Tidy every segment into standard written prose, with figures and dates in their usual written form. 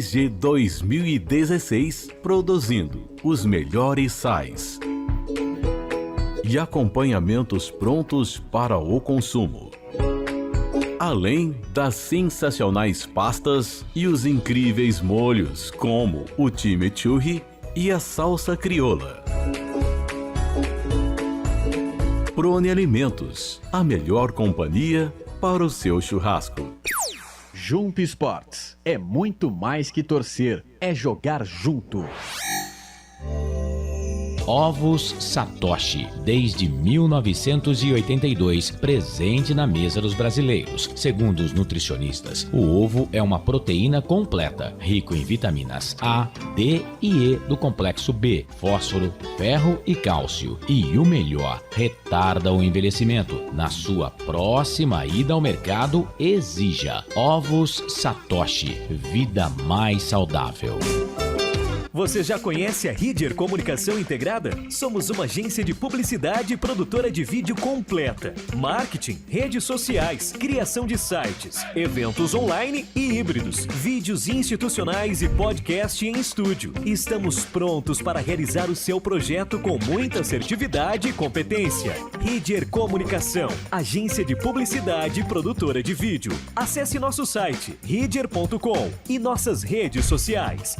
G 2016, produzindo os melhores sais e acompanhamentos prontos para o consumo. Além das sensacionais pastas e os incríveis molhos, como o chimichurri e a salsa crioula. Prone Alimentos, a melhor companhia para o seu churrasco. Junto Esportes é muito mais que torcer, é jogar junto. Ovos Satoshi, desde 1982, presente na mesa dos brasileiros. Segundo os nutricionistas, o ovo é uma proteína completa, rico em vitaminas A, D e E do complexo B, fósforo, ferro e cálcio. E o melhor, retarda o envelhecimento. Na sua próxima ida ao mercado, exija Ovos Satoshi, vida mais saudável. Você já conhece a Ridger Comunicação Integrada? Somos uma agência de publicidade e produtora de vídeo completa. Marketing, redes sociais, criação de sites, eventos online e híbridos, vídeos institucionais e podcast em estúdio. Estamos prontos para realizar o seu projeto com muita assertividade e competência. Ridger Comunicação, agência de publicidade e produtora de vídeo. Acesse nosso site, ridger.com e nossas redes sociais,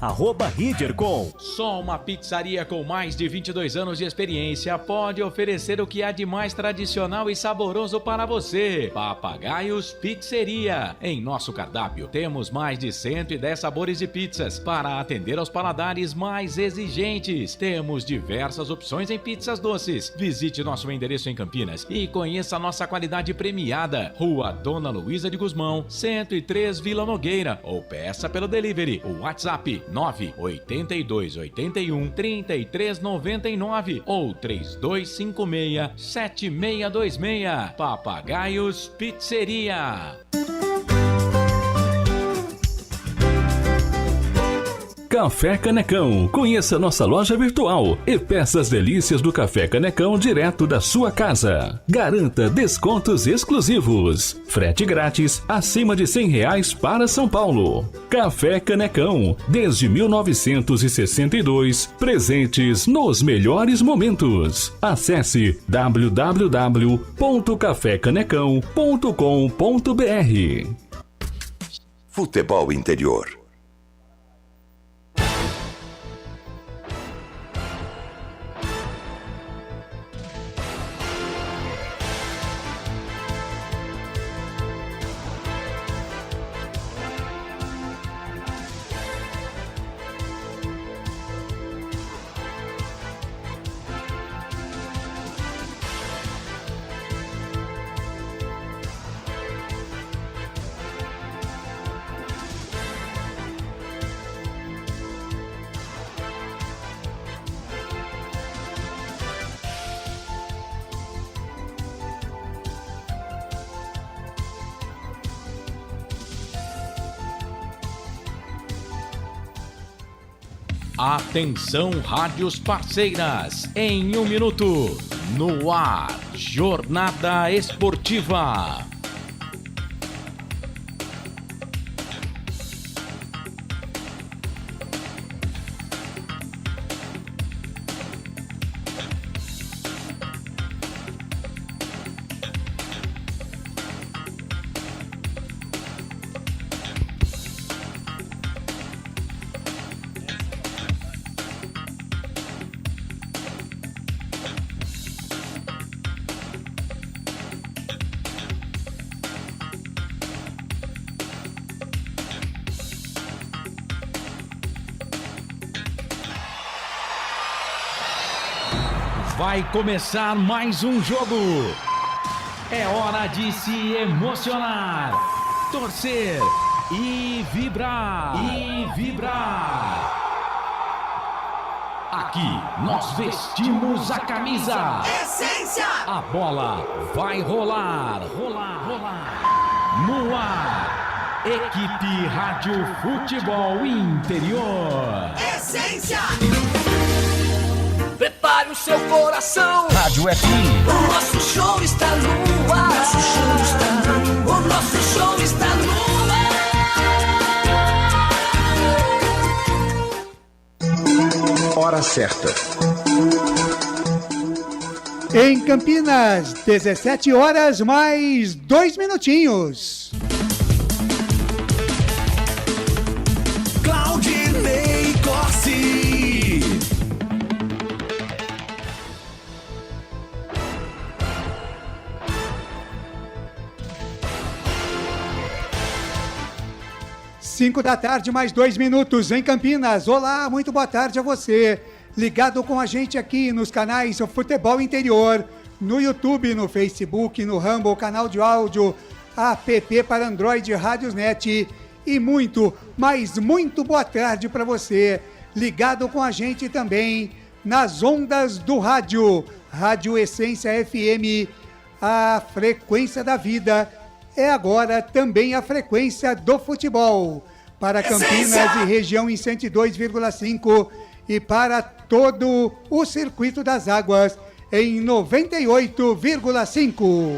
@ridger.com. Só uma pizzaria com mais de 22 anos de experiência pode oferecer o que há de mais tradicional e saboroso para você. Papagaios Pizzeria. Em nosso cardápio temos mais de 110 sabores de pizzas para atender aos paladares mais exigentes. Temos diversas opções em pizzas doces. Visite nosso endereço em Campinas e conheça a nossa qualidade premiada. Rua Dona Luísa de Gusmão, 103 Vila Nogueira. Ou peça pelo delivery. O WhatsApp 98281 3399 ou 3256 7626. Papagaios Pizzeria. Café Canecão. Conheça nossa loja virtual e peça as delícias do Café Canecão direto da sua casa. Garanta descontos exclusivos. Frete grátis acima de R$100 para São Paulo. Café Canecão. Desde 1962, presentes nos melhores momentos. Acesse www.cafecanecão.com.br. Futebol Interior. Atenção, rádios parceiras, em 1 minuto, no ar, Jornada Esportiva. Vai começar mais um jogo. É hora de se emocionar, torcer e vibrar. Aqui nós vestimos a camisa. Essência! A bola vai rolar. No ar, Equipe Rádio Futebol Interior. Essência! Prepare o seu coração. Rádio FM. O nosso show está no ar. O nosso show está no ar. hora certa. Em Campinas, 17 horas mais 2 minutinhos. Claudinei Corsi. Cinco da tarde, mais 2 minutos em Campinas. Olá, muito boa tarde a você. Ligado com a gente aqui nos canais Futebol Interior, no YouTube, no Facebook, no Rumble, canal de áudio, app para Android, Rádiosnet e muito, mas muito boa tarde para você. Ligado com a gente também nas ondas do rádio, Rádio Essência FM, a frequência da vida. É agora também a frequência do futebol. Para Campinas e região em 102,5 e para todo o Circuito das Águas em 98,5.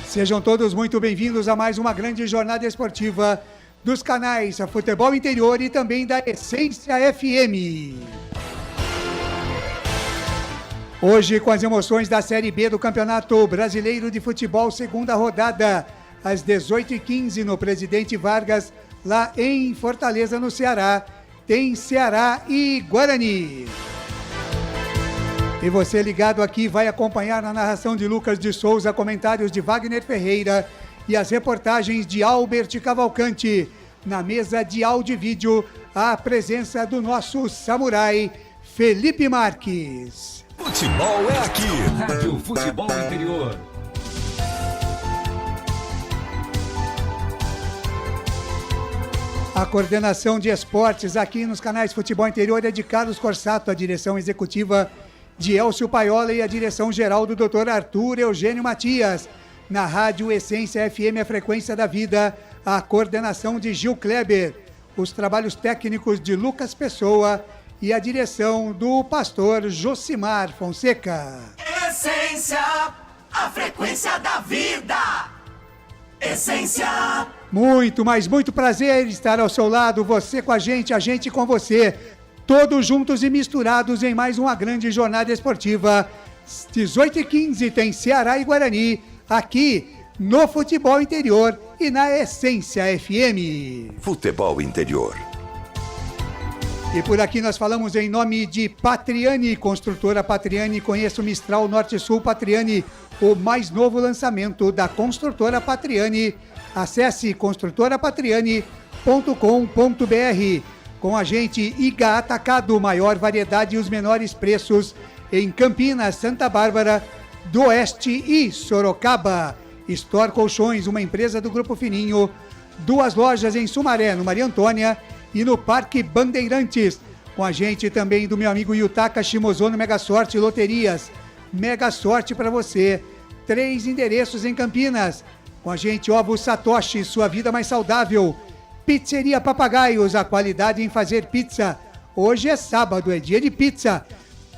Sejam todos muito bem-vindos a mais uma grande jornada esportiva dos canais Futebol Interior e também da Essência FM. Hoje, com as emoções da Série B do Campeonato Brasileiro de Futebol, segunda rodada, às 18h15, no Presidente Vargas, lá em Fortaleza, no Ceará, tem Ceará e Guarani. E você ligado aqui vai acompanhar na narração de Lucas de Souza, comentários de Wagner Ferreira e as reportagens de Albert Cavalcante. Na mesa de áudio e vídeo, a presença do nosso samurai, Felipe Marques. Futebol é aqui. Rádio Futebol Interior. A coordenação de esportes aqui nos canais Futebol Interior é de Carlos Corsato, a direção executiva de Elcio Paiola e a direção geral do Dr. Arthur Eugênio Matias. Na Rádio Essência FM, a frequência da vida, a coordenação de Gil Kleber, os trabalhos técnicos de Lucas Pessoa e a direção do pastor Josimar Fonseca. Essência, a frequência da vida. Essência. Muito, mas muito prazer estar ao seu lado, você com a gente com você, todos juntos e misturados em mais uma grande jornada esportiva. 18h15 tem Ceará e Guarani, aqui no Futebol Interior e na Essência FM. Futebol Interior. E por aqui nós falamos em nome de Patriani, construtora Patriani. Conheça o Mistral Norte-Sul Patriani, o mais novo lançamento da construtora Patriani. Acesse construtorapatriani.com.br. Com a gente, Iga Atacado, maior variedade e os menores preços em Campinas, Santa Bárbara do Oeste e Sorocaba. Store Colchões, uma empresa do Grupo Fininho. 2 lojas em Sumaré, no Maria Antônia e no Parque Bandeirantes. Com a gente também do meu amigo Yutaka Shimozono Mega Sorte Loterias. Mega sorte para você. 3 endereços em Campinas. Com a gente, Ovos Satoshi, sua vida mais saudável. Pizzeria Papagaios, a qualidade em fazer pizza. Hoje é sábado, é dia de pizza.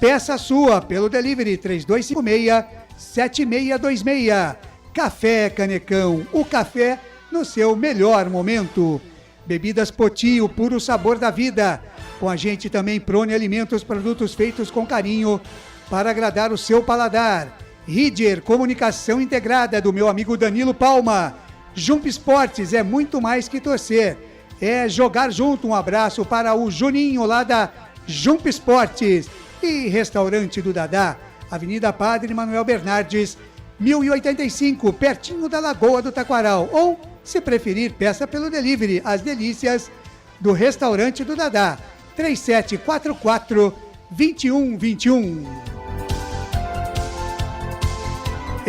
Peça sua pelo delivery 3256-7626. Café Canecão, o café no seu melhor momento. Bebidas Poti, o puro sabor da vida. Com a gente também Prone Alimentos, produtos feitos com carinho para agradar o seu paladar. Ridger, comunicação integrada do meu amigo Danilo Palma. Jump Esportes é muito mais que torcer, é jogar junto. Um abraço para o Juninho lá da Jump Esportes. E Restaurante do Dadá, Avenida Padre Manuel Bernardes, 1085, pertinho da Lagoa do Taquaral. Ou, se preferir, peça pelo delivery, as delícias do Restaurante do Dadá. 3744-2121.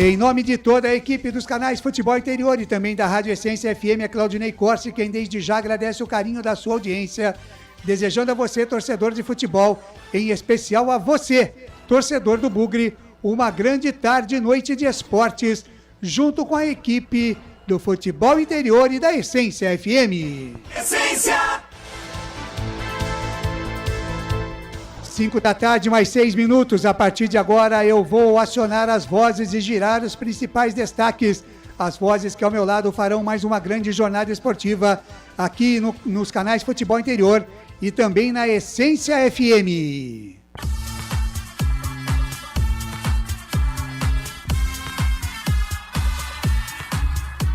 Em nome de toda a equipe dos canais Futebol Interior e também da Rádio Essência FM, é Claudinei Corsi, quem desde já agradece o carinho da sua audiência, desejando a você, torcedor de futebol, em especial a você, torcedor do Bugre, uma grande tarde e noite de esportes, junto com a equipe do Futebol Interior e da Essência FM. Essência! 5 da tarde, mais 6 minutos. A partir de agora eu vou acionar as vozes e girar os principais destaques. As vozes que ao meu lado farão mais uma grande jornada esportiva aqui nos canais Futebol Interior e também na Essência FM.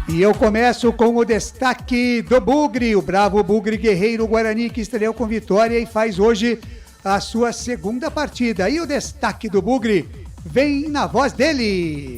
E eu começo com o destaque do Bugre, o bravo Bugre Guerreiro Guarani, que estreou com vitória e faz hoje a sua segunda partida. E o destaque do Bugre vem na voz dele.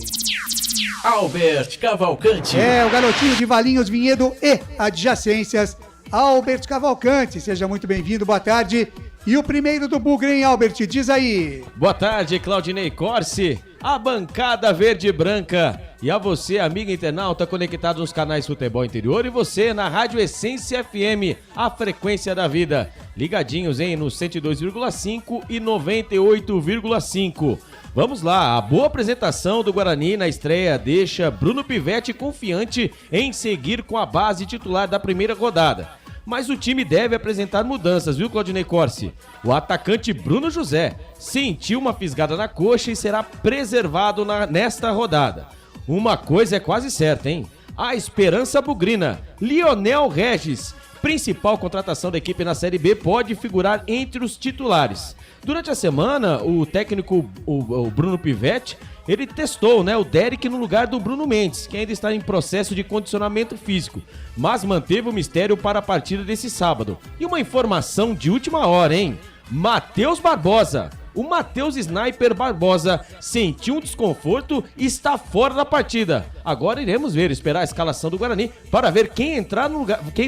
Albert Cavalcante. O garotinho de Valinhos, Vinhedo e adjacências, Albert Cavalcante. Seja muito bem-vindo, boa tarde. E o primeiro do Bugre, hein, Albert? Diz aí. Boa tarde, Claudinei Corsi, a bancada verde e branca. E a você, amiga internauta, conectado nos canais Futebol Interior, e você na Rádio Essência FM, a frequência da vida. Ligadinhos, hein, no 102,5 e 98,5. Vamos lá, a boa apresentação do Guarani na estreia deixa Bruno Pivetti confiante em seguir com a base titular da primeira rodada. Mas o time deve apresentar mudanças, viu, Claudinei Corsi? O atacante Bruno José sentiu uma fisgada na coxa e será preservado nesta rodada. Uma coisa é quase certa, hein? A esperança bugrina, Lionel Regis, principal contratação da equipe na Série B, pode figurar entre os titulares. Durante a semana, o técnico o Bruno Pivetti, ele testou, o Derek no lugar do Bruno Mendes, que ainda está em processo de condicionamento físico, mas manteve o mistério para a partida desse sábado. E uma informação de última hora, hein? Matheus Barbosa, o Matheus Sniper Barbosa, sentiu um desconforto e está fora da partida. Agora iremos esperar a escalação do Guarani para ver quem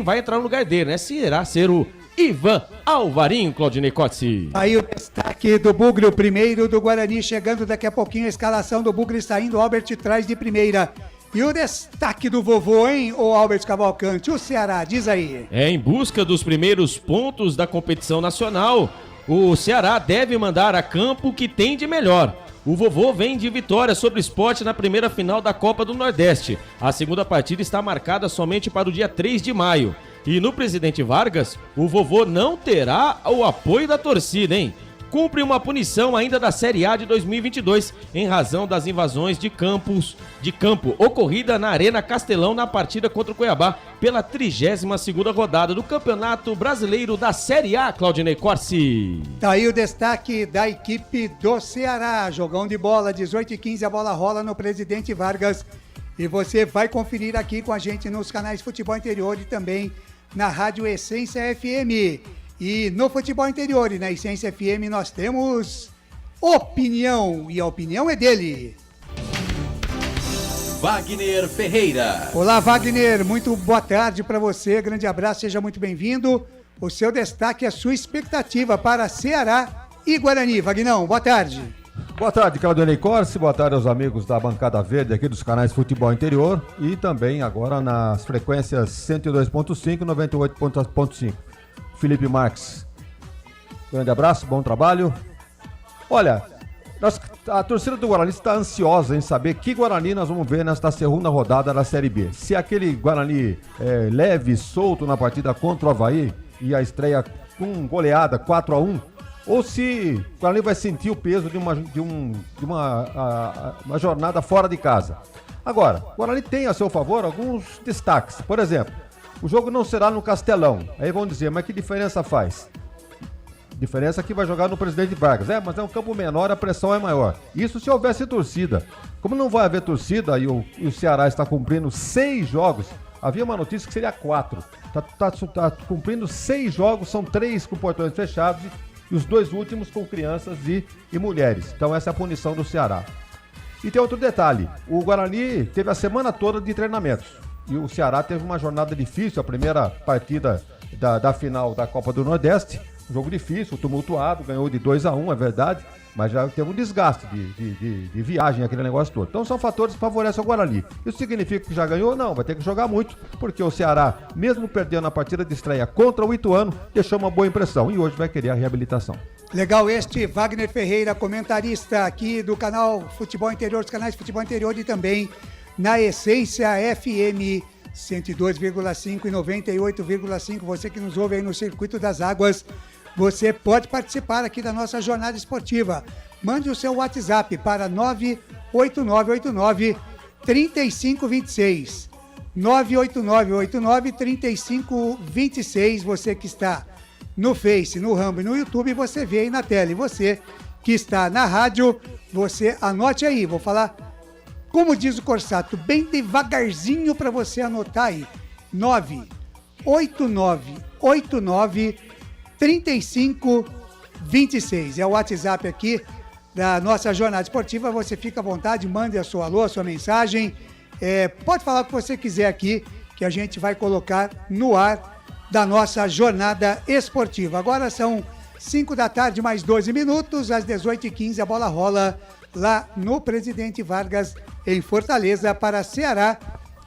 vai entrar no lugar dele, né? Será ser o Ivan Alvarinho, Claudinei Cotzi. Aí o destaque do Bugre, o primeiro do Guarani, chegando daqui a pouquinho, a escalação do Bugre saindo, Albert traz de primeira. E o destaque do vovô, hein, o Albert Cavalcante, o Ceará, diz aí. Em busca dos primeiros pontos da competição nacional, o Ceará deve mandar a campo o que tem de melhor. O vovô vem de vitória sobre o Sport na primeira final da Copa do Nordeste. A segunda partida está marcada somente para o dia 3 de maio. E no Presidente Vargas, o vovô não terá o apoio da torcida, hein? Cumpre uma punição ainda da Série A de 2022, em razão das invasões de campo ocorrida na Arena Castelão na partida contra o Cuiabá, pela 32ª rodada do Campeonato Brasileiro da Série A, Claudinei Corsi. Tá aí o destaque da equipe do Ceará, jogão de bola, 18h15, a bola rola no Presidente Vargas, e você vai conferir aqui com a gente nos canais Futebol Interior e também na Rádio Essência FM. E no Futebol Interior e na Essência FM nós temos opinião, e a opinião é dele. Wagner Ferreira. Olá, Wagner, muito boa tarde para você, grande abraço, seja muito bem-vindo. O seu destaque, a sua expectativa para Ceará e Guarani. Vagnão, boa tarde. Boa tarde, Claudinei Corsi, boa tarde aos amigos da bancada verde aqui dos canais Futebol Interior e também agora nas frequências 102.5 e 98.5. Felipe Marques, grande abraço, bom trabalho. Olha, a torcida do Guarani está ansiosa em saber que Guarani nós vamos ver nesta segunda rodada da Série B. Se aquele Guarani leve e solto na partida contra o Avaí e a estreia com goleada 4-1, ou se o Guarani vai sentir o peso de uma jornada fora de casa. Agora, o Guarani tem a seu favor alguns destaques. Por exemplo, o jogo não será no Castelão. Aí vão dizer, mas que diferença faz? Diferença que vai jogar no Presidente Vargas. Mas é um campo menor, a pressão é maior. Isso se houvesse torcida. Como não vai haver torcida e o Ceará está cumprindo 6 jogos, havia uma notícia que seria 4. Está cumprindo 6 jogos, são 3 com portões fechados e os 2 últimos com crianças e mulheres. Então essa é a punição do Ceará. E tem outro detalhe, o Guarani teve a semana toda de treinamentos. E o Ceará teve uma jornada difícil, a primeira partida da final da Copa do Nordeste, um jogo difícil, tumultuado, ganhou de 2-1, é verdade, mas já teve um desgaste de viagem, aquele negócio todo. Então são fatores que favorecem o Guarani. Isso significa que já ganhou? Não, vai ter que jogar muito, porque o Ceará, mesmo perdendo a partida de estreia contra o Ituano, deixou uma boa impressão e hoje vai querer a reabilitação. Legal, este Wagner Ferreira, comentarista aqui do canal Futebol Interior, dos canais Futebol Interior e também na Essência FM 102,5 e 98,5. Você que nos ouve aí no Circuito das Águas, você pode participar aqui da nossa jornada esportiva. Mande o seu WhatsApp para 98989-3526. 98989-3526. Você que está no Face, no Rumble e no YouTube, você vê aí na tela. E você que está na rádio, você anote aí. Vou falar, como diz o Corsato, bem devagarzinho para você anotar aí. 989893526. É o WhatsApp aqui da nossa jornada esportiva. Você fica à vontade, mande a sua alô, a sua mensagem. Pode falar o que você quiser aqui, que a gente vai colocar no ar da nossa jornada esportiva. Agora são 5 da tarde, mais 12 minutos, às 18h15, a bola rola lá no Presidente Vargas, em Fortaleza, para Ceará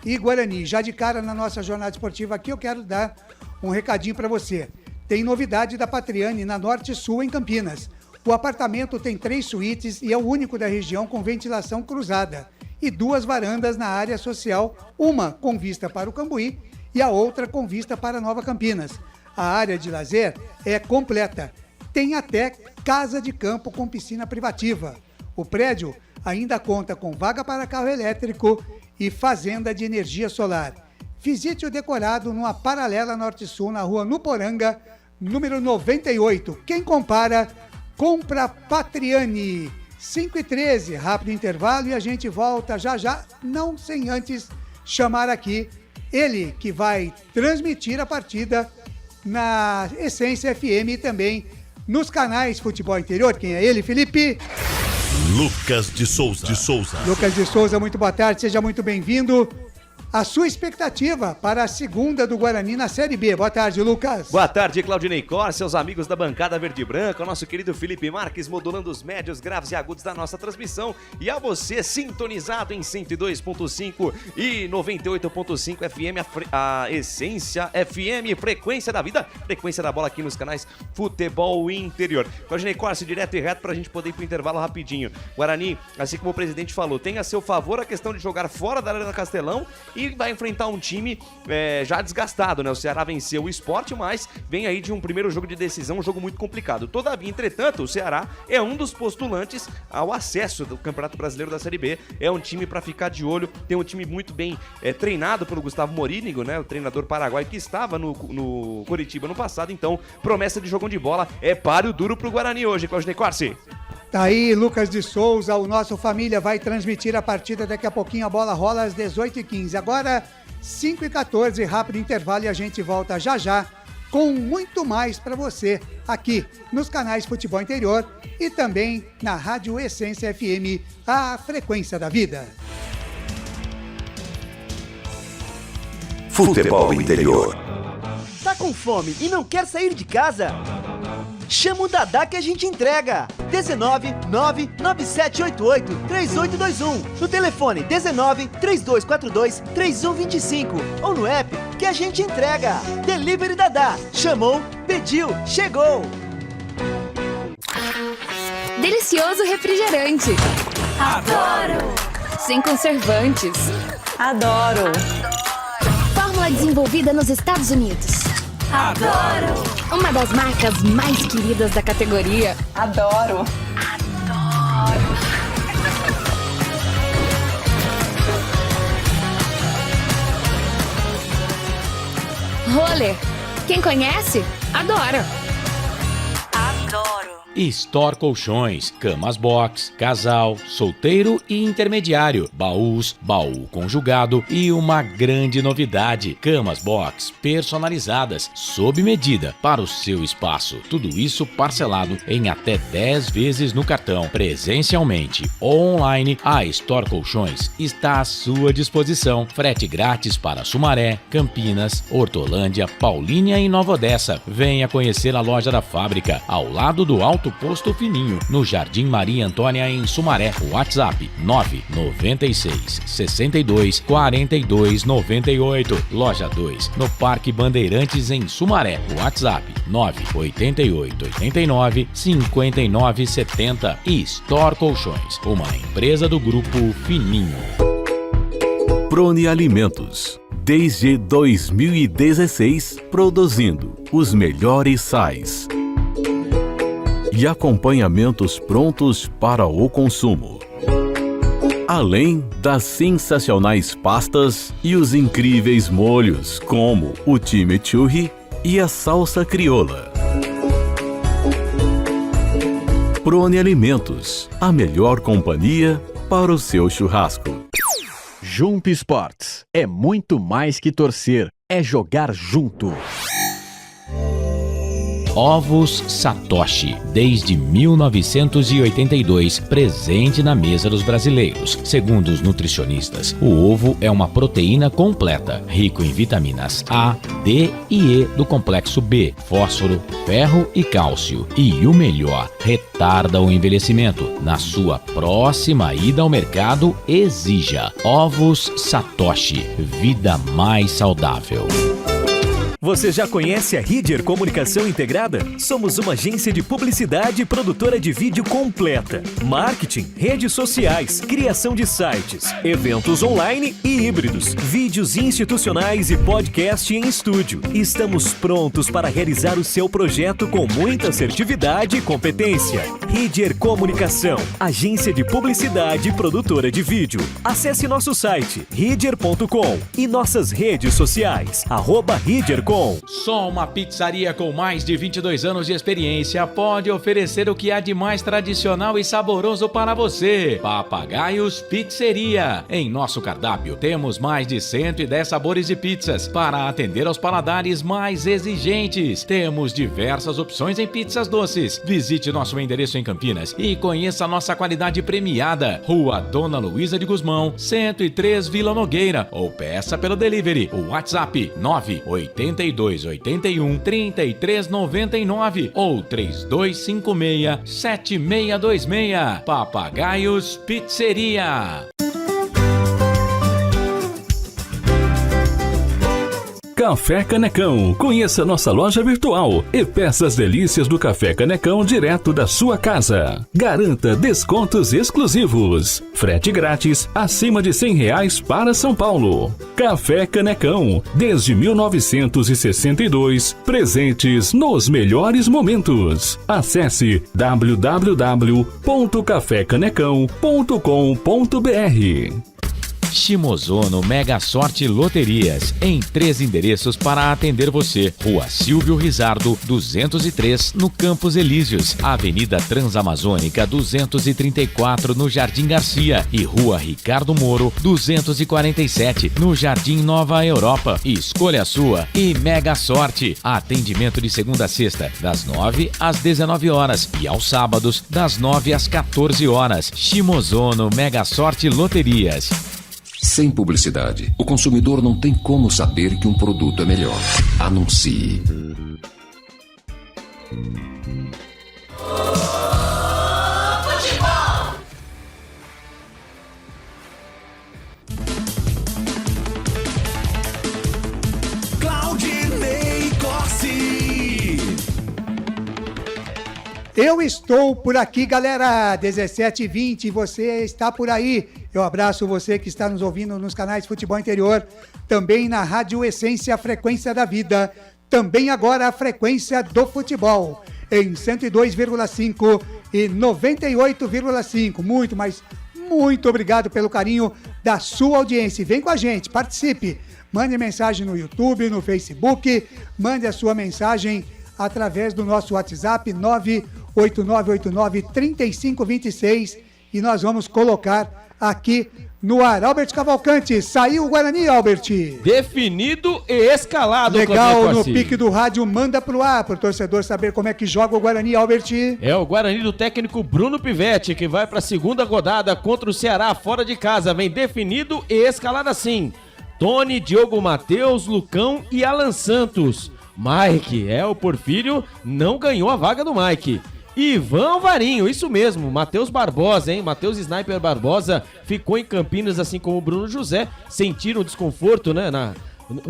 e Guarani. Já de cara na nossa jornada esportiva aqui, eu quero dar um recadinho para você. Tem novidade da Patriani na Norte Sul, em Campinas. O apartamento tem 3 suítes e é o único da região com ventilação cruzada e 2 varandas na área social, uma com vista para o Cambuí e a outra com vista para Nova Campinas. A área de lazer é completa. Tem até casa de campo com piscina privativa. O prédio ainda conta com vaga para carro elétrico e fazenda de energia solar. Visite o decorado numa paralela Norte-Sul, na rua Nuporanga, número 98. Quem compara, compra Patriani. 5h13, rápido intervalo e a gente volta já, não sem antes chamar aqui ele que vai transmitir a partida na Essência FM e também nos canais Futebol Interior. Quem é ele, Felipe? Lucas de Souza. Lucas de Souza, muito boa tarde, seja muito bem-vindo. A sua expectativa para a segunda do Guarani na Série B. Boa tarde, Lucas. Boa tarde, Claudinei Cor, seus amigos da bancada verde e branca, o nosso querido Felipe Marques modulando os médios, graves e agudos da nossa transmissão, e a você sintonizado em 102.5 e 98.5 FM, a Essência FM, frequência da vida, frequência da bola aqui nos canais Futebol Interior. Claudinei Cor, direto e reto pra gente poder ir pro intervalo rapidinho. Guarani, assim como o presidente falou, tem a seu favor a questão de jogar fora da Arena Castelão e vai enfrentar um time já desgastado, né? O Ceará venceu o Sport, mas vem aí de um primeiro jogo de decisão, um jogo muito complicado. Todavia, entretanto, o Ceará é um dos postulantes ao acesso do Campeonato Brasileiro da Série B. É um time para ficar de olho, tem um time muito bem treinado pelo Gustavo Morínigo, né? O treinador paraguaio que estava no Coritiba no passado, então promessa de jogão de bola, é páreo duro pro Guarani hoje, Claudinei Corsi. Tá aí, Lucas de Souza, o nosso Família vai transmitir a partida daqui a pouquinho, a bola rola às 18h15. Agora, 5h14, rápido intervalo e a gente volta já com muito mais para você aqui nos canais Futebol Interior e também na Rádio Essência FM, a frequência da vida. Futebol Interior. Tá com fome e não quer sair de casa? Chama o Dadá que a gente entrega. 19 99788 3821. No telefone 19 3242 3125. Ou no app que a gente entrega. Delivery Dadá. Chamou, pediu, chegou. Delicioso refrigerante. Adoro. Sem conservantes. Adoro. Fórmula desenvolvida nos Estados Unidos. Adoro. Uma das marcas mais queridas da categoria. Adoro. Roller. Quem conhece, adora. Adoro. Store Colchões, camas box, casal, solteiro e intermediário, baús, baú conjugado e uma grande novidade, camas box personalizadas, sob medida, para o seu espaço. Tudo isso parcelado em até 10 vezes no cartão, presencialmente ou online. A Store Colchões está à sua disposição. Frete grátis para Sumaré, Campinas, Hortolândia, Paulínia e Nova Odessa. Venha conhecer a loja da fábrica, ao lado do Alto Posto Fininho, no Jardim Maria Antônia, em Sumaré. WhatsApp 996 62 42 98. Loja 2, no Parque Bandeirantes, em Sumaré. WhatsApp 988 89 59 70. E Store Colchões, uma empresa do Grupo Fininho. Prone Alimentos. Desde 2016, produzindo os melhores sais e acompanhamentos prontos para o consumo. Além das sensacionais pastas e os incríveis molhos, como o chimichurri e a salsa crioula. Prone Alimentos, a melhor companhia para o seu churrasco. Jump Sports é muito mais que torcer, é jogar junto. Ovos Satoshi, desde 1982, presente na mesa dos brasileiros. Segundo os nutricionistas, o ovo é uma proteína completa, rico em vitaminas A, D e E do complexo B, fósforo, ferro e cálcio. E o melhor, retarda o envelhecimento. Na sua próxima ida ao mercado, exija Ovos Satoshi, vida mais saudável. Você já conhece a Ridger Comunicação Integrada? Somos uma agência de publicidade e produtora de vídeo completa. Marketing, redes sociais, criação de sites, eventos online e híbridos, vídeos institucionais e podcast em estúdio. Estamos prontos para realizar o seu projeto com muita assertividade e competência. Ridger Comunicação, agência de publicidade e produtora de vídeo. Acesse nosso site, ridger.com e nossas redes sociais, @ridger.com. Só uma pizzaria com mais de 22 anos de experiência pode oferecer o que há de mais tradicional e saboroso para você. Papagaios Pizzeria. Em nosso cardápio temos mais de 110 sabores de pizzas para atender aos paladares mais exigentes. Temos diversas opções em pizzas doces. Visite nosso endereço em Campinas e conheça a nossa qualidade premiada. Rua Dona Luísa de Gusmão, 103 Vila Nogueira, ou peça pelo delivery. O WhatsApp 98281 3399 ou 3256 7626. Papagaios Pizzeria. Café Canecão. Conheça nossa loja virtual e peça as delícias do Café Canecão direto da sua casa. Garanta descontos exclusivos. Frete grátis acima de R$100 para São Paulo. Café Canecão. Desde 1962, presentes nos melhores momentos. Acesse www.cafecanecão.com.br. Shimozono Mega Sorte Loterias, em 3 endereços para atender você. Rua Silvio Rizardo, 203, no Campos Elíseos, Avenida Transamazônica, 234, no Jardim Garcia, e Rua Ricardo Moro, 247, no Jardim Nova Europa. Escolha a sua e Mega Sorte. Atendimento de segunda a sexta, das 9 às 19 horas e aos sábados, das 9 às 14 horas. Shimozono Mega Sorte Loterias. Sem publicidade, o consumidor não tem como saber que um produto é melhor. Anuncie. Claudinei Corsi. Eu estou por aqui, galera, 17h20, você está por aí. Eu abraço você que está nos ouvindo nos canais Futebol Interior, também na Rádio Essência, Frequência da Vida, também agora a Frequência do Futebol, em 102,5 e 98,5. Muito obrigado pelo carinho da sua audiência. Vem com a gente, participe. Mande mensagem no YouTube, no Facebook, mande a sua mensagem através do nosso WhatsApp 98989-3526 e nós vamos colocar aqui no ar. Albert Cavalcante, saiu o Guarani, Albert? Definido e escalado. Legal, no pique do rádio, manda pro ar, pro torcedor saber como é que joga o Guarani, Albert. É o Guarani do técnico Bruno Pivetti, que vai pra segunda rodada contra o Ceará fora de casa. Vem definido e escalado assim: Tony, Diogo Matheus, Lucão e Alan Santos. Mike, o Porfírio não ganhou a vaga do Mike. Ivan Varinho, isso mesmo, Matheus Barbosa, Matheus Sniper Barbosa ficou em Campinas, assim como o Bruno José. Sentiram desconforto, né?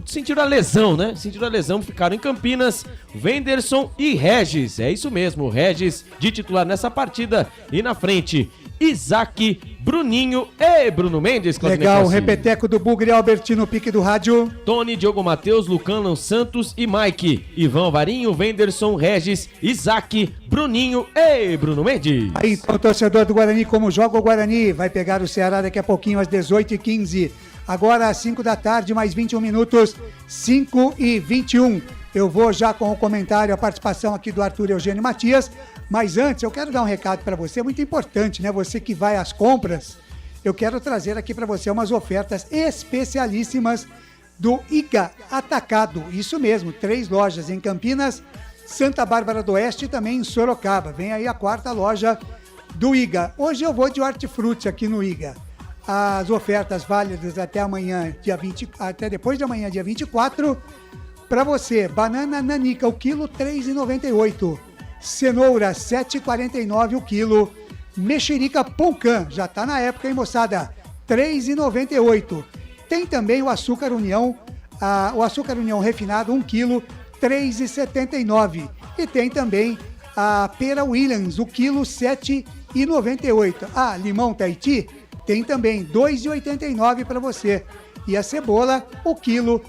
Sentiram a lesão, né? Sentiram a lesão, ficaram em Campinas. Wenderson e Regis, é isso mesmo, Regis de titular nessa partida. E na frente, Isaac, Bruninho e Bruno Mendes. Legal, o repeteco do Bugre, Albert, no pique do rádio. Tony, Diogo Matheus, Lucano Santos e Mike. Ivan Varinho, Wenderson, Regis, Isaac, Bruninho e Bruno Mendes. Aí, então, o torcedor do Guarani, como joga o Guarani? Vai pegar o Ceará daqui a pouquinho, às 18h15. Agora, às 5 da tarde, mais 21 minutos, 5h21. Eu vou já com o comentário, a participação aqui do Arthur Eugênio Matias, mas antes eu quero dar um recado para você, muito importante, né? Você que vai às compras, eu quero trazer aqui para você umas ofertas especialíssimas do IGA Atacado. Isso mesmo, 3 lojas em Campinas, Santa Bárbara do Oeste e também em Sorocaba. Vem aí a 4ª loja do IGA. Hoje eu vou de hortifruti aqui no IGA. As ofertas válidas até amanhã, até depois de amanhã, dia 24. Para você, banana nanica, o quilo, R$ 3,98. Cenoura, R$ 7,49 o quilo. Mexerica Poncã, já tá na época, hein, moçada? R$ 3,98. Tem também o açúcar União refinado, 1 quilo, R$ 3,79. E tem também a pera Williams, o quilo, R$ 7,98. Ah, limão Tahiti, tem também R$ 2,89 para você. E a cebola, o quilo,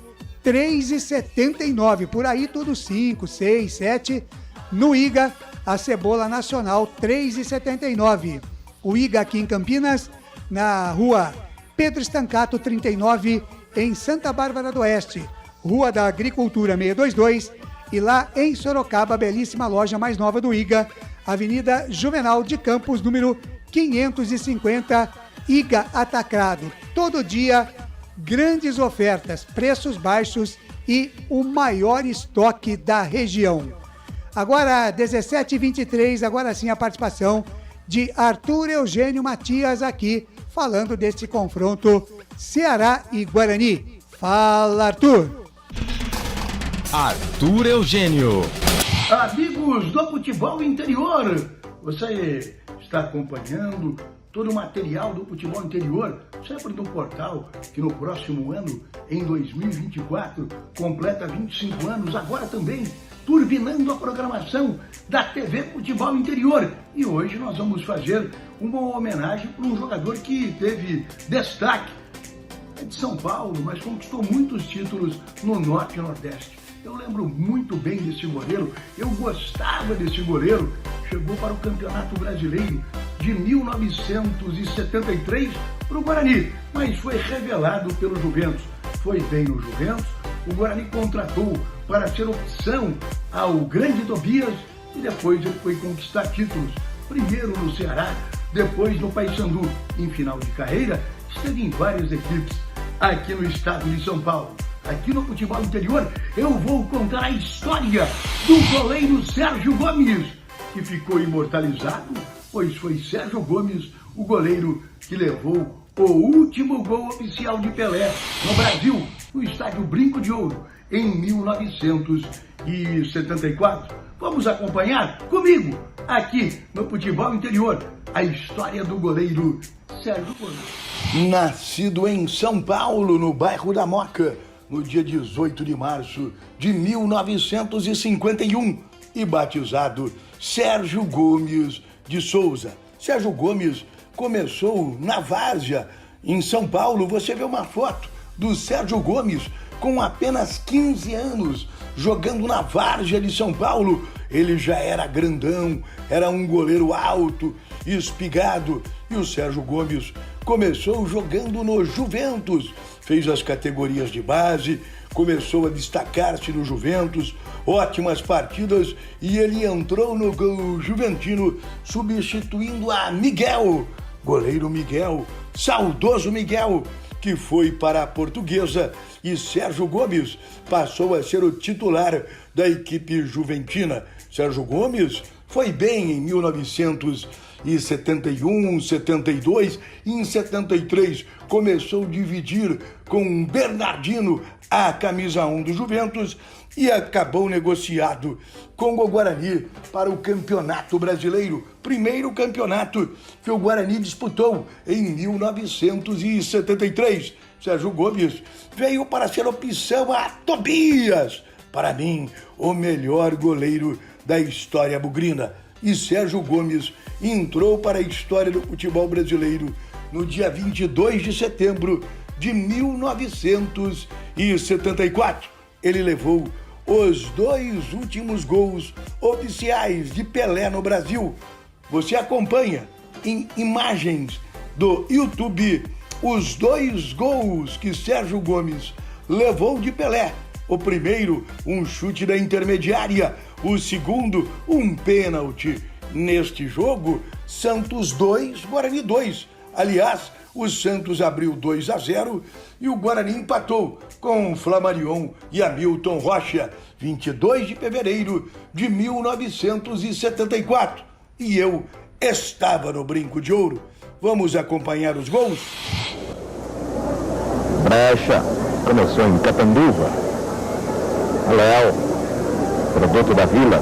R$ 3,79. Por aí tudo 5, 6, 7. No IGA, a cebola nacional, R$ 3,79. O IGA aqui em Campinas, na rua Pedro Estancato 39, em Santa Bárbara do Oeste. Rua da Agricultura 622. E lá em Sorocaba, a belíssima loja mais nova do IGA, Avenida Juvenal de Campos, número 550, IGA Atacado. Todo dia, grandes ofertas, preços baixos e o maior estoque da região. Agora, 17h23, agora sim a participação de Arthur Eugênio Matias aqui, falando desse confronto Ceará e Guarani. Fala, Arthur! Arthur Eugênio. Amigos do futebol interior, você está acompanhando todo o material do futebol interior, sempre no portal, que no próximo ano, em 2024, completa 25 anos, agora também turbinando a programação da TV Futebol Interior. E hoje nós vamos fazer uma homenagem para um jogador que teve destaque. É de São Paulo, mas conquistou muitos títulos no Norte e Nordeste. Eu lembro muito bem desse goleiro, eu gostava desse goleiro. Chegou para o Campeonato Brasileiro de 1973 para o Guarani, mas foi revelado pelo Juventus. Foi bem no Juventus, o Guarani contratou para ser opção ao grande Tobias e depois ele foi conquistar títulos. Primeiro no Ceará, depois no Paysandu. Em final de carreira, esteve em várias equipes aqui no estado de São Paulo. Aqui no futebol interior, eu vou contar a história do goleiro Sérgio Gomes, que ficou imortalizado, pois foi Sérgio Gomes o goleiro que levou o último gol oficial de Pelé no Brasil, no estádio Brinco de Ouro, em 1974. Vamos acompanhar comigo, aqui no futebol interior, a história do goleiro Sérgio Gomes. Nascido em São Paulo, no bairro da Moca, no dia 18 de março de 1951, e batizado Sérgio Gomes de Souza. Sérgio Gomes começou na várzea, em São Paulo. Você vê uma foto do Sérgio Gomes com apenas 15 anos, jogando na várzea de São Paulo. Ele já era grandão, era um goleiro alto, espigado, e o Sérgio Gomes começou jogando no Juventus, fez as categorias de base, começou a destacar-se no Juventus, ótimas partidas, e ele entrou no gol juventino substituindo a Miguel, goleiro Miguel, saudoso Miguel, que foi para a Portuguesa, e Sérgio Gomes passou a ser o titular da equipe juventina. Sérgio Gomes foi bem em 1971, 72 e em 73 começou a dividir com Bernardino a camisa 1 do Juventus e acabou negociado com o Guarani para o Campeonato Brasileiro, primeiro campeonato que o Guarani disputou em 1973. Sérgio Gomes veio para ser opção a Tobias, para mim, o melhor goleiro da história bugrina. E Sérgio Gomes entrou para a história do futebol brasileiro no dia 22 de setembro de 1974. Ele levou os 2 últimos gols oficiais de Pelé no Brasil. Você acompanha em imagens do YouTube os 2 gols que Sérgio Gomes levou de Pelé. O primeiro, um chute da intermediária. O segundo, um pênalti. Neste jogo, Santos 2, Guarani 2. Aliás, o Santos abriu 2-0 e o Guarani empatou com Flamarion e Hamilton Rocha, 22 de fevereiro de 1974. E eu estava no Brinco de Ouro. Vamos acompanhar os gols? Brecha começou em Catanduva. Léo, produto da Vila.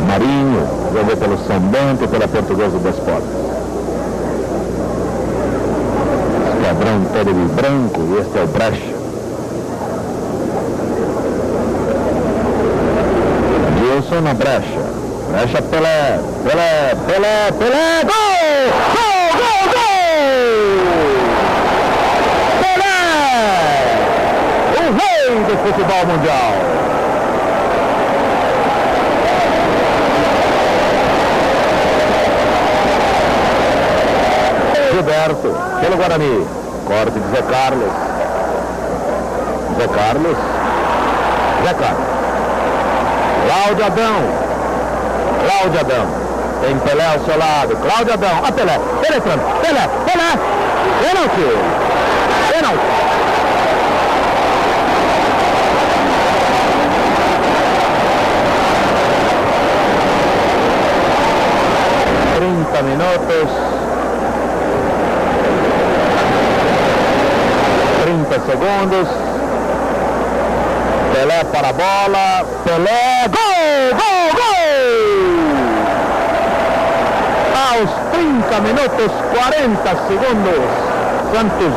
Marinho jogou pelo São Bento e pela Portuguesa das Portas. Esquadrão todo de branco, e este é o Brecha. Wilson na Brecha. Brecha Pelé, gol! Pelé! O rei do futebol mundial. Gilberto, pelo Guarani. Corte de Zé Carlos. Zé Carlos. Cláudio Adão. Tem Pelé ao seu lado. Cláudio Adão. A Pelé. Penetrando. Pelé. Pênalti. Minutos, 30 segundos. Pelé para a bola. Pelé, gol! Aos 30 minutos, 40 segundos. Santos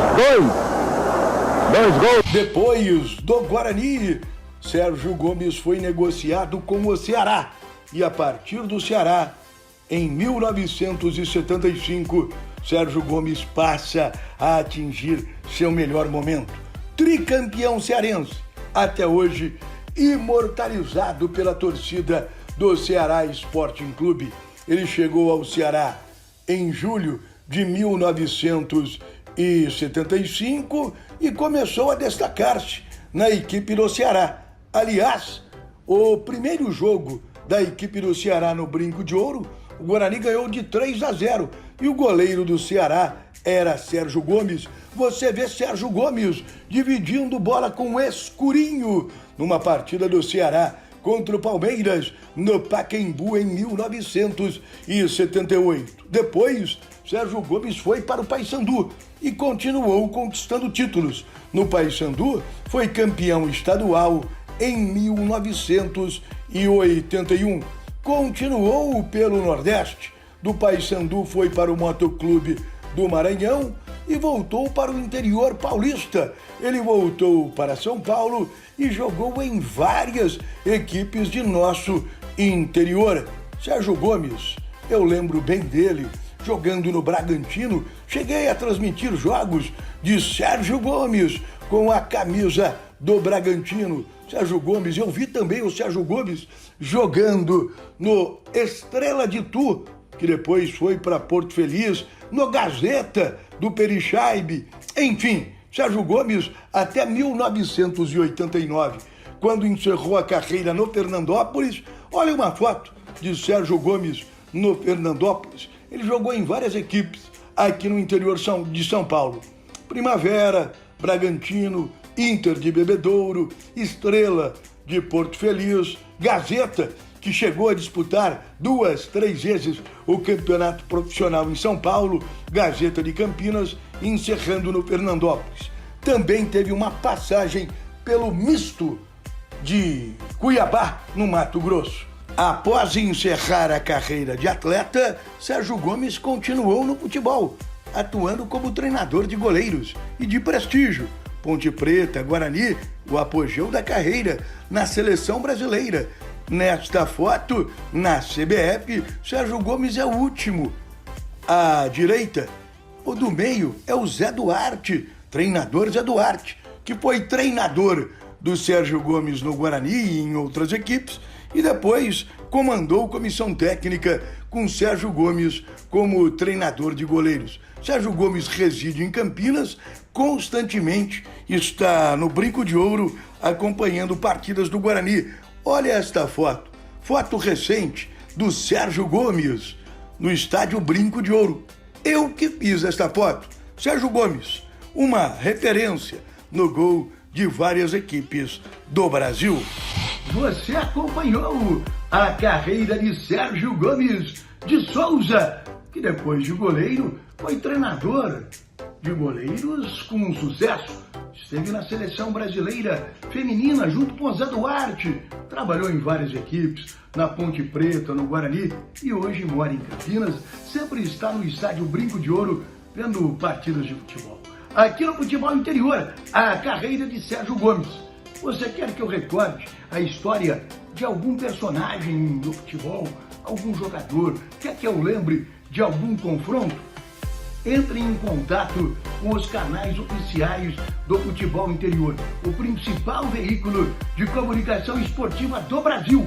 2 gols. Depois do Guarani, Sérgio Gomes foi negociado com o Ceará. E a partir do Ceará, em 1975, Sérgio Gomes passa a atingir seu melhor momento. Tricampeão cearense, até hoje imortalizado pela torcida do Ceará Sporting Clube. Ele chegou ao Ceará em julho de 1975 e começou a destacar-se na equipe do Ceará. Aliás, o primeiro jogo da equipe do Ceará no Brinco de Ouro, o Guarani ganhou de 3-0 e o goleiro do Ceará era Sérgio Gomes. Você vê Sérgio Gomes dividindo bola com o Escurinho numa partida do Ceará contra o Palmeiras no Pacaembu em 1978. Depois, Sérgio Gomes foi para o Paysandu e continuou conquistando títulos. No Paysandu, foi campeão estadual em 1981. Continuou pelo Nordeste. Do Paysandu foi para o Motoclube do Maranhão e voltou para o interior paulista. Ele voltou para São Paulo e jogou em várias equipes de nosso interior. Sérgio Gomes, eu lembro bem dele, jogando no Bragantino. Cheguei a transmitir jogos de Sérgio Gomes com a camisa do Bragantino. Sérgio Gomes, eu vi também o Sérgio Gomes jogando no Estrela de Tu, que depois foi para Porto Feliz, no Gazeta do Perixaibe. Enfim, Sérgio Gomes até 1989, quando encerrou a carreira no Fernandópolis. Olha uma foto de Sérgio Gomes no Fernandópolis. Ele jogou em várias equipes aqui no interior de São Paulo. Primavera, Bragantino, Inter de Bebedouro, Estrela de Porto Feliz, Gazeta, que chegou a disputar 2, 3 vezes o campeonato profissional em São Paulo, Gazeta de Campinas, encerrando no Fernandópolis. Também teve uma passagem pelo misto de Cuiabá, no Mato Grosso. Após encerrar a carreira de atleta, Sérgio Gomes continuou no futebol, atuando como treinador de goleiros e de prestígio. Ponte Preta, Guarani, o apogeu da carreira na seleção brasileira. Nesta foto, na CBF, Sérgio Gomes é o último. À direita, o do meio é o Zé Duarte, treinador Zé Duarte, que foi treinador do Sérgio Gomes no Guarani e em outras equipes, e depois comandou comissão técnica com Sérgio Gomes como treinador de goleiros. Sérgio Gomes reside em Campinas, constantemente está no Brinco de Ouro acompanhando partidas do Guarani. Olha esta foto recente do Sérgio Gomes no estádio Brinco de Ouro. Eu que fiz esta foto. Sérgio Gomes, uma referência no gol de várias equipes do Brasil. Você acompanhou a carreira de Sérgio Gomes de Souza, que depois de goleiro foi treinador de goleiros com sucesso. Esteve na seleção brasileira feminina junto com Zé Duarte, trabalhou em várias equipes, na Ponte Preta, no Guarani, e hoje mora em Campinas, sempre está no estádio Brinco de Ouro vendo partidas de futebol. Aqui no Futebol Interior, a carreira de Sérgio Gomes. Você quer que eu recorde a história de algum personagem do futebol, algum jogador? Quer que eu lembre de algum confronto? Entre em contato com os canais oficiais do Futebol Interior, o principal veículo de comunicação esportiva do Brasil.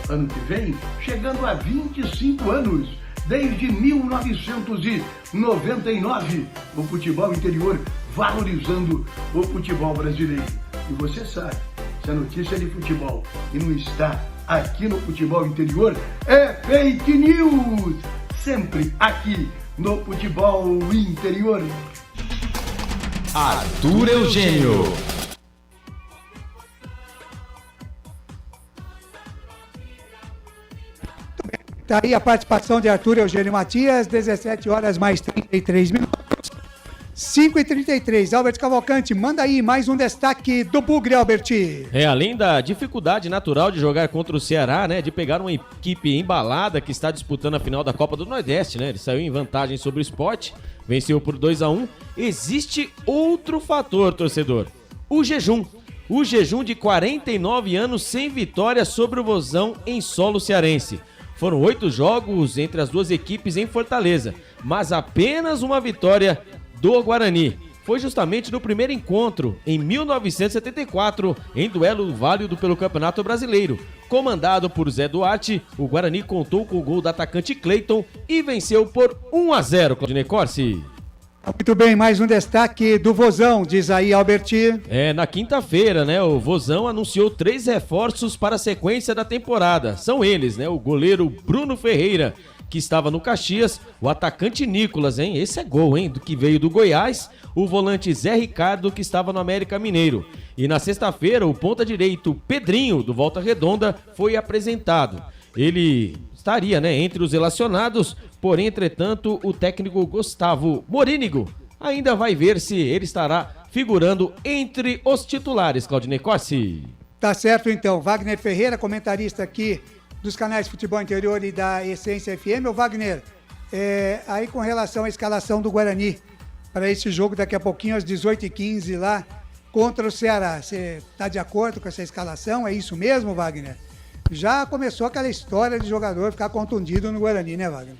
Ano que vem, chegando a 25 anos, desde 1999, o Futebol Interior valorizando o futebol brasileiro. E você sabe, se a notícia é de futebol e não está aqui no Futebol Interior, é fake news! Sempre aqui no Futebol Interior. Arthur Eugênio. Tá aí a participação de Arthur Eugênio Matias, 17 horas mais 33 minutos. 5h33, Albert Cavalcante, manda aí mais um destaque do Bugre, Albert. Além da dificuldade natural de jogar contra o Ceará, né, de pegar uma equipe embalada que está disputando a final da Copa do Nordeste, né, ele saiu em vantagem sobre o Sport, venceu por 2-1, existe outro fator, torcedor, o jejum de 49 anos sem vitória sobre o Vozão em solo cearense. Foram 8 jogos entre as duas equipes em Fortaleza, mas apenas uma vitória do Guarani. Foi justamente no primeiro encontro, em 1974, em duelo válido pelo Campeonato Brasileiro. Comandado por Zé Duarte, o Guarani contou com o gol do atacante Cleiton e venceu por 1-0, Claudinei Corsi. Muito bem, mais um destaque do Vozão, diz aí, Albert. Na quinta-feira, né, o Vozão anunciou 3 reforços para a sequência da temporada. São eles, né, o goleiro Bruno Ferreira, que estava no Caxias, o atacante Nicolas, hein, esse é gol, hein, do que veio do Goiás, o volante Zé Ricardo, que estava no América Mineiro. E na sexta-feira, o ponta-direito Pedrinho, do Volta Redonda, foi apresentado. Ele estaria, né, entre os relacionados, porém, entretanto, o técnico Gustavo Morínigo ainda vai ver se ele estará figurando entre os titulares, Claudinei Corsi. Tá certo, então. Wagner Ferreira, comentarista aqui dos canais Futebol Interior e da Essência FM. Ô Wagner, aí com relação à escalação do Guarani para esse jogo daqui a pouquinho às 18h15 lá contra o Ceará, você está de acordo com essa escalação? É isso mesmo, Wagner? Já começou aquela história de jogador ficar contundido no Guarani, né, Wagner?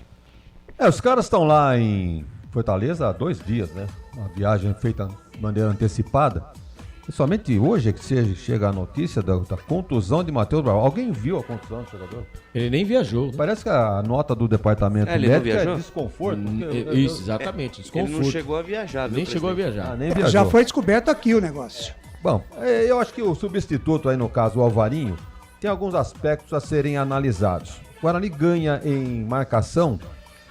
Os caras estão lá em Fortaleza há 2 dias, né? Uma viagem feita de maneira antecipada. E somente hoje é que chega a notícia da contusão de Matheus Brau. Alguém viu a contusão do jogador? Ele nem viajou. Né? Parece que a nota do departamento médico é desconforto. Isso, exatamente, desconforto. Ele não chegou a viajar. Nem chegou a viajar. Nem viajou. Já foi descoberto aqui o negócio. Bom, eu acho que o substituto aí, no caso, o Alvarinho, tem alguns aspectos a serem analisados. O Guarani ganha em marcação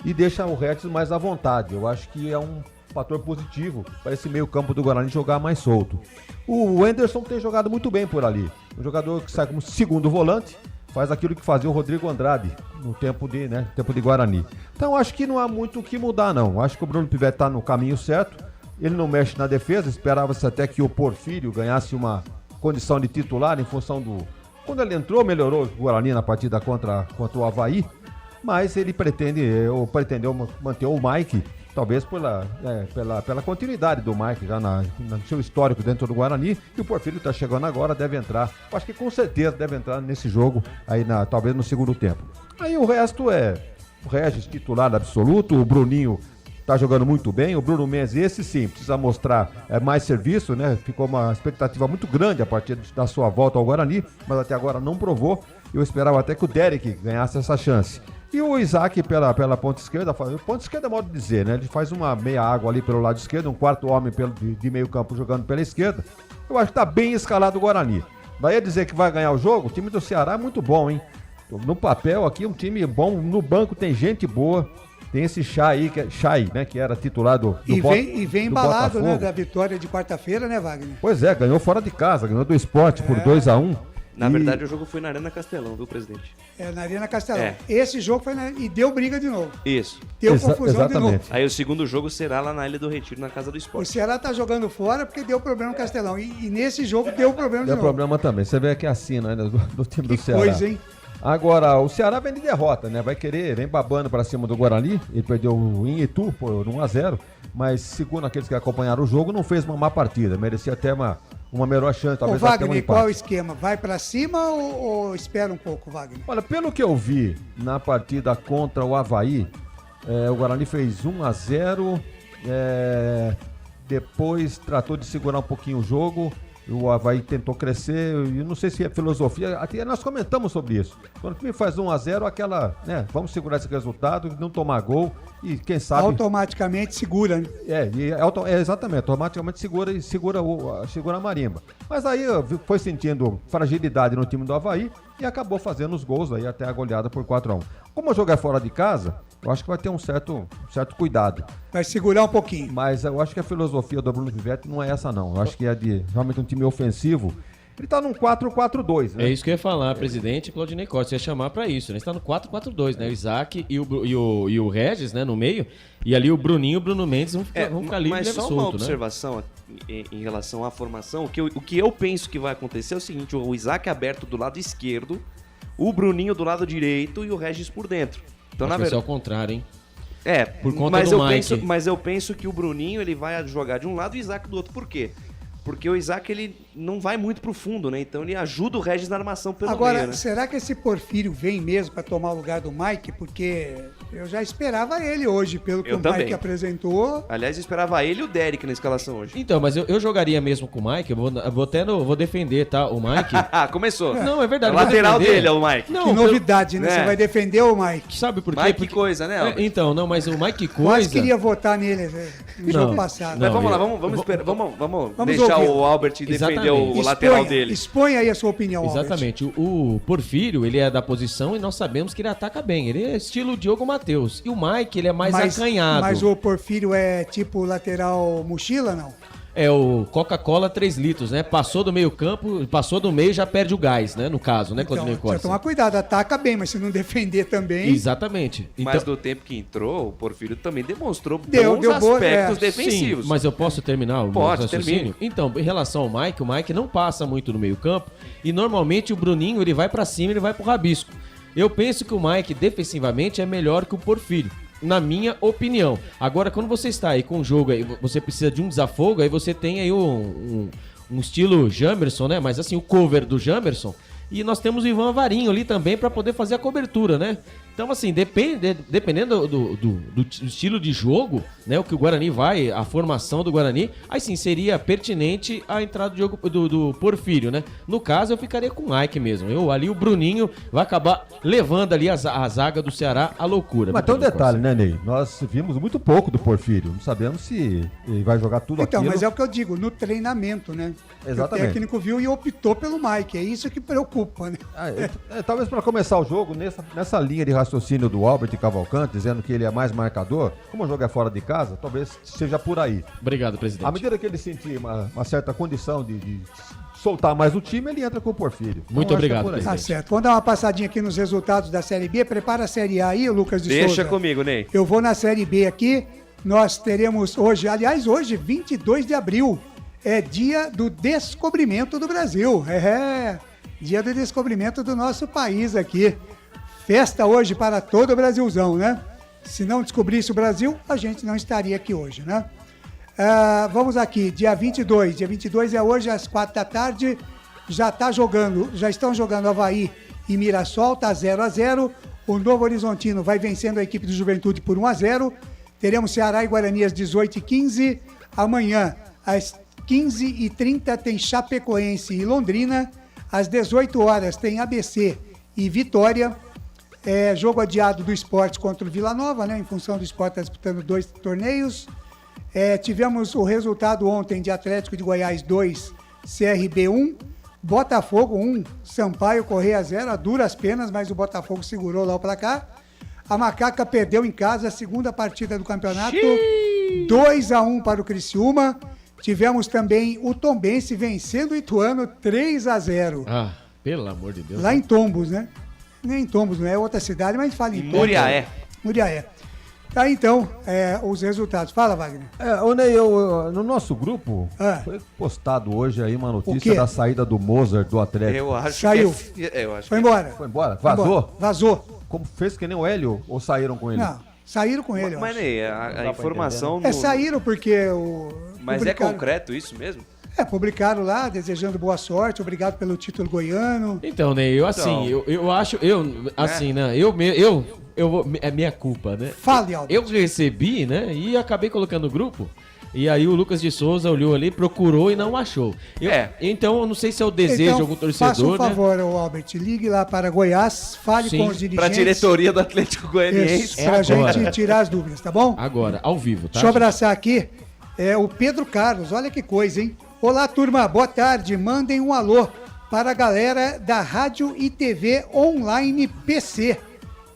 e deixa o Regis mais à vontade. Eu acho que é um fator positivo para esse meio campo do Guarani jogar mais solto. O Anderson tem jogado muito bem por ali. Um jogador que sai como segundo volante, faz aquilo que fazia o Rodrigo Andrade no tempo de Guarani. Então acho que não há muito o que mudar, não. Acho que o Bruno Pivetti está no caminho certo. Ele não mexe na defesa, esperava-se até que o Porfírio ganhasse uma condição de titular em função do... Quando ele entrou, melhorou o Guarani na partida contra o Avaí, mas ele pretendeu manter o Mike, talvez pela continuidade do Mike já no seu histórico dentro do Guarani, e o Porfírio está chegando agora, deve entrar, acho que com certeza deve entrar nesse jogo, aí talvez no segundo tempo. Aí o resto é o Regis, titular absoluto, o Bruninho tá jogando muito bem, o Bruno Mendes, esse sim, precisa mostrar mais serviço, né? Ficou uma expectativa muito grande a partir da sua volta ao Guarani, mas até agora não provou. Eu esperava até que o Derek ganhasse essa chance. E o Isaac pela ponta esquerda, ponta esquerda é modo de dizer, né? Ele faz uma meia água ali pelo lado esquerdo, um quarto homem de meio campo jogando pela esquerda. Eu acho que tá bem escalado o Guarani. Daí dizer que vai ganhar o jogo, o time do Ceará é muito bom, hein? No papel aqui, um time bom, no banco tem gente boa. Tem esse Chay, né, que era titular do vem embalado, né, da vitória de quarta-feira, né, Wagner? Pois é, ganhou fora de casa, ganhou do Sport por 2-1. Na verdade, o jogo foi na Arena Castelão, viu, presidente? Na Arena Castelão. Esse jogo foi e deu briga de novo. Isso. Deu confusão de novo. Aí o segundo jogo será lá na Ilha do Retiro, na Casa do Esporte. O Ceará tá jogando fora porque deu problema no Castelão. E nesse jogo deu problema de novo. Deu problema também. Você vê aqui a sina, né, do time do Ceará. Coisa, hein? Agora, o Ceará vem de derrota, né? Vem babando pra cima do Guarani. Ele perdeu em Itu por 1-0. Mas, segundo aqueles que acompanharam o jogo, não fez uma má partida. Merecia até uma melhor chance. Talvez até Wagner, qual é o esquema? Vai pra cima ou espera um pouco, Wagner? Olha, pelo que eu vi na partida contra o Avaí, o Guarani fez 1-0. Depois tratou de segurar um pouquinho o jogo. O Avaí tentou crescer, eu não sei se é filosofia, até nós comentamos sobre isso. Quando o time faz 1-0, aquela, né, vamos segurar esse resultado, não tomar gol e quem sabe... Automaticamente segura, né? Exatamente, automaticamente segura a marimba. Mas aí foi sentindo fragilidade no time do Avaí e acabou fazendo os gols aí até a goleada por 4-1. Como o jogo é fora de casa, eu acho que vai ter um certo cuidado. Vai segurar um pouquinho. Mas eu acho que a filosofia do Bruno Pivetti não é essa, não. Eu acho que é de realmente um time ofensivo. Ele tá num 4-4-2, né? É isso que eu ia falar, presidente Claudinei Costa. Você ia chamar pra isso, né? Ele tá no 4-4-2, né? O Isaac e o Regis, né? No meio. E ali o Bruninho e o Bruno Mendes vão ficar livre mas só solto, uma observação em relação à formação. O que eu penso que vai acontecer é o seguinte: o Isaac aberto do lado esquerdo, o Bruninho do lado direito e o Regis por dentro. Então, na verdade, é o contrário, hein? Por conta mas eu penso que o Bruninho ele vai jogar de um lado e o Isaac do outro. Por quê? Porque o Isaac ele não vai muito pro fundo, né? Então ele ajuda o Regis na armação pelo meio, né? Agora, será que esse Porfírio vem mesmo para tomar o lugar do Mike? Porque eu já esperava ele hoje, pelo que o Mike apresentou. Aliás, eu esperava ele e o Derek na escalação hoje. Então, mas eu jogaria mesmo com o Mike. Vou defender, tá? O Mike. Começou. Não, é verdade. O lateral dele é o Mike. Não, que novidade, né? Você vai defender o Mike. Sabe por quê? Mike coisa, né? Então, não, mas o Mike coisa... Quase queria votar nele no jogo passado. Mas vamos lá, vamos deixar o Albert defender o lateral dele. Expõe aí a sua opinião, Exatamente. O Porfírio, ele é da posição e nós sabemos que ele ataca bem. Ele é estilo Diogo Matheus. E o Mike, ele é mais acanhado. Mas o Porfírio é tipo lateral mochila, não? É o Coca-Cola 3 litros, né? Passou do meio campo, passou do meio, já perde o gás, né? No caso, né, Claudinei Costa? Precisa tomar cuidado, ataca bem, mas se não defender também... Exatamente. Mas do tempo que entrou, o Porfírio também demonstrou bons aspectos defensivos. Sim, mas eu posso terminar o raciocínio? Então, em relação ao Mike, o Mike não passa muito no meio campo e normalmente o Bruninho, ele vai pra cima, ele vai pro rabisco. Eu penso que o Mike, defensivamente, é melhor que o Porfírio. Na minha opinião. Agora, quando você está aí com o jogo, aí, você precisa de um desafogo, aí você tem aí um estilo Jamerson, né? Mas assim, o cover do Jamerson. E nós temos o Ivan Avarinho ali também para poder fazer a cobertura, né? Então, assim, dependendo do estilo de jogo, né? O que o Guarani vai, a formação do Guarani, aí sim seria pertinente a entrada do jogo do Porfírio, né? No caso, eu ficaria com o Mike mesmo. Ali o Bruninho vai acabar levando ali a zaga do Ceará à loucura. Mas tem um detalhe, né, Ney? Nós vimos muito pouco do Porfírio. Não sabemos se ele vai jogar tudo aquilo. Então, mas é o que eu digo, no treinamento, né? Exatamente. O técnico viu e optou pelo Mike. É isso que preocupa, né? Talvez para começar o jogo, nessa linha de raciocínio do Albert Cavalcante, dizendo que ele é mais marcador, como o jogo é fora de casa, talvez seja por aí. Obrigado, presidente. À medida que ele sentir uma certa condição de soltar mais o time, ele entra com o Porfírio. Muito obrigado, presidente. Tá certo. Vamos dar uma passadinha aqui nos resultados da Série B. Prepara a Série A aí, Lucas de Souza. Deixa comigo, Ney. Eu vou na Série B aqui. Nós teremos hoje, 22 de abril, é dia do descobrimento do Brasil. Dia do descobrimento do nosso país aqui. Festa hoje para todo o Brasilzão, né? Se não descobrisse o Brasil, a gente não estaria aqui hoje, né? Vamos aqui, dia 22. Dia 22 é hoje, às 4 da tarde. Já estão jogando Avaí e Mirassol, tá 0-0. O Novo Horizontino vai vencendo a equipe do Juventude por 1-0. Teremos Ceará e Guarani às 18h15. Amanhã, às 15h30, tem Chapecoense e Londrina. Às 18 horas tem ABC e Vitória. Jogo adiado do Sport contra o Vila Nova, né? Em função do Sport estar disputando 2 torneios. Tivemos o resultado ontem de Atlético de Goiás 2, CRB 1, Botafogo 1, Sampaio Correia 0, a duras penas, mas o Botafogo segurou lá o placar. A Macaca perdeu em casa a segunda partida do campeonato, 2-1 para o Criciúma. Tivemos também o Tombense vencendo o Ituano 3-0. Ah, pelo amor de Deus. Lá em Tombos, né? Nem em Tombos, não é outra cidade, mas fala em Tombos. Muriaé. Muriaé. Tá, então, os resultados. Fala, Wagner. Ô Ney, no nosso grupo, foi postado hoje aí uma notícia da saída do Mozart do Atlético. Eu acho Saiu. eu acho Foi embora. Foi embora? Vazou? Vazou. Como fez que nem o Hélio? Ou saíram com ele? Não, saíram com ele, Mas, Ney, a informação... saíram porque o... Mas é concreto isso mesmo? Publicaram lá, desejando boa sorte, obrigado pelo título goiano. Então, Ney, eu acho, né, é minha culpa, né? Fale, Albert. Eu recebi, né, e acabei colocando no grupo, e aí o Lucas de Souza olhou ali, procurou e não achou. Então, eu não sei se é o desejo de algum torcedor, faça um favor, Albert, ligue lá para Goiás, fale com os dirigentes. Para a diretoria do Atlético Goianiense. Para a gente tirar as dúvidas, tá bom? Agora, ao vivo, tá? Deixa eu abraçar aqui, o Pedro Carlos, olha que coisa, hein? Olá, turma, boa tarde. Mandem um alô para a galera da Rádio e TV Online PC.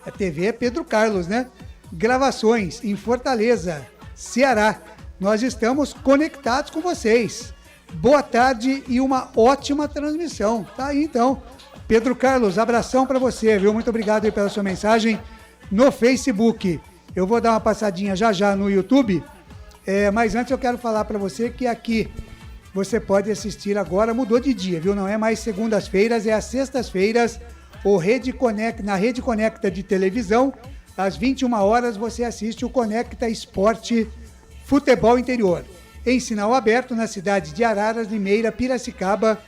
A TV é Pedro Carlos, né? Gravações em Fortaleza, Ceará. Nós estamos conectados com vocês. Boa tarde e uma ótima transmissão. Tá aí, então. Pedro Carlos, abração para você, viu? Muito obrigado aí pela sua mensagem no Facebook. Eu vou dar uma passadinha já no YouTube, mas antes eu quero falar para você que aqui você pode assistir agora, mudou de dia, viu? Não é mais segundas-feiras, é às sextas-feiras, na Rede Conecta de televisão, às 21 horas você assiste o Conecta Esporte Futebol Interior. Em sinal aberto na cidade de Araras, Limeira, Piracicaba,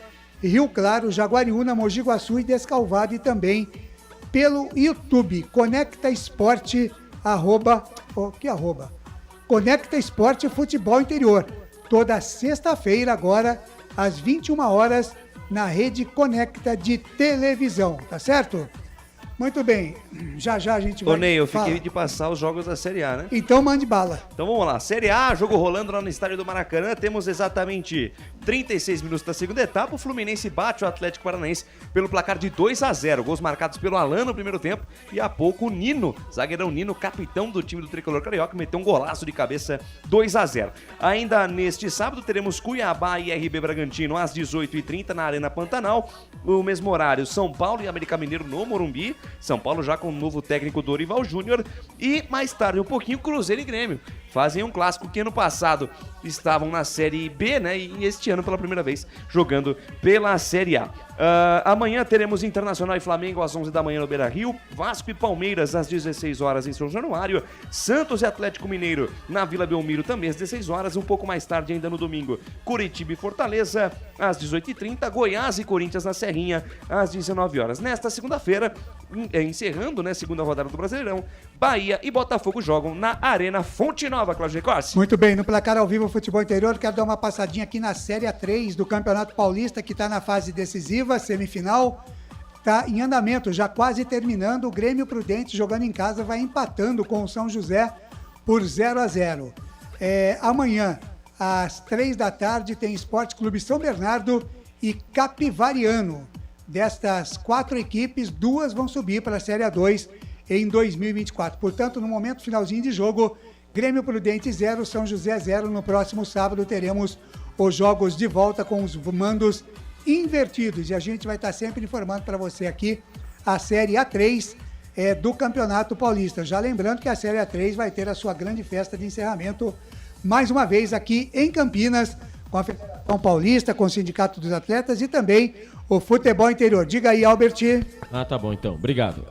Rio Claro, Jaguariúna, Mogi Guaçu e Descalvado, e também pelo YouTube, Conecta Esporte, Conecta Esporte Futebol Interior. Toda sexta-feira, agora, às 21 horas, na Rede Conecta de televisão, tá certo? Muito bem, já a gente vai... Ô Ney, eu fiquei de passar os jogos da Série A, né? Então mande bala. Então vamos lá, Série A, jogo rolando lá no estádio do Maracanã, temos exatamente 36 minutos da segunda etapa, o Fluminense bate o Atlético Paranaense pelo placar de 2-0, gols marcados pelo Alan no primeiro tempo, e há pouco o Nino, zagueirão Nino, capitão do time do Tricolor Carioca, meteu um golaço de cabeça, 2-0. Ainda neste sábado teremos Cuiabá e RB Bragantino às 18h30 na Arena Pantanal, o mesmo horário São Paulo e América Mineiro no Morumbi, São Paulo já com o novo técnico Dorival Júnior, e mais tarde um pouquinho Cruzeiro e Grêmio. Fazem um clássico que ano passado estavam na Série B, né? E este ano pela primeira vez jogando pela Série A. Amanhã teremos Internacional e Flamengo às 11 da manhã no Beira-Rio, Vasco e Palmeiras às 16 horas em São Januário, Santos e Atlético Mineiro na Vila Belmiro também às 16 horas, um pouco mais tarde ainda no domingo, Curitiba e Fortaleza às 18h30, Goiás e Corinthians na Serrinha às 19 horas. Nesta segunda-feira, encerrando, né, segunda rodada do Brasileirão, Bahia e Botafogo jogam na Arena Fonte Nova, Cláudio Corsi. Muito bem, no placar ao vivo Futebol Interior, quero dar uma passadinha aqui na Série A3 do Campeonato Paulista, que está na fase decisiva, semifinal, está em andamento, já quase terminando. O Grêmio Prudente, jogando em casa, vai empatando com o São José por 0-0. Amanhã, às 3 da tarde, tem Esporte Clube São Bernardo e Capivariano. Destas 4 equipes, 2 vão subir para a Série A2 em 2024. Portanto, no momento finalzinho de jogo, Grêmio Prudente 0, São José 0. No próximo sábado teremos os jogos de volta com os mandos invertidos. E a gente vai estar sempre informando para você aqui a Série A3 do Campeonato Paulista. Já lembrando que a Série A3 vai ter a sua grande festa de encerramento, mais uma vez aqui em Campinas, com a Federação Paulista, com o Sindicato dos Atletas e também o Futebol Interior. Diga aí, Albert. Tá bom, então. Obrigado.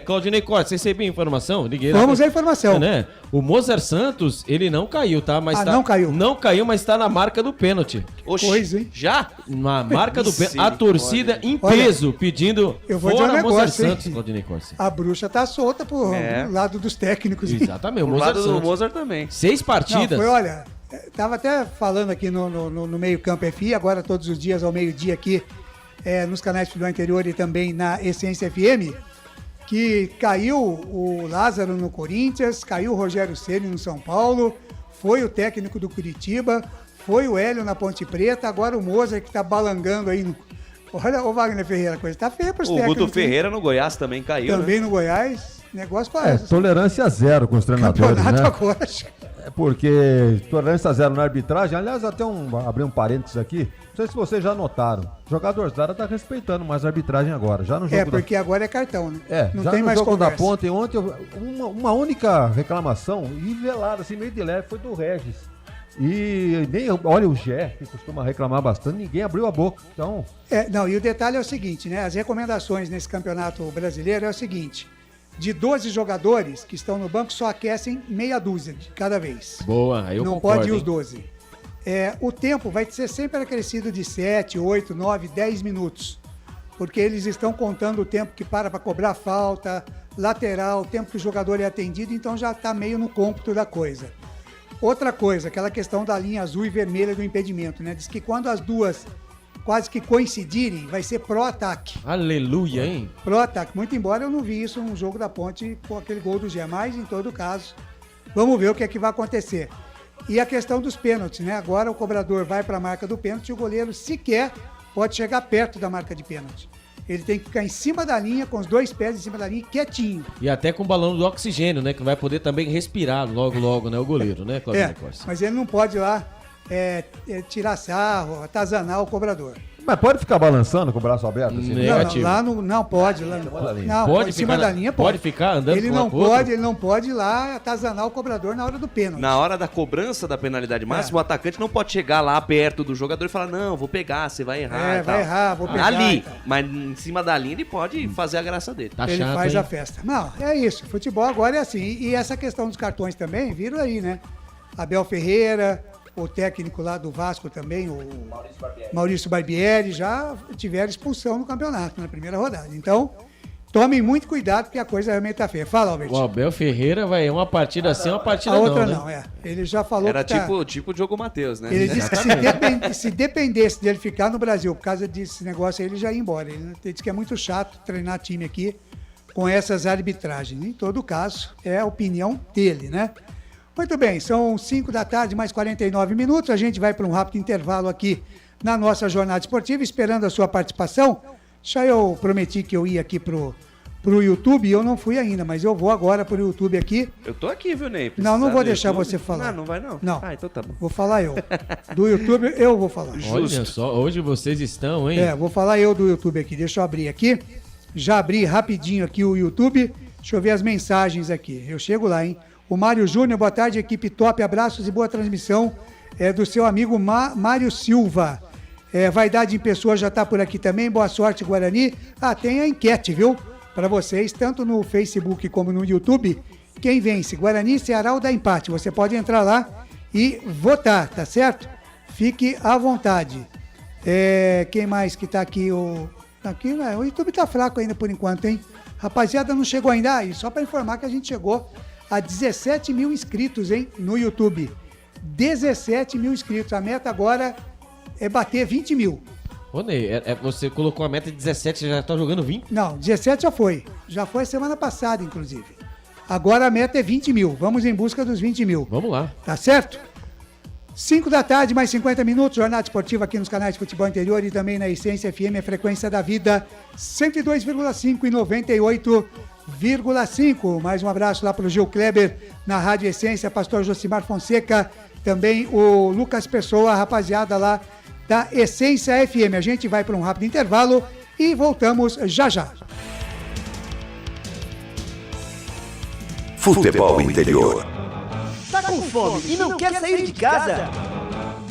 Claudinei Cortes, recebi a informação? Liguei. Vamos à informação. Né? O Mozart Santos, ele não caiu, tá? Mas não caiu. Não caiu, mas tá na marca do pênalti. Oxi, pois, hein? Já? Na marca do pênalti. A torcida em peso pedindo fora Mozart Santos, Claudinei Cortes. A bruxa tá solta pro lado dos técnicos. Exatamente. O lado do Mozart também. 6 partidas. Não, tava até falando aqui no Meio Campo FI, agora todos os dias ao meio-dia aqui nos canais do interior e também na Essência FM, que caiu o Lázaro no Corinthians, caiu o Rogério Ceni no São Paulo, foi o técnico do Curitiba, foi o Hélio na Ponte Preta, agora o Mozart que está balangando aí no... Olha, o Wagner Ferreira, a coisa tá feia pros técnicos. O Guto Ferreira no Goiás também caiu, também né? no Goiás, negócio parece. Tolerância zero com os treinadores, Campeonato né? agora. Porque tolerância zero na arbitragem, aliás, até abrir um parênteses aqui, não sei se vocês já notaram, o jogador Zara tá respeitando mais a arbitragem agora, já no jogo porque agora é cartão, né? Não já tem no mais jogo conversa. da Ponte, ontem, uma única reclamação, e velada, assim, meio de leve, foi do Regis. E nem, olha, o Gé, que costuma reclamar bastante, ninguém abriu a boca, então... E o detalhe é o seguinte, né? As recomendações nesse campeonato brasileiro é o seguinte: de 12 jogadores que estão no banco, só aquecem meia dúzia de cada vez. Boa, aí eu não concordo, pode ir os hein? 12. O tempo vai ser sempre acrescido de 7, 8, 9, 10 minutos. Porque eles estão contando o tempo que para cobrar falta, lateral, o tempo que o jogador é atendido, então já está meio no cômputo da coisa. Outra coisa, aquela questão da linha azul e vermelha do impedimento, né? Diz que quando as duas quase que coincidirem, vai ser pró-ataque. Aleluia, hein? Pró-ataque. Muito embora eu não vi isso no jogo da Ponte com aquele gol do Gé, mas em todo caso, vamos ver o que é que vai acontecer. E a questão dos pênaltis, né? Agora o cobrador vai para a marca do pênalti e o goleiro sequer pode chegar perto da marca de pênalti. Ele tem que ficar em cima da linha, com os dois pés em cima da linha, quietinho. E até com o balão do oxigênio, né? Que vai poder também respirar logo, né? O goleiro, né, Claudio Costa? Mas ele não pode lá tirar sarro, atazanar o cobrador. Mas pode ficar balançando com o braço aberto? Assim? Negativo. Lá não pode. Lá, não, pode em cima da linha pode. Pode ficar andando ele com não uma pode, ele não pode ir lá atazanar o cobrador na hora do pênalti. Na hora da cobrança da penalidade máxima, o atacante não pode chegar lá perto do jogador e falar, não, vou pegar, você vai errar. Vai errar, vou pegar. Ali, mas em cima da linha ele pode fazer a graça dele. Ele chato, faz a festa. Não, é isso. Futebol agora é assim. E essa questão dos cartões também, viram aí, né? Abel Ferreira, o técnico lá do Vasco também, o Maurício Barbieri, já tiveram expulsão no campeonato, na primeira rodada. Então, tomem muito cuidado, porque a coisa realmente tá feia. Fala, Alberto. O Abel Ferreira vai uma partida assim, uma partida não, outra né? não, Ele já falou Era que tipo o Diogo Matheus, né? Ele disse que se dependesse dele ficar no Brasil por causa desse negócio aí, ele já ia embora. Ele disse que é muito chato treinar time aqui com essas arbitragens. Em todo caso, é a opinião dele, né? Muito bem, são 5 da tarde, mais 49 minutos. A gente vai para um rápido intervalo aqui na nossa jornada esportiva, esperando a sua participação. Já eu prometi que eu ia aqui pro YouTube e eu não fui ainda, mas eu vou agora pro YouTube aqui. Eu tô aqui, viu, Ney? Não vou deixar você falar. Não vai não? Não. Ah, então tá bom. Vou falar eu. Do YouTube eu vou falar. Olha só, hoje vocês estão, hein? Vou falar eu do YouTube aqui. Deixa eu abrir aqui. Já abri rapidinho aqui o YouTube. Deixa eu ver as mensagens aqui. Eu chego lá, hein? O Mário Júnior, boa tarde, equipe top, abraços e boa transmissão do seu amigo Mário Silva. Vaidade em Pessoa já está por aqui também, boa sorte, Guarani. Tem a enquete, viu? Para vocês, tanto no Facebook como no YouTube. Quem vence, Guarani, Ceará ou dá empate? Você pode entrar lá e votar, tá certo? Fique à vontade. Quem mais que tá aqui? O YouTube tá fraco ainda por enquanto, hein? Rapaziada, não chegou ainda? E só para informar que a gente chegou a 17 mil inscritos, hein, no YouTube. 17 mil inscritos. A meta agora é bater 20 mil. Ô, Ney, você colocou a meta de 17, já tá jogando 20? Não, 17 já foi. Já foi semana passada, inclusive. Agora a meta é 20 mil. Vamos em busca dos 20 mil. Vamos lá. Tá certo? 5 da tarde, mais 50 minutos. Jornada esportiva aqui nos canais de Futebol Interior e também na Essência FM, a frequência da vida, 102,5 e 98,5. Mais um abraço lá para o Gil Kleber na Rádio Essência, pastor Josimar Fonseca, também o Lucas Pessoa, a rapaziada lá da Essência FM. A gente vai para um rápido intervalo e voltamos já já. Futebol Interior. Tá com fome e não quer sair de casa?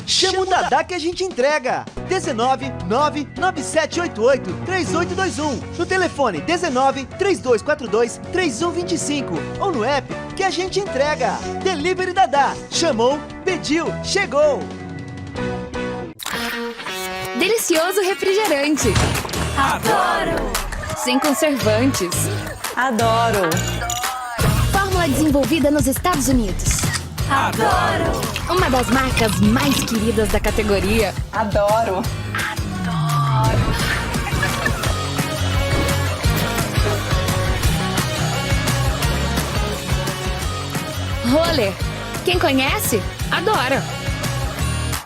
Chama o Dadá que a gente entrega. 19997883821. No telefone 1932423125 ou no app que a gente entrega. Delivery Dadá. Chamou, pediu, chegou. Delicioso refrigerante. Adoro. Sem conservantes. Adoro. Fórmula desenvolvida nos Estados Unidos. Adoro. Uma das marcas mais queridas da categoria. Adoro. Roller. Quem conhece, adora.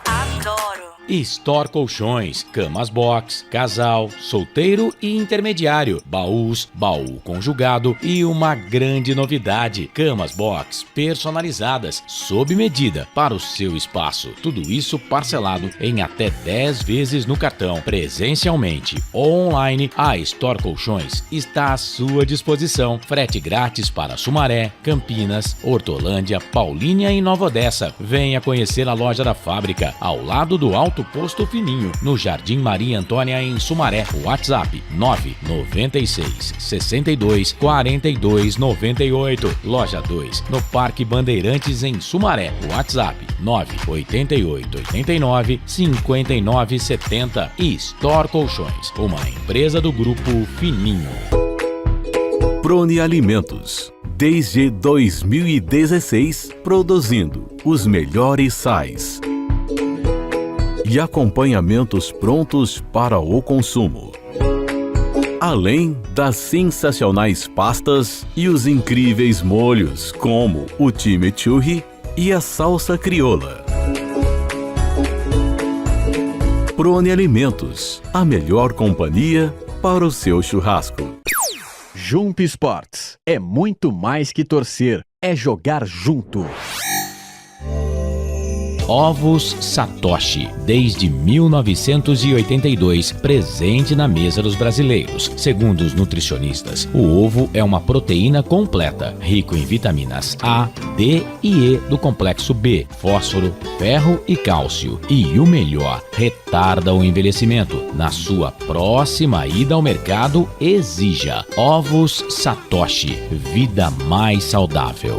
Adoro. Store Colchões, camas box, casal, solteiro e intermediário, baús, baú conjugado e uma grande novidade, camas box personalizadas, sob medida para o seu espaço. Tudo isso parcelado em até 10 vezes no cartão. Presencialmente ou online, a Store Colchões está à sua disposição. Frete grátis para Sumaré, Campinas, Hortolândia, Paulínia e Nova Odessa. Venha conhecer a loja da fábrica, ao lado do Alto Posto Fininho, no Jardim Maria Antônia, em Sumaré. WhatsApp 996 62 42 98. Loja 2, no Parque Bandeirantes, em Sumaré. WhatsApp 988 89 59 70. E Store Colchões, uma empresa do Grupo Fininho. Prone Alimentos. Desde 2016, produzindo os melhores sais e acompanhamentos prontos para o consumo. Além das sensacionais pastas e os incríveis molhos, como o chimichurri e a salsa crioula. Prone Alimentos, a melhor companhia para o seu churrasco. Jump Sports é muito mais que torcer, é jogar junto. Ovos Satoshi, desde 1982, presente na mesa dos brasileiros. Segundo os nutricionistas, o ovo é uma proteína completa, rico em vitaminas A, D e E do complexo B, fósforo, ferro e cálcio. E o melhor, retarda o envelhecimento. Na sua próxima ida ao mercado, exija Ovos Satoshi, vida mais saudável.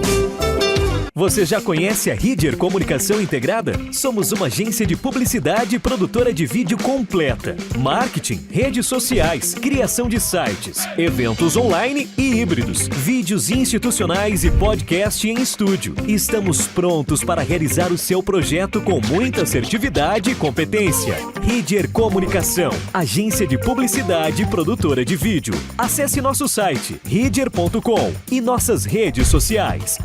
Você já conhece a Ridger Comunicação Integrada? Somos uma agência de publicidade e produtora de vídeo completa. Marketing, redes sociais, criação de sites, eventos online e híbridos, vídeos institucionais e podcast em estúdio. Estamos prontos para realizar o seu projeto com muita assertividade e competência. Ridger Comunicação, agência de publicidade e produtora de vídeo. Acesse nosso site, ridger.com, e nossas redes sociais,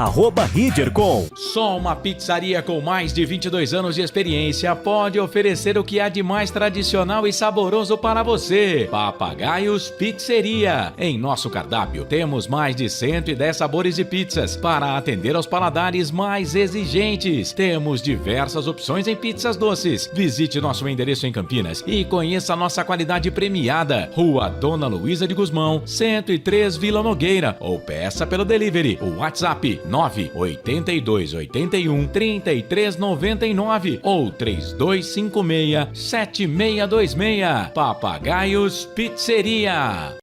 @ridger.com. Só uma pizzaria com mais de 22 anos de experiência pode oferecer o que há de mais tradicional e saboroso para você. Papagaios Pizzeria. Em nosso cardápio temos mais de 110 sabores de pizzas para atender aos paladares mais exigentes. Temos diversas opções em pizzas doces. Visite nosso endereço em Campinas e conheça a nossa qualidade premiada. Rua Dona Luísa de Gusmão, 103, Vila Nogueira. Ou peça pelo delivery. O WhatsApp 98281 3399 ou 3256 7626. Papagaios Pizzeria.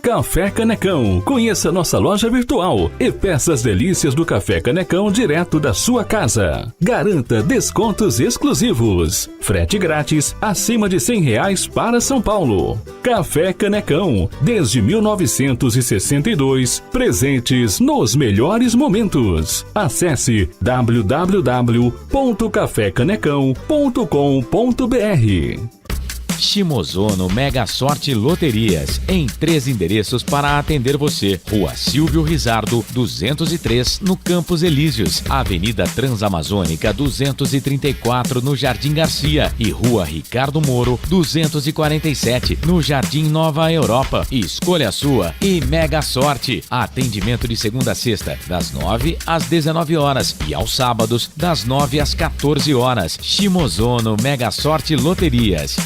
Café Canecão. Conheça nossa loja virtual e peça as delícias do Café Canecão direto da sua casa. Garanta descontos exclusivos. Frete grátis acima de R$100 para São Paulo. Café Canecão, desde 1962, presentes nos melhores momentos. Acesse www.cafecanecão.com.br. Shimozono Mega Sorte Loterias, em 3 endereços para atender você. Rua Silvio Rizardo, 203, no Campos Elíseos. Avenida Transamazônica, 234, no Jardim Garcia. E Rua Ricardo Moro, 247, no Jardim Nova Europa. Escolha a sua e Mega Sorte. Atendimento de segunda a sexta, das 9 às 19 horas. E aos sábados, das 9 às 14 horas. Shimozono Mega Sorte Loterias.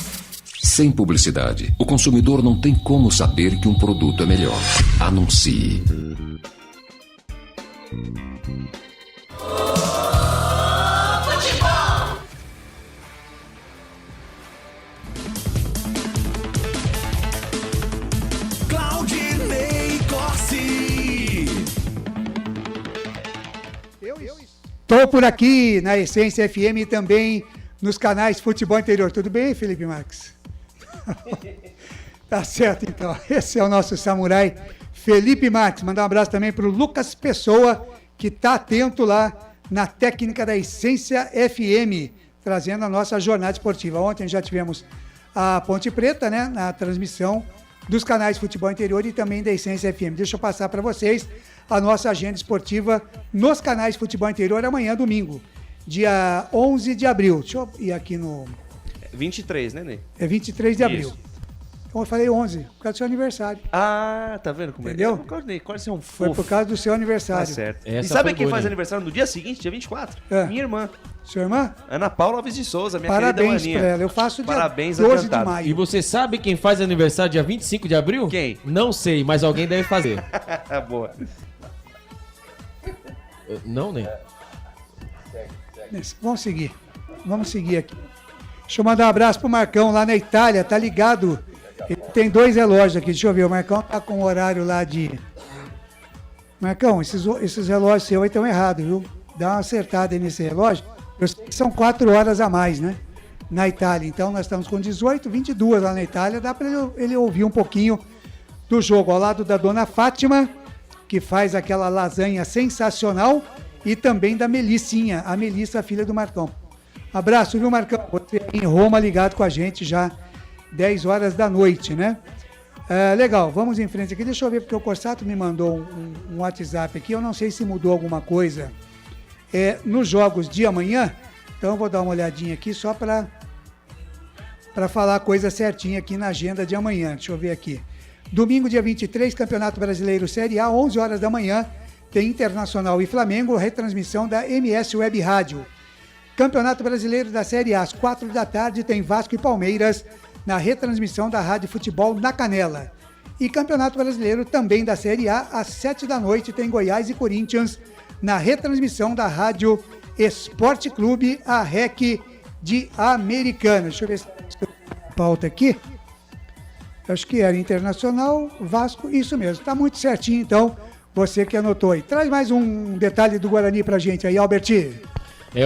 Sem publicidade, o consumidor não tem como saber que um produto é melhor. Anuncie. Claudinei Corsi. Estou por aqui na Essência FM e também nos canais Futebol Interior. Tudo bem, Felipe Marques? Tá certo, então. Esse é o nosso samurai Felipe Marques. Mandar um abraço também para o Lucas Pessoa, que está atento lá na técnica da Essência FM, trazendo a nossa jornada esportiva. Ontem já tivemos a Ponte Preta, né, na transmissão dos canais Futebol Interior e também da Essência FM. Deixa eu passar para vocês a nossa agenda esportiva nos canais Futebol Interior amanhã, domingo, dia 11 de abril. Deixa eu ir aqui no... 23, né, Ney? É 23 de abril. Isso. Então eu falei 11, por causa do seu aniversário. Ah, tá vendo como Entendeu? é? Qual é um fofo. Foi por causa do seu aniversário. Tá certo. Essa e sabe foi quem boa, faz né? aniversário no dia seguinte, dia 24? Minha irmã. Sua irmã? Ana Paula Alves de Souza, minha Parabéns querida pra maninha. ela. Eu faço dia Parabéns 12 de adiantado. maio. E você sabe quem faz aniversário dia 25 de abril? Quem? Não sei, mas alguém deve fazer. Boa. Não, nem. Vamos seguir aqui. Deixa eu mandar um abraço pro Marcão lá na Itália, tá ligado? Ele tem 2 relógios aqui, deixa eu ver. O Marcão tá com o horário lá de... Marcão, esses relógios seus aí estão errados, viu? Dá uma acertada aí nesse relógio. Eu sei que são 4 horas a mais, né? Na Itália. Então nós estamos com 18, 22 lá na Itália. Dá para ele ouvir um pouquinho do jogo. Ao lado da dona Fátima, que faz aquela lasanha sensacional. E também da Melissinha, a Melissa, a filha do Marcão. Abraço, viu, Marcão? Você em Roma ligado com a gente já 10 horas da noite, né? Legal, vamos em frente aqui. Deixa eu ver, porque o Corsato me mandou um WhatsApp aqui. Eu não sei se mudou alguma coisa nos jogos de amanhã. Então eu vou dar uma olhadinha aqui só para falar a coisa certinha aqui na agenda de amanhã. Deixa eu ver aqui. Domingo, dia 23, Campeonato Brasileiro Série A, 11 horas da manhã. Tem Internacional e Flamengo, retransmissão da MS Web Rádio. Campeonato Brasileiro da Série A, às 4 da tarde, tem Vasco e Palmeiras, na retransmissão da Rádio Futebol na Canela. E Campeonato Brasileiro também da Série A, às 7 da noite, tem Goiás e Corinthians, na retransmissão da Rádio Esporte Clube, a REC de Americana. Deixa eu ver se pauta aqui. Acho que era Internacional, Vasco, isso mesmo. Tá muito certinho, então, você que anotou aí. Traz mais um detalhe do Guarani pra gente aí, Alberti.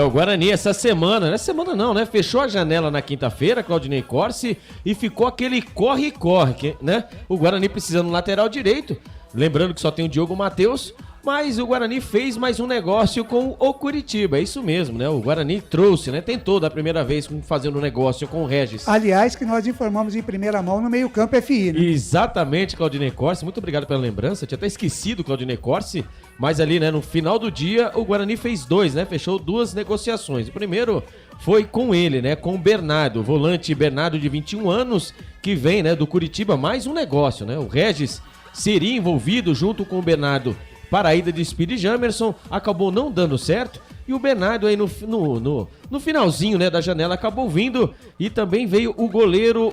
O Guarani essa semana, né? Fechou a janela na quinta-feira, Claudinei Corsi, e ficou aquele corre-corre, né? O Guarani precisando do lateral direito, lembrando que só tem o Diogo Matheus, mas o Guarani fez mais um negócio com o Curitiba, é isso mesmo, né? O Guarani trouxe, né? Tentou da primeira vez fazendo um negócio com o Regis. Aliás, que nós informamos em primeira mão no meio-campo FI, né? Exatamente, Claudinei Corsi, muito obrigado pela lembrança, tinha até esquecido Claudinei Corsi, mas ali, né, no final do dia, o Guarani fez 2, né? Fechou 2 negociações. O primeiro foi com ele, né? Com o Bernardo, o volante Bernardo de 21 anos, que vem, né, do Curitiba, mais um negócio, né? O Regis seria envolvido junto com o Bernardo para a ida de Speedy Jamerson, acabou não dando certo, e o Bernardo aí no finalzinho, né, da janela acabou vindo, e também veio o goleiro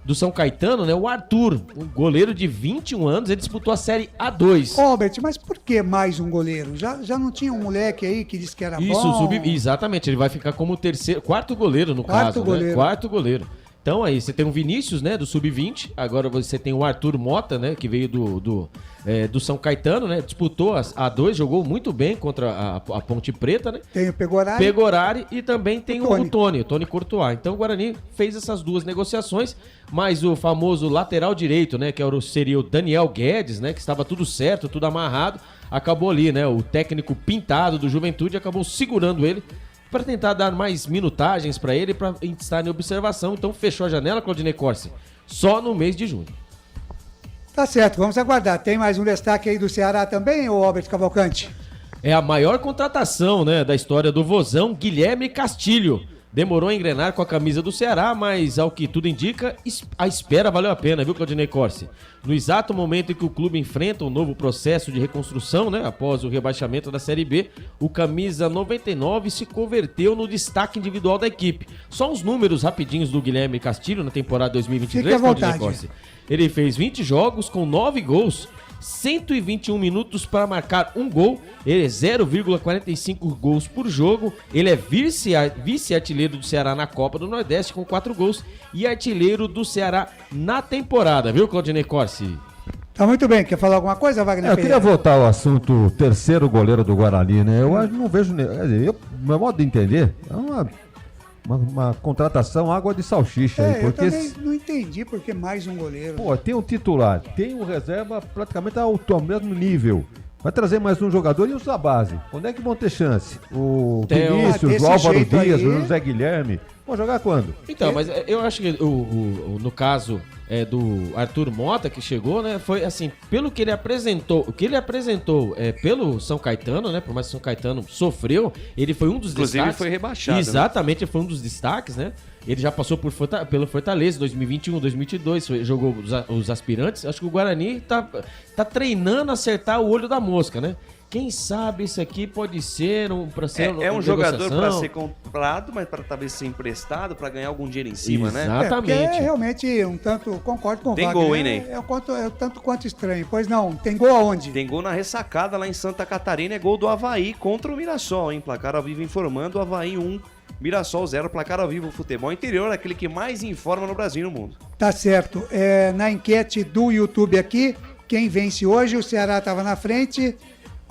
do São Caetano, né, o Arthur, um goleiro de 21 anos, ele disputou a Série A2. Albert, mas por que mais um goleiro? Já não tinha um moleque aí que disse que era bom? Exatamente, ele vai ficar como quarto goleiro no caso, né? Quarto goleiro. Então aí, você tem o Vinícius, né, do Sub-20, agora você tem o Arthur Mota, né, que veio do São Caetano, né, disputou a A2, jogou muito bem contra a Ponte Preta, né. Tem o Pegorari e também tem o Tony Courtois. Então o Guarani fez essas 2 negociações, mas o famoso lateral direito, né, que seria o Daniel Guedes, né, que estava tudo certo, tudo amarrado, acabou ali, né, o técnico pintado do Juventude acabou segurando ele, para tentar dar mais minutagens para ele, para estar em observação. Então fechou a janela, Claudinei Corsi, só no mês de junho. Tá certo, vamos aguardar. Tem mais um destaque aí do Ceará também, ô Albert Cavalcante? É a maior contratação, né, da história do Vozão, Guilherme Castilho. Demorou a engrenar com a camisa do Ceará, mas ao que tudo indica, a espera valeu a pena, viu, Claudinei Corsi? No exato momento em que o clube enfrenta um novo processo de reconstrução, né, após o rebaixamento da Série B, o camisa 99 se converteu no destaque individual da equipe. Só uns números rapidinhos do Guilherme Castilho na temporada 2023, Claudinei Corsi. Ele fez 20 jogos com 9 gols, 121 minutos para marcar um gol, ele é 0,45 gols por jogo, ele é vice-artilheiro do Ceará na Copa do Nordeste com 4 gols e artilheiro do Ceará na temporada, viu, Claudinei Corsi? Tá muito bem, quer falar alguma coisa, Wagner? Eu queria voltar ao assunto terceiro goleiro do Guarani, né? Eu não vejo, quer dizer, meu modo de entender, é uma contratação água de salsicha aí, porque eu também não entendi porque mais um goleiro. Pô, tem um titular, tem um reserva praticamente ao mesmo nível. Vai trazer mais um jogador e usa a base. Onde é que vão ter chance? O Vinícius, o Álvaro Dias, o José Guilherme. Vão jogar quando? Então, mas eu acho que no caso do Arthur Mota, que chegou, né? Foi assim, pelo que ele apresentou, pelo São Caetano, né? Por mais que São Caetano sofreu, ele foi um dos Inclusive, destaques. foi rebaixado. Exatamente, ele foi um dos destaques, né? Ele já passou pelo Fortaleza 2021, 2022, jogou os aspirantes. Acho que o Guarani tá treinando a acertar o olho da mosca, né? Quem sabe isso aqui pode ser é um jogador para ser comprado, mas para talvez ser emprestado, para ganhar algum dinheiro em cima, né? Exatamente. É realmente um tanto, concordo com o Wagner. Tem gol, hein, Ney? É tanto quanto estranho. Pois não, tem gol aonde? Tem gol na ressacada lá em Santa Catarina, é gol do Avaí contra o Mirassol, hein? Placar ao vivo informando, o Avaí 1, Mirassol 0, placar ao vivo, futebol interior, aquele que mais informa no Brasil e no mundo. Tá certo. Na enquete do YouTube aqui, quem vence hoje, o Ceará estava na frente,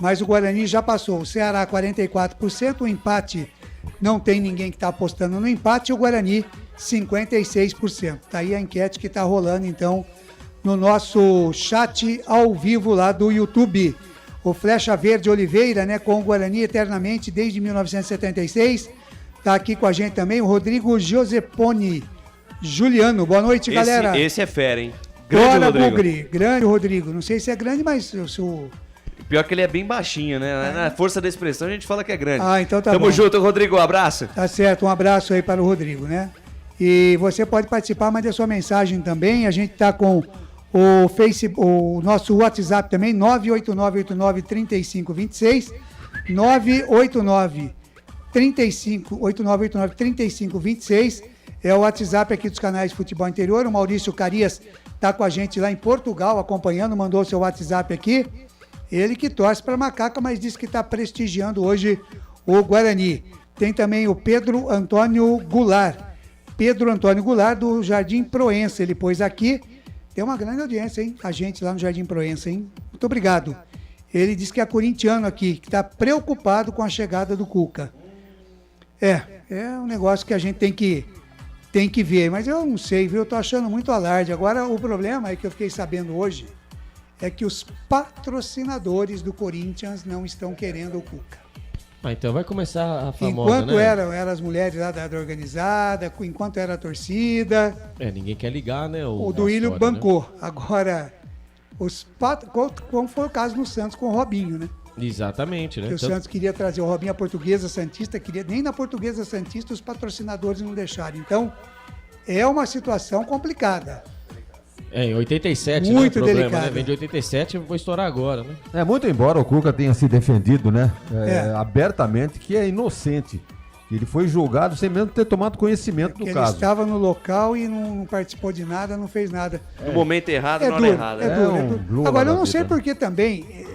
mas o Guarani já passou. O Ceará 44%, o empate não tem ninguém que está apostando no empate, e o Guarani 56%. Tá aí a enquete que está rolando então no nosso chat ao vivo lá do YouTube. O Flecha Verde Oliveira, né, com o Guarani eternamente desde 1976. Tá aqui com a gente também o Rodrigo Giusepponi Juliano. Boa noite, galera. Esse é fera, hein? Grande Rodrigo. Bugre. Grande Rodrigo. Não sei se é grande, mas eu sou... Pior que ele é bem baixinho, né? Na força da expressão a gente fala que é grande. Então tá Tamo bom. junto, Rodrigo. Um abraço. Tá certo, um abraço aí para o Rodrigo, né? E você pode participar, mande a sua mensagem também. A gente tá com o Facebook, o nosso WhatsApp também, 989893526, 989893526 é o WhatsApp aqui dos canais Futebol Interior. O Maurício Carias tá com a gente lá em Portugal acompanhando, mandou seu WhatsApp aqui. Ele que torce para Macaca, mas disse que está prestigiando hoje o Guarani. Tem também o Pedro Antônio Goulart. Pedro Antônio Goulart, do Jardim Proença. Ele pôs aqui. Tem uma grande audiência, hein? A gente lá no Jardim Proença, hein? Muito obrigado. Ele disse que é corintiano aqui, que está preocupado com a chegada do Cuca. É um negócio que a gente tem que ver. Mas eu não sei, viu? Eu tô achando muito alarde. Agora, o problema é que eu fiquei sabendo hoje é que os patrocinadores do Corinthians não estão querendo o Cuca. Então vai começar a famosa, enquanto né? eram as mulheres lá da organizada, enquanto era a torcida. Ninguém quer ligar, né? O Duílio bancou. Né? Agora, como foi o caso no Santos com o Robinho, né? Exatamente, né? O Santos queria trazer o Robinho à Portuguesa Santista, nem na Portuguesa Santista os patrocinadores não deixaram. Então, é uma situação complicada. Em 87, muito né? O problema, delicado. Né? Vem de 87 e vou estourar agora, né? Muito embora o Cuca tenha se defendido, né? Abertamente, que é inocente. Ele foi julgado sem mesmo ter tomado conhecimento do caso. Ele estava no local e não participou de nada, não fez nada. No momento errado, na hora errada. É duro. Agora, eu não sei porque também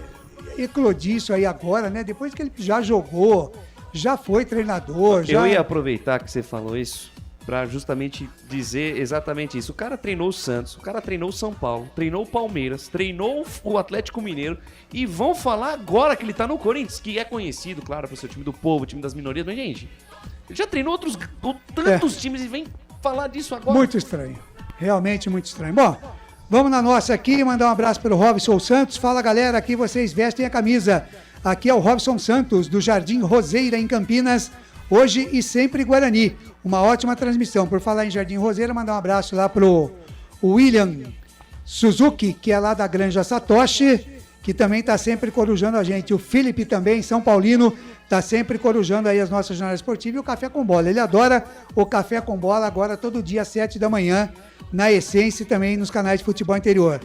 eclodiu isso aí agora, né? Depois que ele já jogou, já foi treinador. Eu ia aproveitar que você falou isso para justamente dizer exatamente isso. O cara treinou o Santos, o cara treinou o São Paulo, treinou o Palmeiras, treinou o Atlético Mineiro e vão falar agora que ele tá no Corinthians, que é conhecido, claro, por ser o time do povo, o time das minorias, mas, gente, ele já treinou tantos times e vem falar disso agora. Muito estranho. Realmente muito estranho. Bom, vamos na nossa aqui, mandar um abraço para o Robson Santos. Fala, galera, aqui vocês vestem a camisa. Aqui é o Robson Santos, do Jardim Roseira, em Campinas. Hoje e sempre Guarani. Uma ótima transmissão. Por falar em Jardim Roseira, mandar um abraço lá pro William Suzuki, que é lá da Granja Satoshi, que também está sempre corujando a gente. O Felipe também, São Paulino, está sempre corujando aí as nossas jornadas esportivas e o Café com Bola. Ele adora o Café com Bola agora todo dia às 7 da manhã, na Essência e também nos canais de Futebol Interior.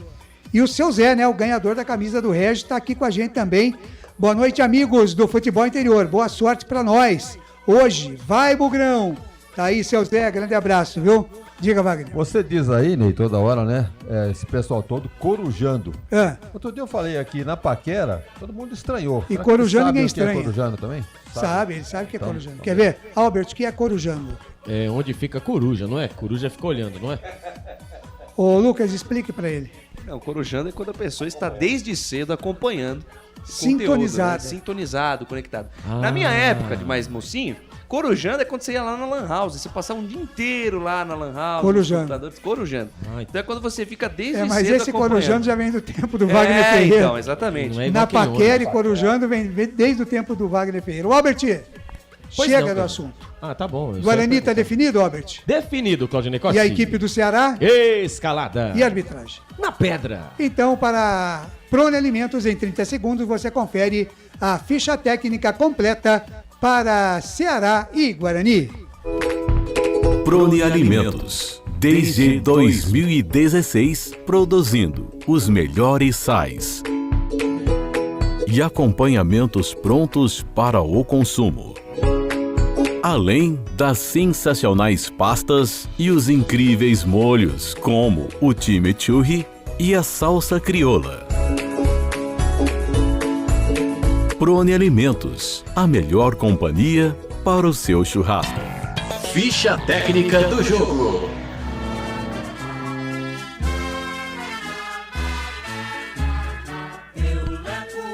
E o seu Zé, né, o ganhador da camisa do Regis, está aqui com a gente também. Boa noite, amigos do Futebol Interior. Boa sorte para nós. Hoje, vai, Bugrão! Tá aí, seu Zé, grande abraço, viu? Diga, Wagner. Você diz aí, Ney, toda hora, né? Esse pessoal todo corujando. Outro dia eu falei aqui, na Paquera, todo mundo estranhou. E corujando ninguém estranha. É corujando também? Ele sabe que é corujando. Quer ver? Albert, o que é corujando? É onde fica a coruja, não é? Coruja fica olhando, não é? Ô, Lucas, explique pra ele. Não, corujando é quando a pessoa está desde cedo acompanhando. Sintonizado. Conteúdo, né? Sintonizado, conectado. Na minha época de mais mocinho, corujando é quando você ia lá na Lan House. Você passava um dia inteiro lá na Lan House. Corujando. Então é quando você fica desde cedo mas esse corujando já vem do tempo do Wagner Ferreira. Então, exatamente. Na Paquera e corujando vem desde o tempo do Wagner Ferreira. O Albert, Chega do assunto. Ah, tá bom. Guarani está definido, Albert? Definido, Claudinei Costa. E a equipe do Ceará? Escalada. E a arbitragem? Na pedra. Então, para Prone Alimentos, em 30 segundos, você confere a ficha técnica completa para Ceará e Guarani. Prone Alimentos, desde 2016, produzindo os melhores sais e acompanhamentos prontos para o consumo. Além das sensacionais pastas e os incríveis molhos, como o chimichurri e a salsa crioula. Prone Alimentos, a melhor companhia para o seu churrasco. Ficha técnica do jogo.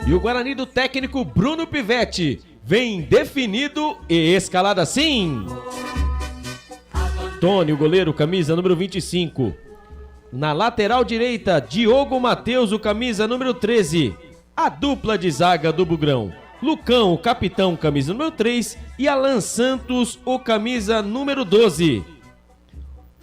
E o Guarani do técnico Bruno Pivetti vem definido e escalado assim. Tony, o goleiro, camisa número 25. Na lateral direita, Diogo Matheus, o camisa número 13. A dupla de zaga do Bugrão, Lucão, o capitão, camisa número 3. E Alan Santos, o camisa número 12.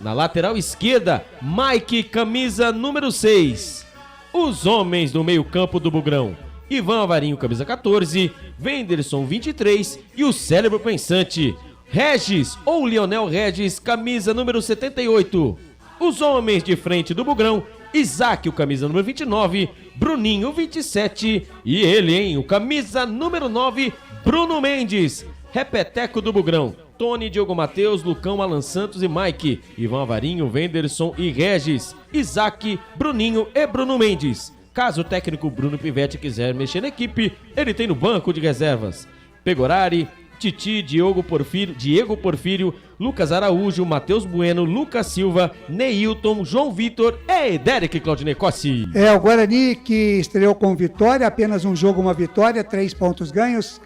Na lateral esquerda, Mike, camisa número 6. Os homens do meio-campo do Bugrão, Ivan Alvarinho, camisa 14, Wenderson, 23 e o cérebro pensante, Regis ou Lionel Regis, camisa número 78. Os homens de frente do Bugrão, Isaac, o camisa número 29, Bruninho, 27 e ele, hein, o camisa número 9, Bruno Mendes. Repeteco do Bugrão, Tony, Diogo Matheus, Lucão, Alan Santos e Mike, Ivan Alvarinho, Wenderson e Regis, Isaac, Bruninho e Bruno Mendes. Caso o técnico Bruno Pivetti quiser mexer na equipe, ele tem no banco de reservas Pegorari, Titi, Diego Porfírio, Lucas Araújo, Matheus Bueno, Lucas Silva, Neilton, João Vitor e Derek Claudinei Cossi. O Guarani que estreou com vitória, apenas um jogo, uma vitória, 3 pontos ganhos.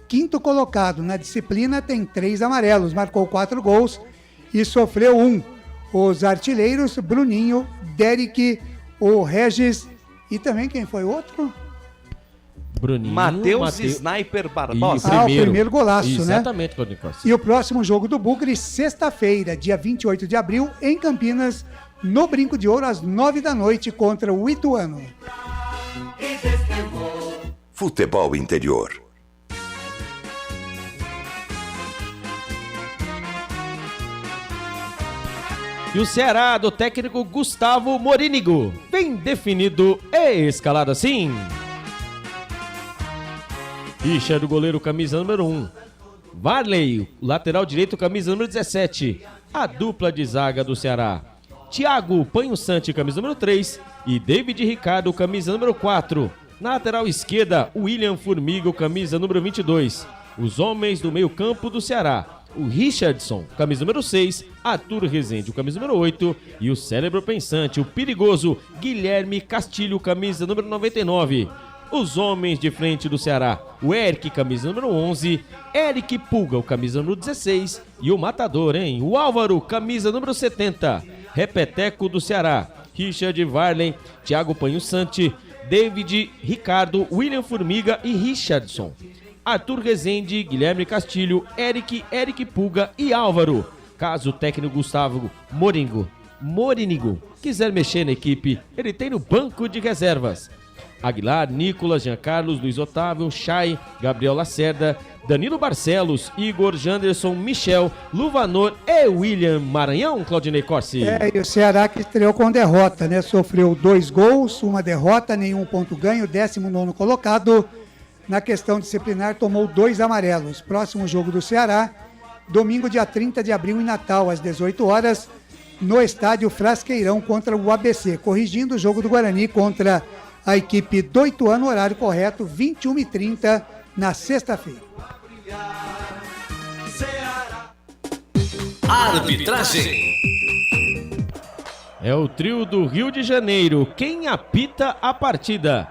Quinto colocado na disciplina, tem 3 amarelos, marcou 4 gols e sofreu 1. Os artilheiros, Bruninho, Derek, o Regis e também quem foi o outro? Bruninho, Matheus Sniper Barbosa. O primeiro golaço, exatamente, né? E o próximo jogo do Bugre, sexta-feira, dia 28 de abril, em Campinas, no Brinco de Ouro, às 9 da noite, contra o Ituano. Futebol Interior. E o Ceará do técnico Gustavo Morínigo vem definido e escalado assim. Ficha do goleiro, camisa número 1. Varley, lateral direito, camisa número 17. A dupla de zaga do Ceará, Thiago Panho Sante, camisa número 3. E David Ricardo, camisa número 4. Na lateral esquerda, William Formiga, camisa número 22. Os homens do meio campo do Ceará, o Richardson, camisa número 6, Arthur Rezende, o camisa número 8, e o cérebro pensante, o perigoso Guilherme Castilho, camisa número 99. Os homens de frente do Ceará, o Eric, camisa número 11, Eric Pulga, o camisa número 16, e o matador, hein? O Álvaro, camisa número 70. Repeteco do Ceará, Richard Varley, Thiago Panho Sante, David Ricardo, William Formiga e Richardson. Arthur Rezende, Guilherme Castilho, Eric Pulga e Álvaro. Caso o técnico Gustavo Morínigo quiser mexer na equipe, ele tem no banco de reservas Aguilar, Nicolas, Jean Carlos, Luiz Otávio, Chay, Gabriel Lacerda, Danilo Barcelos, Igor, Janderson, Michel, Luvanor e William Maranhão, Claudinei Corsi. E o Ceará que estreou com derrota, né? Sofreu 2 gols, uma derrota, nenhum ponto ganho, 19º colocado. Na questão disciplinar, tomou 2 amarelos. Próximo jogo do Ceará, domingo, dia 30 de abril, em Natal, às 18 horas, no estádio Frasqueirão, contra o ABC. Corrigindo o jogo do Guarani contra a equipe do Ituano, horário correto, 21h30, na sexta-feira. Arbitragem. É o trio do Rio de Janeiro. Quem apita a partida?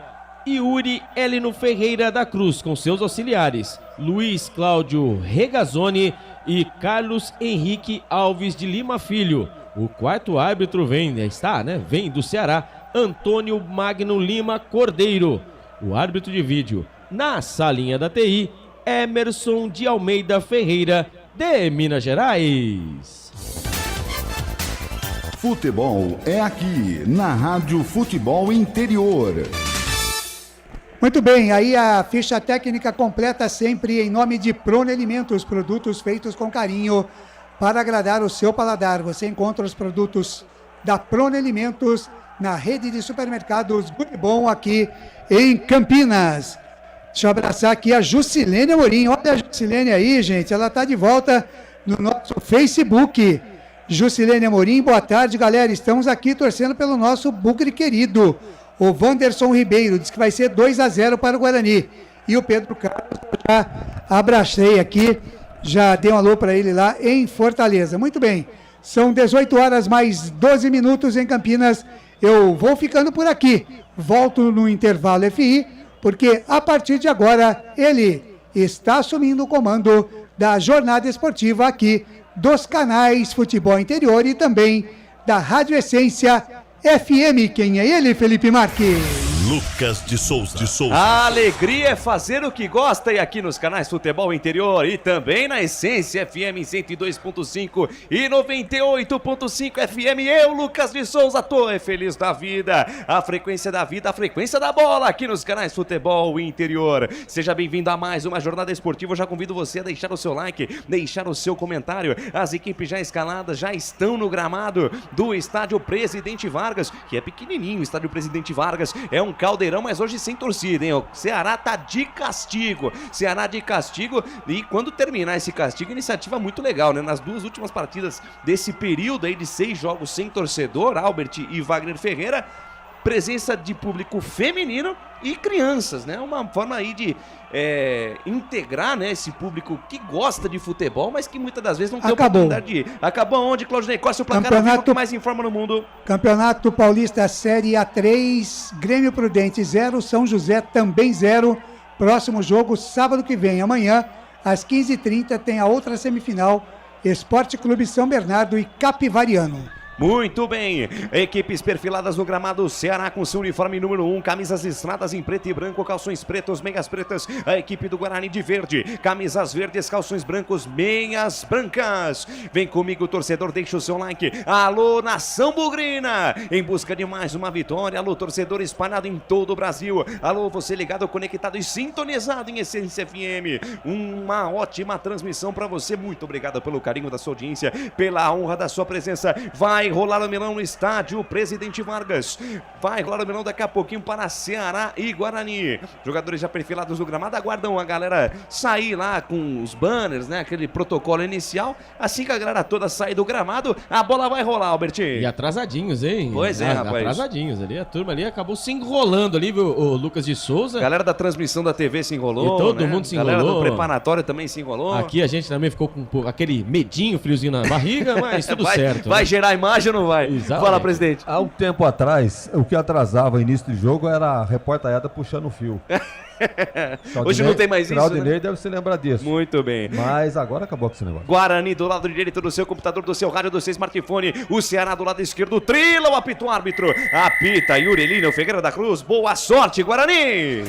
Yuri Elino Ferreira da Cruz, com seus auxiliares, Luiz Cláudio Regazzoni e Carlos Henrique Alves de Lima Filho. O quarto árbitro vem do Ceará, Antônio Magno Lima Cordeiro. O árbitro de vídeo, na salinha da TI, Emerson de Almeida Ferreira, de Minas Gerais. Futebol é aqui, na Rádio Futebol Interior. Muito bem, aí a ficha técnica completa sempre em nome de Prone Alimentos, produtos feitos com carinho para agradar o seu paladar. Você encontra os produtos da Prone Alimentos na rede de supermercados Good Bom aqui em Campinas. Deixa eu abraçar aqui a Jusilene Amorim. Olha a Jusilene aí, gente, ela está de volta no nosso Facebook. Jusilene Amorim, boa tarde, galera. Estamos aqui torcendo pelo nosso bugre querido. O Wanderson Ribeiro diz que vai ser 2-0 para o Guarani. E o Pedro Carlos, já abracei aqui, já dei um alô para ele lá em Fortaleza. Muito bem, são 18 horas mais 12 minutos em Campinas. Eu vou ficando por aqui. Volto no intervalo FI, porque a partir de agora ele está assumindo o comando da jornada esportiva aqui dos canais Futebol Interior e também da Rádio Essência FM. Quem é ele, Felipe Marques? Lucas de Souza. A alegria é fazer o que gosta e aqui nos canais Futebol Interior e também na Essência FM 102.5 e 98.5 FM. Eu, Lucas de Souza, tô feliz da vida. A frequência da vida, a frequência da bola aqui nos canais Futebol Interior. Seja bem-vindo a mais uma jornada esportiva. Eu já convido você a deixar o seu like, deixar o seu comentário. As equipes já escaladas já estão no gramado do estádio Presidente Vargas, que é pequenininho. O estádio Presidente Vargas é um caldeirão, mas hoje sem torcida, hein? O Ceará tá de castigo. Ceará de castigo, e quando terminar esse castigo, iniciativa muito legal, né? Nas duas últimas partidas desse período aí de 6 jogos sem torcedor, Albert e Wagner Ferreira, presença de público feminino e crianças, né? Uma forma aí de integrar, né, esse público que gosta de futebol, mas que muitas das vezes não tem oportunidade de ir. Acabou onde, Claudinei? Qual é o seu placar ao vivo que mais informa no mundo? Campeonato Paulista Série A3, Grêmio Prudente 0, São José também 0. Próximo jogo, sábado que vem, amanhã, às 15h30, tem a outra semifinal, Esporte Clube São Bernardo e Capivariano. Muito bem, equipes perfiladas no gramado. Ceará com seu uniforme número 1, camisas listradas em preto e branco, calções pretos, meias pretas. A equipe do Guarani de verde, camisas verdes, calções brancos, meias brancas. Vem comigo, torcedor, deixa o seu like. Alô, nação bugrina, em busca de mais uma vitória. Alô, torcedor espalhado em todo o Brasil. Alô, você ligado, conectado e sintonizado em Essência FM. Uma ótima transmissão para você. Muito obrigado pelo carinho da sua audiência, pela honra da sua presença. Vai rolar o melão no estádio Presidente Vargas. Vai rolar o melão daqui a pouquinho para Ceará e Guarani. Jogadores já perfilados no gramado aguardam a galera sair lá com os banners, né? Aquele protocolo inicial. Assim que a galera toda sair do gramado, a bola vai rolar, Albert. E atrasadinhos, hein? Pois é, rapaz. Atrasadinhos ali. A turma ali acabou se enrolando ali, viu, o Lucas de Souza. Galera da transmissão da TV se enrolou. E todo mundo se enrolou. Galera do preparatório também se enrolou. Aqui a gente também ficou com aquele medinho, friozinho na barriga, mas tudo certo. Vai gerar imagem ou não vai? Exatamente. Fala, presidente. Há um tempo atrás, o que atrasava o início do jogo era a reportaiada puxando o fio. Hoje não tem mais isso, Claudinei, né? deve se lembrar disso. Muito bem. Mas agora acabou com esse negócio. Guarani do lado direito do seu computador, do seu rádio, do seu smartphone. O Ceará do lado esquerdo. Trila o apito o árbitro. Apita Yurelino Figueira da Cruz. Boa sorte, Guarani.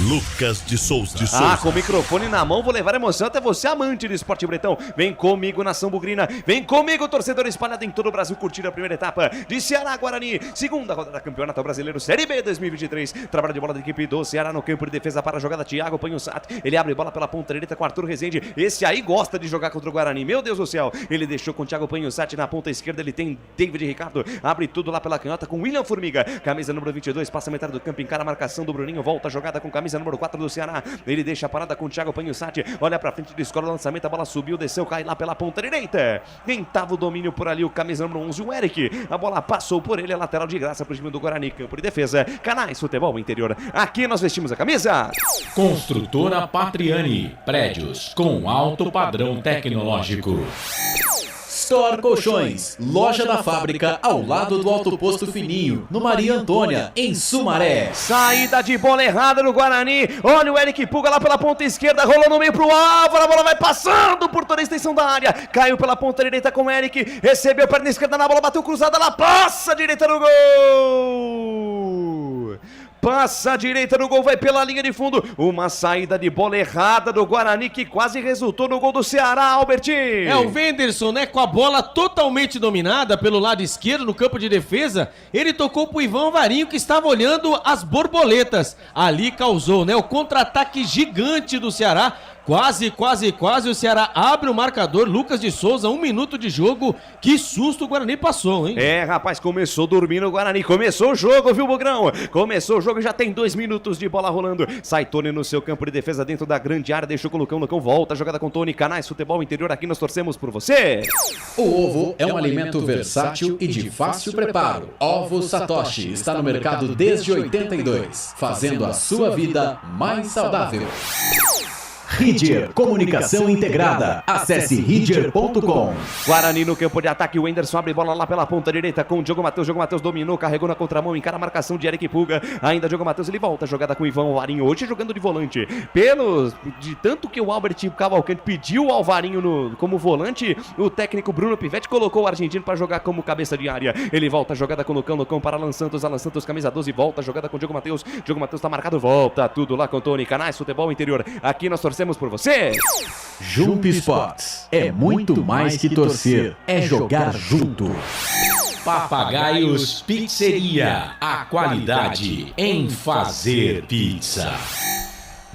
Lucas de Souza. Com o microfone na mão, vou levar emoção até você, amante do esporte bretão. Vem comigo, nação bugrina. Vem comigo, torcedor espalhado em todo o Brasil, curtir a primeira etapa de Ceará Guarani. Segunda rodada do Campeonato Brasileiro Série B 2023. Trabalho de bola da equipe do Ceará no campo de defesa para a jogada. Thiago Panhussat. Ele abre bola pela ponta direita com Arthur Rezende. Esse aí gosta de jogar contra o Guarani. Meu Deus do céu. Ele deixou com o Thiago Panhussat na ponta esquerda. Ele tem David Ricardo. Abre tudo lá pela canhota com William Formiga. Camisa número 22. Passa a metade do campo. Encara a marcação do Bruninho. Volta a jogada com camisa número 4 do Ceará. Ele deixa a parada com o Thiago Panhussat. Olha pra frente, descola o lançamento. A bola subiu, desceu, cai lá pela ponta direita. Tentava o domínio por ali o camisa número 11, o Eric. A bola passou por ele. A lateral de graça pro time do Guarani. Campo de defesa. Canais Futebol Interior. Aqui nós vestimos a camisa. Construtora Patriani. Prédios com alto padrão tecnológico. Store Colchões, loja da fábrica ao lado do Alto Posto Fininho, no Maria Antônia, em Sumaré. Saída de bola errada no Guarani. Olha o Eric Puga lá pela ponta esquerda, rolou no meio pro Álvaro, a bola vai passando por toda a extensão da área. Caiu pela ponta direita com o Eric, recebeu a perna esquerda na bola, bateu cruzada, ela passa direita no gol. passa a direita no gol, vai pela linha de fundo, uma saída de bola errada do Guarani que quase resultou no gol do Ceará, Albert. É o Wenderson, né, com a bola totalmente dominada pelo lado esquerdo no campo de defesa, ele tocou pro Ivan Alvarinho que estava olhando as borboletas, ali causou, né, o contra-ataque gigante do Ceará. Quase, o Ceará abre o marcador, Lucas de Souza, 1 minuto de jogo, que susto o Guarani passou, hein? É, rapaz, começou dormindo o Guarani, começou o jogo, viu, Bugrão? Começou o jogo, já tem 2 minutos de bola rolando, sai Tony no seu campo de defesa dentro da grande área, deixou com o Lucão, volta, jogada com Tony, Canais Futebol Interior, aqui nós torcemos por você. O ovo é um alimento versátil e de fácil preparo. Ovo Satoshi está no mercado desde 82, fazendo a sua vida mais saudável. Ridger Comunicação Integrada. Acesse ridger.com. Guarani no campo de ataque, o Wenderson abre bola lá pela ponta direita com o Diogo Matheus. Diogo Matheus dominou, carregou na contramão, encara a marcação de Eric Pulga. Ainda Diogo Matheus, ele volta a jogada com o Ivan Alvarinho, hoje jogando de volante. De tanto que o Albert Cavalcante pediu o Alvarinho como volante, o técnico Bruno Pivetti colocou o argentino para jogar como cabeça de área. Ele volta a jogada com o Lucão para Alan Santos, camisa 12, volta a jogada com o Diogo Matheus. Diogo Matheus tá marcado, volta tudo lá com o Tony. Canais Futebol Interior, aqui nós torcemos por você. Jump Sports é muito mais que torcer, é jogar junto. Papagaios Pizzeria, a qualidade em fazer pizza.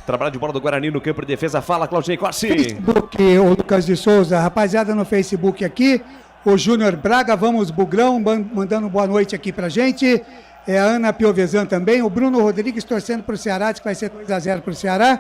Trabalho de bola do Guarani no campo de defesa, fala Claudinei Corsi. Facebook, o Lucas de Souza, rapaziada no Facebook aqui, o Júnior Braga, vamos Bugrão, mandando boa noite aqui pra gente. É a Ana Piovesan também, o Bruno Rodrigues torcendo pro Ceará, diz que vai ser 2-0 pro Ceará.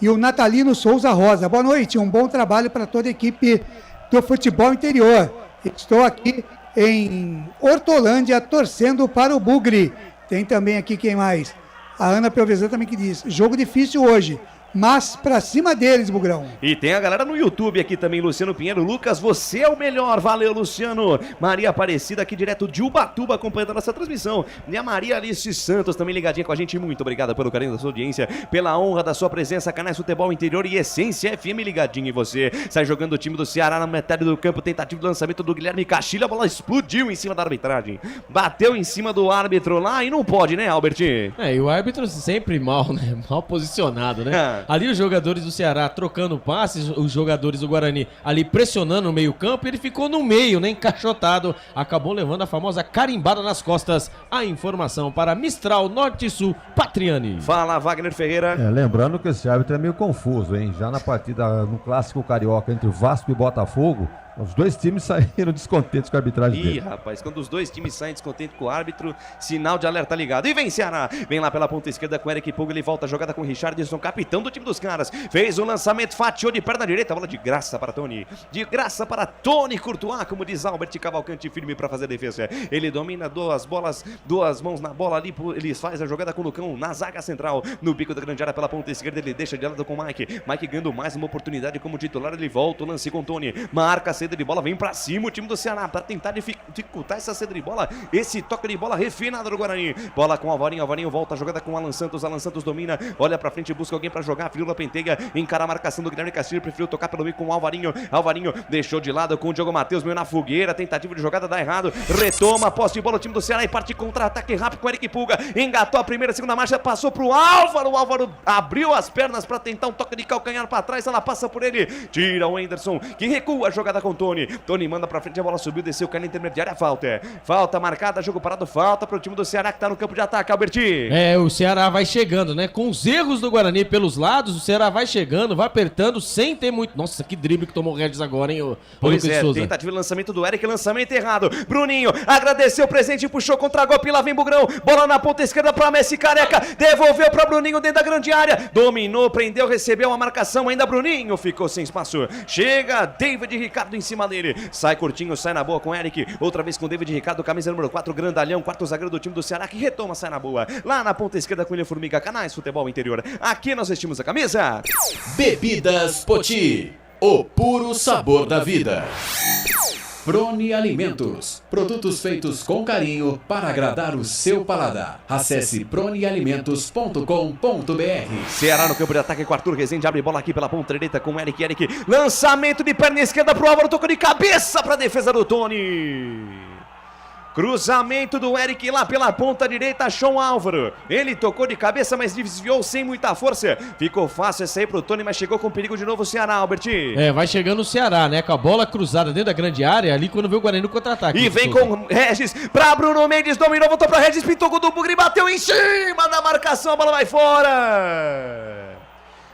E o Natalino Souza Rosa. Boa noite, um bom trabalho para toda a equipe do futebol interior. Estou aqui em Hortolândia torcendo para o Bugre. Tem também aqui quem mais? A Ana Piovesan também que diz, jogo difícil hoje, mas pra cima deles, Bugrão. E tem a galera no YouTube aqui também, Luciano Pinheiro. Lucas, você é o melhor, valeu, Luciano. Maria Aparecida aqui direto de Ubatuba acompanhando a nossa transmissão. E a Maria Alice Santos também ligadinha com a gente. Muito obrigada pelo carinho da sua audiência, pela honra da sua presença. Canais Futebol Interior e Essência FM ligadinho em você. Sai jogando o time do Ceará na metade do campo, tentativa de lançamento do Guilherme Castilho, a bola explodiu em cima da arbitragem. Bateu em cima do árbitro lá e não pode, né, Albert? É, e o árbitro sempre mal, né? Mal posicionado, né? Ali os jogadores do Ceará trocando passes, os jogadores do Guarani ali pressionando no meio campo, ele ficou no meio, né, encaixotado, acabou levando a famosa carimbada nas costas. A informação para Mistral Norte e Sul, Patriani. Fala, Wagner Ferreira. Lembrando que esse árbitro é meio confuso, hein? Já na partida, no clássico carioca entre Vasco e Botafogo, os dois times saíram descontentes com a arbitragem dele. Rapaz, quando os dois times saem descontentes com o árbitro, sinal de alerta ligado. E vem Ceará, vem lá pela ponta esquerda com Eric Pulga, ele volta a jogada com o Richardson, capitão do time dos caras. Fez o lançamento, fatiou de perna direita, bola de graça para Tony. De graça para Tony Courtois, como diz Albert Cavalcante, firme para fazer a defesa. Ele domina duas mãos na bola ali, ele faz a jogada com o Lucão na zaga central. No bico da grande área pela ponta esquerda, ele deixa de lado com o Mike. Mike ganhando mais uma oportunidade como titular, ele volta o lance com o Tony. Marca a saída de bola, vem pra cima o time do Ceará para tentar dificultar essa saída de bola, esse toque de bola refinado do Guarani. Bola com o Alvarinho volta a jogada com o Alan Santos domina, olha pra frente, busca alguém pra jogar, Firula Pentega, encara a marcação do Guilherme Castilho, preferiu tocar pelo meio com o Alvarinho deixou de lado com o Diogo Matheus, meio na fogueira, tentativa de jogada dá errado, retoma a posse de bola o time do Ceará e parte contra-ataque rápido com o Eric Pulga, engatou a primeira, segunda marcha, passou pro Álvaro, o Álvaro abriu as pernas pra tentar um toque de calcanhar pra trás, ela passa por ele, tira o Wenderson, que recua a jogada com o Tony manda pra frente, a bola subiu, desceu, caiu na intermediária, falta marcada, jogo parado, falta pro time do Ceará que tá no campo de ataque, Alberti. É, o Ceará vai chegando, né, com os erros do Guarani pelos lados, o Ceará vai chegando, vai apertando, sem ter muito, nossa, que drible que tomou o Regis agora, hein, o Pois é, tentativa de lançamento do Eric, lançamento errado, Bruninho, agradeceu o presente, puxou contra golpe, lá vem Bugrão, bola na ponta esquerda pra Messi Careca, devolveu pra Bruninho dentro da grande área, dominou, prendeu, recebeu a marcação, ainda Bruninho ficou sem espaço, chega David Ricardo em cima dele, sai curtinho, sai na boa com Eric, outra vez com David Ricardo, camisa número 4, grandalhão, quarto zagueiro do time do Ceará, que retoma, sai na boa, lá na ponta esquerda com William Formiga, Canais Futebol Interior, aqui nós vestimos a camisa. Bebidas Poti, o puro sabor da vida. Prone Alimentos, produtos feitos com carinho para agradar o seu paladar. Acesse pronealimentos.com.br. Ceará no campo de ataque com Arthur Rezende, abre bola aqui pela ponta direita com Eric, lançamento de perna esquerda pro Álvaro, tocou de cabeça para a defesa do Tony. Cruzamento do Eric lá pela ponta direita, João Álvaro. Ele tocou de cabeça, mas desviou sem muita força. Ficou fácil essa aí pro Tony, mas chegou com perigo de novo o Ceará, Albert. Vai chegando o Ceará, né? Com a bola cruzada dentro da grande área, ali quando vê o Guarani no contra-ataque. E vem com Regis pra Bruno Mendes, dominou, voltou pra Regis, pintou com o do Bugre, bateu em cima da marcação, a bola vai fora.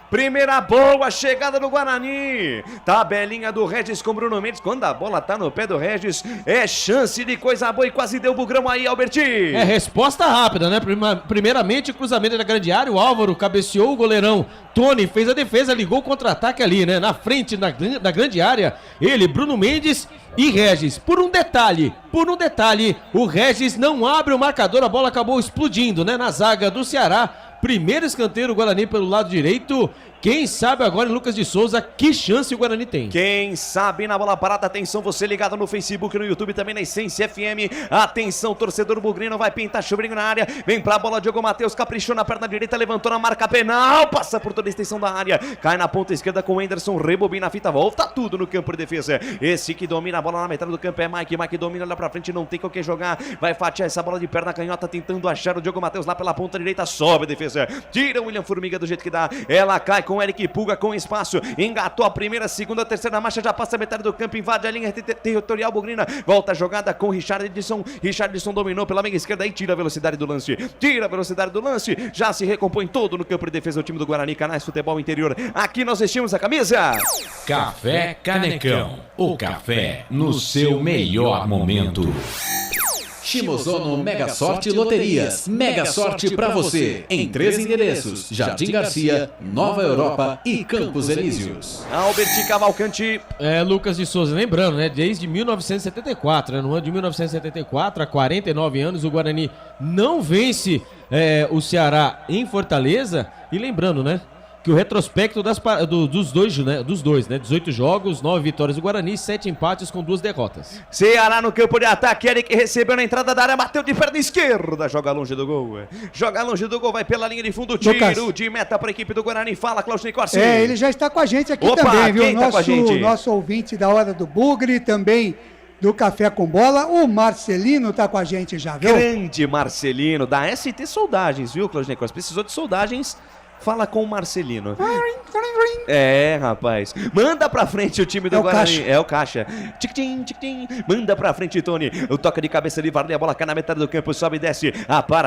Primeira boa chegada do Guarani. Tabelinha do Regis com Bruno Mendes. Quando a bola tá no pé do Regis, é chance de coisa boa e quase deu bugrão aí, Alberti. Resposta rápida, né? Primeiramente, o cruzamento da grande área. O Álvaro cabeceou o goleirão. Tony fez a defesa, ligou o contra-ataque ali, né? Na frente da grande área. Ele, Bruno Mendes e Regis. Por um detalhe, o Regis não abre o marcador. A bola acabou explodindo, né? Na zaga do Ceará. Primeiro escanteio, o Guarani pelo lado direito. Quem sabe agora em Lucas de Souza, que chance o Guarani tem? Quem sabe na bola parada, atenção, você ligado no Facebook, no YouTube, também na Essência FM. Atenção, torcedor bugrino, vai pintar Chubrinho na área. Vem pra bola, Diogo Matheus, caprichou na perna direita, levantou na marca penal, passa por toda a extensão da área. Cai na ponta esquerda com o Anderson, rebobina a fita, volta tudo no campo de defesa. Esse que domina a bola na metade do campo é Mike. Mike domina lá pra frente, não tem com quem jogar. Vai fatiar essa bola de perna canhota, tentando achar o Diogo Matheus lá pela ponta direita, sobe a defesa. Tira o William Formiga do jeito que dá. Ela cai com o Eric Pulga com espaço. Engatou a primeira, segunda, terceira marcha. Já passa a metade do campo. Invade a linha territorial bugrina. Volta a jogada com Richardson. Richardson dominou pela meia esquerda e tira a velocidade do lance. Já se recompõe todo no campo de defesa o time do Guarani. Canais Futebol Interior. Aqui nós vestimos a camisa. Café Canecão. O café no seu melhor momento. Shimozono Mega Sorte Loterias. Mega Sorte pra você. Em 3 endereços: Jardim Garcia, Nova Europa e Campos Elíseos. Albert Cavalcante. Lucas de Souza, lembrando, né? Desde 1974, né? No ano de 1974, há 49 anos, o Guarani não vence o Ceará em Fortaleza. E lembrando, né? Que o retrospecto dos dois, né? 18 jogos, 9 vitórias do Guarani, 7 empates com 2 derrotas. Ceará no campo de ataque, Eric recebeu na entrada da área, bateu de perna esquerda, joga longe do gol. Vai pela linha de fundo, tiro Lucas, de meta para a equipe do Guarani. Fala, Claudio Corsi. Ele já está com a gente aqui também, viu? Nosso ouvinte da Hora do Bugre, também do Café com Bola, o Marcelino tá com a gente já, viu? Grande Marcelino, da ST Soldagens, viu, Claudio Corsi? Precisou de soldagens. Fala com o Marcelino. Rapaz. Manda pra frente o time do Guarani. Caixa. É o Caixa. Tic-tim. Manda pra frente, Tony. O toque de cabeça de Varley. A bola cai na metade do campo. Sobe e desce.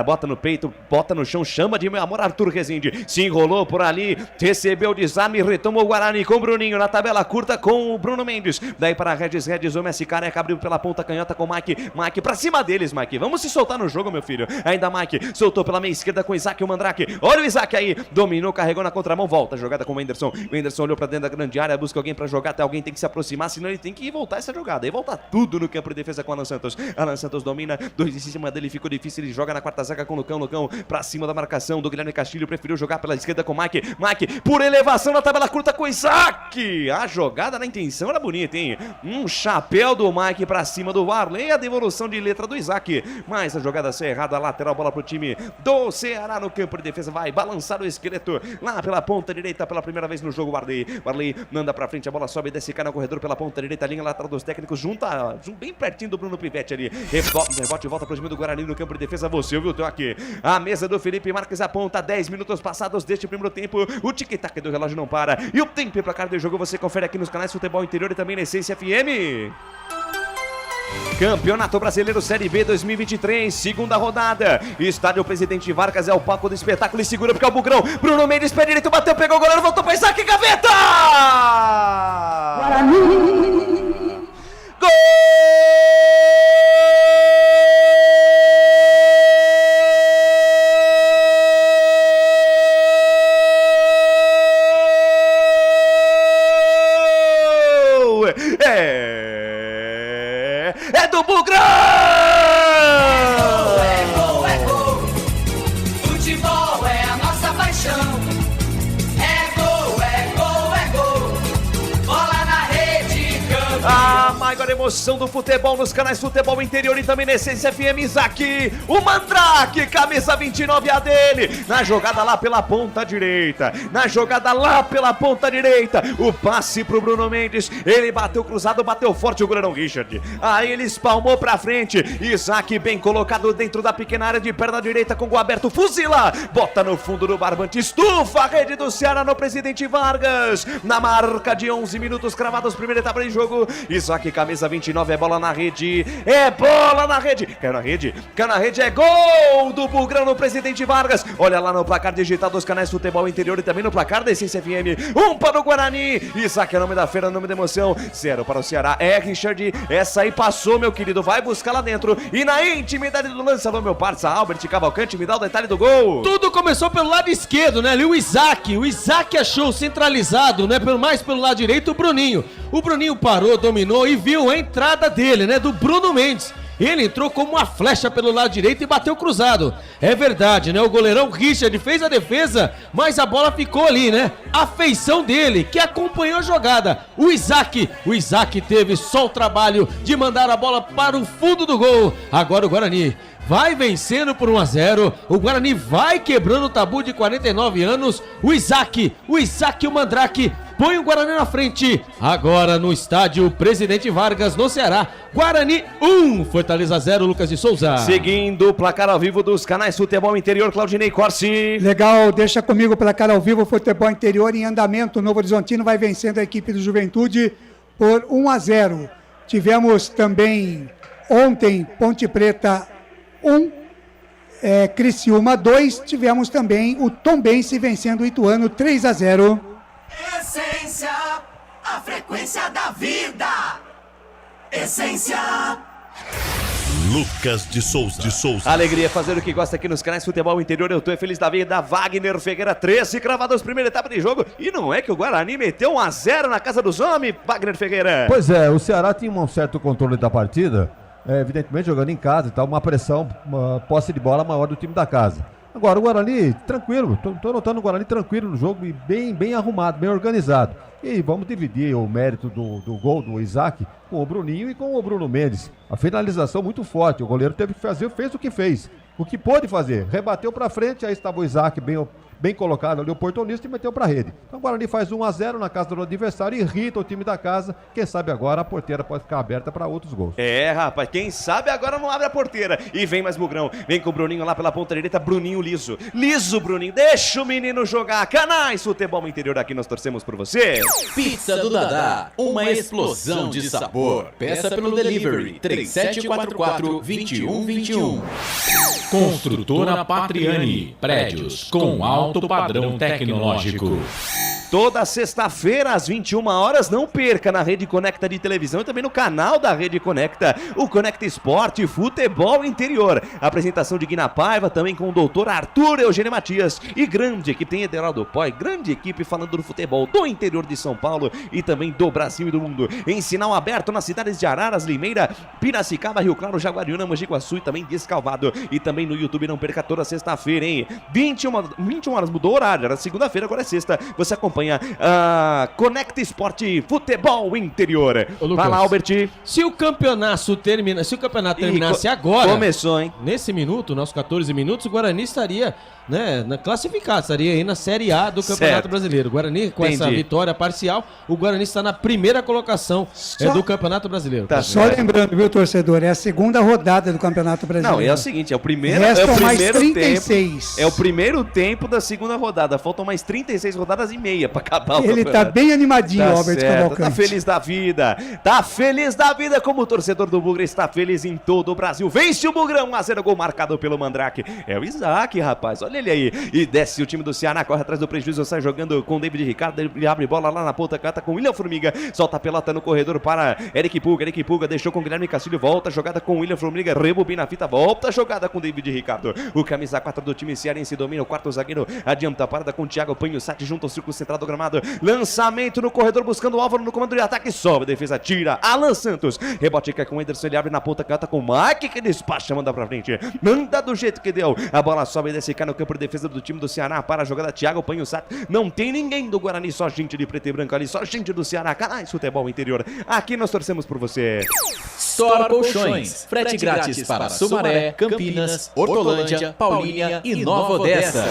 Bota no peito. Bota no chão. Chama de meu amor Arthur Rezende. Se enrolou por ali. Recebeu o desarme. Retoma o Guarani com o Bruninho. Na tabela curta com o Bruno Mendes. Daí para Regis. O Messi Careca abriu pela ponta canhota com o Mike. Mike pra cima deles, Mike. Vamos se soltar no jogo, meu filho. Ainda Mike. Soltou pela meia esquerda com o Isaac e o Mandrake. Olha o Isaac aí. Dominou, carregou na contramão, volta a jogada com o Anderson. O Anderson olhou pra dentro da grande área, busca alguém pra jogar, até alguém tem que se aproximar, senão ele tem que voltar essa jogada. Aí volta tudo no campo de defesa com o Alan Santos. Alan Santos domina, 2 em cima dele, ficou difícil, ele joga na quarta zaga com o Lucão pra cima da marcação do Guilherme Castilho, preferiu jogar pela esquerda com o Mike. Por elevação na tabela curta com o Isaac. A jogada na intenção era bonita, hein? Um chapéu do Mike pra cima do Varley, a devolução de letra do Isaac. Mas a jogada saiu errada, lateral, bola pro time do Ceará no campo de defesa, vai balançar o esqueleto lá pela ponta direita pela primeira vez no jogo. Varley manda pra frente, a bola sobe e desce, cai no corredor pela ponta direita, linha lateral dos técnicos, junta bem pertinho do Bruno Pivetti ali. Rebote, volta pro time do Guarani no campo de defesa. Você ouviu o aqui? A mesa do Felipe Marques aponta 10 minutos passados deste primeiro tempo. O tic-tac do relógio não para. E o tempo e placar do jogo você confere aqui nos canais Futebol Interior e também na Essência FM. Campeonato Brasileiro Série B 2023, segunda rodada. Estádio Presidente Vargas é o palco do espetáculo e segura porque é o Bugrão. Bruno Mendes, pé direito, bateu, pegou o goleiro, voltou para Isaac, gaveta! Guarani! Gol! É do Bugrão! É gol! Futebol é a nossa paixão. É gol! Bola na rede, campeão. Agora emoção do futebol nos canais Futebol Interior e também na Essência FM. Isaac, o Mandrake, camisa 29 a dele, na jogada lá pela ponta direita, o passe pro Bruno Mendes, ele bateu cruzado, bateu forte o goleirão Richard, aí ele espalmou pra frente, Isaac bem colocado dentro da pequena área de perna direita com o gol aberto, fuzila, bota no fundo do barbante, estufa a rede do Ceará no Presidente Vargas, na marca de 11 minutos cravados, primeira etapa de jogo, Isaac, camisa 29, é bola na rede, caiu na rede, é gol do Bugrão no Presidente Vargas, olha lá no placar digital dos canais Futebol Interior e também no placar da Essência FM, 1 para o Guarani, Isaac é nome da feira, nome da emoção, 0 para o Ceará, Richard, essa aí passou, meu querido, vai buscar lá dentro, e na intimidade do lance, alô meu parça, Albert Cavalcante, me dá o detalhe do gol. Tudo começou pelo lado esquerdo, né, ali o Isaac achou centralizado, né, mais pelo lado direito o Bruninho parou, dominou e viu a entrada dele, né, do Bruno Mendes. Ele entrou como uma flecha pelo lado direito e bateu cruzado. É verdade, né? O goleirão Richard fez a defesa, mas a bola ficou ali, né? A feição dele, que acompanhou a jogada. O Isaac teve só o trabalho de mandar a bola para o fundo do gol. Agora o Guarani vai vencendo por 1-0. O Guarani vai quebrando o tabu de 49 anos. O Isaac, o Mandrake, põe o Guarani na frente. Agora no estádio Presidente Vargas, no Ceará. Guarani 1, Fortaleza 0, Lucas de Souza. Seguindo o placar ao vivo dos canais Futebol Interior, Claudinei Corsi. Legal, deixa comigo o placar ao vivo, Futebol Interior em andamento. O Novo Horizontino vai vencendo a equipe do Juventude por 1-0. Tivemos também ontem Ponte Preta 1, Criciúma 2. Tivemos também o Tombense vencendo o Ituano 3-0. Essência, a frequência da vida. Essência. Lucas de Souza. Alegria fazer o que gosta aqui nos canais Futebol Interior. Eu tô feliz da vida. Wagner Ferreira, 13 cravados, primeira etapa de jogo. E não é que o Guarani meteu 1-0 na casa dos homens, Wagner Ferreira. Pois é, o Ceará tinha um certo controle da partida, evidentemente jogando em casa e tal, uma pressão, uma posse de bola maior do time da casa. Agora o Guarani tranquilo, tô notando o Guarani tranquilo no jogo e bem arrumado, bem organizado. E vamos dividir o mérito do gol do Isaac com o Bruninho e com o Bruno Mendes. A finalização muito forte, o goleiro teve que fazer, fez o que fez, o que pôde fazer, rebateu pra frente, aí estava o Isaac bem colocado ali, oportunista, e meteu pra rede. Então o Guarani faz 1-0 na casa do adversário, irrita o time da casa, quem sabe agora a porteira pode ficar aberta para outros gols. Rapaz, quem sabe agora não abre a porteira. E vem mais Bugrão, vem com o Bruninho lá pela ponta direita, Bruninho liso Bruninho, deixa o menino jogar. Canais Futebol Interior, aqui nós torcemos por você. Pizza do Dadá, uma explosão de sabor. Peça pelo delivery 3744-2121. Construtora Patriani, prédios com alto padrão tecnológico. Toda sexta-feira, às 21 horas, não perca na Rede Conecta de televisão e também no canal da Rede Conecta, o Conecta Esporte Futebol Interior. Apresentação de Guina Paiva, também com o doutor Arthur Eugênio Matias. E grande equipe, tem Ederaldo Poi, grande equipe falando do futebol do interior de São Paulo e também do Brasil e do mundo. Em sinal aberto nas cidades de Araras, Limeira, Piracicaba, Rio Claro, Jaguariúna, Mogi Guaçu e também Descalvado. E também no YouTube, não perca toda sexta-feira, hein? 21 horas, mudou o horário, era segunda-feira, agora é sexta. Você acompanha a Conecta Esporte Futebol Interior. Vai lá, Albert. Se o campeonato terminasse agora, começou, hein? Nesse minuto, nossos 14 minutos, o Guarani estaria, né, classificado, estaria aí na Série A do Campeonato Brasileiro. O Guarani, com essa vitória parcial, o Guarani está na primeira colocação do Campeonato Brasileiro. Só lembrando, viu, torcedor, é a segunda rodada do Campeonato Brasileiro. Não, é o seguinte, é o primeiro mais tempo. 36. É o primeiro tempo da segunda rodada. Faltam mais 36 rodadas e meia pra acabar o Ele tá bem animadinho, Albert Cavalcante. Tá feliz da vida. Tá feliz da vida, como o torcedor do Bugre está feliz em todo o Brasil. Vence o Bugrão, 1-0, gol marcado pelo Mandrake. É o Isaac, rapaz, olha ele aí. E desce o time do Ceará, corre atrás do prejuízo, sai jogando com o David Ricardo. Ele abre bola lá na ponta, cata com o William Formiga. Solta a pelota no corredor para Eric Pulga deixou com o Guilherme Castilho. Volta a jogada com o William Formiga. Rebobina a fita, volta a jogada com o David Ricardo. O camisa 4 do time cearense domina o quarto zagueiro. Adianta a parada com o Thiago Panho Sati junto ao círculo central do gramado. Lançamento no corredor, buscando o Álvaro no comando de ataque. Sobe, defesa, tira. Alan Santos. Rebote que é com o Anderson, ele abre na ponta, canta com o Mike, que despacha, manda pra frente. Manda do jeito que deu. A bola sobe e desce, cai no campo de defesa do time do Ceará. Para a jogada, Thiago Panhussat. Não tem ninguém do Guarani, só gente de preto e branco ali, só gente do Ceará. Canais Futebol Interior. Aqui nós torcemos por você. Store Colchões. Frete grátis para Sumaré, Campinas, Hortolândia, Paulínia e Nova Odessa.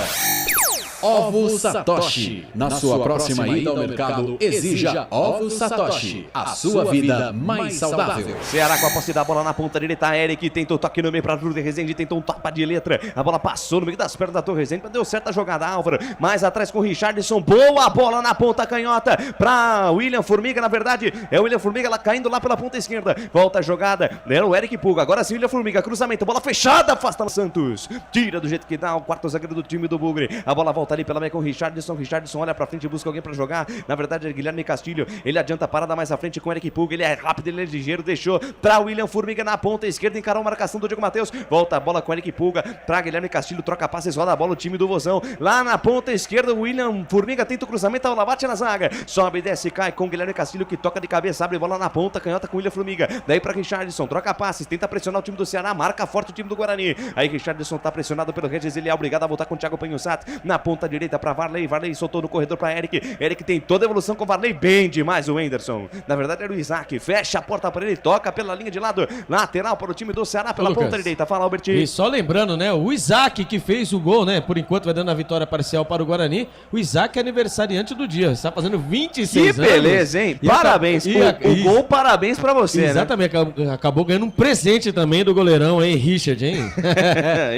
Ovos Satoshi. Na sua próxima ida ao mercado, exija Ovos Satoshi. A sua vida mais saudável. Ceará com a posse da bola na ponta direita. Eric tentou toque no meio para Júlio Rezende, tentou um tapa de letra. A bola passou no meio das pernas da Torre Rezende, mas deu certa jogada. Álvaro mais atrás com o Richardson. Boa bola na ponta canhota para William Formiga. Na verdade, é o William Formiga lá caindo lá pela ponta esquerda. Volta a jogada. Era o Eric Pulga. Agora sim, William Formiga. Cruzamento. Bola fechada. Afasta o Santos. Tira do jeito que dá o quarto zagueiro do time do Bugre. A bola volta ali pela meia com o Richardson. Richardson olha pra frente e busca alguém pra jogar. Na verdade é Guilherme Castilho. Ele adianta a parada mais à frente com o Eric Pulga. Ele é rápido, ele é ligeiro. Deixou pra William Formiga na ponta esquerda. Encarou a marcação do Diego Matheus. Volta a bola com o Eric Pulga pra Guilherme Castilho. Troca passes, roda a bola o time do Vozão. Lá na ponta esquerda, o William Formiga tenta o cruzamento. A bola bate na zaga. Sobe e desce, cai com o Guilherme Castilho que toca de cabeça. Abre bola na ponta, canhota com o William Formiga. Daí pra Richardson. Troca passes, tenta pressionar o time do Ceará. Marca forte o time do Guarani. Aí Richardson tá pressionado pelo Regis. Ele é obrigado a voltar com o Thiago Panhussat. Na ponta direita pra Varley. Varley soltou no corredor para Eric. Eric tem toda a evolução com o Varley, bem demais o Anderson. Na verdade era o Isaac. Fecha a porta para ele, toca pela linha de lado. Lateral para o time do Ceará pela ponta direita. Fala, Albert. E só lembrando, né? O Isaac que fez o gol, né? Por enquanto vai dando a vitória parcial para o Guarani. O Isaac é aniversariante do dia. Está fazendo 26 anos. Que beleza, hein? Parabéns. O gol, parabéns para você, exatamente, né? Acabou ganhando um presente também do goleirão, hein? Richard, hein?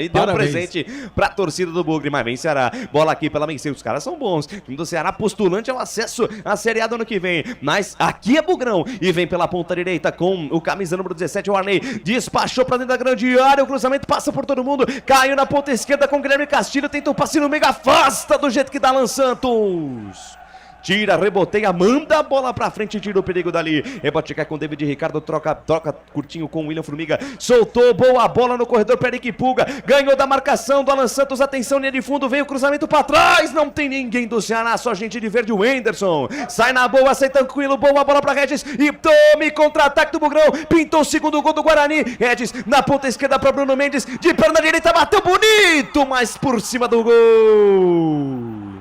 E deu um presente para a torcida do Bugre. Mas vem Ceará. Bola aqui pela Mencei. Os caras são bons. O time do Ceará postulante ao acesso à Série A do ano que vem. Mas aqui é Bugrão. E vem pela ponta direita com o camisa número 17, o Arley. Despachou pra dentro da grande área. O cruzamento passa por todo mundo. Caiu na ponta esquerda com o Guilherme Castilho. Tenta um passe no meio. Afasta do jeito que dá Alan Santos. Tira, reboteia, manda a bola pra frente e tira o perigo dali. Rebote com o David Ricardo, troca curtinho com o William Formiga. Soltou, boa bola no corredor para Eric Pulga. Ganhou da marcação do Alan Santos. Atenção, linha de fundo, veio o cruzamento pra trás. Não tem ninguém do Ceará, só gente de verde, o Anderson. Sai na boa, sai tranquilo, boa bola pra Regis. E tome contra-ataque do Bugrão. Pintou o segundo gol do Guarani. Regis na ponta esquerda pra Bruno Mendes. De perna direita, bateu bonito, mas por cima do gol.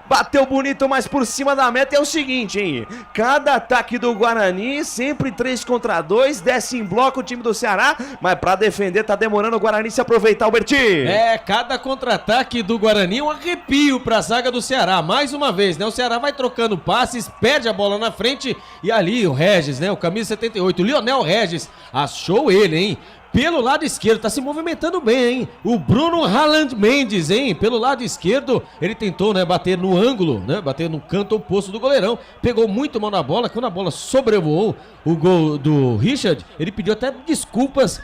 Bateu bonito, mas por cima da meta. É o seguinte, hein? Cada ataque do Guarani, sempre 3 contra 2, desce em bloco o time do Ceará, mas pra defender tá demorando o Guarani se aproveitar, Alberti. Cada contra-ataque do Guarani é um arrepio pra zaga do Ceará. Mais uma vez, né? O Ceará vai trocando passes, perde a bola na frente e ali o Regis, né? O camisa 78, o Lionel Regis, achou ele, hein? Pelo lado esquerdo, tá se movimentando bem, hein? O Bruno Haaland Mendes, hein? Pelo lado esquerdo, ele tentou, né, bater no ângulo, né? Bater no canto oposto do goleirão. Pegou muito mal na bola. Quando a bola sobrevoou o gol do Richard, ele pediu até desculpas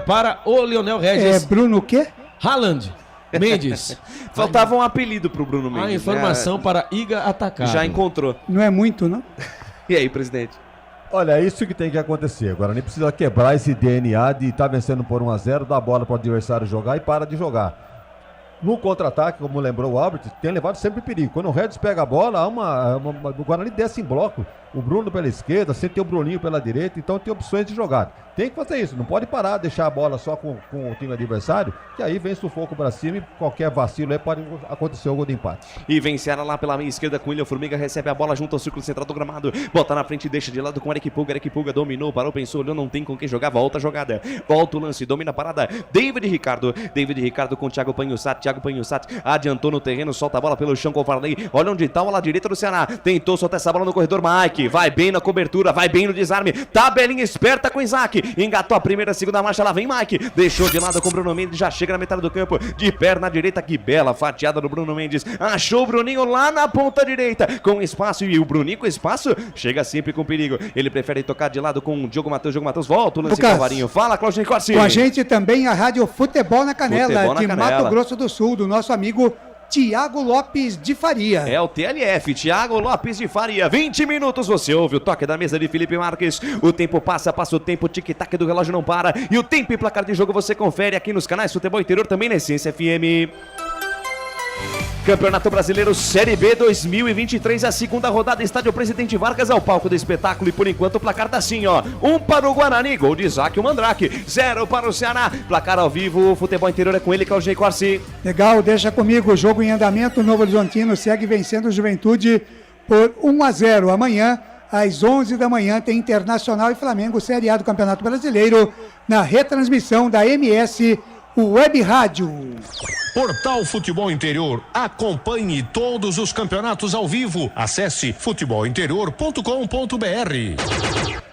para o Lionel Regis. Bruno o quê? Haaland Mendes. Faltava um apelido pro Bruno Mendes. A informação para Iga Atacado. Já encontrou. Não é muito, não? E aí, presidente? Olha, é isso que tem que acontecer. Agora nem precisa quebrar esse DNA de estar vencendo por 1-0, dar a bola para o adversário jogar e para de jogar. No contra-ataque, como lembrou o Albert, tem levado sempre perigo. Quando o Regis pega a bola, o Guarani desce em bloco. O Bruno pela esquerda, você tem o Bruninho pela direita, então tem opções de jogada. Tem que fazer isso, não pode parar, deixar a bola só com o time adversário, que aí vem sufoco pra cima e qualquer vacilo aí pode acontecer o gol de empate. E vencerá lá pela meia esquerda com o William Formiga, recebe a bola junto ao círculo central do gramado, bota na frente e deixa de lado com o Eric Pulga. Eric Pulga dominou, parou, pensou, olhou, não tem com quem jogar, volta a jogada, volta o lance, domina a parada, David Ricardo com o Thiago Panhussat adiantou no terreno, solta a bola pelo chão com o Varley, olha onde tá o ala direita do Ceará, tentou soltar essa bola no corredor, Mike, vai bem na cobertura, vai bem no desarme, tabelinha esperta com o Isaac, engatou a primeira, a segunda marcha, lá vem Mike, deixou de lado com o Bruno Mendes, já chega na metade do campo, de perna direita, que bela fatiada do Bruno Mendes, achou o Bruninho lá na ponta direita, com espaço, e o Bruninho com espaço, chega sempre com perigo, ele prefere tocar de lado com o Diogo Matheus, volta o lance com o Varinho, fala Claudinho Corsi. Com a gente também a Rádio Futebol na Canela, Mato Grosso do Sul, do nosso amigo Tiago Lopes de Faria. É o TLF, Tiago Lopes de Faria. 20 minutos, você ouve o toque da mesa de Felipe Marques. O tempo passa o tempo, o tic-tac do relógio não para. E o tempo e placar de jogo você confere aqui nos canais Futebol Interior, também na Essência FM. Campeonato Brasileiro Série B 2023, a segunda rodada, Estádio Presidente Vargas ao palco do espetáculo. E por enquanto o placar tá assim, ó: 1 para o Guarani, gol de Isaac o Mandrake, 0 para o Ceará. Placar ao vivo, Futebol Interior é com ele, Claudinei Corsi. Legal, deixa comigo, o jogo em andamento. O Novo Horizontino segue vencendo o Juventude por 1-0. Amanhã, às 11 da manhã, tem Internacional e Flamengo, Série A do Campeonato Brasileiro, na retransmissão da MS Web Rádio. Portal Futebol Interior. Acompanhe todos os campeonatos ao vivo. Acesse futebolinterior.com.br.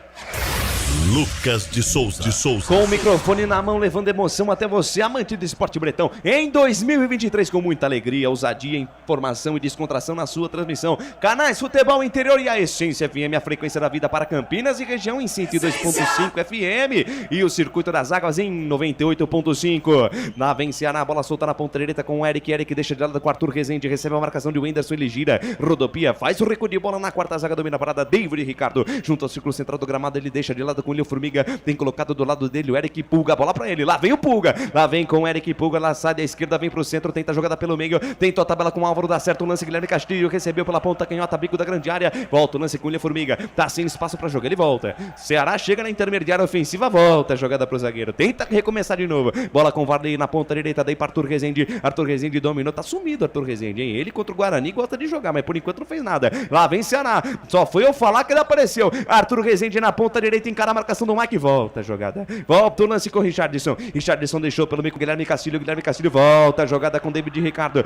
Lucas de Souza. Com o microfone na mão, levando emoção até você, amante do esporte bretão. Em 2023, com muita alegria, ousadia, informação e descontração na sua transmissão. Canais Futebol Interior e a Essência FM, a frequência da vida para Campinas e região em 102.5 FM. E o Circuito das Águas em 98.5. Na Ceará, a bola solta na ponta direita com o Eric. Eric deixa de lado com o Arthur Rezende, recebe a marcação de Wenderson, ele gira, rodopia, faz o recuo de bola na quarta zaga, domina a parada, David Ricardo, junto ao círculo central do gramado, ele deixa de lado com o Formiga, tem colocado do lado dele o Eric Pulga, a bola pra ele, lá vem o Pulga, lá vem com o Eric Pulga, lá sai da esquerda, vem pro centro, tenta a jogada pelo meio, tentou a tabela com o Álvaro, dá certo o lance, Guilherme Castilho recebeu pela ponta canhota, bico da grande área, volta o lance com o William Formiga, tá sem espaço pra jogar, ele volta, Ceará chega na intermediária ofensiva, volta a jogada pro zagueiro, tenta recomeçar de novo, bola com o Varley na ponta direita, daí pra Arthur Rezende dominou, tá sumido Arthur Rezende, hein? Ele contra o Guarani gosta de jogar, mas por enquanto não fez nada, lá vem Ceará, só foi eu falar que ele apareceu, Arthur Rezende na ponta direita, encara a marcação do Mike, volta a jogada, volta o lance com o Richardson deixou pelo meio com o Guilherme Castilho volta a jogada com David Ricardo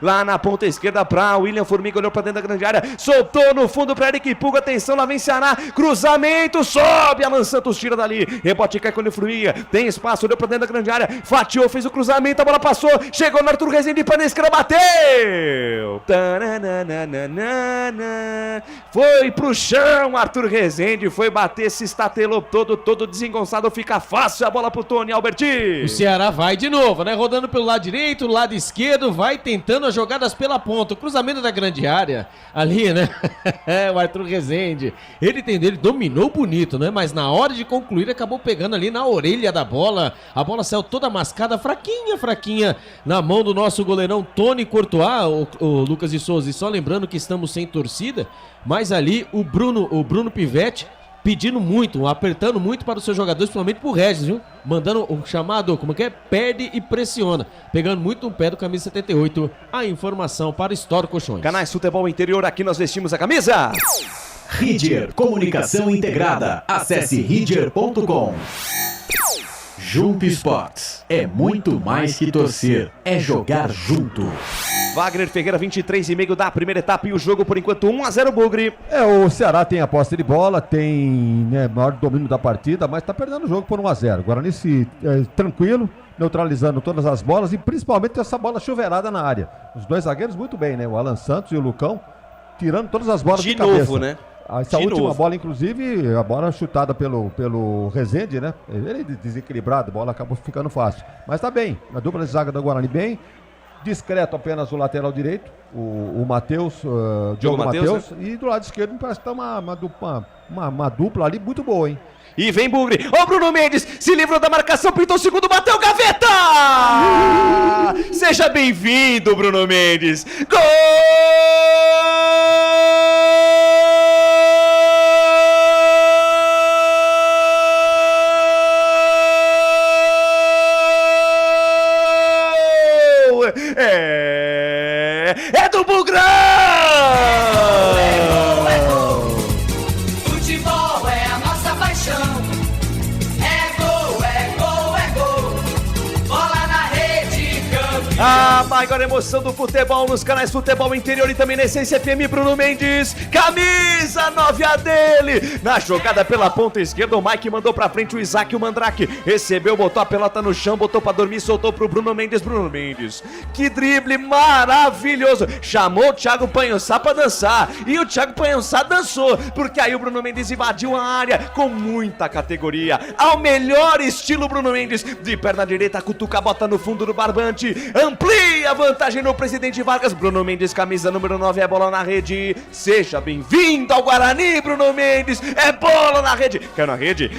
lá na ponta esquerda pra William Formiga, olhou pra dentro da grande área, soltou no fundo pra Eric Pulga, atenção, lá vem Ceará, cruzamento, sobe, Alan Santos tira dali, rebote cai com o William Formiga, tem espaço, olhou pra dentro da grande área, fatiou, fez o cruzamento, a bola passou, chegou no Arthur Rezende, para a esquerda, bateu, foi pro chão, Arthur Rezende foi bater, se estatelou todo desengonçado, fica fácil a bola pro Tony Alberti. O Ceará vai de novo, né? Rodando pelo lado direito, lado esquerdo, vai tentando as jogadas pela ponta. O cruzamento da grande área, ali, né? O Arthur Rezende, ele dominou bonito, né? Mas na hora de concluir, acabou pegando ali na orelha da bola. A bola saiu toda mascada, fraquinha, na mão do nosso goleirão Tony Courtois, o Lucas de Souza. E só lembrando que estamos sem torcida, mas ali o Bruno Pivetti pedindo muito, apertando muito para os seus jogadores, principalmente pro Regis, viu? Mandando o chamado, perde e pressiona. Pegando muito no pé do camisa 78. A informação para Store Colchões. Canais Futebol Interior, aqui nós vestimos a camisa. Ridger Comunicação Integrada. Acesse ridger.com. Junto Esportes. É muito mais que torcer, é jogar junto. Wagner Ferreira, 23,5 da primeira etapa e o jogo por enquanto 1-0 Bugre. O Ceará tem a posse de bola, tem maior domínio da partida, mas tá perdendo o jogo por 1-0. Guarani tranquilo, neutralizando todas as bolas e principalmente essa bola chuveirada na área. Os dois zagueiros muito bem, né? O Alan Santos e o Lucão tirando todas as bolas de cabeça. De novo, né? Essa última bola, inclusive, a bola chutada pelo Rezende, né? Ele desequilibrado, a bola acabou ficando fácil. Mas tá bem, a dupla de zaga do Guarani bem. Discreto apenas o lateral direito, o Matheus, Diogo Matheus, né? E do lado esquerdo parece que tá uma dupla ali muito boa, hein? E vem Bugre, o Bruno Mendes se livrou da marcação, pintou o segundo, bateu, gaveta! Seja bem-vindo, Bruno Mendes! Gol! É do Bugrão! Futebol é a nossa paixão. É gol, é gol, é gol. Bola na rede, campeão. A maior emoção do futebol nos canais Futebol Interior e também na Essência FM, Bruno Mendes, camisa 9 a dele, na jogada pela ponta esquerda, o Mike mandou pra frente o Isaac, o Mandrake, recebeu, botou a pelota no chão, botou pra dormir, soltou pro Bruno Mendes, que drible maravilhoso, chamou o Thiago Panhussá pra dançar, e o Thiago Panhussá dançou, porque aí o Bruno Mendes invadiu a área com muita categoria, ao melhor estilo Bruno Mendes, de perna direita, cutuca a bota no fundo do barbante, amplia a vantagem no Presidente Vargas. Bruno Mendes, camisa número 9, é bola na rede. Seja bem-vindo ao Guarani, Bruno Mendes. É bola na rede. Caiu na rede,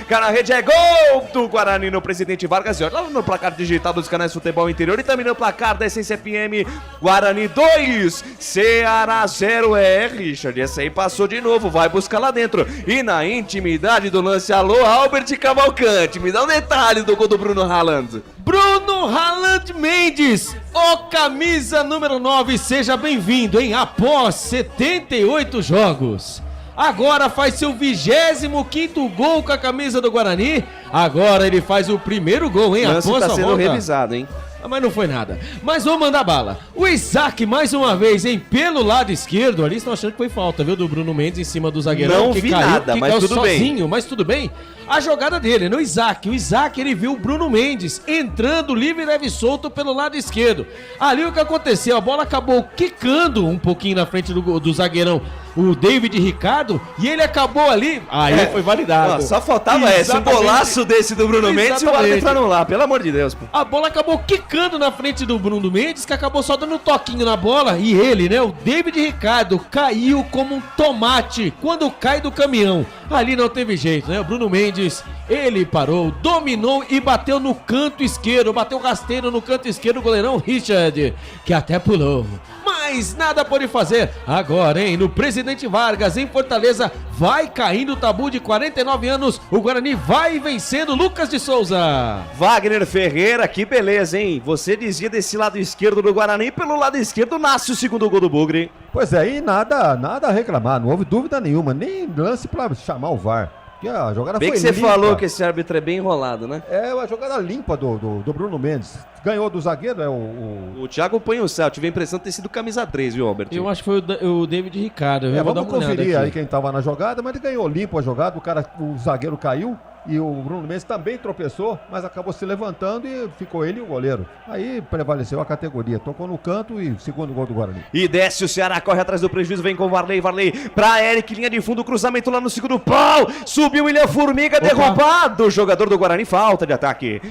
é gol do Guarani no Presidente Vargas. E olha lá no placar digital dos canais Futebol Interior e também no placar da Essência FM. Guarani 2, Ceará 0. Richard, essa aí passou de novo, vai buscar lá dentro. E na intimidade do lance, alô, Albert Cavalcante, me dá um detalhe do gol do Bruno Haaland. Bruno Haaland Mendes, o camisa número 9, seja bem-vindo, hein? Após 78 jogos. Agora faz seu 25º gol com a camisa do Guarani. Agora ele faz o primeiro gol, hein? Lance Após tá sendo revisado, hein? Mas não foi nada. Mas vamos mandar bala. O Isaac, mais uma vez, hein? Pelo lado esquerdo. Ali estão achando que foi falta, viu? Do Bruno Mendes em cima do zagueirão. Não que vi caiu, nada, que mas caiu tudo sozinho, bem. mas tudo bem. A jogada dele, no Isaac. O Isaac, ele viu o Bruno Mendes entrando livre e leve solto pelo lado esquerdo. Ali o que aconteceu? A bola acabou quicando um pouquinho na frente do zagueirão, o David Ricardo, e ele acabou ali. Aí foi validado. Não, só faltava esse golaço desse do Bruno Mendes e o árbitro entraram lá, pelo amor de Deus. Pô. A bola acabou quicando na frente do Bruno Mendes, que acabou só dando um toquinho na bola, e ele, né, o David Ricardo, caiu como um tomate quando cai do caminhão. Ali não teve jeito, né? O Bruno Mendes, ele parou, dominou e bateu no canto esquerdo, bateu rasteiro no canto esquerdo, o goleirão Richard, que até pulou. Mas nada pode fazer. Agora, hein, no Presidente Vargas, em Fortaleza, vai caindo o tabu de 49 anos. O Guarani vai vencendo Lucas de Souza. Wagner Ferreira, que beleza, hein? Você dizia desse lado esquerdo do Guarani, pelo lado esquerdo nasce o segundo gol do Bugre. Pois é, e nada a reclamar, não houve dúvida nenhuma, nem lance pra chamar o VAR. A jogada bem foi que você limpa. falou que esse árbitro é bem enrolado, né? É uma jogada limpa do Bruno Mendes. Ganhou do zagueiro, O Thiago Panhussel, tive a impressão de ter sido camisa 3, viu, Albert? Eu acho que foi o David Ricardo. Vamos conferir aí quem tava na jogada, mas ele ganhou limpo a jogada, o zagueiro caiu. E o Bruno Mendes também tropeçou, mas acabou se levantando e ficou ele e o goleiro. Aí prevaleceu a categoria, tocou no canto e segundo gol do Guarani. E desce o Ceará, corre atrás do prejuízo, vem com o Varley pra Eric, linha de fundo, cruzamento lá no segundo pau, subiu William Formiga, derrubado o jogador do Guarani, falta de ataque,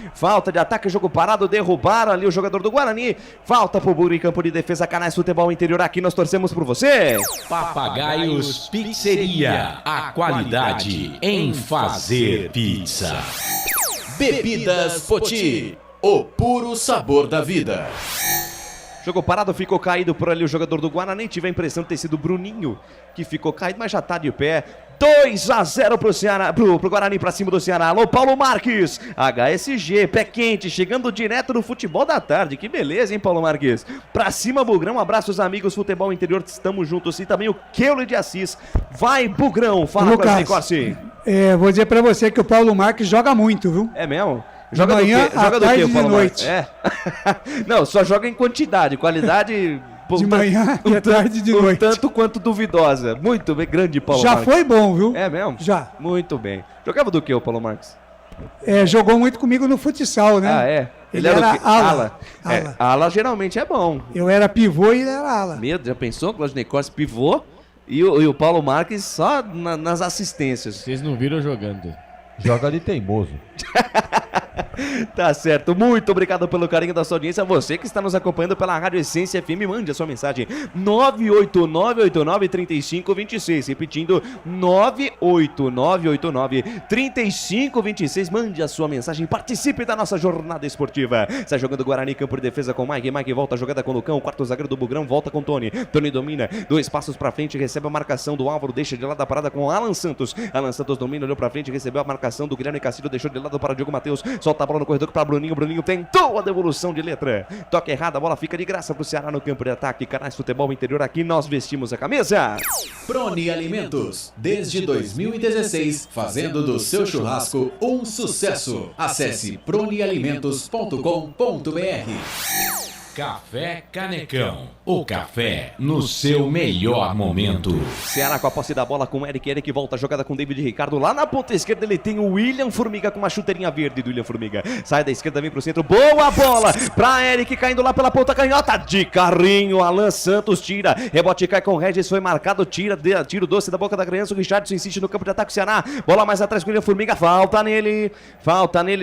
jogo parado, derrubaram ali o jogador do Guarani, falta pro Bugre em campo de defesa, Canais Futebol Interior, aqui nós torcemos por você. Papagaios Pizzeria, a qualidade em fazer pizza. Bebidas Poti, o puro sabor da vida. Jogo parado, ficou caído por ali o jogador do Guarani. Tive a impressão de ter sido o Bruninho que ficou caído, mas já tá de pé. 2-0 pro Ceará, pro Guarani pra cima do Ceará. Alô, Paulo Marques, HSG, pé quente, chegando direto no futebol da tarde. Que beleza, hein, Paulo Marques? Pra cima, Bugrão, abraço os amigos, Futebol Interior, estamos juntos. E também o Keule de Assis. Vai, Bugrão, fala com a gente, Corsi. Vou dizer pra você que o Paulo Marques joga muito, viu? É mesmo? Joga de manhã, do quê? Joga do tarde quê, Paulo de noite. É. Não, só joga em quantidade, qualidade... De manhã e à tarde de noite. Tanto quanto duvidosa. Muito bem, grande Paulo Já Marques. foi bom, viu? É mesmo? Já. Muito bem. Jogava do que o Paulo Marques? Jogou muito comigo no futsal, né? Ah, é? Ele era ala. Ala geralmente é bom. Eu era pivô e ele era ala. Medo, já pensou? Claudinei Costa pivô e o Paulo Marques só nas assistências. Vocês não viram jogando. Joga ali teimoso. Tá certo, muito obrigado pelo carinho da sua audiência. Você que está nos acompanhando pela Rádio Essência FM, mande a sua mensagem 989893526, repetindo 989893526. Mande a sua mensagem, participe da nossa jornada esportiva. Está jogando Guarani, campo de defesa com Mike volta a jogada com o Lucão, o quarto zagueiro do Bugrão volta com Tony domina, 2 passos pra frente, recebe a marcação do Álvaro, deixa de lado a parada com Alan Santos domina, olhou pra frente, recebeu a marcação do Guilherme Castilho, deixou de lado para Diogo Matheus, solta a bola no corredor para Bruninho tentou a devolução de letra, toca errado, a bola fica de graça pro Ceará no campo de ataque. Canais Futebol Interior, aqui nós vestimos a camisa. Prone Alimentos, desde 2016, fazendo do seu churrasco um sucesso. Acesse pronealimentos.com.br. Café Canecão, o café no seu melhor momento. Ceará com a posse da bola com Eric volta a jogada com David Ricardo, lá na ponta esquerda ele tem o William Formiga com uma chuteirinha verde do William Formiga, sai da esquerda, vem pro centro, boa bola pra Eric, caindo lá pela ponta canhota, de carrinho, Alan Santos tira, rebote cai com o Regis, foi marcado, tiro doce da boca da criança, o Richardson insiste no campo de ataque, Ceará, bola mais atrás com o William Formiga, falta nele,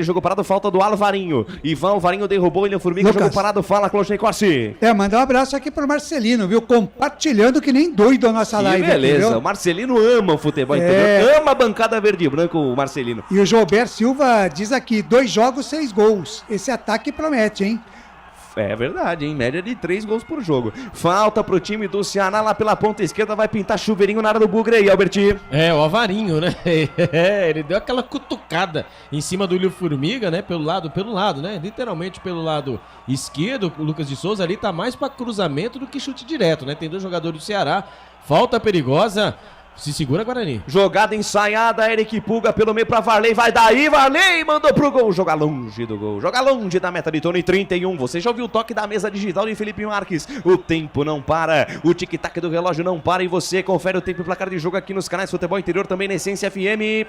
jogo parado, falta do Alvarinho, Ivan Alvarinho derrubou o William Formiga, jogo parado, fala Claudinei Corsi. Mandar um abraço aqui pro Marcelino, viu? Compartilhando que nem doido a nossa live. Beleza, aqui, o Marcelino ama o futebol interior, ama a bancada verde e branco, o Marcelino. E o Gilberto Silva diz aqui, 2 jogos, 6 gols. Esse ataque promete, hein? É verdade, em média de 3 gols por jogo. Falta pro time do Ceará lá pela ponta esquerda, vai pintar chuveirinho na área do Bugre aí, Alberti. O Avarinho, né? Ele deu aquela cutucada em cima do William Formiga, né? Pelo lado, né? Literalmente pelo lado esquerdo, o Lucas de Souza ali tá mais pra cruzamento do que chute direto, né? Tem 2 jogadores do Ceará, falta perigosa. Se segura, Guarani. Jogada ensaiada, Eric Puga pelo meio pra Varley, vai daí, Varley mandou pro gol, joga longe do gol, joga longe da meta de Tony, 31. Você já ouviu o toque da mesa digital de Felipe Marques? O tempo não para, o tic-tac do relógio não para e você confere o tempo e placar de jogo aqui nos canais Futebol Interior, também na Essência FM.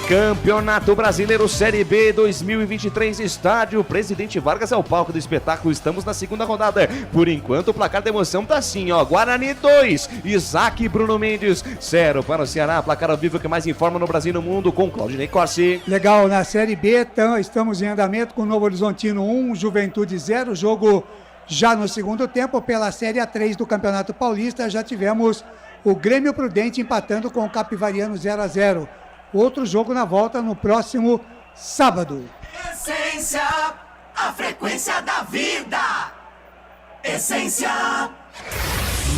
Campeonato Brasileiro Série B 2023, estádio Presidente Vargas é o palco do espetáculo, estamos na segunda rodada. Por enquanto o placar da emoção tá assim, ó, Guarani 2, Isaac e Bruno Mendes 0 para o Ceará, placar ao vivo que mais informa no Brasil e no mundo com Claudinei Corsi. Legal, na Série B estamos em andamento com o Novo Horizontino 1, Juventude 0, jogo já no segundo tempo. Pela Série A3 do Campeonato Paulista já tivemos o Grêmio Prudente empatando com o Capivariano 0-0. Outro jogo na volta no próximo sábado. Essência, a frequência da vida. Essência.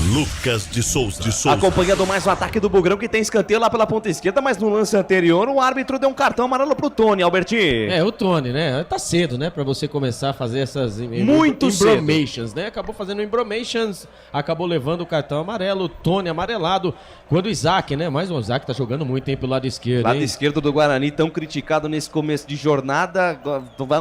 Lucas de Souza. Acompanhando mais o ataque do Bugrão, que tem escanteio lá pela ponta esquerda, mas no lance anterior o árbitro deu um cartão amarelo pro Tony, Alberti. O Tony, né? Tá cedo, né? Pra você começar a fazer essas Muito embromations, né? Acabou fazendo embromations, acabou levando o cartão amarelo, Tony amarelado. Quando o Isaac, né? Mais um Isaac tá jogando muito, hein? Pelo lado esquerdo, Lado esquerdo do Guarani, tão criticado nesse começo de jornada,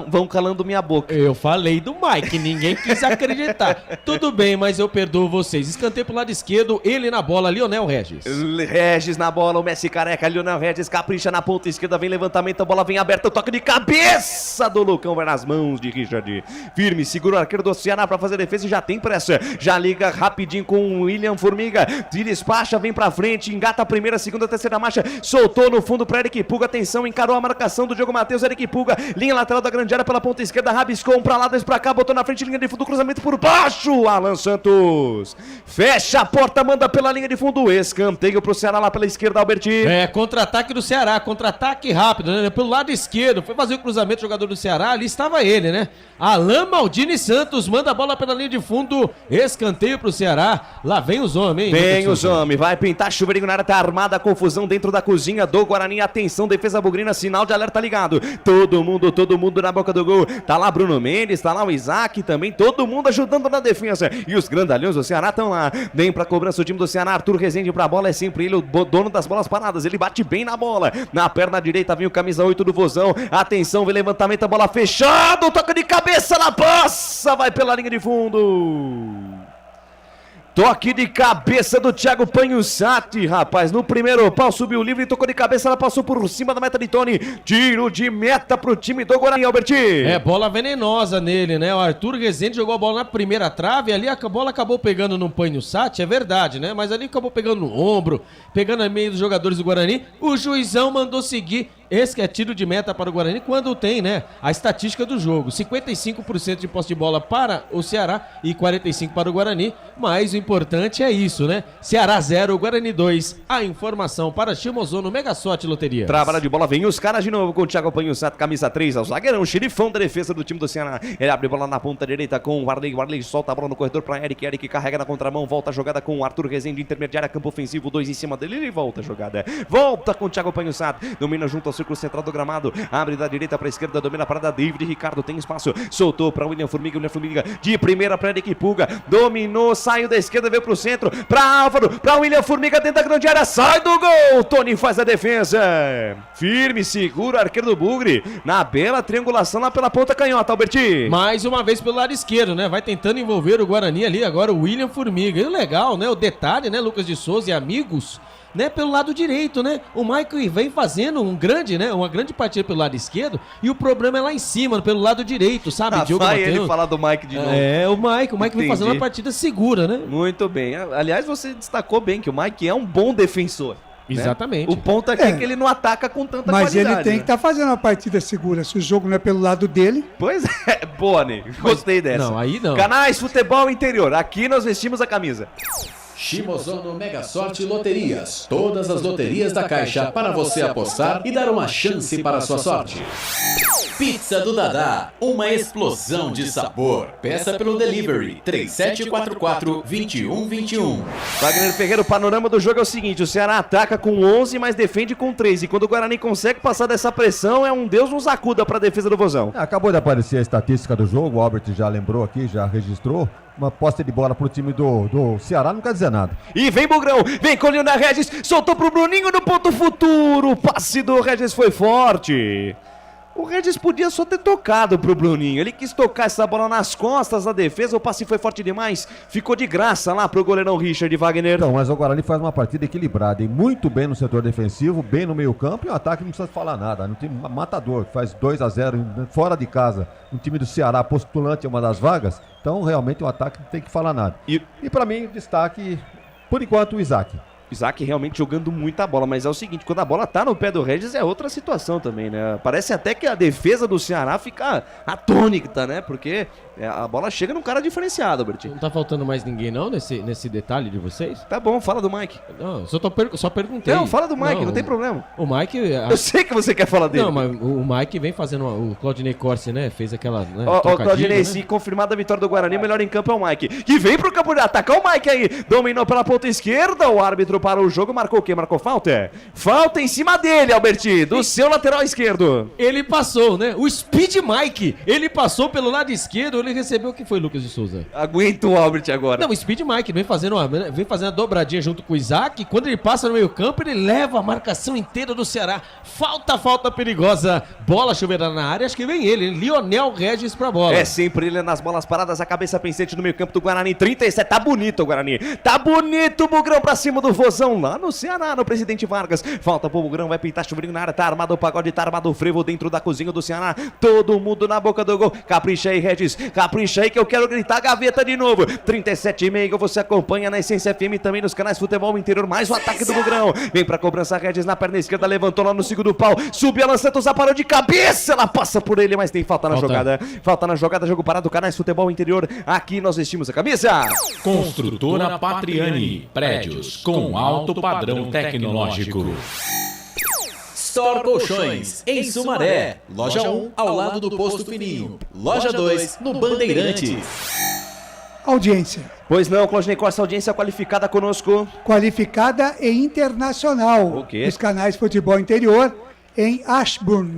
vão calando minha boca. Eu falei do Mike, ninguém quis acreditar. Tudo bem, mas eu perdoo vocês. Escanteio pro lado esquerdo, ele na bola, Lionel Regis. Regis na bola, o Messi careca, Lionel Regis capricha na ponta esquerda, vem levantamento, a bola vem aberta, o toque de cabeça do Lucão, vai nas mãos de Richard. Firme, segura o arqueiro do Ceará pra fazer defesa e já tem pressa. Já liga rapidinho com o William Formiga, despacha, vem pra frente, engata a primeira, segunda, terceira marcha, soltou no fundo pra Eric Puga, atenção, encarou a marcação do Diogo Matheus, Eric Puga, linha lateral da grande área pela ponta esquerda, rabiscou um pra lá, dois pra cá, botou na frente, linha de fundo, cruzamento por baixo, Alan Santos, fecha a porta, manda pela linha de fundo, escanteio pro Ceará lá pela esquerda, Alberti. Contra-ataque do Ceará, contra-ataque rápido, né? Pelo lado esquerdo, foi fazer o cruzamento, jogador do Ceará, ali estava ele, né? Alain Maldini Santos manda a bola pela linha de fundo, escanteio pro Ceará, lá vem os homens, hein? Vem os homens, vai pintar chuveirinho na área, tá armada a confusão dentro da cozinha do Guarani, atenção, defesa bugrina, sinal de alerta ligado, todo mundo na boca do gol, tá lá Bruno Mendes, tá lá o Isaac também, todo mundo ajudando na defesa, e os grandalhões do Ceará estão lá, vem pra cobrança o time do Ceará, Arthur Rezende pra bola, é sempre ele o dono das bolas paradas, ele bate bem na bola, na perna direita vem o camisa 8 do Vozão, atenção, vem levantamento, a bola fechada, toca de cabeça na passa, vai pela linha de fundo. Toque de cabeça do Thiago Panhussati, rapaz, no primeiro pau subiu livre e tocou de cabeça, ela passou por cima da meta de Tony, tiro de meta pro time do Guarani, Alberti. Bola venenosa nele, né, o Arthur Rezende jogou a bola na primeira trave, ali a bola acabou pegando no Panhussati, é verdade, né, mas ali acabou pegando no ombro, pegando a meio dos jogadores do Guarani, o juizão mandou seguir. Esse que é tiro de meta para o Guarani quando tem, né, a estatística do jogo, 55% de posse de bola para o Ceará e 45% para o Guarani, mas o importante é isso, né, Ceará 0, Guarani 2, a informação para Shimozono Mega Sorte Loterias. Trabalho de bola, vem os caras de novo com o Thiago Panhussati, camisa 3, ao zagueirão, xerifão da defesa do time do Ceará, ele abre bola na ponta direita com o Warley solta a bola no corredor para Eric carrega na contramão, volta a jogada com o Arthur Rezende, intermediária, campo ofensivo, 2 em cima dele, ele volta a jogada, volta com o Thiago Panhussati, domina junto ao círculo central do gramado, abre da direita para a esquerda, domina a parada, David Ricardo tem espaço, soltou para William Formiga de primeira para Eric Puga, dominou, saiu da esquerda, veio pro centro, para Álvaro, para William Formiga dentro da grande área, sai do gol, Tony faz a defesa, firme, segura o arqueiro do Bugre, na bela triangulação lá pela ponta canhota, Alberti. Mais uma vez pelo lado esquerdo, né, vai tentando envolver o Guarani ali, agora o William Formiga, e o legal, né, o detalhe, né, Lucas de Souza e amigos, né, pelo lado direito, né, o Michael vem fazendo uma grande partida pelo lado esquerdo e o problema é lá em cima, pelo lado direito, sabe? Diogo vai Mateus. ele falar do Mike de novo. O Mike vem fazendo uma partida segura, né? Muito bem, aliás você destacou bem que o Mike é um bom defensor. Exatamente. O ponto aqui é que ele não ataca com tanta qualidade. Mas ele tem que estar fazendo uma partida segura. Se o jogo não é pelo lado dele... Pois é, boa, Ney. Gostei dessa. Não, aí não. Canais Futebol Interior. Aqui nós vestimos a camisa. Shimozono Mega Sorte Loterias. Todas as loterias da Caixa para você apostar e dar uma chance para a sua sorte. Pizza do Dadá, uma explosão de sabor. Peça pelo delivery 3744-2121. Wagner Ferreira, o panorama do jogo é o seguinte: o Ceará ataca com 11, mas defende com 3. E quando o Guarani consegue passar dessa pressão, é um Deus nos acuda para a defesa do Vozão. Acabou de aparecer a estatística do jogo, o Albert já lembrou aqui, já registrou. Uma posse de bola pro time do Ceará não quer dizer nada. E vem Bugrão, vem com o Leonel Regis, soltou pro Bruninho no ponto futuro. O passe do Regis foi forte. O Regis podia só ter tocado pro Bruninho. Ele quis tocar essa bola nas costas da defesa. O passe foi forte demais. Ficou de graça lá pro goleirão Richard Wagner. Então, mas o Guarani faz uma partida equilibrada e muito bem no setor defensivo, bem no meio campo, e o ataque não precisa falar nada. No time matador, que faz 2-0 fora de casa, no time do Ceará, postulante é uma das vagas. Então, realmente, o ataque não tem que falar nada. E para mim, destaque, por enquanto, o Isaac. Isaac realmente jogando muita bola, mas é o seguinte, quando a bola tá no pé do Regis é outra situação também, né? Parece até que a defesa do Ceará fica atônita, né? Porque a bola chega num cara diferenciado, Bertinho. Não tá faltando mais ninguém não nesse detalhe de vocês? Tá bom, fala do Mike. Não, só perguntei. Não, fala do Mike, não tem problema. O Mike... Eu sei que você quer falar dele. Não, mas o Mike vem fazendo... O Claudinei Corsi, né? Fez aquela... Né, Ó, Claudinei, se confirmada a vitória do Guarani, o melhor em campo é o Mike. Que vem pro campo de ataque. Olha o Mike aí. Dominou pela ponta esquerda. O árbitro para o jogo. Marcou o quê? Marcou falta? Falta em cima dele, Alberti. Do seu lateral esquerdo. Ele passou, né? O Speed Mike. Ele passou pelo lado esquerdo. Ele recebeu o que foi, Lucas de Souza? Aguenta o Albert agora. Não, o Speed Mike vem fazendo a dobradinha junto com o Isaac. Quando ele passa no meio campo, ele leva a marcação inteira do Ceará. Falta perigosa. Bola chuveirada na área. Acho que vem ele. Leonel Regis pra bola. É sempre ele nas bolas paradas. A cabeça pensante no meio campo do Guarani. 37. Tá bonito o Guarani. Tá bonito o Bugrão pra cima do Vozão. Lá no Ceará, no Presidente Vargas. Falta pro Bugrão. Vai pintar chuveirinho na área. Tá armado o pagode. Tá armado o frevo dentro da cozinha do Ceará. Todo mundo na boca do gol. Capricha aí, Regis. Capricha aí que eu quero gritar gaveta de novo. 37,5. Você acompanha na Essência FM também nos canais Futebol Interior. Mais o ataque do Bugrão. Vem pra cobrança. Regis na perna esquerda. Levantou lá no segundo pau. Subiu a Santos. Parou de cabeça. Ela passa por ele, mas tem falta na jogada. Falta na jogada. Jogo parado. Canais Futebol Interior. Aqui nós vestimos a camisa. Construtora Patriani. Prédios com alto padrão tecnológico. Store Colchões, em Sumaré. Loja 1, ao lado do Posto Fininho. Loja 2, no Bandeirantes. Audiência. Pois não, Claudinei Costa, audiência qualificada conosco. Qualificada e internacional. O quê? Os canais Futebol Interior, em Ashburn,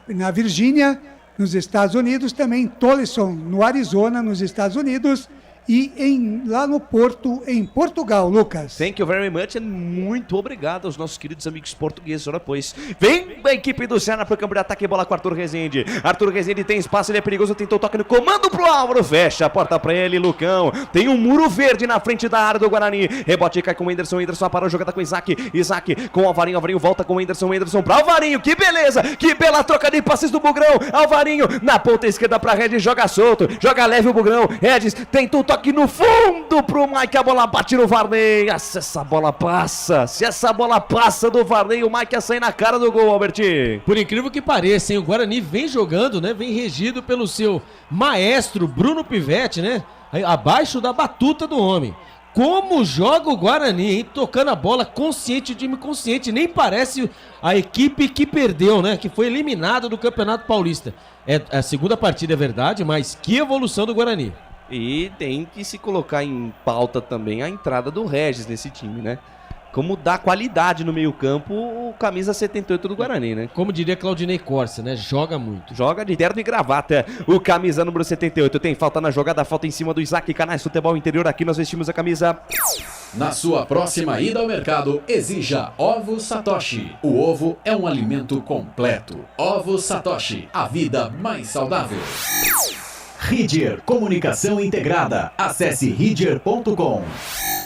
na Virgínia, nos Estados Unidos. Também em Tolleson, no Arizona, nos Estados Unidos. E lá no Porto, em Portugal, Lucas. Thank you very much, muito obrigado aos nossos queridos amigos portugueses. Ora, pois, vem a equipe do Ceará para o campo de ataque, bola com Arthur Rezende. Arthur Rezende tem espaço, ele é perigoso, tentou toque no comando pro Álvaro, fecha a porta para ele, Lucão. Tem um muro verde na frente da área do Guarani. Rebote cai com o Whindersson, Whindersson parou a jogada com o Isaac. Isaac com o Alvarinho, Alvarinho volta com o Whindersson, Whindersson para Alvarinho, que beleza, que bela troca de passes do Bugrão. Alvarinho na ponta esquerda para Regis, joga solto, joga leve o Bugrão. Regis tentou toque no fundo pro Mike, a bola bate no Varney. Se essa bola passa do Varney, o Mike ia sair na cara do gol, Alberti. Por incrível que pareça, hein? O Guarani vem jogando, né? Vem regido pelo seu maestro Bruno Pivetti, né? Abaixo da batuta do homem. Como joga o Guarani, hein? Tocando a bola consciente, time consciente. Nem parece a equipe que perdeu, né? Que foi eliminada do Campeonato Paulista. É a segunda partida, é verdade, mas que evolução do Guarani. E tem que se colocar em pauta também a entrada do Regis nesse time, né? Como dá qualidade no meio campo o camisa 78 do Guarani, né? Como diria Claudinei Corsa, né? Joga muito. Joga de terno e gravata. O camisa número 78 tem falta na jogada, falta em cima do Isaac. Canais Futebol Interior, aqui nós vestimos a camisa. Na sua próxima ida ao mercado, exija Ovo Satoshi. O ovo é um alimento completo. Ovo Satoshi, a vida mais saudável. Ridger Comunicação Integrada. Acesse ridger.com.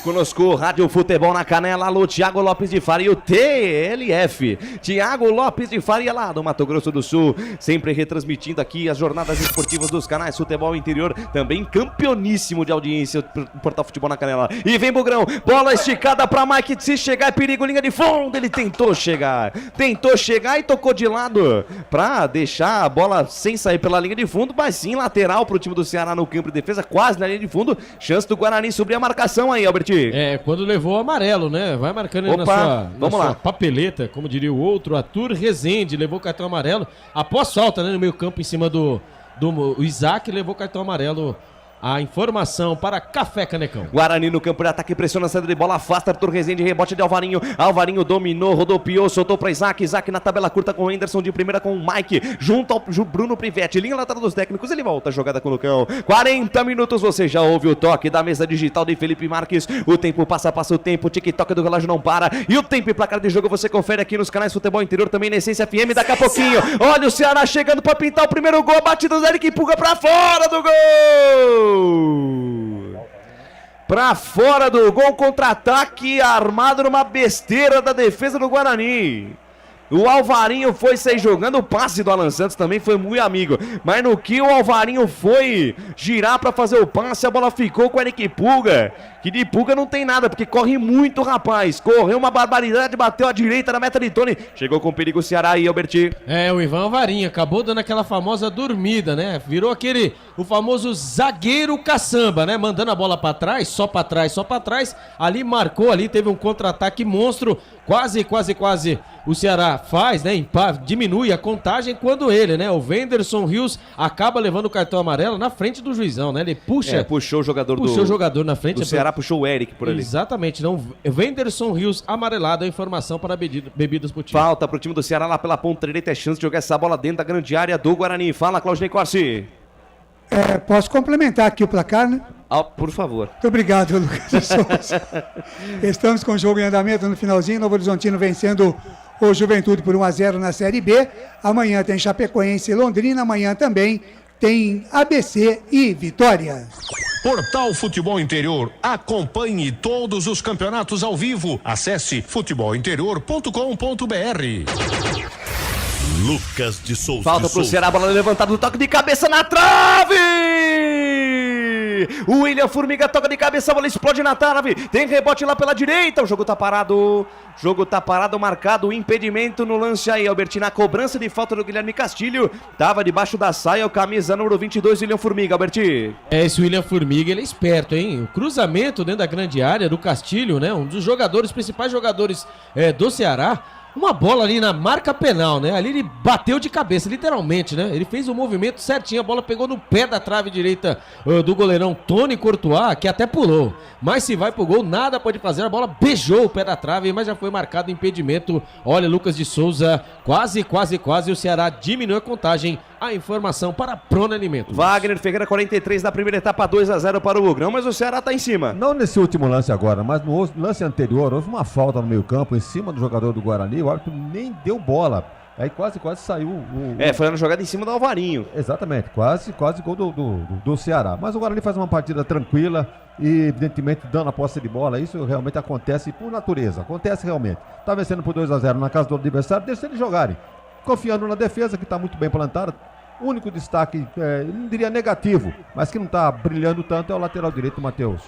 Conosco, Rádio Futebol na Canela, alô, Thiago Lopes de Faria, o TLF. Thiago Lopes de Faria, lá do Mato Grosso do Sul, sempre retransmitindo aqui as jornadas esportivas dos canais Futebol Interior, também campeoníssimo de audiência do Portal Futebol na Canela. E vem Bugrão, bola esticada pra Mike, se chegar é perigo, linha de fundo, ele tentou chegar e tocou de lado pra deixar a bola sem sair pela linha de fundo, mas sim lateral pro time do Ceará no campo de defesa, quase na linha de fundo, chance do Guarani subir a marcação aí, Albert. Quando levou o amarelo, né? Vai marcando aí na sua papeleta, como diria o outro, Arthur Rezende levou o cartão amarelo após falta, né, no meio campo em cima do Isaac, levou o cartão amarelo. A informação para Café Canecão. Guarani no campo de ataque, pressiona a saída de bola, afasta Arthur Rezende, rebote de Alvarinho. Alvarinho dominou, rodopiou, soltou para Isaac. Isaac na tabela curta com o Henderson de primeira com o Mike, junto ao Bruno Privetti. Linha lateral dos técnicos, ele volta a jogada com o Lucão. 40 minutos, você já ouve o toque da mesa digital de Felipe Marques. O tempo passa o tempo, o tic-toc do relógio não para. E o tempo e placar de jogo você confere aqui nos canais Futebol Interior, também na Essência FM. Daqui a pouquinho, olha o Ceará chegando para pintar o primeiro gol. Batida do Eric Puga para fora do gol. Pra fora do gol, contra-ataque armado numa besteira da defesa do Guarani. O Alvarinho foi sair jogando, o passe do Alan Santos também foi muito amigo. Mas no que o Alvarinho foi girar pra fazer o passe, a bola ficou com o Eric Puga. Que de Puga não tem nada, porque corre muito, rapaz. Correu uma barbaridade, bateu à direita na meta de Tony. Chegou com perigo o Ceará aí, Alberti. O Ivan Alvarinho acabou dando aquela famosa dormida, né? Virou o famoso zagueiro caçamba, né? Mandando a bola pra trás, só pra trás. Ali marcou, ali teve um contra-ataque monstro. Quase o Ceará faz, né? Diminui a contagem quando ele, né? O Wenderson Rios acaba levando o cartão amarelo na frente do juizão, né? Ele puxou o jogador na frente. Do Ceará, puxou o Eric por ali. Exatamente, não. Wenderson Rios amarelado, a informação para bebidas pro time. Falta pro time do Ceará lá pela ponta direita, é chance de jogar essa bola dentro da grande área do Guarani. Fala, Claudinei Corsi. Posso complementar aqui o placar, né? Por favor. Muito obrigado, Lucas de Souza. Estamos com o jogo em andamento no finalzinho, Novo Horizontino vencendo o Juventude por 1-0 na Série B. Amanhã tem Chapecoense e Londrina, amanhã também tem ABC e Vitória. Portal Futebol Interior. Acompanhe todos os campeonatos ao vivo. Acesse futebolinterior.com.br. Lucas de Souza. Falta pro Ceará, bola levantada no toque de cabeça na trave! O William Formiga toca de cabeça, a bola explode na trave. Tem rebote lá pela direita, o jogo tá parado. Marcado o impedimento no lance aí, Alberti, na cobrança de falta do Guilherme Castilho. Tava debaixo da saia o camisa número 22, William Formiga, Alberti. Esse William Formiga, ele é esperto, hein? O cruzamento dentro da grande área do Castilho, né? Um dos principais jogadores do Ceará. Uma bola ali na marca penal, né? Ali ele bateu de cabeça, literalmente, né? Ele fez o movimento certinho, a bola pegou no pé da trave direita do goleirão Tony Courtois, que até pulou. Mas se vai pro gol, nada pode fazer, a bola beijou o pé da trave, mas já foi marcado impedimento. Olha, Lucas de Souza, quase, o Ceará diminuiu a contagem. A informação para Prona Alimentos. Wagner Ferreira, 43 da primeira etapa, 2-0 para o Bugrão, mas o Ceará tá em cima. Não nesse último lance agora, mas no lance anterior, houve uma falta no meio campo, em cima do jogador do Guarani, o árbitro nem deu bola. Aí quase saiu foi uma jogada em cima do Alvarinho. Exatamente, quase gol do Ceará. Mas o Guarani faz uma partida tranquila e, evidentemente, dando a posse de bola. Isso realmente acontece por natureza, acontece realmente. Tá vencendo por 2-0 na casa do adversário, deixa eles jogarem. Confiando na defesa, que está muito bem plantada. O único destaque, não diria negativo, mas que não está brilhando tanto é o lateral direito, Matheus.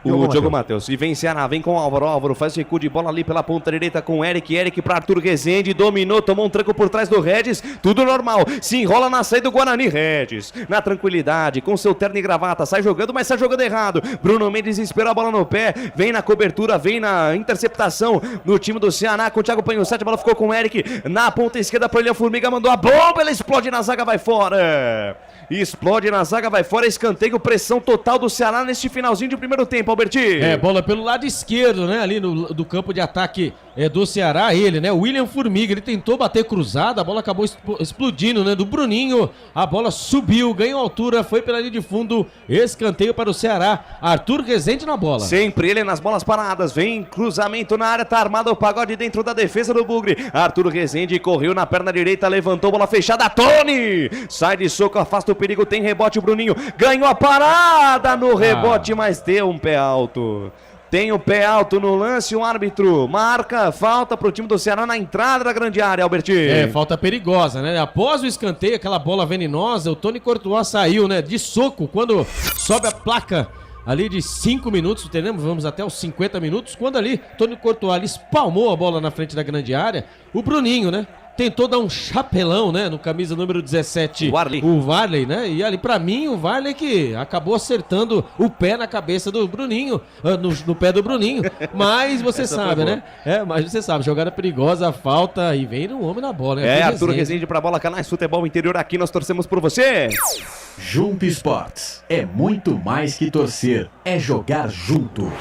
O Diogo Matheus. E vem Ceará, vem com o Álvaro. Álvaro faz recuo de bola ali pela ponta direita com o Eric. Eric para Arthur Rezende. Dominou, tomou um tranco por trás do Regis. Tudo normal. Se enrola na saída do Guarani. Regis, na tranquilidade, com seu terno e gravata. Sai jogando, mas sai jogando errado. Bruno Mendes esperou a bola no pé. Vem na cobertura, vem na interceptação no time do Ceará. Com o Thiago Panhussati. A bola ficou com o Eric. Na ponta esquerda para William Formiga. Mandou a bomba. Ela explode na zaga, vai fora. Explode na zaga, vai fora. Escanteio, pressão total do Ceará neste finalzinho de primeiro tempo, Alberti. Bola pelo lado esquerdo, né? Ali do campo de ataque do Ceará, ele, né? O William Formiga, ele tentou bater cruzada, a bola acabou explodindo, né? Do Bruninho, a bola subiu, ganhou altura, foi pela linha de fundo, escanteio para o Ceará. Arthur Rezende na bola. Sempre ele nas bolas paradas, vem cruzamento na área, tá armado o pagode dentro da defesa do Bugre. Arthur Rezende correu na perna direita, levantou, bola fechada, Tony! Sai de soco, afasta o perigo, tem rebote, o Bruninho ganhou a parada no rebote, mas deu um pé alto. Tem o pé alto no lance, o árbitro marca falta pro time do Ceará na entrada da grande área, Albertinho. Falta perigosa, né? Após o escanteio, aquela bola venenosa, o Tony Courtois saiu, né? De soco, quando sobe a placa ali de 5 minutos, entendemos? Vamos até os 50 minutos, quando ali Tony Courtois espalmou a bola na frente da grande área, o Bruninho, né? Tentou dar um chapelão, né? No camisa número 17, o Varley, né? E ali, pra mim, o Varley que acabou acertando o pé na cabeça do Bruninho, no pé do Bruninho. Mas você sabe, né? Mas você sabe, jogada perigosa, falta e vem no homem na bola, né? Arthur Rezende pra bola, Canais Futebol Interior, aqui nós torcemos por você. Jump Sports é muito mais que torcer, é jogar junto.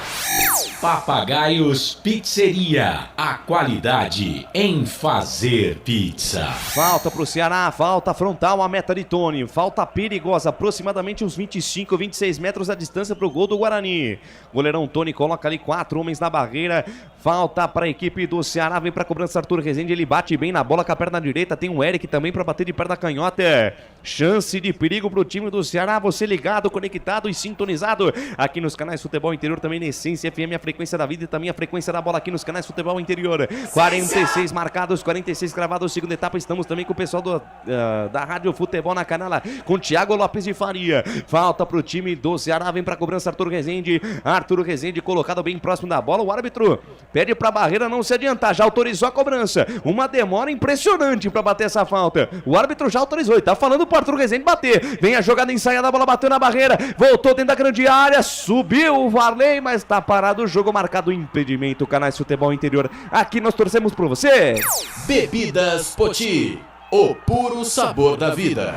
Papagaios Pizzeria, a qualidade em fazer pizza. Falta pro Ceará, falta frontal a meta de Tony, falta perigosa, aproximadamente uns 25, 26 metros a distância pro gol do Guarani. Goleirão Tony coloca ali 4 homens na barreira, falta para a equipe do Ceará, vem pra cobrança Arthur Rezende, ele bate bem na bola com a perna direita, tem o Eric também pra bater de perna canhota. Chance de perigo pro time do Ceará, você ligado, conectado e sintonizado aqui nos canais Futebol Interior, também na Essência FM, a frequência da vida e também a frequência da bola aqui nos canais Futebol Interior. 46 marcados, 46 gravados, segunda etapa, estamos também com o pessoal da Rádio Futebol na Canela, com Thiago Lopes de Faria. Falta pro time do Ceará, vem pra cobrança Arthur Rezende colocado bem próximo da bola, o árbitro pede pra barreira não se adiantar, já autorizou a cobrança, uma demora impressionante pra bater essa falta, o árbitro já autorizou e tá falando pro Arthur Rezende bater, vem a jogada ensaiada, a bola bateu na barreira, voltou dentro da grande área, subiu o Varley, mas tá parado o jogo, marcado impedimento, Canais Futebol Interior, aqui nós torcemos por você. Bebidas Poti, o puro sabor da vida.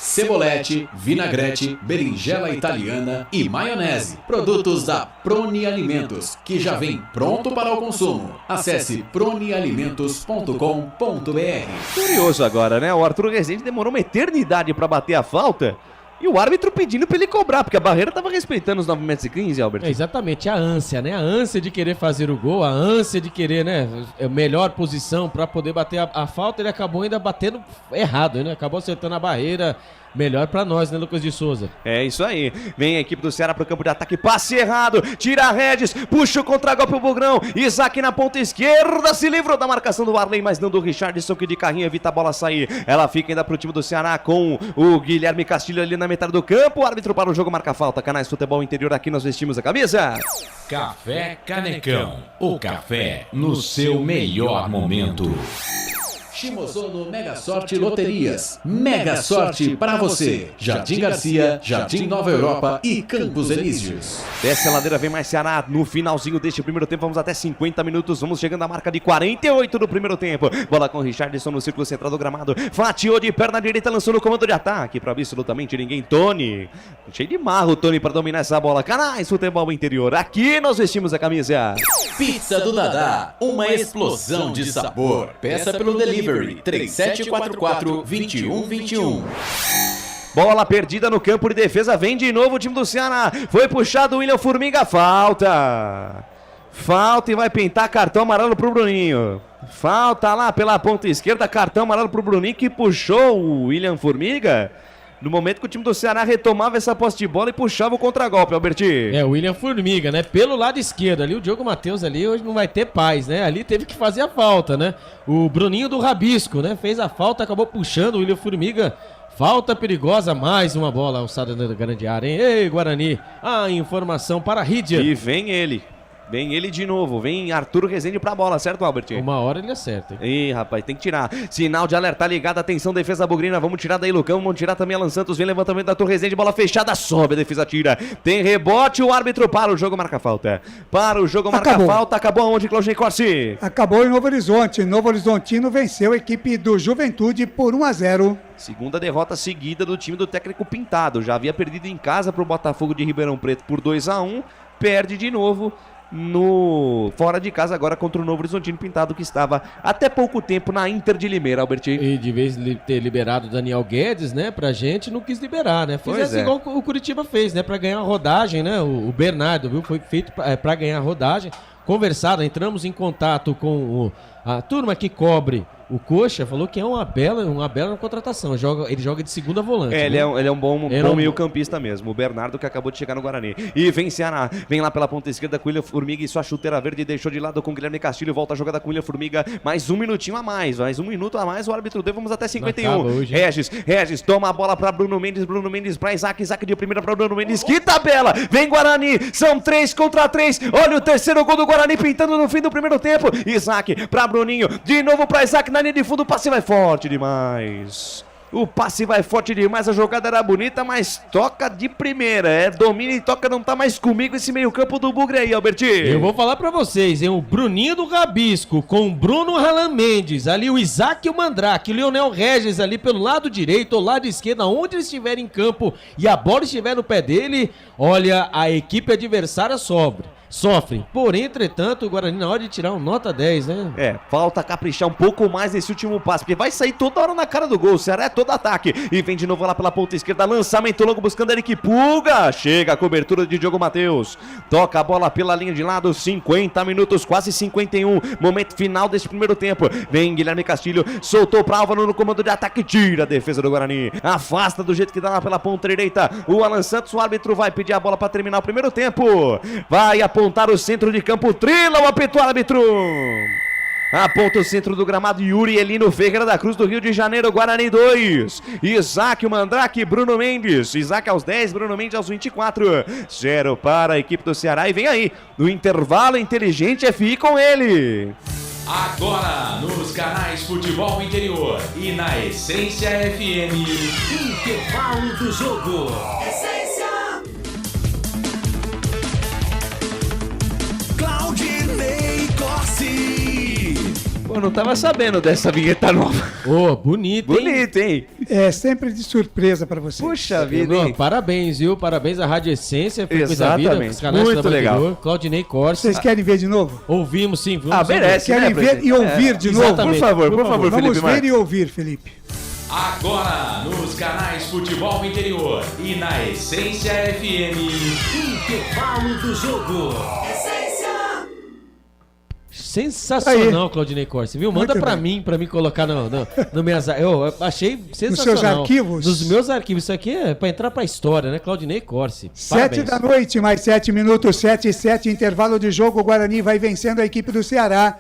Cebolete, vinagrete, berinjela italiana e maionese. Produtos da Proni Alimentos, que já vem pronto para o consumo. Acesse pronialimentos.com.br. Curioso agora, né? O Arthur Rezende demorou uma eternidade para bater a falta. E o árbitro pedindo pra ele cobrar, porque a barreira tava respeitando os 9,15 metros, Albert. Exatamente, a ânsia, né? A ânsia de querer fazer o gol, a ânsia de querer, né? Melhor posição pra poder bater a falta, ele acabou ainda batendo errado, né? Acabou acertando a barreira. Melhor pra nós, né, Lucas de Souza? É isso aí. Vem a equipe do Ceará pro campo de ataque. Passe errado. Tira a Regis. Puxa o contra-golpe o Bugrão. Isaac na ponta esquerda. Se livrou da marcação do Arley, mas não do Richardson, que de carrinho evita a bola sair. Ela fica ainda pro time do Ceará com o Guilherme Castilho ali na metade do campo. O árbitro para o jogo, marca falta. Canais Futebol Interior, aqui nós vestimos a camisa. Café Canecão. O café no seu melhor momento. Shimozono Mega Sorte Loterias. Mega Sorte para você. Jardim Garcia, Jardim Nova Europa e Campos Elíseos. Desce a ladeira, vem mais Ceará no finalzinho deste primeiro tempo. Vamos até 50 minutos. Vamos chegando à marca de 48 do primeiro tempo. Bola com o Richardson no círculo central do gramado. Fatiou de perna direita, lançou no comando de ataque. Para absolutamente ninguém. Tony. Cheio de marro, Tony, para dominar essa bola. Canais Futebol Interior. Aqui nós vestimos a camisa. Pizza do Dadá. Uma explosão de sabor. Peça pelo delivery. 3744-2121. Bola perdida no campo de defesa, vem de novo o time do Ceará, foi puxado o William Formiga, falta e vai pintar cartão amarelo pro Bruninho, falta lá pela ponta esquerda, cartão amarelo pro Bruninho que puxou o William Formiga. No momento que o time do Ceará retomava essa posse de bola e puxava o contragolpe, Alberti. O William Formiga, né? Pelo lado esquerdo ali, o Diogo Matheus ali hoje não vai ter paz, né? Ali teve que fazer a falta, né? O Bruninho do Rabisco, né? Fez a falta, acabou puxando o William Formiga. Falta perigosa, mais uma bola alçada na grande área, hein? Ei, Guarani, a informação para a Rídia. E vem ele de novo, vem Arthur Rezende pra bola, certo, Albert? Uma hora ele acerta, hein? Ih, rapaz, tem que tirar. Sinal de alerta ligado, atenção, defesa bugrina, vamos tirar daí Lucão, vamos tirar também Alan Santos, vem levantamento da Arthur Rezende, bola fechada, sobe, a defesa tira, tem rebote, o árbitro para o jogo, marca falta. Para o jogo, marca falta, acabou aonde, Claudinei Corsi? Acabou em Novo Horizonte, Novo Horizontino venceu a equipe do Juventude por 1-0. Segunda derrota seguida do time do técnico Pintado, já havia perdido em casa pro Botafogo de Ribeirão Preto por 2-1, perde de novo fora de casa agora contra o Novo Horizontino Pintado, que estava até pouco tempo na Inter de Limeira, Alberti. E de vez de ter liberado o Daniel Guedes, né, pra gente, não quis liberar, né? Fizesse igual o Curitiba fez, né, pra ganhar a rodagem, né? O Bernardo, viu, foi feito pra ganhar a rodagem. Conversado, entramos em contato com A turma que cobre o Coxa falou que é uma bela contratação. Ele joga de segunda volante. Ele é um bom meio-campista mesmo. O Bernardo que acabou de chegar no Guarani. E vem Ceará. Vem lá pela ponta esquerda com o William Formiga e sua chuteira verde deixou de lado com o Guilherme Castilho. Volta a jogada com o William Formiga. Mais um minutinho a mais. Mais um minuto a mais. O árbitro deu. Vamos até 51. Regis toma a bola para Bruno Mendes. Bruno Mendes para Isaac. Isaac de primeira para Bruno Mendes. Que tabela! Vem Guarani. São 3 contra 3. Olha o terceiro gol do Guarani pintando no fim do primeiro tempo. Isaac para Bruninho. De novo para Isaac na linha de fundo. O passe vai forte demais. A jogada era bonita, mas toca de primeira. Domina e toca, não tá mais comigo esse meio campo do Bugre aí, Albertinho. Eu vou falar pra vocês, hein? O Bruninho do Rabisco com o Bruno Ralan Mendes, ali o Isaac e o Mandrake, o Leonel Regis ali pelo lado direito ou lado esquerdo, onde ele estiver em campo e a bola estiver no pé dele, olha, a equipe adversária sofre. Porém, entretanto, o Guarani na hora de tirar um nota 10, né? Falta caprichar um pouco mais nesse último passe, porque vai sair toda hora na cara do gol. O Ceará é todo ataque. E vem de novo lá pela ponta esquerda, lançamento logo buscando Eric Pulga. Chega a cobertura de Diogo Matheus. Toca a bola pela linha de lado, 50 minutos, quase 51. Momento final desse primeiro tempo. Vem Guilherme Castilho, soltou pra Álvaro no comando de ataque, tira a defesa do Guarani. Afasta do jeito que dá lá pela ponta direita. O Alan Santos, o árbitro vai pedir a bola pra terminar o primeiro tempo. Vai apontar o centro de campo, trila o apito árbitro. Aponta o centro do gramado, Yuri Elino Ferreira da Cruz do Rio de Janeiro, Guarani 2. Isaac, o Mandrake, Bruno Mendes. Isaac aos 10, Bruno Mendes aos 24. 0 para a equipe do Ceará. E vem aí, no intervalo inteligente FI com ele. Agora, nos canais Futebol Interior e na Essência FM, intervalo do jogo. Claudinei Corsi. Pô, não tava sabendo dessa vinheta nova. Bonito, hein? É sempre de surpresa pra você. Puxa vida, hein? Parabéns, viu? Parabéns à Rádio Essência, Frequência da Vida, os canais muito da legal. Interior, Claudinei Corsi. Vocês querem ver de novo? Ouvimos, sim. Merece, querem ver e ouvir de novo? Por favor, Felipe Vamos ver Marques. e ouvir, Felipe. Agora, nos canais Futebol Interior e na Essência FM, intervalo do jogo. Sensacional, Claudinei Corsi, viu? Manda pra mim colocar no minhas... Eu achei sensacional. Nos seus arquivos? Nos meus arquivos. Isso aqui é pra entrar pra história, né? Claudinei Corsi. 7 da noite, mais 7 minutos, 7:07, intervalo de jogo. O Guarani vai vencendo a equipe do Ceará.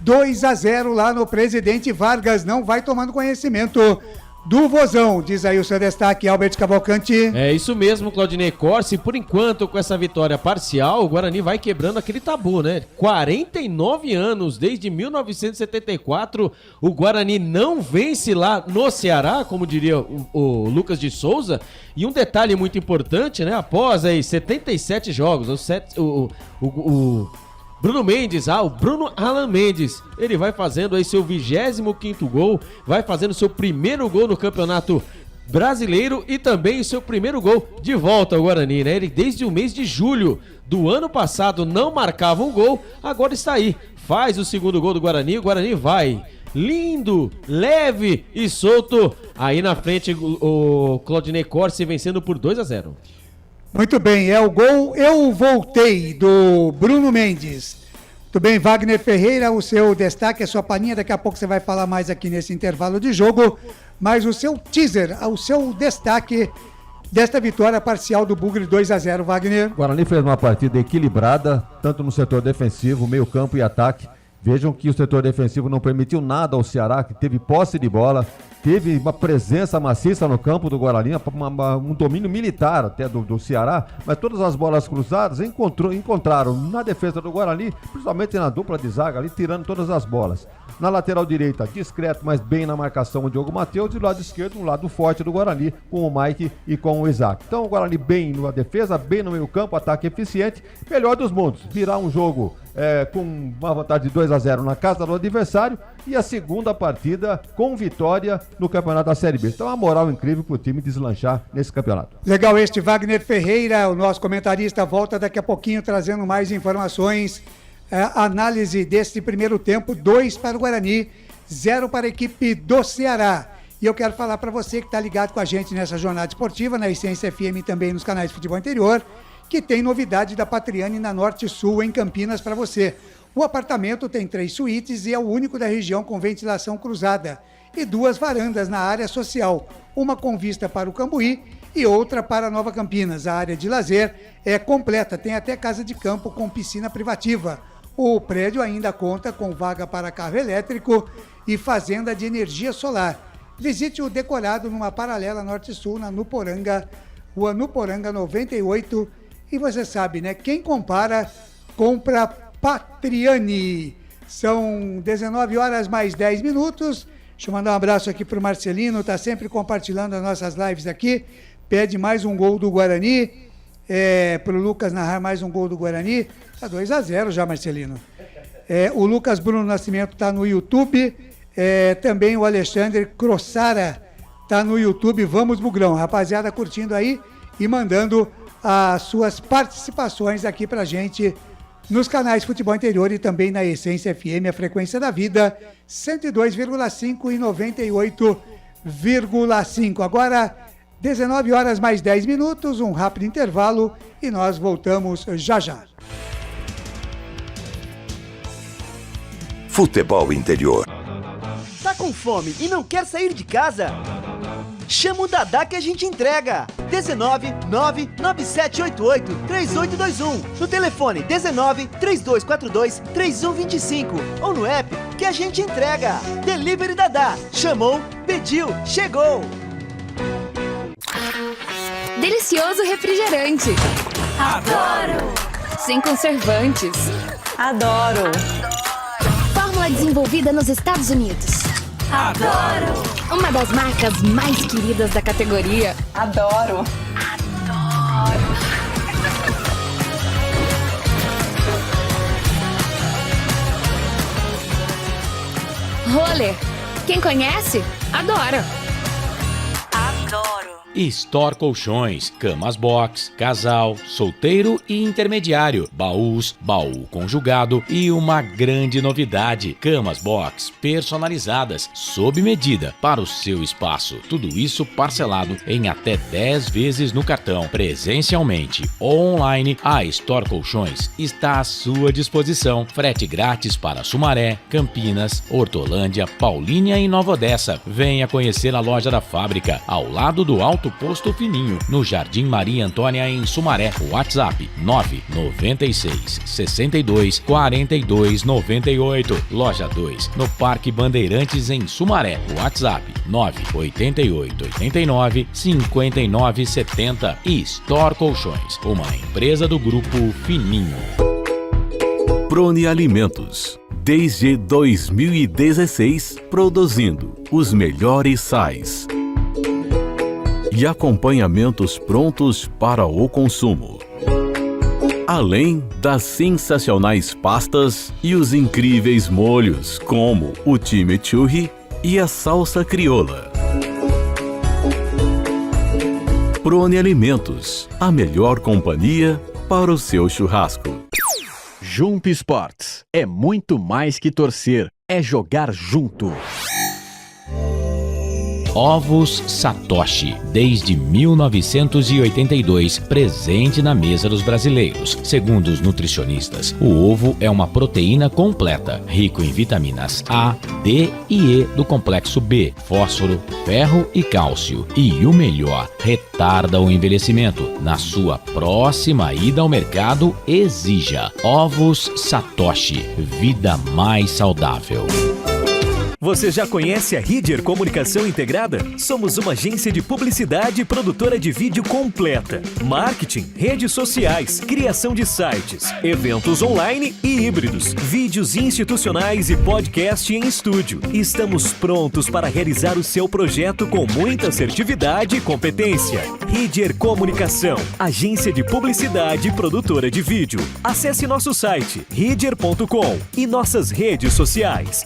2-0 lá no Presidente Vargas. Não vai tomando conhecimento do Vozão, diz aí o seu destaque, Albert Cavalcante. É isso mesmo, Claudinei Corsi. Por enquanto, com essa vitória parcial, o Guarani vai quebrando aquele tabu, né? 49 anos, desde 1974, o Guarani não vence lá no Ceará, como diria o Lucas de Souza. E um detalhe muito importante, né? Após aí 77 jogos, o Bruno Mendes, o Bruno Alan Mendes, ele vai fazendo aí seu 25º gol, vai fazendo seu primeiro gol no Campeonato Brasileiro e também o seu primeiro gol de volta ao Guarani, né? Ele desde o mês de julho do ano passado não marcava um gol, agora está aí, faz o segundo gol do Guarani, o Guarani vai lindo, leve e solto, aí na frente o Claudinei Corsi vencendo por 2-0. Muito bem, é o gol Eu Voltei, do Bruno Mendes. Muito bem, Wagner Ferreira, o seu destaque, a sua paninha, daqui a pouco você vai falar mais aqui nesse intervalo de jogo, mas o seu teaser, o seu destaque desta vitória parcial do Bugre 2-0, Wagner. O Guarani fez uma partida equilibrada, tanto no setor defensivo, meio campo e ataque. Vejam que o setor defensivo não permitiu nada ao Ceará, que teve posse de bola, teve uma presença maciça no campo do Guarani, um domínio militar até do Ceará, mas todas as bolas cruzadas encontraram na defesa do Guarani, principalmente na dupla de zaga ali, tirando todas as bolas. Na lateral direita, discreto, mas bem na marcação o Diogo Matheus, e do lado esquerdo, um lado forte do Guarani, com o Mike e com o Isaac. Então o Guarani bem na defesa, bem no meio campo, ataque eficiente, melhor dos mundos, virar um jogo com uma vantagem de 2-0 na casa do adversário e a segunda partida com vitória no campeonato da Série B. Então, uma moral incrível para o time deslanchar nesse campeonato. Legal, Wagner Ferreira, o nosso comentarista, volta daqui a pouquinho trazendo mais informações. Análise desse primeiro tempo, 2 para o Guarani, 0 para a equipe do Ceará. E eu quero falar para você que está ligado com a gente nessa jornada esportiva, na Essência FM e também nos canais de Futebol Interior, que tem novidade da Patriani na Norte Sul, em Campinas, para você. O apartamento tem 3 suítes e é o único da região com ventilação cruzada e 2 varandas na área social, uma com vista para o Cambuí e outra para Nova Campinas. A área de lazer é completa, tem até casa de campo com piscina privativa. O prédio ainda conta com vaga para carro elétrico e fazenda de energia solar. Visite o decorado numa paralela norte-sul na Nuporanga, Rua Nuporanga 98. E você sabe, né? Quem compara, compra Patriani. São 19 horas mais 10 minutos. Deixa eu mandar um abraço aqui pro Marcelino, tá sempre compartilhando as nossas lives aqui. Pede mais um gol do Guarani, pro Lucas narrar mais um gol do Guarani. Tá 2-0 já, Marcelino. O Lucas Bruno Nascimento tá no YouTube. Também o Alexandre Crossara tá no YouTube. Vamos, Bugrão. Rapaziada, curtindo aí e mandando as suas participações aqui pra gente nos canais Futebol Interior e também na Essência FM, a frequência da vida, 102,5 e 98,5. Agora, 19 horas mais 10 minutos, um rápido intervalo e nós voltamos já já. Futebol Interior. Tá com fome e não quer sair de casa? Chama o Dadá que a gente entrega. 19 99788 3821. No telefone 19 3242 3125 ou no app que a gente entrega. Delivery Dadá. Chamou, pediu, chegou. Delicioso refrigerante. Adoro. Sem conservantes. Adoro. Fórmula desenvolvida nos Estados Unidos. Adoro. Uma das marcas mais queridas da categoria. Adoro. Roller. Quem conhece, adora. Adoro. Store Colchões, camas box, casal, solteiro e intermediário, baús, baú conjugado e uma grande novidade, camas box personalizadas, sob medida, para o seu espaço. Tudo isso parcelado em até 10 vezes no cartão, presencialmente ou online. A Store Colchões está à sua disposição. Frete grátis para Sumaré, Campinas, Hortolândia, Paulínia e Nova Odessa. Venha conhecer a loja da fábrica, ao lado do Alto Posto Fininho, no Jardim Maria Antônia, em Sumaré. WhatsApp 996 62 42 98. Loja 2, no Parque Bandeirantes, em Sumaré. WhatsApp 988 89 59 70. E Store Colchões, uma empresa do Grupo Fininho. Prone Alimentos. Desde 2016, produzindo os melhores sais e acompanhamentos prontos para o consumo. Além das sensacionais pastas e os incríveis molhos, como o chimichurri e a salsa crioula. Prone Alimentos, a melhor companhia para o seu churrasco. Jump Sports é muito mais que torcer, é jogar junto. Ovos Satoshi, desde 1982, presente na mesa dos brasileiros. Segundo os nutricionistas, o ovo é uma proteína completa, rico em vitaminas A, D e E do complexo B, fósforo, ferro e cálcio. E o melhor, retarda o envelhecimento. Na sua próxima ida ao mercado, exija Ovos Satoshi, vida mais saudável. Você já conhece a Ridger Comunicação Integrada? Somos uma agência de publicidade e produtora de vídeo completa. Marketing, redes sociais, criação de sites, eventos online e híbridos, vídeos institucionais e podcast em estúdio. Estamos prontos para realizar o seu projeto com muita assertividade e competência. Ridger Comunicação, agência de publicidade e produtora de vídeo. Acesse nosso site ridger.com e nossas redes sociais,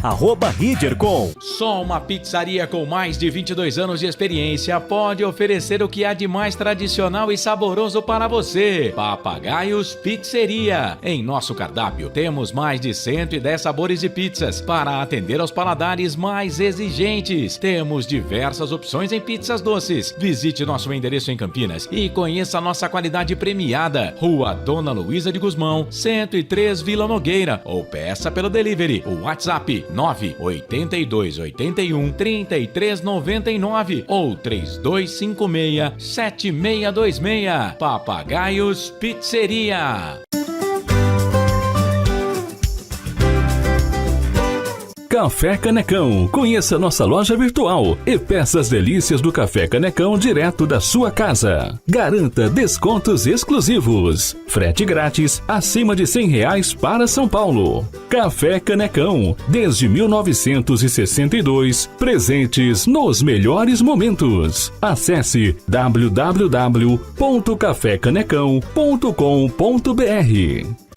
@Ridger com... Só uma pizzaria com mais de 22 anos de experiência pode oferecer o que há de mais tradicional e saboroso para você. Papagaios Pizzeria. Em nosso cardápio temos mais de 110 sabores de pizzas para atender aos paladares mais exigentes. Temos diversas opções em pizzas doces. Visite nosso endereço em Campinas e conheça a nossa qualidade premiada. Rua Dona Luísa de Gusmão, 103 Vila Nogueira, ou peça pelo delivery. O WhatsApp 982813399 ou 3256-7626. Papagaios Pizzeria. Café Canecão. Conheça nossa loja virtual e peça as delícias do Café Canecão direto da sua casa. Garanta descontos exclusivos. Frete grátis acima de R$100 para São Paulo. Café Canecão. Desde 1962, presentes nos melhores momentos. Acesse www.cafecanecão.com.br.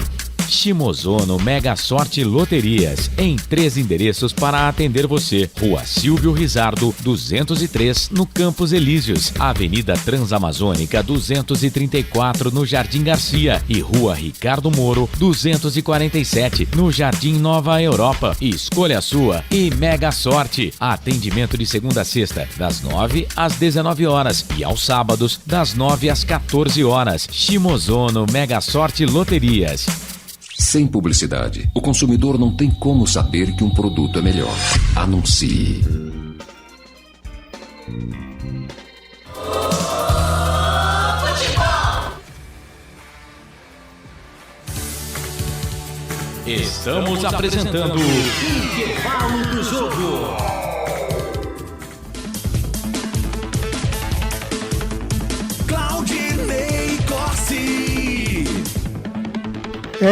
Shimozono Mega Sorte Loterias, em 3 endereços para atender você. Rua Silvio Rizardo, 203, no Campos Elíseos, Avenida Transamazônica, 234, no Jardim Garcia, e Rua Ricardo Moro, 247, no Jardim Nova Europa. Escolha a sua e Mega Sorte. Atendimento de segunda a sexta, das 9 às 19 horas e aos sábados, das 9 às 14 horas. Shimozono Mega Sorte Loterias. Sem publicidade, o consumidor não tem como saber que um produto é melhor. Anuncie. Estamos apresentando Intervalo do Jogo. Claudinei Corsi.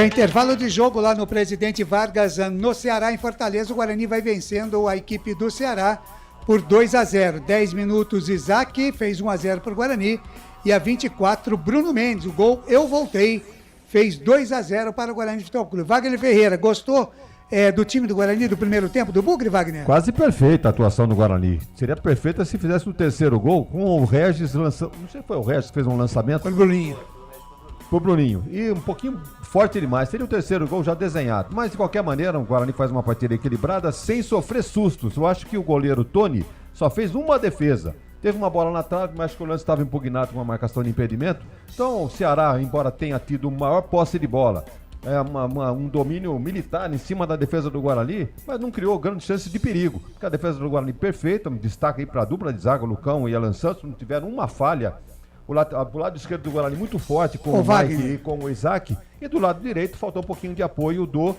Intervalo de jogo lá no Presidente Vargas, no Ceará, em Fortaleza. O Guarani vai vencendo a equipe do Ceará por 2-0. 10 minutos, Isaac fez 1-0 para o Guarani. E a 24, Bruno Mendes. O gol Eu Voltei fez 2-0 para o Guarani Futebol Clube. Wagner Ferreira, gostou do time do Guarani do primeiro tempo do Bugre, Wagner? Quase perfeita a atuação do Guarani. Seria perfeita se fizesse o terceiro gol com o Regis lançando. Não sei se foi o Regis que fez um lançamento. Foi o Bruninho. Pro Bruninho. E um pouquinho forte demais. Seria o terceiro gol já desenhado. Mas, de qualquer maneira, o Guarani faz uma partida equilibrada sem sofrer sustos. Eu acho que o goleiro Tony só fez uma defesa. Teve uma bola na trave, mas que o lance estava impugnado com uma marcação de impedimento. Então, o Ceará, embora tenha tido maior posse de bola, um domínio militar em cima da defesa do Guarani, mas não criou grande chance de perigo. Porque a defesa do Guarani perfeita, destaca aí para a dupla de zaga, Lucão e Alan Santos, não tiveram uma falha. O lado esquerdo do Guarani muito forte com o Mike e com o Isaac. E do lado direito faltou um pouquinho de apoio do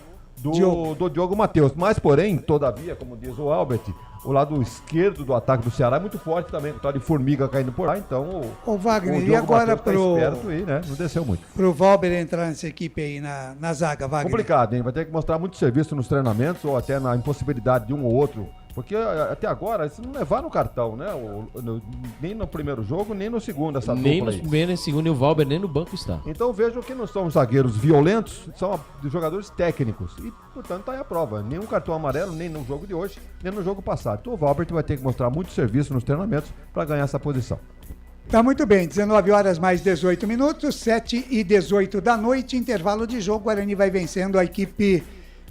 Diogo Matheus. Mas, porém, todavia, como diz o Albert, o lado esquerdo do ataque do Ceará é muito forte também, com o tal de formiga caindo por lá. Então, o Wagner, Diogo e agora Matheus tá esperto aí, né? Não desceu muito. Pro Valber entrar nessa equipe aí na zaga, Wagner. Complicado, hein? Vai ter que mostrar muito serviço nos treinamentos ou até na impossibilidade de um ou outro. Porque até agora, eles não levaram o cartão, né? Nem no primeiro jogo, nem no segundo, essa dupla aí. Nem no primeiro, nem no segundo, e o Valber nem no banco está. Então vejam que não são zagueiros violentos, são jogadores técnicos. E, portanto, tá aí a prova. Nenhum cartão amarelo, nem no jogo de hoje, nem no jogo passado. Então o Valber vai ter que mostrar muito serviço nos treinamentos para ganhar essa posição. Tá muito bem, 19 horas mais 18 minutos, 7h18 da noite, intervalo de jogo. O Guarani vai vencendo a equipe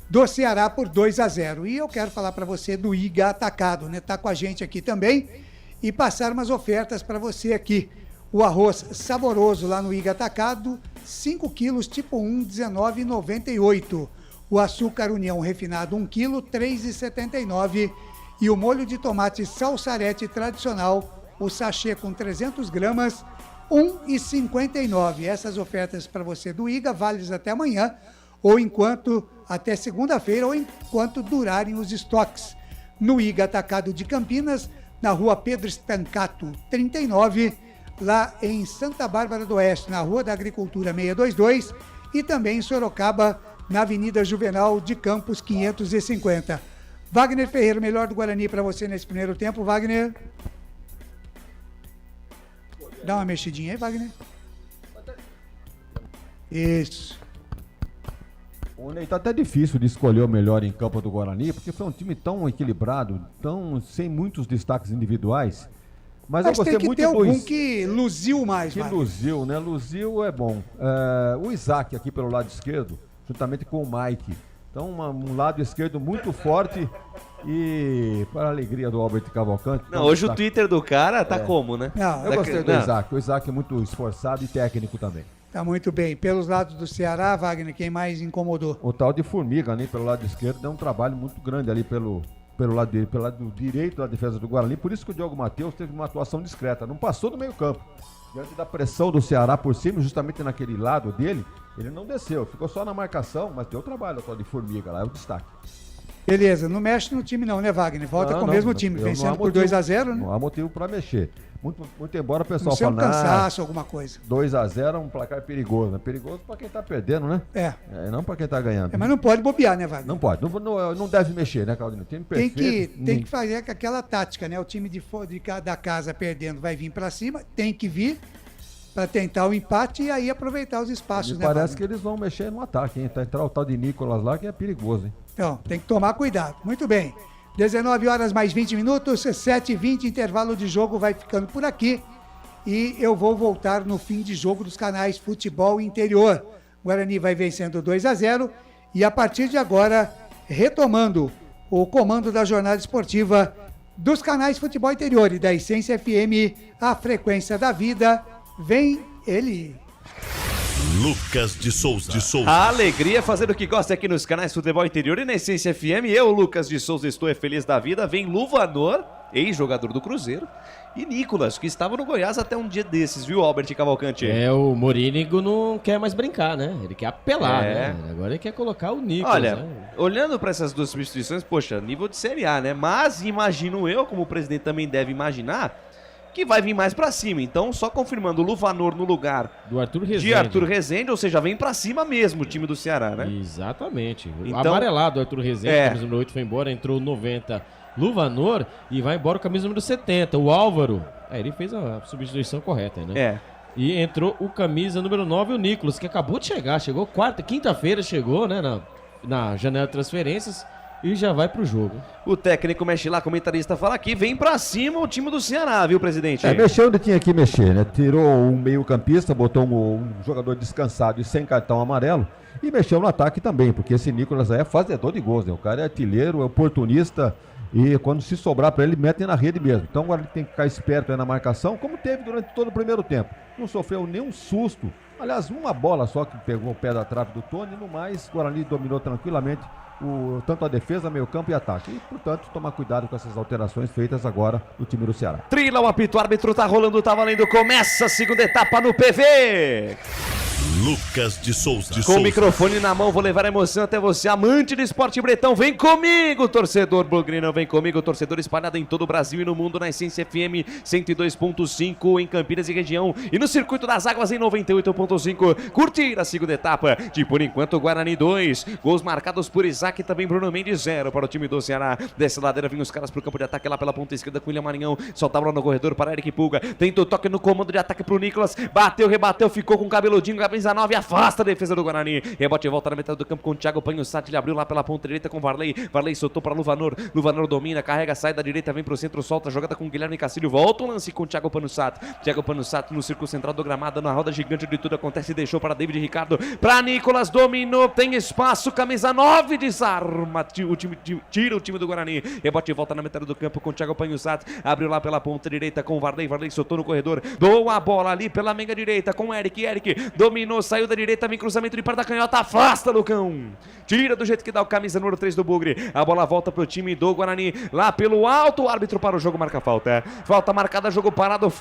do Ceará por 2-0. E eu quero falar para você do IGA Atacado, né? Tá com a gente aqui também e passar umas ofertas para você aqui. O arroz saboroso lá no IGA Atacado, 5 quilos tipo 1, R$19,98. O açúcar União refinado, 1 quilo, R$3,79. E o molho de tomate Salsarete tradicional, o sachê com 300 gramas, R$1,59. Essas ofertas para você do IGA, válidas até amanhã, ou até segunda-feira, ou enquanto durarem os estoques. No IGA Atacado de Campinas, na rua Pedro Stancato, 39, lá em Santa Bárbara do Oeste, na Rua da Agricultura 622, e também em Sorocaba, na Avenida Juvenal de Campos 550. Wagner Ferreira, melhor do Guarani para você nesse primeiro tempo, Wagner. Dá uma mexidinha aí, Wagner. Isso. O Ney, tá até difícil de escolher o melhor em campo do Guarani, porque foi um time tão equilibrado, sem muitos destaques individuais. Mas eu gostei tem que muito ter algum que luziu mais. Que luziu, né? Luziu é bom. O Isaac aqui pelo lado esquerdo, juntamente com o Mike. Então, um lado esquerdo muito forte e para a alegria do Albert Cavalcante. Não, hoje o Twitter do cara tá como, né? Eu gostei do Isaac. O Isaac é muito esforçado e técnico também. Tá muito bem. Pelos lados do Ceará, Wagner, quem mais incomodou? O tal de Formiga, né? Pelo lado esquerdo, deu um trabalho muito grande ali pelo lado dele, pelo lado direito da defesa do Guarani. Por isso que o Diogo Matheus teve uma atuação discreta. Não passou do meio campo. Diante da pressão do Ceará por cima, justamente naquele lado dele, ele não desceu. Ficou só na marcação, mas deu trabalho o tal de Formiga lá, é o destaque. Beleza, não mexe no time não, né, Wagner? Volta com o mesmo time, vencendo por 2-0, né? Não há motivo para mexer. Muito embora o pessoal fale, cansaço, alguma coisa. 2-0 é um placar perigoso, né? Perigoso para quem tá perdendo, né? Não para quem tá ganhando. Mas não pode bobear, né, Wagner? Não pode, não deve mexer, né, Claudinho? Time perfeito. Tem que fazer com aquela tática, né? O time da casa perdendo vai vir para cima, tem que vir para tentar o empate e aí aproveitar os espaços, né, parece que eles vão mexer no ataque, hein? Tá entrar o tal de Nicolas lá, que é perigoso, hein? Então, tem que tomar cuidado. Muito bem. 19 horas mais 20 minutos, 7h20, intervalo de jogo vai ficando por aqui. E eu vou voltar no fim de jogo dos canais Futebol Interior. O Guarani vai vencendo 2-0 e a partir de agora, retomando o comando da jornada esportiva dos canais Futebol Interior e da Essência FM, a frequência da vida, vem ele... Lucas de Souza. A alegria é fazer o que gosta aqui nos canais Futebol Interior e na Essência FM. Eu, Lucas de Souza, estou feliz da vida. Vem Luvanor, ex-jogador do Cruzeiro, e Nicolas, que estava no Goiás até um dia desses, viu, Albert Cavalcante? O Morínigo não quer mais brincar, né? Ele quer apelar, né? Agora ele quer colocar o Nicolas. Olha, olhando para essas duas substituições, poxa, nível de Série A, né? Mas imagino eu, como o presidente também deve imaginar, que vai vir mais pra cima. Então, só confirmando o Luvanor no lugar do Arthur Rezende, ou seja, vem pra cima mesmo o time do Ceará, né? Exatamente. Então, amarelado o Arthur Rezende, camisa número 8 foi embora, entrou 90 Luvanor e vai embora o camisa número 70, o Álvaro. Ele fez a substituição correta, né? E entrou o camisa número 9, o Nicolas, que acabou de chegar, chegou quinta-feira chegou, né, na janela de transferências. E já vai pro jogo. O técnico mexe lá, comentarista fala aqui, vem pra cima o time do Ceará, viu, presidente? Mexeu onde tinha que mexer, né? Tirou um meio-campista, botou um jogador descansado e sem cartão amarelo. E mexeu no ataque também, porque esse Nicolas aí é fazedor de gols, né? O cara é artilheiro, é oportunista e quando se sobrar pra ele, mete na rede mesmo. Então agora ele tem que ficar esperto aí na marcação, como teve durante todo o primeiro tempo. Não sofreu nenhum susto. Aliás, uma bola só que pegou o pé da trave do Tony, no mais, o Guarani dominou tranquilamente tanto a defesa, meio campo e ataque. E, portanto, tomar cuidado com essas alterações feitas agora no time do Ceará. Trila o apito, o árbitro tá rolando, tá valendo. Começa a segunda etapa no PV. Lucas de Souza. Com o microfone na mão, vou levar a emoção até você, amante do esporte bretão. Vem comigo, torcedor Blugrino, vem comigo, torcedor espalhado em todo o Brasil e no mundo, na Essência FM 102.5 em Campinas e região e no Circuito das Águas em 98.5. Curtir a segunda etapa de, por enquanto, Guarani 2. Gols marcados por Isaac e também Bruno Mendes 0 para o time do Ceará. Dessa ladeira vinham os caras pro campo de ataque lá pela ponta esquerda com William Maranhão. Soltava lá no corredor para Eric Pulga. Tentou toque no comando de ataque pro Nicolas. Bateu, rebateu, ficou com o cabeludinho. Camisa 9 afasta a defesa do Guarani. Rebote e volta na metade do campo com o Thiago Panhussat. Ele abriu lá pela ponta direita com Varley. Varley soltou para Luvanor. Luvanor domina, carrega, sai da direita, vem pro centro, solta a jogada com Guilherme Castilho. Volta o lance com o Thiago Panhussat. Thiago Panhussat no círculo central do gramado, na roda gigante de tudo acontece. Deixou para David Ricardo. Para Nicolas, dominou, tem espaço. Camisa 9 desarma. Tira o time do Guarani. Rebote e volta na metade do campo com o Thiago Panhussat. Abriu lá pela ponta direita com Varley. Varley soltou no corredor. Doou a bola ali pela meia direita com Eric. Eric dominou, saiu da direita, vem cruzamento de par da canhota, afasta Lucão. Tira do jeito que dá o camisa número 3 do Bugre. A bola volta pro time do Guarani. Lá pelo alto, o árbitro para o jogo, marca falta. Falta marcada, jogo parado.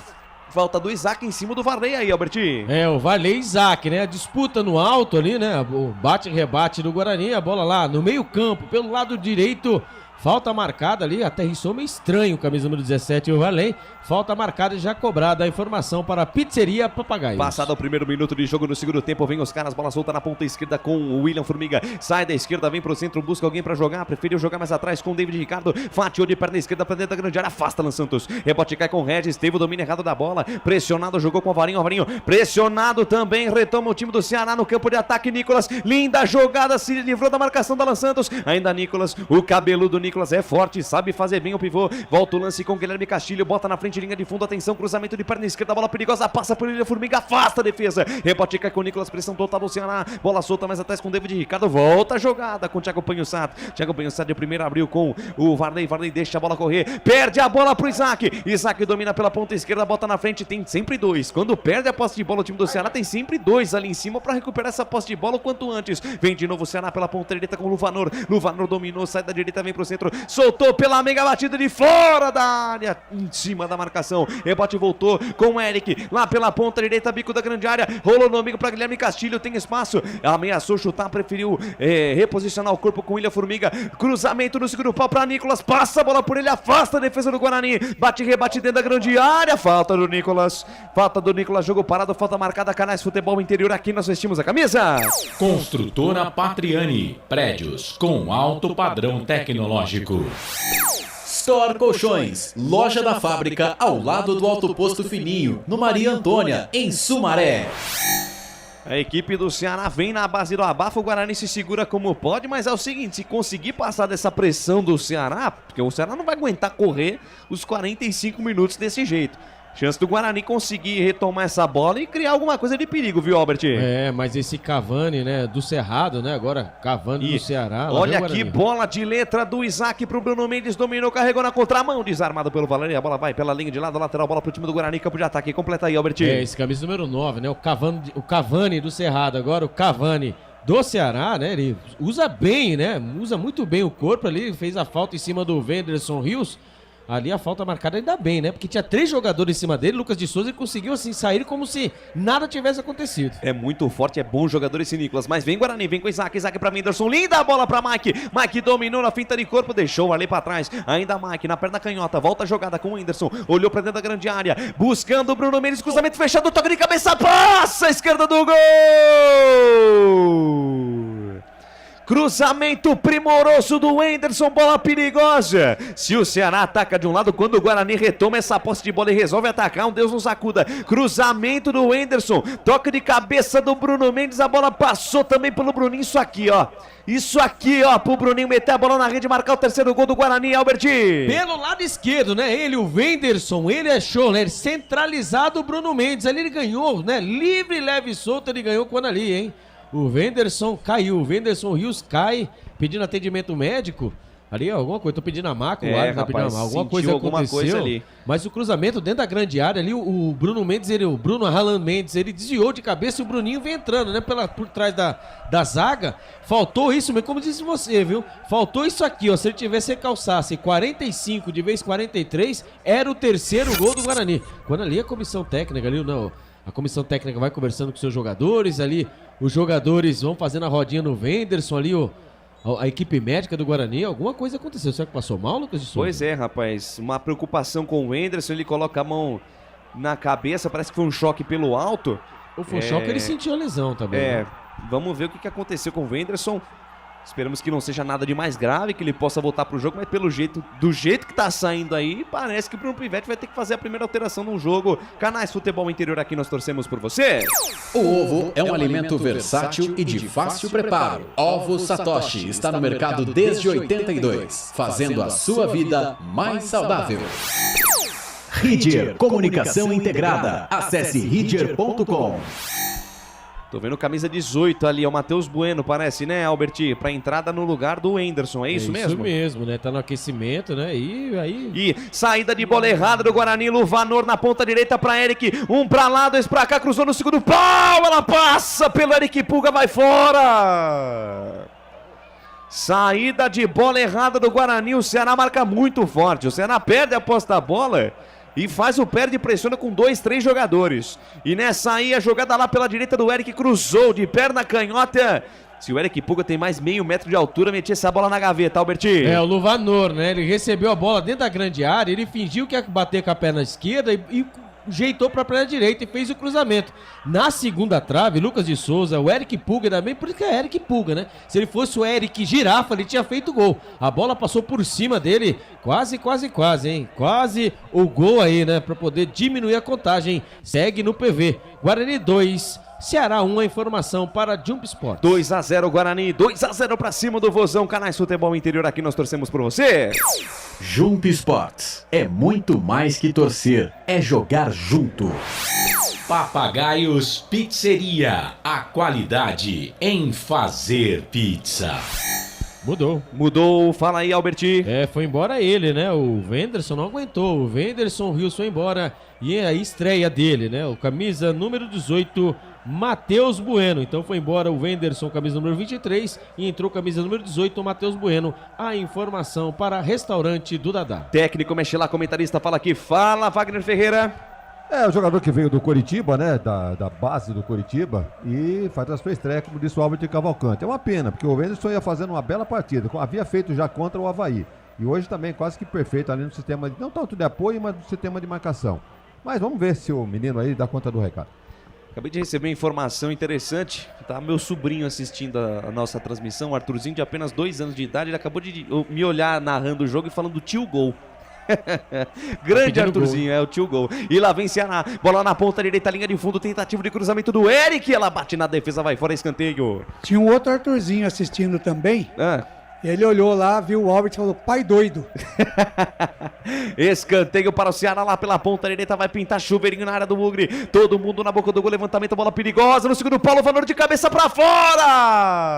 Falta do Isaac em cima do Varley aí, Alberti. O Varley e Isaac, né? A disputa no alto ali, né? O bate e rebate do Guarani. A bola lá no meio campo, pelo lado direito. Falta marcada ali, aterrissou meio estranho o camisa número 17, o Varley. Falta marcada e já cobrada a informação para a Pizzeria Papagaio. Passado o primeiro minuto de jogo no segundo tempo, vem os caras, bola solta na ponta esquerda com o William Formiga. Sai da esquerda, vem pro centro, busca alguém para jogar. Preferiu jogar mais atrás com o David Ricardo. Fatiou de perna esquerda para dentro da grande área, afasta Alan Santos. Rebote cai com o Regis, teve o domínio errado da bola. Pressionado, jogou com o Alvarinho. Pressionado também, retoma o time do Ceará no campo de ataque. Nicolas, linda jogada, se livrou da marcação do Alan Santos. Ainda Nicolas, o cabeludo Nicolas é forte, sabe fazer bem o pivô. Volta o lance com o Guilherme Castilho, bota na frente, linha de fundo, atenção, cruzamento de perna esquerda, bola perigosa, passa por William Formiga, afasta a defesa. Rebote cai com o Nicolas, pressão total do Ceará. Bola solta mais atrás com o David Ricardo, volta a jogada com o Thiago Panhussat. Thiago Panhussat de primeira abriu com o Varley. Varley deixa a bola correr, perde a bola pro Isaac. Isaac domina pela ponta esquerda, bota na frente, tem sempre dois. Quando perde a posse de bola o time do Ceará, tem sempre dois ali em cima para recuperar essa posse de bola o quanto antes. Vem de novo o Ceará pela ponta direita com o Luvanor. Luvanor dominou, sai da direita, vem pro centro, soltou pela mega batida de fora da área, em cima da marcação. Rebote voltou com o Eric, lá pela ponta direita, bico da grande área, rolou no amigo para Guilherme Castilho, tem espaço, ameaçou chutar, preferiu reposicionar o corpo com William Formiga. Cruzamento no segundo pau para Nicolas, passa a bola por ele, afasta a defesa do Guarani, bate, rebate dentro da grande área, falta do Nicolas, jogo parado, falta marcada. Canais Futebol Interior, aqui nós vestimos a camisa. Construtora Patriani, prédios com alto padrão tecnológico. Store Colchões, loja da fábrica ao lado do Alto Posto Fininho, no Maria Antônia, em Sumaré. A equipe do Ceará vem na base do abafo, o Guarani se segura como pode, mas é o seguinte, se conseguir passar dessa pressão do Ceará, porque o Ceará não vai aguentar correr os 45 minutos desse jeito. Chance do Guarani conseguir retomar essa bola e criar alguma coisa de perigo, viu, Albert? Mas esse Cavani, né, do Cerrado, né, agora Cavani do Ceará. Olha aqui, bola de letra do Isaac pro Bruno Mendes, dominou, carregou na contramão, desarmado pelo Valério, a bola vai pela linha de lado, lateral, bola pro time do Guarani, campo de ataque, completa aí, Albert. Esse camisa número 9, né, o Cavani do Cerrado, agora o Cavani do Ceará, né, ele usa bem, né, usa muito bem o corpo ali, fez a falta em cima do Wenderson Rios. Ali a falta marcada ainda bem, né? Porque tinha 3 jogadores em cima dele, Lucas de Souza, e conseguiu assim sair como se nada tivesse acontecido. É muito forte, é bom jogador esse Nicolas, mas vem Guarani, vem com Isaac pra Wenderson, linda a bola pra Mike, Mike dominou na finta de corpo, deixou ali pra trás, ainda Mike na perna canhota, volta a jogada com o Wenderson, olhou pra dentro da grande área, buscando o Bruno Mendes, cruzamento fechado, toque de cabeça, passa a esquerda do gol! Cruzamento primoroso do Wenderson, bola perigosa. Se o Ceará ataca de um lado, quando o Guarani retoma essa posse de bola e resolve atacar, um Deus nos acuda. Cruzamento do Wenderson, toque de cabeça do Bruno Mendes, a bola passou também pelo Bruninho, isso aqui, ó, pro Bruninho meter a bola na rede e marcar o terceiro gol do Guarani, Albert. Pelo lado esquerdo, né, ele, o Wenderson, ele é show, né, ele centralizado o Bruno Mendes, ali ele ganhou, né, livre, leve e solto, ele ganhou quando ali, hein. O Wenderson caiu, o Wenderson Rios cai, pedindo atendimento médico. Ali, alguma coisa, tô pedindo a maca, o árbitro tá pedindo a maca, alguma coisa aconteceu. Mas o cruzamento dentro da grande área ali, o Bruno Mendes, o Bruno Haaland Mendes, ele desviou de cabeça e o Bruninho vem entrando, né, por trás da zaga. Faltou isso, mas como disse você, viu? Faltou isso aqui, ó, se ele tivesse recalçasse 45 de vez 43, era o terceiro gol do Guarani. Quando ali a comissão técnica, ali, não, a comissão técnica vai conversando com seus jogadores, ali os jogadores vão fazendo a rodinha no Wenderson ali, a equipe médica do Guarani, alguma coisa aconteceu. Será que passou mal, Lucas de Souza? Pois é, rapaz, uma preocupação com o Wenderson, ele coloca a mão na cabeça, parece que foi um choque pelo alto. Ou foi um choque, ele sentiu a lesão também. Né? Vamos ver o que aconteceu com o Wenderson. Esperamos que não seja nada de mais grave, que ele possa voltar pro jogo, mas do jeito que tá saindo aí, parece que o Bruno Pivetti vai ter que fazer a primeira alteração no jogo. Canais Futebol Interior, aqui nós torcemos por você. O ovo é um alimento versátil e de fácil preparo. Ovo Satoshi está no mercado desde 82, fazendo a sua vida mais saudável. Ridger Comunicação Integrada. Acesse ridger.com. Tô vendo camisa 18 ali, é o Matheus Bueno, parece, né, Albert? Pra entrada no lugar do Wenderson, é isso mesmo? Isso mesmo, né? Tá no aquecimento, né? E saída de bola errada do Guarani, Luvanor na ponta direita pra Eric. Um pra lá, dois pra cá, cruzou no segundo pau, ela passa pelo Eric Pulga, vai fora! Saída de bola errada do Guarani, o Ceará marca muito forte, o Ceará perde a posse da bola e faz o perde e pressiona com 2, 3 jogadores. E nessa aí a jogada lá pela direita do Eric, cruzou de perna canhota Se o Eric Puga tem mais meio metro de altura, metia essa bola na gaveta, Alberti. É, o Luvanor, né? Ele recebeu a bola dentro da grande área, ele fingiu que ia bater com a perna esquerda e ajeitou para a perna direita e fez o cruzamento. Na segunda trave, Lucas de Souza, o Eric Puga também, por isso que é Eric Puga, né? Se ele fosse o Eric Girafa, ele tinha feito gol. A bola passou por cima dele, quase, hein? Quase o gol aí, né? Para poder diminuir a contagem. Segue no PV. Guarani 2, Ceará 1, a informação para Jump Sport. 2-0 Guarani, 2-0 pra cima do Vozão. Canais Futebol Interior, aqui nós torcemos por você. Jump Sports é muito mais que torcer, é jogar junto. Papagaios Pizzeria, a qualidade em fazer pizza. Mudou, fala aí, Alberti. Foi embora ele, né? O Wenderson não aguentou. O Wenderson Rios foi embora. E a estreia dele, né? O camisa número 18, Matheus Bueno. Então foi embora o Wenderson, camisa número 23, e entrou camisa número 18, o Matheus Bueno. A informação para Restaurante do Dadá. Técnico mexe lá, comentarista fala aqui. Fala, Wagner Ferreira. É, o jogador que veio do Coritiba, né, da base do Coritiba, e faz a sua estreia, como disse o Albert Cavalcante. É uma pena, porque o Wenderson ia fazendo uma bela partida, havia feito já contra o Avaí, e hoje também quase que perfeito ali no sistema, não tanto de apoio, mas no sistema de marcação. Mas vamos ver se o menino aí dá conta do recado. Acabei de receber uma informação interessante, tá meu sobrinho assistindo a nossa transmissão, o Arthurzinho, de apenas 2 anos de idade, ele acabou de me olhar narrando o jogo e falando do tio Gol. Grande Arthurzinho, gol. É o tio Gol. E lá vem Ceará, bola na ponta direita, linha de fundo, tentativa de cruzamento do Eric, ela bate na defesa, vai fora, escanteio. Tinha um outro Arthurzinho assistindo também. Ele olhou lá, viu o Albert e falou, pai doido. Escanteio para o Ceará lá pela ponta direita, vai pintar chuveirinho na área do Mugre. Todo mundo na boca do gol, levantamento, bola perigosa no segundo pau, Luvanor de cabeça para fora.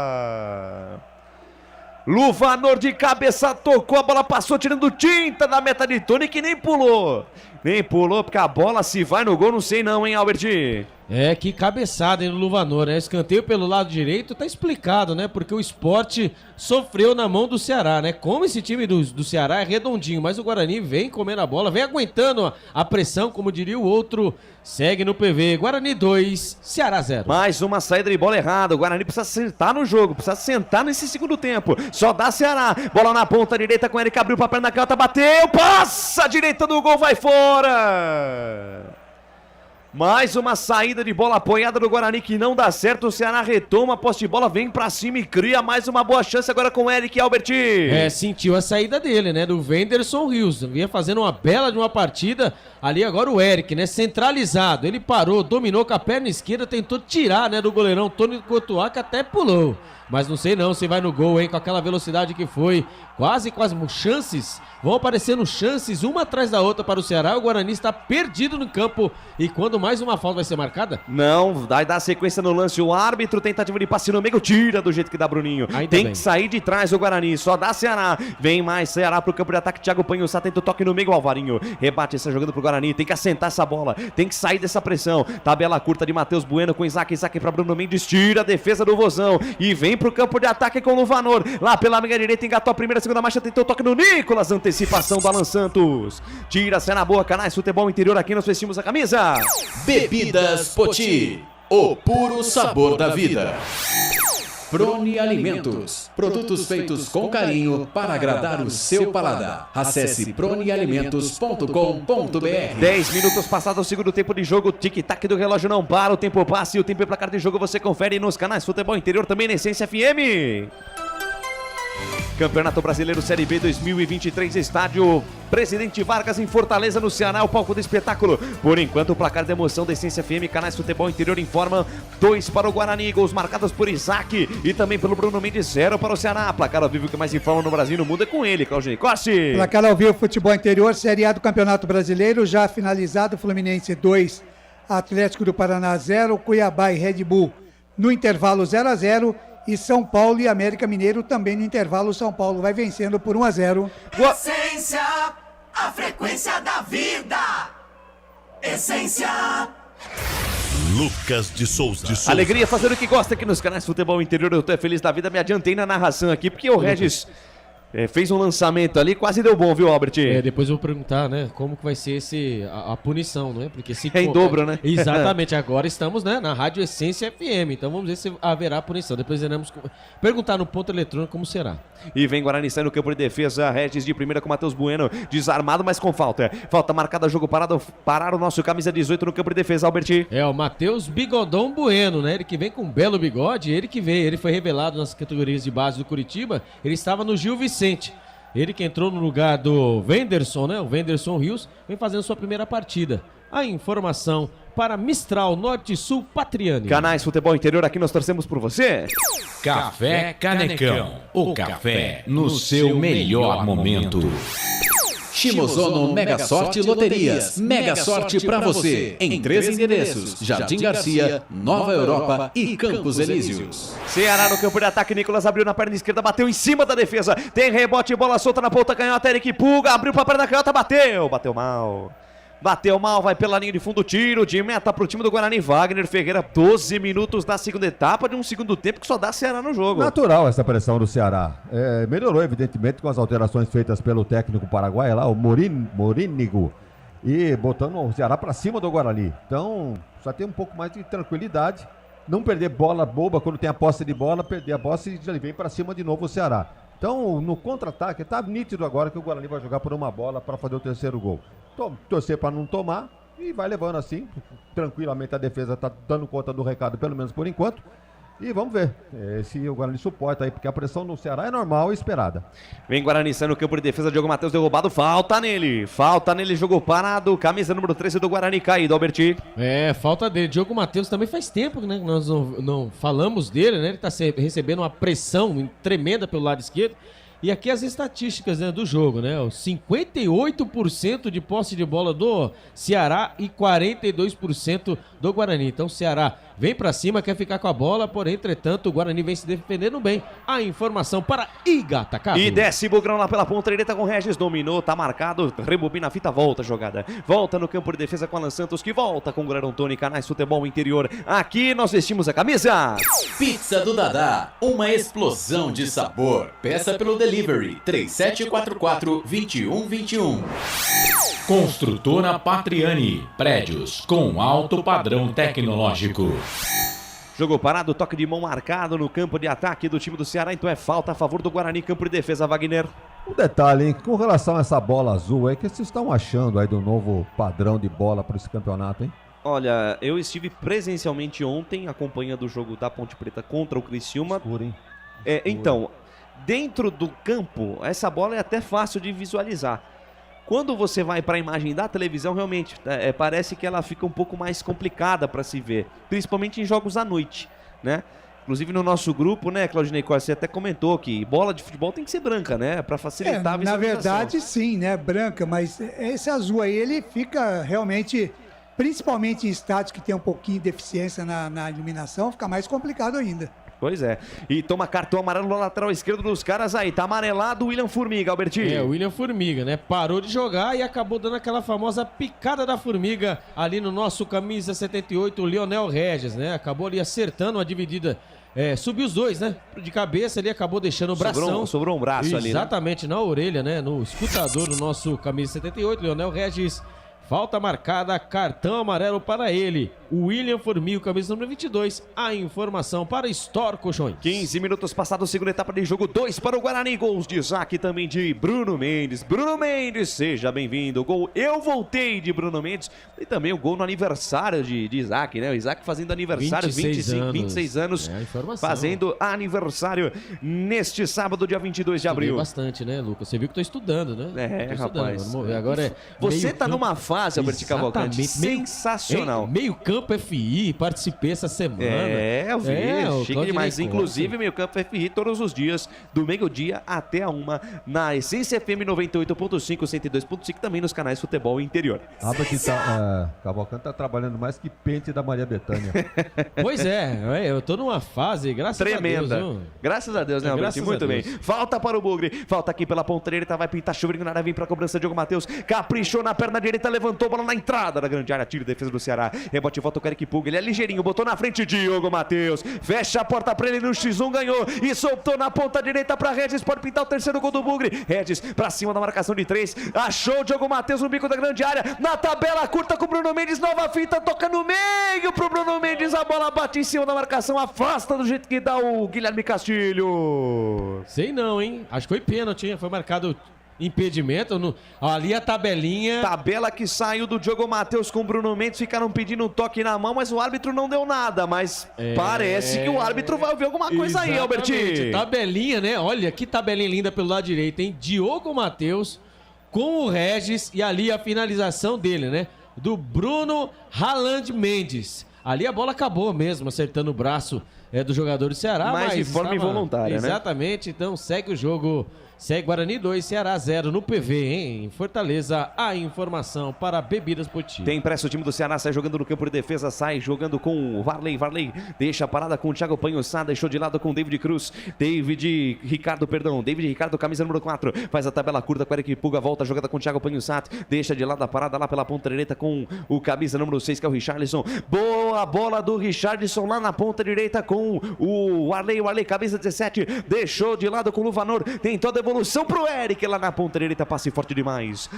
Luvanor de cabeça, tocou, a bola passou tirando tinta da meta de Tony, que nem pulou. Nem pulou, porque a bola se vai no gol, não sei não, hein, Albert? É, que cabeçada, hein, no Luvanor, né? Escanteio pelo lado direito, tá explicado, né? Porque o Sport sofreu na mão do Ceará, né? Como esse time do Ceará é redondinho, mas o Guarani vem comendo a bola, vem aguentando a pressão, como diria o outro. Segue no PV, Guarani 2, Ceará 0. Mais uma saída de bola errada, o Guarani precisa sentar no jogo, precisa sentar nesse segundo tempo. Só dá Ceará, bola na ponta direita com o Eric, abriu pra perna canhota, bateu, passa a direita do gol, vai fora. Mais uma saída de bola apoiada do Guarani que não dá certo. O Ceará retoma a posse de bola, vem pra cima e cria mais uma boa chance agora com o Eric e Albert. Sentiu a saída dele, né? Do Wenderson Rios. Vinha fazendo uma bela de uma partida. Ali agora o Eric, né? Centralizado. Ele parou, dominou com a perna esquerda, tentou tirar, né? Do goleirão Tony Cotuá, que até pulou. Mas não sei não se vai no gol, hein? Com aquela velocidade que foi. Quase. Chances. Vão aparecendo chances, uma atrás da outra para o Ceará. O Guarani está perdido no campo. E quando mais uma falta vai ser marcada? Não, vai dar sequência no lance. O árbitro, tentativa de passe no meio, tira do jeito que dá Bruninho. Tem que sair de trás o Guarani, só dá Ceará. Vem mais Ceará pro campo de ataque. Thiago Panhussá tenta o toque no meio, Alvarinho. Rebate essa jogando pro Guarani. Tem que assentar essa bola. Tem que sair dessa pressão. Tabela curta de Matheus Bueno com Isaac. Isaac pra Bruno Mendes. Tira a defesa do Vozão. E vem pro campo de ataque com o Luvanor. Lá pela meia direita, engatou a primeira, segunda marcha. Tentou o toque no Nicolas. Antecipação do Alan Santos. Tira-se na boa, Canais Futebol Interior. Aqui nós vestimos a camisa. Bebidas Poti, o puro sabor da vida. Prone Alimentos, produtos feitos com carinho para agradar o seu paladar. Acesse pronealimentos.com.br. 10 minutos passados o segundo tempo de jogo, tic-tac do relógio não para, o tempo passa e o tempo e placar de jogo você confere nos canais Futebol Interior, também na Essência FM. Campeonato Brasileiro Série B 2023, estádio Presidente Vargas em Fortaleza, no Ceará, o palco do espetáculo. Por enquanto, o placar de emoção da Essência FM, Canais Futebol Interior informam 2 para o Guarani, gols marcados por Isaac e também pelo Bruno Mendes, 0 para o Ceará. Placar ao vivo que mais informa no Brasil e no mundo é com ele, Claudinei Coste. Placar ao vivo, Futebol Interior, Série A do Campeonato Brasileiro, já finalizado, Fluminense 2, Atlético do Paraná 0, Cuiabá e Red Bull no intervalo 0-0. E São Paulo e América Mineiro também no intervalo. São Paulo vai vencendo por 1-0. Essência, a frequência da vida. Essência. Lucas de Souza. Alegria fazer o que gosta aqui nos canais Futebol Interior. Eu tô feliz da vida, me adiantei na narração aqui, porque o Regis Fez um lançamento ali, quase deu bom, viu, Albert? Depois eu vou perguntar, né, como que vai ser a punição, né? Porque se em dobro, né? Exatamente, agora estamos, né, na Rádio Essência FM, então vamos ver se haverá punição. Depois iremos perguntar no ponto eletrônico como será. E vem Guarani sai no campo de defesa, Regis de primeira com Matheus Bueno, desarmado, mas com falta. Falta marcada, jogo parado, parar o nosso camisa 18 no campo de defesa, Albert. O Matheus Bigodão Bueno, né? Ele que vem com um belo bigode, ele foi revelado nas categorias de base do Curitiba, ele estava no Gil Vicente. Ele que entrou no lugar do Wenderson, né? O Wenderson Rios vem fazendo sua primeira partida. A informação para Mistral Norte Sul Patriani. Canais Futebol Interior, aqui nós torcemos por você. Café Canecão, o café no seu melhor momento. Shimozono Mega Sorte Loterias. Mega Sorte pra você. Em 3 endereços: Jardim Garcia, Nova Europa e Campos Elíseos. Ceará no campo de ataque. Nicolas abriu na perna esquerda, bateu em cima da defesa. Tem rebote, bola solta na ponta canhota. Eric Pulga abriu pra perna canhota, bateu mal. Bateu mal, vai pela linha de fundo, tiro de meta pro time do Guarani. Wagner Ferreira, 12 minutos da segunda etapa de um segundo tempo que só dá Ceará no jogo. Natural essa pressão do Ceará. Melhorou, evidentemente, com as alterações feitas pelo técnico paraguaio lá, o Morínigo, e botando o Ceará pra cima do Guarani. Então, só tem um pouco mais de tranquilidade. Não perder bola boba quando tem a posse de bola, perder a posse e já vem pra cima de novo o Ceará. Então, no contra-ataque, tá nítido agora que o Guarani vai jogar por uma bola para fazer o terceiro gol. Torcer para não tomar e vai levando assim. Tranquilamente a defesa tá dando conta do recado, pelo menos por enquanto. E vamos ver se o Guarani suporta aí, porque a pressão no Ceará é normal e esperada. Vem Guarani, sai no campo de defesa, Diogo Matheus derrubado, falta nele, jogo parado, camisa número 13 do Guarani caído, Alberti. Falta dele, Diogo Matheus também faz tempo, né, que nós não falamos dele, né, ele tá recebendo uma pressão tremenda pelo lado esquerdo. E aqui as estatísticas, né, do jogo, né? 58% de posse de bola do Ceará e 42% do Guarani. Então o Ceará vem pra cima, quer ficar com a bola, porém, entretanto, o Guarani vem se defendendo bem. A informação para Igata Cabo. E desce Bugrão lá pela ponta direita com o Regis, dominou, tá marcado, rebobina a fita, volta a jogada. Volta no campo de defesa com Alan Santos, que volta com o Grarão Tony, Canais Futebol Interior. Aqui nós vestimos a camisa. Pizza do Dadá, uma explosão de sabor. Peça pelo Delivery 3744-2121. Construtora Patriani, prédios com alto padrão tecnológico. Jogo parado, toque de mão marcado no campo de ataque do time do Ceará, então é falta a favor do Guarani, campo de defesa, Wagner. Um detalhe, hein, com relação a essa bola azul, que vocês estão achando aí do novo padrão de bola para esse campeonato, hein? Olha, eu estive presencialmente ontem acompanhando o jogo da Ponte Preta contra o Criciúma. Escuro, hein? Então, dentro do campo, essa bola é até fácil de visualizar. Quando você vai para a imagem da televisão, realmente, parece que ela fica um pouco mais complicada para se ver, principalmente em jogos à noite, né? Inclusive no nosso grupo, né, Claudinei Costa, você até comentou que bola de futebol tem que ser branca, né, para facilitar a visualização. Na verdade, sim, né, branca, mas esse azul aí, ele fica realmente, principalmente em estádios que tem um pouquinho de deficiência na iluminação, fica mais complicado ainda. Pois é. E toma cartão amarelo no lateral esquerdo dos caras aí. Tá amarelado o William Formiga, Albertinho. O William Formiga, né? Parou de jogar e acabou dando aquela famosa picada da formiga ali no nosso camisa 78, o Leonel Regis, né? Acabou ali acertando a dividida. Subiu os dois, né? De cabeça ali, acabou deixando o bração. Sobrou um braço ali, né? Exatamente, na orelha, né? No escutador do nosso camisa 78, Leonel Regis. Falta marcada, cartão amarelo para ele. O William Formiga, camisa número 22. A informação para Store Colchões. 15 minutos passados, segunda etapa de jogo, 2 para o Guarani. Gols de Isaac também de Bruno Mendes. Bruno Mendes, seja bem-vindo. Gol Eu Voltei de Bruno Mendes. E também o gol no aniversário de Isaac, né? O Isaac fazendo aniversário, 26 anos. Fazendo aniversário neste sábado, dia 22 de abril. Bastante, né, Lucas? Você viu que eu tô estudando, né? Rapaz. Vamos ver. Agora você tá numa fase, Alberto Cavalcante, sensacional. Meio campo FI, participei essa semana. Eu vi, chique demais. Inclusive, meio campo FI todos os dias, do meio-dia até a 1, na Essência FM 98.5, 102.5, também nos canais Futebol Interior. Cavalcante tá trabalhando mais que pente da Maria Bethânia. Pois eu tô numa fase, graças tremenda. a Deus. Graças a Deus, né, Alberto? Muito bem. Falta para o Bugre, falta aqui pela ponta direita, vai pintar chuva na área, vem pra cobrança, Diogo Matheus, caprichou na perna direita, levantou levantou, bola na entrada da grande área, tiro, defesa do Ceará. Rebote, volta o Eric Pulga, ele é ligeirinho, botou na frente Diogo Matheus. Fecha a porta pra ele no X1, ganhou e soltou na ponta direita pra Regis, pode pintar o terceiro gol do Bugre. Regis pra cima da marcação de 3, achou o Diogo Matheus no bico da grande área, na tabela curta com o Bruno Mendes, nova fita, toca no meio pro Bruno Mendes, a bola bate em cima da marcação, afasta do jeito que dá o Guilherme Castilho. Sei não, hein? Acho que foi pênalti, hein? Foi marcado impedimento. Ali a tabelinha. Tabela que saiu do Diogo Matheus com o Bruno Mendes, ficaram pedindo um toque na mão, mas o árbitro não deu nada. Mas parece que o árbitro vai ouvir alguma coisa. Exatamente. Aí, Albertinho. Tabelinha, né? Olha que tabelinha linda pelo lado direito, hein? Diogo Matheus com o Regis e ali a finalização dele, né? Do Bruno Haaland Mendes. Ali a bola acabou mesmo, acertando o braço do jogador do Ceará. Mas de forma involuntária, né? Exatamente, então segue o jogo. Segue Guarani 2, Ceará 0 no PV, hein? Em Fortaleza, a informação para Bebidas Poti. Tem pressa, o time do Ceará sai jogando no campo de defesa, sai jogando com o Varley. Varley deixa a parada com o Thiago Panhussá, deixou de lado com o David Cruz. David Ricardo, camisa número 4. Faz a tabela curta com o Eric Pulga, volta a jogada com o Thiago Panhussá. Deixa de lado a parada lá pela ponta direita com o camisa número 6, que é o Richarlison. Boa bola do Richarlison lá na ponta direita com o Varley. O Varley, camisa 17, deixou de lado com o Luvanor. Tentou a devolução pro Eric lá na ponta direita, passe forte demais,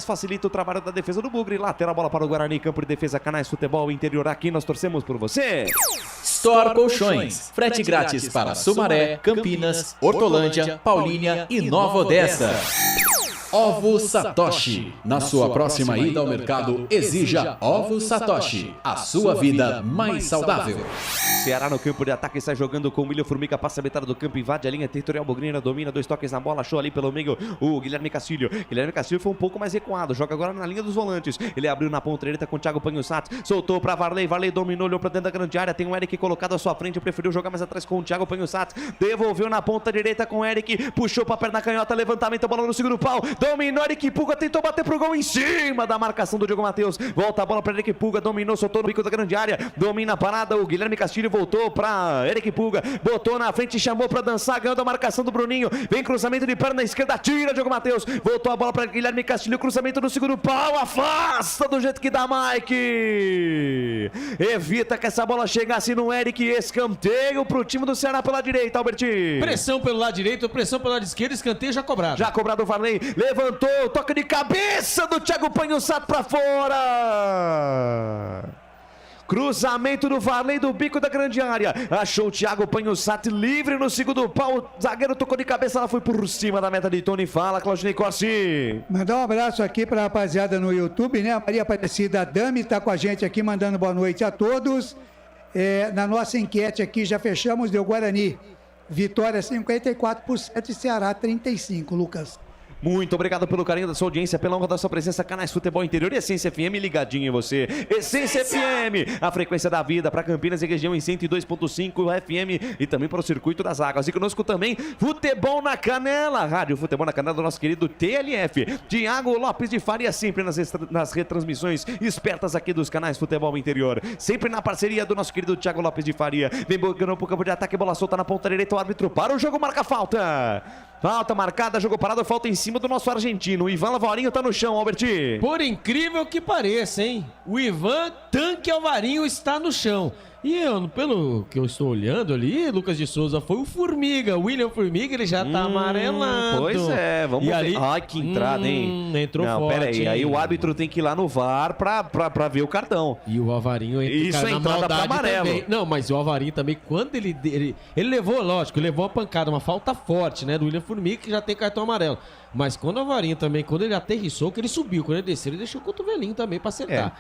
facilita o trabalho da defesa do Bugre, lateral bola para o Guarani, campo de defesa, Canais Futebol Interior, aqui nós torcemos por você. Store Colchões, frete grátis para Sumaré, Campinas, Hortolândia, Paulínia e Nova Odessa. Ovos Satoshi. Na sua próxima ida ao mercado, exija Ovos Satoshi. A sua vida mais saudável. Ceará no campo de ataque, sai jogando com o William Formiga, passa a metade do campo, invade a linha territorial Bugreira, domina, 2 toques na bola, achou ali pelo meio o Guilherme Castilho. Guilherme Castilho foi um pouco mais recuado, joga agora na linha dos volantes. Ele abriu na ponta direita com o Thiago Panhussá, soltou para Varley, Varley dominou, olhou para dentro da grande área, tem o Eric colocado à sua frente, preferiu jogar mais atrás com o Thiago Panhussá, devolveu na ponta direita com o Eric, puxou para a perna canhota, levantamento, a bola no segundo pau, dominou, Eric Pulga tentou bater pro gol em cima da marcação do Diogo Matheus, volta a bola para Eric Pulga, dominou, soltou no bico da grande área, domina a parada, o Guilherme Castilho voltou para Eric Pulga, botou na frente, chamou para dançar, ganhou da marcação do Bruninho, vem cruzamento de perna esquerda, tira Diogo Matheus, voltou a bola para Guilherme Castilho, cruzamento no segundo pau, afasta do jeito que dá Mike, evita que essa bola chegasse no Eric, escanteio pro time do Ceará pela direita, Albertinho. Pressão pelo lado direito, pressão pelo lado esquerdo, escanteio já cobrado. Já cobrado o Varley, levantou, toque de cabeça do Thiago Panhussá para fora. Cruzamento do Varley do bico da grande área. Achou o Thiago Panhussá livre no segundo pau. O zagueiro tocou de cabeça, ela foi por cima da meta de Tony. Fala, Claudinei Corsi. Mandar um abraço aqui pra rapaziada no YouTube, né? A Maria Aparecida Dami tá com a gente aqui, mandando boa noite a todos. Na nossa enquete aqui, já fechamos, deu Guarani. Vitória 54%, Ceará 35%, Lucas. Muito obrigado pelo carinho da sua audiência, pela honra da sua presença, Canais Futebol Interior e Essência FM ligadinho em você. Essência FM, a frequência da vida para Campinas e região em 102.5 FM e também para o Circuito das Águas. E conosco também Futebol na Canela, Rádio Futebol na Canela do nosso querido TLF. Tiago Lopes de Faria, sempre nas retransmissões espertas aqui dos Canais Futebol Interior. Sempre na parceria do nosso querido Tiago Lopes de Faria. Vem bocando pro campo de ataque, bola solta na ponta direita, o árbitro para o jogo, marca falta. Falta marcada, jogo parado, falta em cima do nosso argentino. O Ivan Alvarinho tá no chão, Alberti. Por incrível que pareça, hein? O Ivan Tanque Alvarinho está no chão. E eu, pelo que eu estou olhando ali, Lucas de Souza, foi o Formiga, o William Formiga, ele já tá amarelado. Pois é, vamos ver. Ali... Ai, que entrada, hein? Entrou forte. Pera aí, aí o árbitro tem que ir lá no VAR pra ver o cartão. E o Alvarinho Isso é entrada pra amarelo. Também. Não, mas o Alvarinho também, quando ele levou, lógico, ele levou a pancada, uma falta forte, né, do William Formiga, que já tem cartão amarelo. Mas quando o Alvarinho também, quando ele aterrissou, que ele subiu, quando ele desceu, ele deixou o cotovelinho também pra acertar.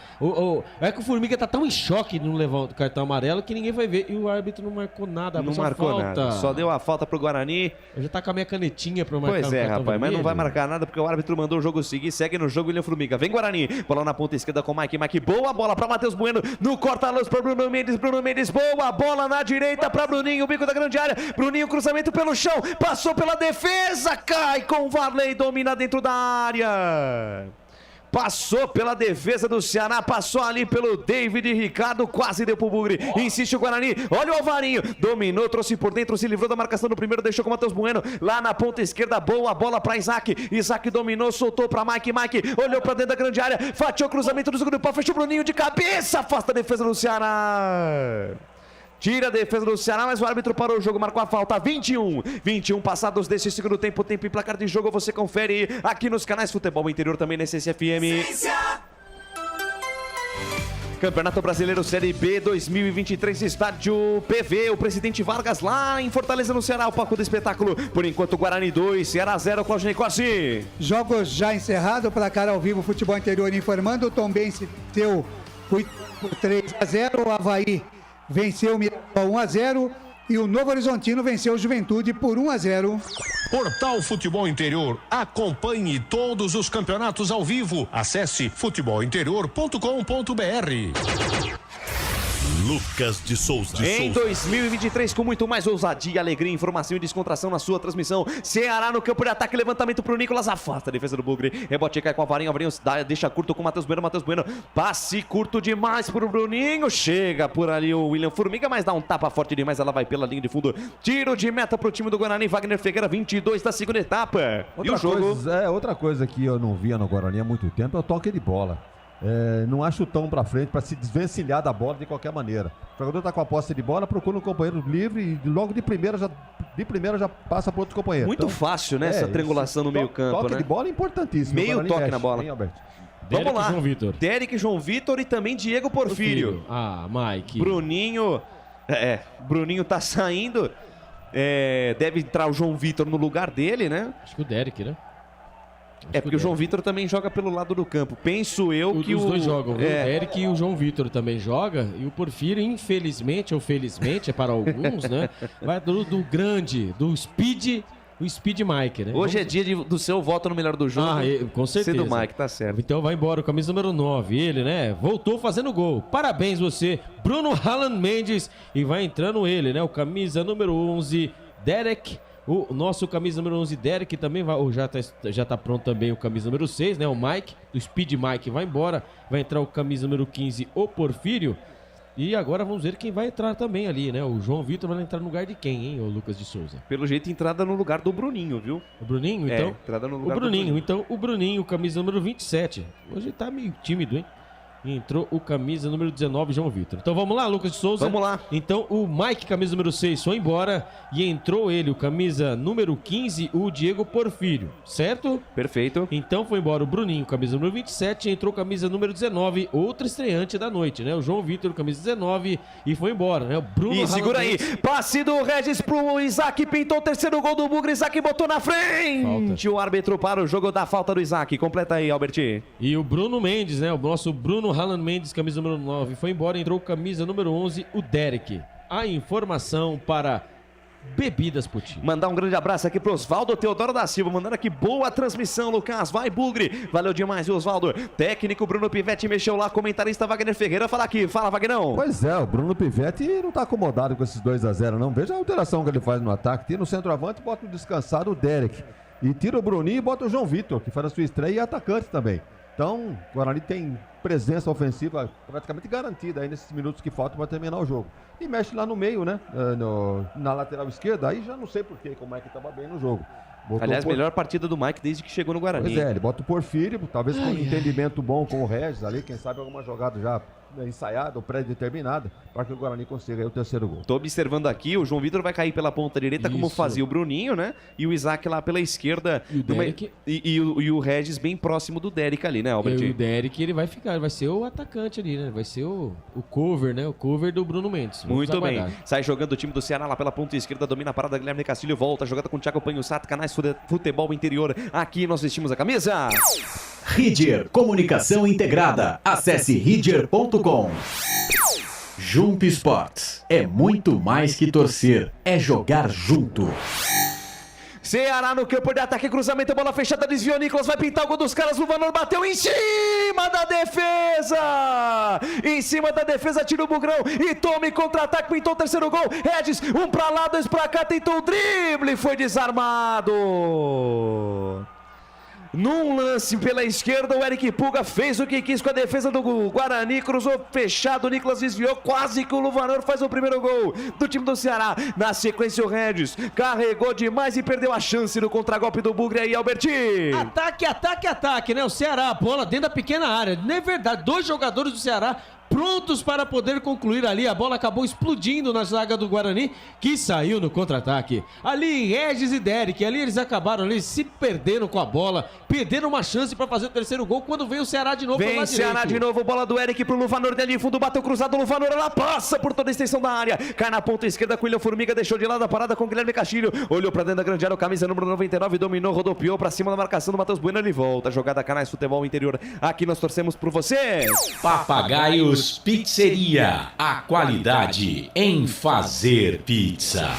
É que o Formiga tá tão em choque de não levar o cartão amarelo que ninguém vai ver. E o árbitro não marcou nada. Não marcou falta. Nada. Só deu a falta pro Guarani. Eu já tá com a minha canetinha pra marcar. Pois é, rapaz, vermelho. Mas não vai marcar nada porque o árbitro mandou o jogo seguir. Segue no jogo, William Formiga. Vem Guarani. Bola na ponta esquerda com o Mike. Mike, boa bola pra Matheus Bueno. No corta-luz pra Bruno Mendes. Bruno Mendes, boa bola na direita pra Bruninho. Bico da grande área. Bruninho, cruzamento pelo chão. Passou pela defesa. Cai com o Varley. Domina dentro da área. passou pela defesa do Ceará, passou ali pelo David Ricardo, quase deu pro Bugre, insiste o Guarani, olha o Alvarinho, dominou, trouxe por dentro, se livrou da marcação no primeiro, deixou com o Matheus Bueno, lá na ponta esquerda, boa bola pra Isaac dominou, soltou pra Mike, olhou pra dentro da grande área, fatiou o cruzamento do segundo pau, fechou o Bruninho de cabeça, afasta a defesa do Ceará. Tira a defesa do Ceará, mas o árbitro parou o jogo, marcou a falta. 21 passados desse segundo tempo, tempo e placar de jogo, você confere aqui nos canais Futebol Interior, também na Essência FM. Campeonato Brasileiro Série B 2023, estádio PV, o Presidente Vargas lá em Fortaleza, no Ceará, o palco do espetáculo. Por enquanto, Guarani 2, Ceará 0, Claudinei Corsi. Jogos já encerrados, placar ao vivo, Futebol Interior informando, o Tombense deu por 3-0, o Avaí venceu o Mirassol 1-0 e o Novo Horizontino venceu o Juventude por 1-0. Portal Futebol Interior. Acompanhe todos os campeonatos ao vivo. Acesse futebolinterior.com.br. Lucas de Souza. Em 2023, com muito mais ousadia, alegria, informação e descontração na sua transmissão. Ceará no campo de ataque, levantamento pro Nicolas, afasta a defesa do Bugre. Rebote cai com a Varinha, deixa curto com o Matheus Bueno. Passe curto demais pro Bruninho. Chega por ali o William Formiga, mas dá um tapa forte demais, ela vai pela linha de fundo. Tiro de meta pro time do Guarani, Wagner Ferreira, 22 da segunda etapa. Outra coisa que eu não via no Guarani há muito tempo é o toque de bola. Não há chutão pra frente para se desvencilhar da bola de qualquer maneira. O jogador tá com a posse de bola, procura um companheiro livre e logo de primeira já passa para outro companheiro. Muito fácil, né? Essa triangulação no meio campo, toque né? de bola é importantíssimo. Meio toque na bola. Vamos lá. João Vitor. Derek, João Vitor e também Diego Porfírio. Mike. Bruninho tá saindo. Deve entrar o João Vitor no lugar dele, né? Acho que o Derek, né? Porque o João Vitor também joga pelo lado do campo. Penso eu que os dois jogam. O Eric e o João Vitor também joga. E o Porfírio, infelizmente ou felizmente, é para alguns, né? Vai do grande, do Speed, o Speed Mike, né? Hoje é dia do seu voto no melhor do jogo. Com certeza. Ser do Mike, tá certo. Então vai embora o camisa número 9. Ele, né? Voltou fazendo gol. Parabéns você, Bruno Halland Mendes. E vai entrando ele, né? O camisa número 11, Derek. O nosso camisa número 11, Derek, também vai, já tá pronto também o camisa número 6, né? O Mike, do Speed Mike vai embora. Vai entrar o camisa número 15, o Porfírio. E agora vamos ver quem vai entrar também ali, né? O João Vitor vai entrar no lugar de quem, hein? O Lucas de Souza. Pelo jeito, entrada no lugar do Bruninho, viu? O Bruninho, então? Entrada no lugar do Bruninho. Então, o Bruninho, camisa número 27. Hoje ele tá meio tímido, hein? E entrou o camisa número 19, João Vitor. Então vamos lá, Lucas de Souza. Vamos lá. Então o Mike, camisa número 6, foi embora. E entrou ele, o camisa número 15, o Diego Porfírio. Certo? Perfeito. Então foi embora o Bruninho, camisa número 27. E entrou camisa número 19, outro estreante da noite, né? O João Vitor, camisa 19. E foi embora, né? O Bruno. E segura aí. Passe do Regis pro Isaac. Pintou o terceiro gol do Bugre. Isaac botou na frente. O árbitro para o jogo da falta do Isaac. Completa aí, Alberti. E o Bruno Mendes, né? O nosso Bruno Halland Mendes, camisa número 9, foi embora, entrou camisa número 11, o Derek. A informação para Bebidas Putinho. Mandar um grande abraço aqui pro Osvaldo Teodoro da Silva, mandando aqui boa transmissão, Lucas. Vai, Bugre. Valeu demais, Osvaldo. Técnico Bruno Pivetti mexeu lá, comentarista Wagner Ferreira. Fala aqui, fala, Vagnão. Pois é, o Bruno Pivetti não tá acomodado com esses 2-0, não. Veja a alteração que ele faz no ataque. Tira no centroavante, bota no descansado o Derek. E tira o Bruninho e bota o João Vitor, que faz a sua estreia, e atacante também. Então, o Guarani tem presença ofensiva praticamente garantida aí nesses minutos que faltam para terminar o jogo. E mexe lá no meio, né? Na lateral esquerda, aí já não sei porquê, como é que estava bem no jogo. Aliás, melhor partida do Mike desde que chegou no Guarani. Pois é, ele bota o Porfírio, talvez com um entendimento bom com o Regis ali, quem sabe alguma jogada já ensaiada ou pré-determinada, para que o Guarani consiga aí o terceiro gol. Tô observando aqui, o João Vitor vai cair pela ponta direita, como fazia o Bruninho, né? E o Isaac lá pela esquerda. E o Derek. E o Regis bem próximo do Derek ali, né, Albert? E o Derek, ele vai ficar, vai ser o atacante ali, né? Vai ser o cover, né? O cover do Bruno Mendes. Muito bem. Sai jogando o time do Ceará lá pela ponta esquerda, domina a parada, Guilherme Castilho, volta, jogada com o Thiago Panhusato, canais Futebol Interior. Aqui nós vestimos a camisa. Ridger Comunicação Integrada. Acesse ridger.com. Junto Esportes. É muito mais que torcer, é jogar junto. Ceará no campo de ataque, cruzamento, bola fechada, desviou, Nicolas vai pintar o gol dos caras, Luvanor bateu em cima da defesa! Em cima da defesa, tira o Bugrão e tome contra-ataque, pintou o terceiro gol, Regis, um pra lá, dois pra cá, tentou o drible, foi desarmado! Num lance pela esquerda, o Eric Pulga fez o que quis com a defesa do Guarani, cruzou fechado, o Nicolas desviou, quase que o Luvanor faz o primeiro gol do time do Ceará. Na sequência, o Regis carregou demais e perdeu a chance no contragolpe do Bugre aí, Alberti. Ataque, né? O Ceará, a bola dentro da pequena área. Não é verdade, 2 jogadores do Ceará prontos para poder concluir ali. A bola acabou explodindo na zaga do Guarani, que saiu no contra-ataque. Ali, Regis e Derek, ali eles acabaram ali, se perderam com a bola, perderam uma chance para fazer o terceiro gol, quando veio o Ceará de novo pelo lado direito. Vem Ceará de novo, bola do Eric pro Luvanor, de fundo, bateu cruzado, Luvanor, ela passa por toda a extensão da área, cai na ponta esquerda com o William Formiga, deixou de lado a parada com o Guilherme Castilho, olhou pra dentro da grande área, o camisa número 99, dominou, rodopiou pra cima da marcação do Matheus Bueno, ele volta, jogada Canais Futebol Interior, aqui nós torcemos por você. Papagaios Pizzeria, a qualidade em fazer pizza.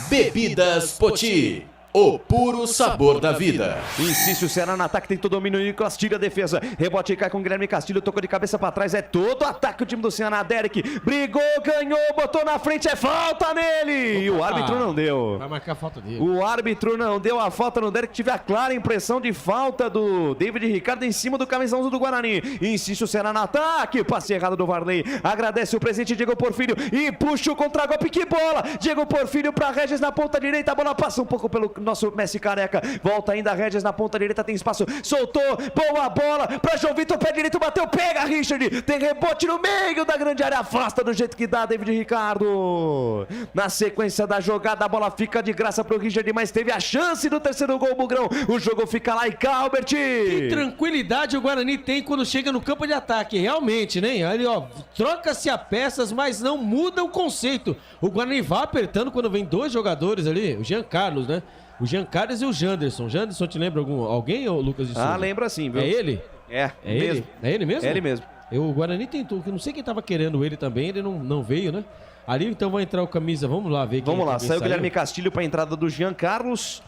Bebidas Poti, o puro sabor da vida. Insiste o Ceará no ataque, tentou domínio, Nicolas tira a defesa, rebote cai com o Guilherme Castilho, tocou de cabeça pra trás, é todo ataque o time do Ceará. Derek brigou, ganhou, botou na frente, é falta nele. E o árbitro não deu. Vai marcar a falta dele. O árbitro não deu a falta no Derek, tive a clara impressão de falta do David Ricardo em cima do camisão do Guarani. Insiste o Ceará no ataque, passe errado do Varley, agradece o presente Diego Porfírio e puxa o contra-golpe, que bola. Diego Porfírio pra Regis na ponta direita, a bola passa um pouco pelo nosso Messi Careca, volta ainda Regis na ponta direita, tem espaço, soltou, boa bola pra João Vitor, pé direito, bateu, pega Richard, tem rebote no meio da grande área, afasta do jeito que dá David Ricardo. Na sequência da jogada, a bola fica de graça pro Richard, mas teve a chance do terceiro gol, Bugrão, o jogo fica lá e cá, Albert. Que tranquilidade o Guarani tem quando chega no campo de ataque, realmente, né? Ali, ó, troca-se a peças, mas não muda o conceito. O Guarani vai apertando quando vem 2 jogadores ali, o Jean Carlos, né? O Jean Carlos e o Janderson. Janderson, te lembra alguém, ou Lucas de Souza? Ah, lembra sim, viu? É ele? É ele? mesmo. É ele mesmo? É ele mesmo. O Guarani tentou, que não sei quem tava querendo ele também, ele não veio, né? Ali então vai entrar o camisa, vamos lá ver quem Vamos lá, quem saiu o Guilherme Castilho para a entrada do Jean Carlos.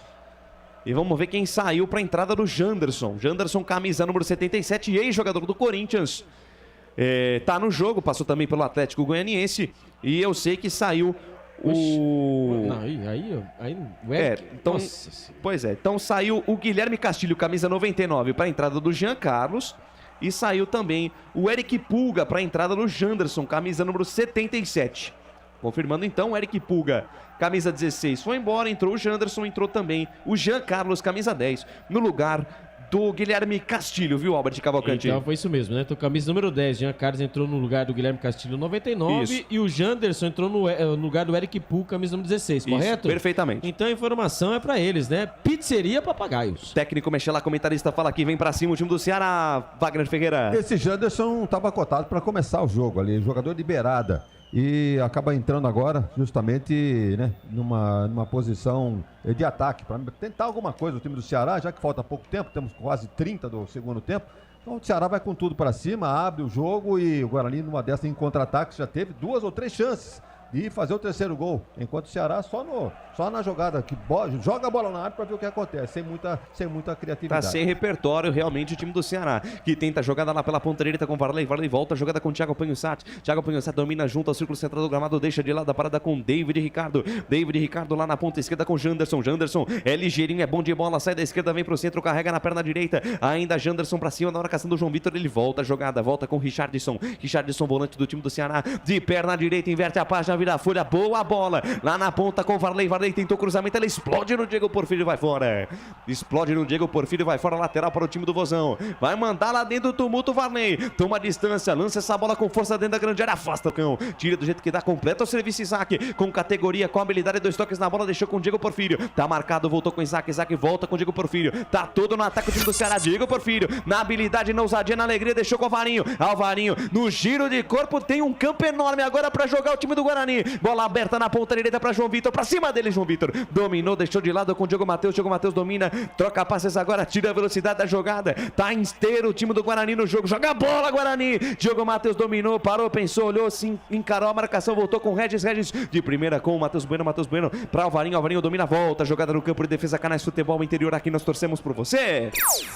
E vamos ver quem saiu para a entrada do Janderson. Janderson, camisa número 77, ex-jogador do Corinthians. Tá no jogo, passou também pelo Atlético Goianiense. E eu sei que saiu o... Não, aí então, pois é, então saiu o Guilherme Castilho, camisa 99, para a entrada do Jean Carlos. E saiu também o Eric Pulga para a entrada do Janderson, camisa número 77. Confirmando então, o Eric Pulga, camisa 16, foi embora, entrou o Janderson, entrou também o Jean Carlos, camisa 10, no lugar do Guilherme Castilho, viu, Albert Cavalcanti? Então foi isso mesmo, né? Então camisa número 10, Jean Carlos entrou no lugar do Guilherme Castilho, 99, isso. E o Janderson entrou no lugar do Eric Pulga, camisa número 16, correto? Isso, perfeitamente. Então a informação é pra eles, né? Pizzeria Papagaios. Técnico Mexela, comentarista, fala aqui, vem pra cima o time do Ceará, Wagner Ferreira. Esse Janderson estava cotado para começar o jogo ali, jogador de beirada. E acaba entrando agora justamente, né, numa posição de ataque, para tentar alguma coisa o time do Ceará, já que falta pouco tempo, temos quase 30 do segundo tempo. Então o Ceará vai com tudo para cima, abre o jogo e o Guarani numa dessa em contra-ataque já teve 2 ou 3 chances de fazer o terceiro gol, enquanto o Ceará só na jogada, que joga a bola na área para ver o que acontece, sem muita criatividade. Tá sem repertório realmente o time do Ceará, que tenta a jogada lá pela ponta direita com o Varley volta, a jogada com o Thiago Panhussat domina junto ao círculo central do gramado, deixa de lado a parada com David Ricardo lá na ponta esquerda com Janderson é ligeirinho, é bom de bola, sai da esquerda, vem pro centro, carrega na perna direita, ainda Janderson pra cima, na hora caçando o João Vitor, ele volta a jogada, volta com Richardson, volante do time do Ceará, de perna direita, inverte a página, vira a folha, boa bola, lá na ponta com o Varley tentou cruzamento, ela explode no Diego Porfírio, vai fora, lateral para o time do Vozão, vai mandar lá dentro do tumulto, Varley, toma distância, lança essa bola com força dentro da grande área, afasta o cão, tira do jeito que dá, completa o serviço Isaac, com categoria, com habilidade, 2 toques na bola, deixou com o Diego Porfírio, tá marcado, voltou com Isaac volta com o Diego Porfírio, tá todo no ataque o time do Ceará, Diego Porfírio, na habilidade, na ousadia, na alegria, deixou com o Alvarinho, no giro de corpo, tem um campo enorme agora para jogar o time do Guarani, bola aberta na ponta direita para João Vitor, para cima dele, João Vitor dominou, deixou de lado com o Diogo Matheus domina, troca passes agora, tira a velocidade da jogada, tá inteiro o time do Guarani no jogo, joga a bola Guarani, Diogo Matheus dominou, parou, pensou, olhou, sim, encarou a marcação, voltou com Regis de primeira com o Matheus Bueno pra Alvarinho domina, volta, jogada no campo de defesa, Canais Futebol Interior, aqui nós torcemos por você.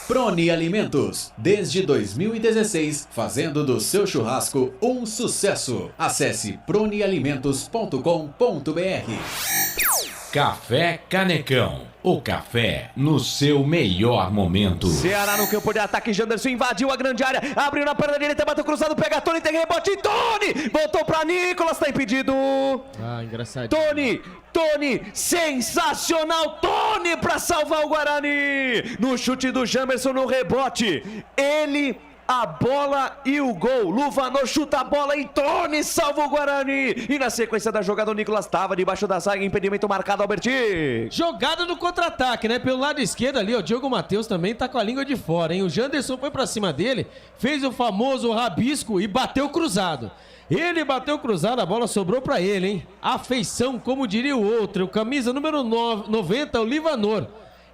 Proni Alimentos, desde 2016, fazendo do seu churrasco um sucesso. Acesse pronialimentos.com.br. Café Canecão, o café no seu melhor momento. Ceará no campo de ataque, Janderson invadiu a grande área, abriu na perna direita, bateu cruzado, pega Tony, tem rebote, Tony, voltou pra Nicolas, tá impedido. Ah, engraçado. Tony, sensacional, Tony pra salvar o Guarani. No chute do Janderson, no rebote, ele... a bola e o gol. Luvanor chuta a bola e Tony salva o Guarani. E na sequência da jogada, o Nicolas estava debaixo da zaga, impedimento marcado, Alberti. Jogada no contra-ataque, né? Pelo lado esquerdo ali, o Diogo Matheus também tá com a língua de fora, hein? O Janderson foi pra cima dele, fez o famoso rabisco e bateu cruzado. Ele bateu cruzado, a bola sobrou pra ele, hein? Afeição, como diria o outro, o camisa número 90, o Luvanor.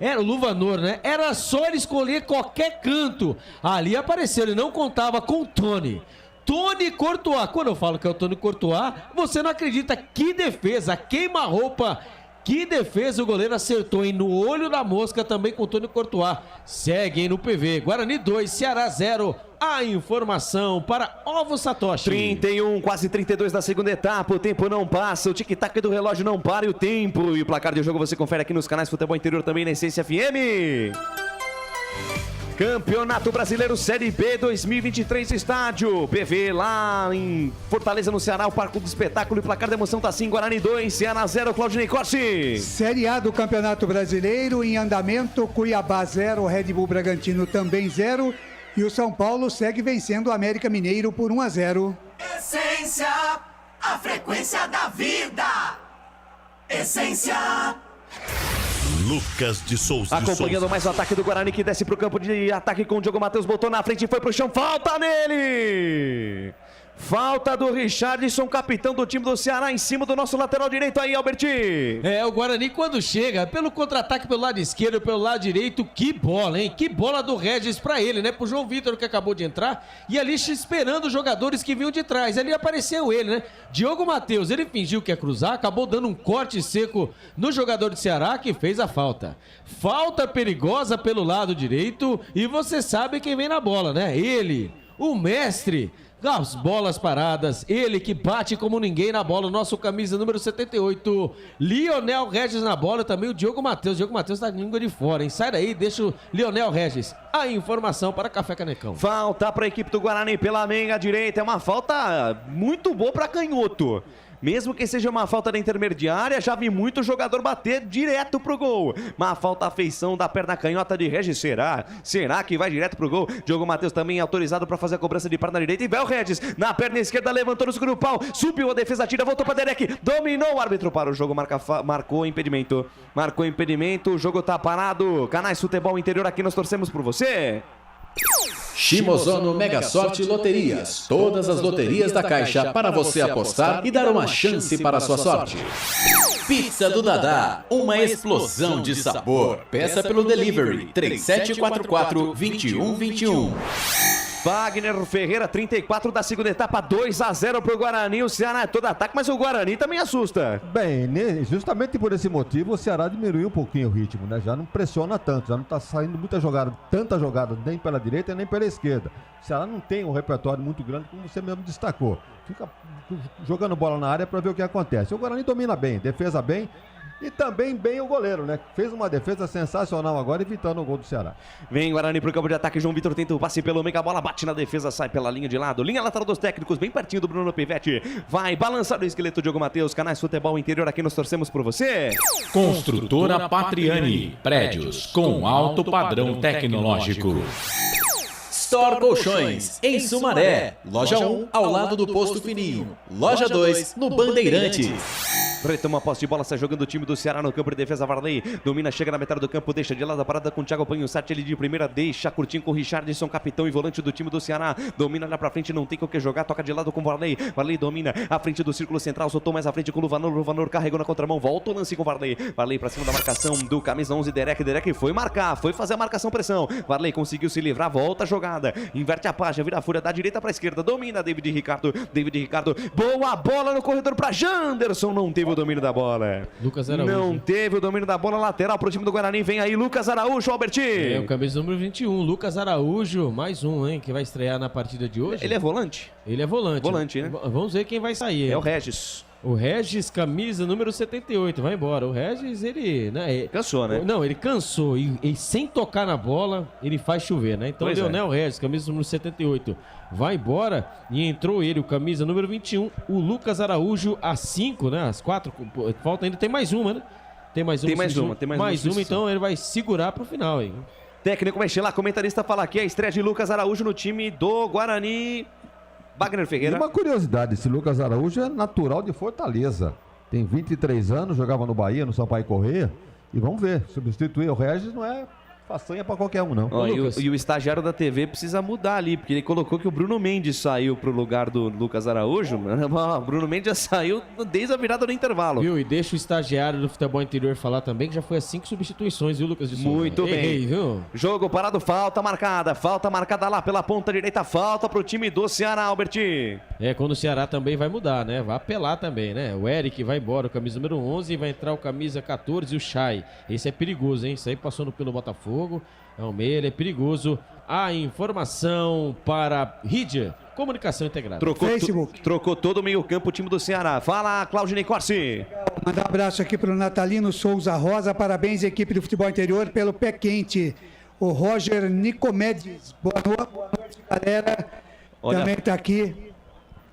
Era o Luvanor, né? Era só ele escolher qualquer canto. Ali apareceu, ele não contava com o Tony. Tony Courtois. Quando eu falo que é o Tony Courtois, você não acredita. Que defesa, queima-roupa. Que defesa, o goleiro acertou, hein? No olho da mosca também com o Tony Courtois. Segue, hein, no PV. Guarani 2, Ceará 0. A informação para Ovo Satoshi. 31, quase 32 da segunda etapa. O tempo não passa, o tic-tac do relógio não para e o tempo. E o placar de jogo você confere aqui nos canais Futebol Interior, também na Essência FM. Campeonato Brasileiro Série B 2023, estádio PV lá em Fortaleza, no Ceará, o Parque do Espetáculo. E o placar da emoção tá assim: Guarani 2, Ceará 0, Claudinei Corsi. Série A do Campeonato Brasileiro em andamento, Cuiabá 0, Red Bull Bragantino também 0. E o São Paulo segue vencendo o América Mineiro por 1-0. Essência, a frequência da vida. Essência. Lucas de Souza. Acompanhando mais o ataque do Guarani, que desce pro campo de ataque com o Diogo Matheus, botou na frente e foi pro chão. Falta nele! Falta do Richardson, capitão do time do Ceará, em cima do nosso lateral direito aí, Alberti. É, o Guarani quando chega, pelo contra-ataque pelo lado esquerdo, pelo lado direito, que bola, hein? Que bola do Regis pra ele, né? Pro João Vitor, que acabou de entrar, e ali esperando os jogadores que vinham de trás. Ali apareceu ele, né? Diogo Matheus, ele fingiu que ia cruzar, acabou dando um corte seco no jogador do Ceará, que fez a falta. Falta perigosa pelo lado direito, e você sabe quem vem na bola, né? Ele, o mestre das bolas paradas, ele que bate como ninguém na bola, nosso camisa número 78, Lionel Regis na bola, também o Diogo Matheus. Diogo Matheus tá com língua de fora, hein? Sai daí, deixa o Lionel Regis. A informação para Café Canecão. Falta para a equipe do Guarani pela meia direita, é uma falta muito boa para canhoto. Mesmo que seja uma falta da intermediária, já vi muito jogador bater direto pro gol. Uma falta, afeição da perna canhota de Regis. Será que vai direto pro gol? Diogo Matheus também autorizado para fazer a cobrança de perna direita. E vai o Regis na perna esquerda, levantou no segundo pau, subiu a defesa, tira, voltou para Derek, dominou o árbitro para o jogo, marcou impedimento. Marcou impedimento, o jogo tá parado. Canais Futebol Interior, aqui nós torcemos por você. Shimozono Mega Sorte Loterias. Todas as loterias da Caixa para você apostar e dar uma chance para a sua sorte. Pizza do Dadá, uma explosão de sabor. Peça pelo delivery 3744-2121. Wagner Ferreira, 34 da segunda etapa, 2-0 pro Guarani. O Ceará é todo ataque, mas o Guarani também assusta. Bem, justamente por esse motivo, o Ceará diminuiu um pouquinho o ritmo, né? Já não pressiona tanto, já não tá saindo tanta jogada, nem pela direita nem pela esquerda. O Ceará não tem um repertório muito grande, como você mesmo destacou. Fica jogando bola na área para ver o que acontece. O Guarani domina bem, defesa bem. E também bem o goleiro, né? Fez uma defesa sensacional agora, evitando o gol do Ceará. Vem Guarani pro campo de ataque, João Vitor tenta o passe pelo meio, a bola bate na defesa, sai pela linha de lado. Linha lateral dos técnicos, bem pertinho do Bruno Pivete. Vai balançar o esqueleto Diogo Matheus. Canais Futebol Interior, aqui nós torcemos por você. Construtora Patriani, prédios com alto padrão tecnológico. Store Colchões, em Sumaré. Loja 1, ao lado do Posto Fininho. Loja 2, no Bandeirantes. Retoma a posse de bola, sai jogando o time do Ceará no campo de defesa. Varley domina, chega na metade do campo, deixa de lado a parada com o Thiago Panhussati, ele de primeira, deixa curtinho com o Richardson, capitão e volante do time do Ceará. Domina lá pra frente, não tem com o que jogar, toca de lado com o Varley. Varley domina à frente do círculo central, soltou mais à frente com o Luvanor. Luvanor carregou na contramão, volta o lance com o Varley. Varley pra cima da marcação do camisa 11, Derek. Derek foi marcar, foi fazer a marcação pressão. Varley conseguiu se livrar, volta a jogada, inverte a página, vira a fúria da direita pra esquerda, domina David Ricardo. Boa bola no corredor pra Janderson, não teve o domínio da bola. Lucas Araújo. Não teve o domínio da bola, lateral pro time do Guarani. Vem aí Lucas Araújo, Alberti. É o camisa número 21, Lucas Araújo, mais um, hein, que vai estrear na partida de hoje. Ele é volante? Ele é volante. Volante, né? Vamos ver quem vai sair. É o Regis. O Regis, camisa número 78, vai embora. O Regis, ele... né, cansou, né? Não, ele cansou e sem tocar na bola, ele faz chover, né? Então, Leonel Regis, camisa número 78, vai embora e entrou ele, o camisa número 21, o Lucas Araújo, a 5, né? As 4, falta ainda, tem mais uma, né? Tem mais uma. Mais uma, então ele vai segurar pro final aí. Técnico mexe lá, comentarista fala aqui, a estreia de Lucas Araújo no time do Guarani. Wagner Ferreira. E uma curiosidade, esse Lucas Araújo é natural de Fortaleza. Tem 23 anos, jogava no Bahia, no Sampaio Corrêa. E vamos ver, substituir o Regis não é façanha pra qualquer um, não. E o estagiário da TV precisa mudar ali, porque ele colocou que o Bruno Mendes saiu pro lugar do Lucas Araújo. O Bruno Mendes já saiu desde a virada do intervalo. Viu? E deixa o estagiário do futebol interior falar também, que já foi as 5 substituições, viu, Lucas de Souza? Muito bem. Errei, viu? Jogo parado, falta marcada lá pela ponta direita, falta pro time do Ceará, Albert. Quando o Ceará também vai mudar, né? Vai apelar também, né? O Eric vai embora, o camisa número 11, e vai entrar o camisa 14 e o Chay. Esse é perigoso, hein? Isso aí passou pelo Botafogo. É um meia, ele é perigoso. A informação para Rídia, comunicação integrada. Trocou todo o meio campo o time do Ceará. Fala, Claudinei Corsi. Mandar um abraço aqui para o Natalino Souza Rosa. Parabéns, equipe do futebol interior, pelo pé quente. O Roger Nicomedes. Boa noite, galera. Também está aqui.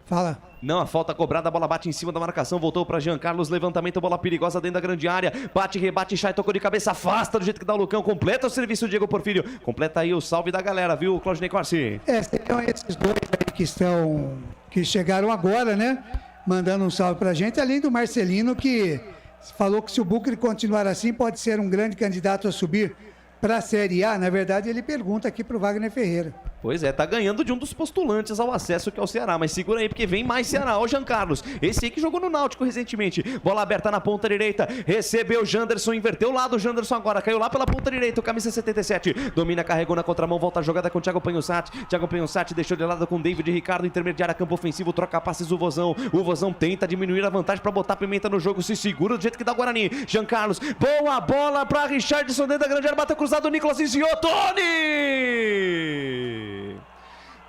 Fala. Não, a falta cobrada, a bola bate em cima da marcação, voltou para Jean Carlos, levantamento, bola perigosa dentro da grande área, bate, rebate, Chay tocou de cabeça, afasta do jeito que dá o Lucão, completa o serviço Diego Porfírio, completa aí o salve da galera, viu, Claudinei Corsi? Seriam esses dois aí que chegaram agora, né, mandando um salve pra gente, além do Marcelino, que falou que se o Bucre continuar assim, pode ser um grande candidato a subir para a Série A. Na verdade, ele pergunta aqui pro Wagner Ferreira. Pois é, tá ganhando de um dos postulantes ao acesso, que é o Ceará, mas segura aí porque vem mais Ceará. Ó, Jean Carlos, esse aí que jogou no Náutico recentemente, bola aberta na ponta direita, recebeu o Janderson, inverteu o lado, o Janderson agora caiu lá pela ponta direita, o camisa 77, domina, carregou na contramão, volta a jogada com o Thiago Panhussati, deixou de lado com o David Ricardo, intermediária, campo ofensivo, troca passes o Vozão tenta diminuir a vantagem pra botar pimenta no jogo, se segura do jeito que dá o Guarani, Jean Carlos, boa bola pra Richardson dentro da grande área, bateu cruzado, o Nicolas desviou,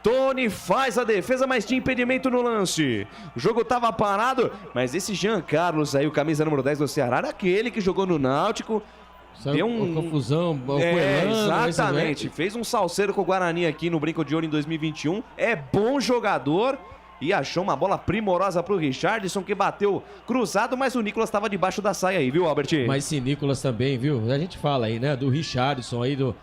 Tony faz a defesa, mas tinha impedimento no lance. O jogo tava parado, mas esse Jean Carlos aí, o camisa número 10 do Ceará, era aquele que jogou no Náutico. Deu uma confusão, exatamente. Fez um salseiro com o Guarani aqui no Brinco de Ouro em 2021. É bom jogador e achou uma bola primorosa pro Richardson, que bateu cruzado, mas o Nicolas estava debaixo da saia aí, viu, Albert? Mas esse Nicolas também, viu? A gente fala aí, né, do Richardson aí, do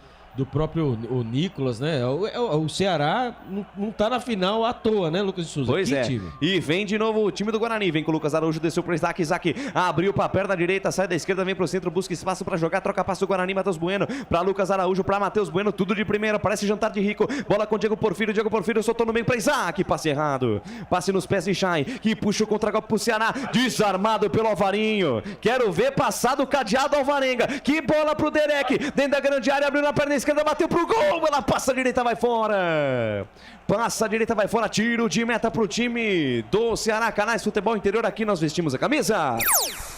próprio o Nicolas, né? O Ceará não tá na final à toa, né, Lucas de Souza? Pois é. Time? E vem de novo o time do Guarani. Vem com o Lucas Araújo, desceu pro Isaac. Isaac abriu pra perna direita, sai da esquerda, vem pro centro, busca espaço pra jogar, troca passo do Guarani, Matheus Bueno pra Lucas Araújo, pra Matheus Bueno, tudo de primeira, parece jantar de rico. Bola com Diego Porfírio soltou no meio pra Isaac, passe errado. Passe nos pés de Chay, que puxa o contra-golpe pro Ceará, desarmado pelo Alvarinho. Quero ver passar do cadeado Alvarenga. Que bola pro Derek, dentro da grande área, abriu na perna esquerda, bateu pro gol. Ela passa a direita, vai fora. Passa a direita, vai fora. Tiro de meta pro time do Ceará. Canais Futebol Interior, aqui nós vestimos a camisa.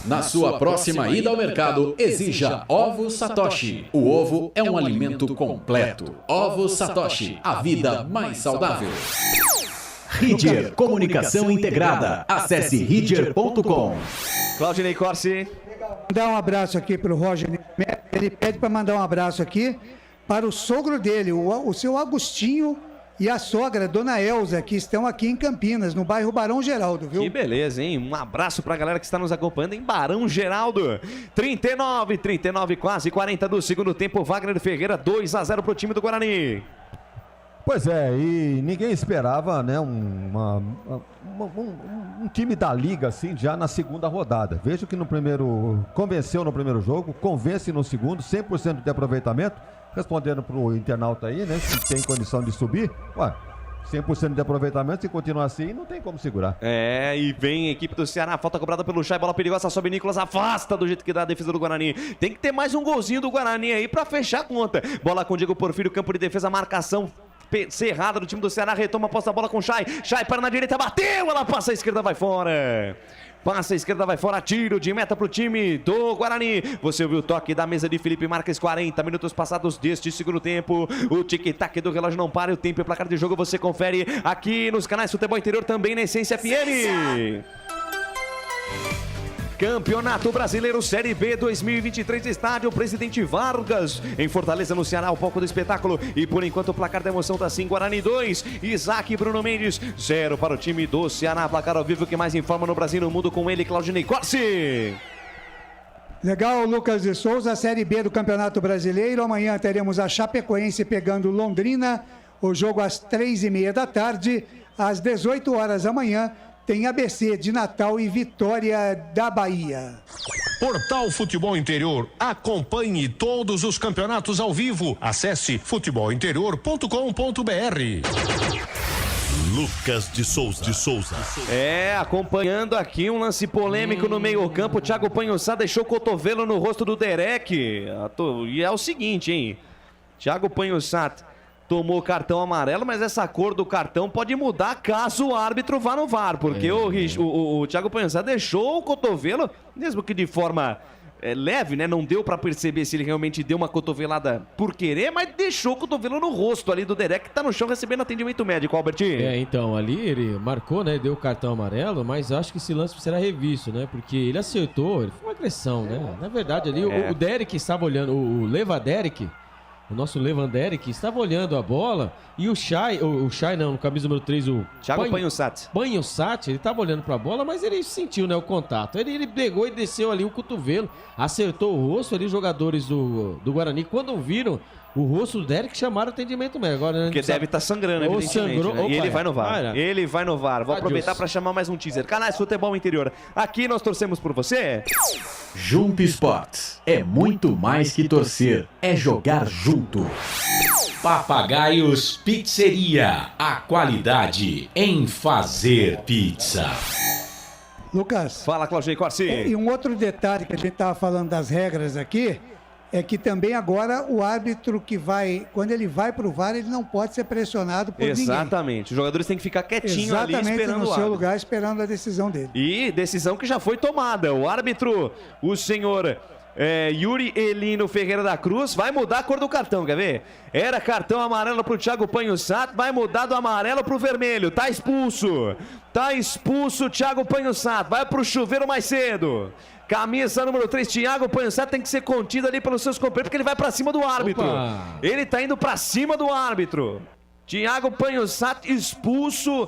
Na sua próxima ida ao mercado, exija Ovo Satoshi. O ovo é um alimento completo. Ovo Satoshi, a vida mais saudável. Rídia Comunicação Integrada. Acesse rídia.com. Claudinei Corsi. Mandar um abraço aqui pro Roger. Ele pede para mandar um abraço aqui para o sogro dele, o seu Agostinho, e a sogra, Dona Elza, que estão aqui em Campinas, no bairro Barão Geraldo, viu? Que beleza, hein? Um abraço pra galera que está nos acompanhando em Barão Geraldo. 39, quase 40 do segundo tempo. Wagner Ferreira, 2-0 pro time do Guarani. Pois é, e ninguém esperava, né, um time da Liga assim já na segunda rodada. Veja que convenceu no primeiro jogo, convence no segundo, 100% de aproveitamento. Respondendo pro internauta aí, né, se tem condição de subir, 100% de aproveitamento, se continuar assim, não tem como segurar. E vem a equipe do Ceará, falta cobrada pelo Chay, bola perigosa, sobe Nicolas, afasta do jeito que dá a defesa do Guarani. Tem que ter mais um golzinho do Guarani aí pra fechar a conta. Bola com Diego Porfírio, campo de defesa, marcação cerrada do time do Ceará, retoma a posse da bola com Chay, para na direita, bateu, ela passa a esquerda, vai fora. Passa a esquerda, vai fora, tiro de meta pro time do Guarani. Você ouviu o toque da mesa de Felipe Marques, 40 minutos passados deste segundo tempo. O tic-tac do relógio não para, o tempo e o placar de jogo você confere aqui nos canais Futebol Interior, também na Essência FM. Campeonato Brasileiro Série B 2023, estádio Presidente Vargas, em Fortaleza, no Ceará, o palco do espetáculo. E por enquanto o placar da emoção tá assim: Guarani 2, Isaac e Bruno Mendes 0 para o time do Ceará. Placar ao vivo que mais informa no Brasil e no mundo, com ele, Claudinei Corsi. Legal, Lucas de Souza, Série B do Campeonato Brasileiro. Amanhã teremos a Chapecoense pegando Londrina, o jogo às 3h30 da tarde. Às 18 horas da manhã tem ABC de Natal e Vitória da Bahia. Portal Futebol Interior. Acompanhe todos os campeonatos ao vivo. Acesse futebolinterior.com.br. Lucas de Souza. Acompanhando aqui um lance polêmico no meio-campo. Thiago Panhussá deixou o cotovelo no rosto do Derek. E é o seguinte, hein? Thiago Panhussá tomou cartão amarelo, mas essa cor do cartão pode mudar caso o árbitro vá no VAR, porque o Thiago Panhussá deixou o cotovelo, mesmo que de forma leve, né? Não deu pra perceber se ele realmente deu uma cotovelada por querer, mas deixou o cotovelo no rosto ali do Derek, que tá no chão recebendo atendimento médico, Albert. Então, ali ele marcou, né? Deu o cartão amarelo, mas acho que esse lance será revisto, né? Porque ele acertou, ele foi uma agressão, né? Na verdade, ali o Derek estava olhando, o Leva Derek, o nosso Levan Derek, estava olhando a bola e o Chay não, no camisa número 3, o Thiago Panhussá, ele estava olhando para a bola, mas ele sentiu, né, o contato. Ele pegou e desceu ali o cotovelo, acertou o rosto ali. Os jogadores do Guarani, quando viram o rosto do Derek, chamaram atendimento médico. Agora, porque deve estar sangrando, evidentemente. Sangrou, né? E ele vai no VAR. Ele vai no VAR. Vou aproveitar para chamar mais um teaser. Canais Futebol Interior. Aqui nós torcemos por você. Junto Esportes é muito mais que torcer, é jogar junto. Papagaios Pizzeria, a qualidade em fazer pizza. Lucas. Fala, Claudinei Corsi. E um outro detalhe que a gente estava falando das regras aqui, é que também agora o árbitro que vai, quando ele vai pro VAR, ele não pode ser pressionado por ninguém. Exatamente. Os jogadores têm que ficar quietinho ali esperando no seu lugar, esperando a decisão dele. E decisão que já foi tomada. O árbitro, o senhor Yuri Elino Ferreira da Cruz, vai mudar a cor do cartão, quer ver? Era cartão amarelo pro Thiago Panhussá, vai mudar do amarelo pro vermelho. Tá expulso o Thiago Panhussá, vai pro chuveiro mais cedo. Camisa número 3, Thiago Panhussá tem que ser contido ali pelos seus companheiros, porque ele vai pra cima do árbitro. Opa. Ele tá indo pra cima do árbitro. Thiago Panhussá expulso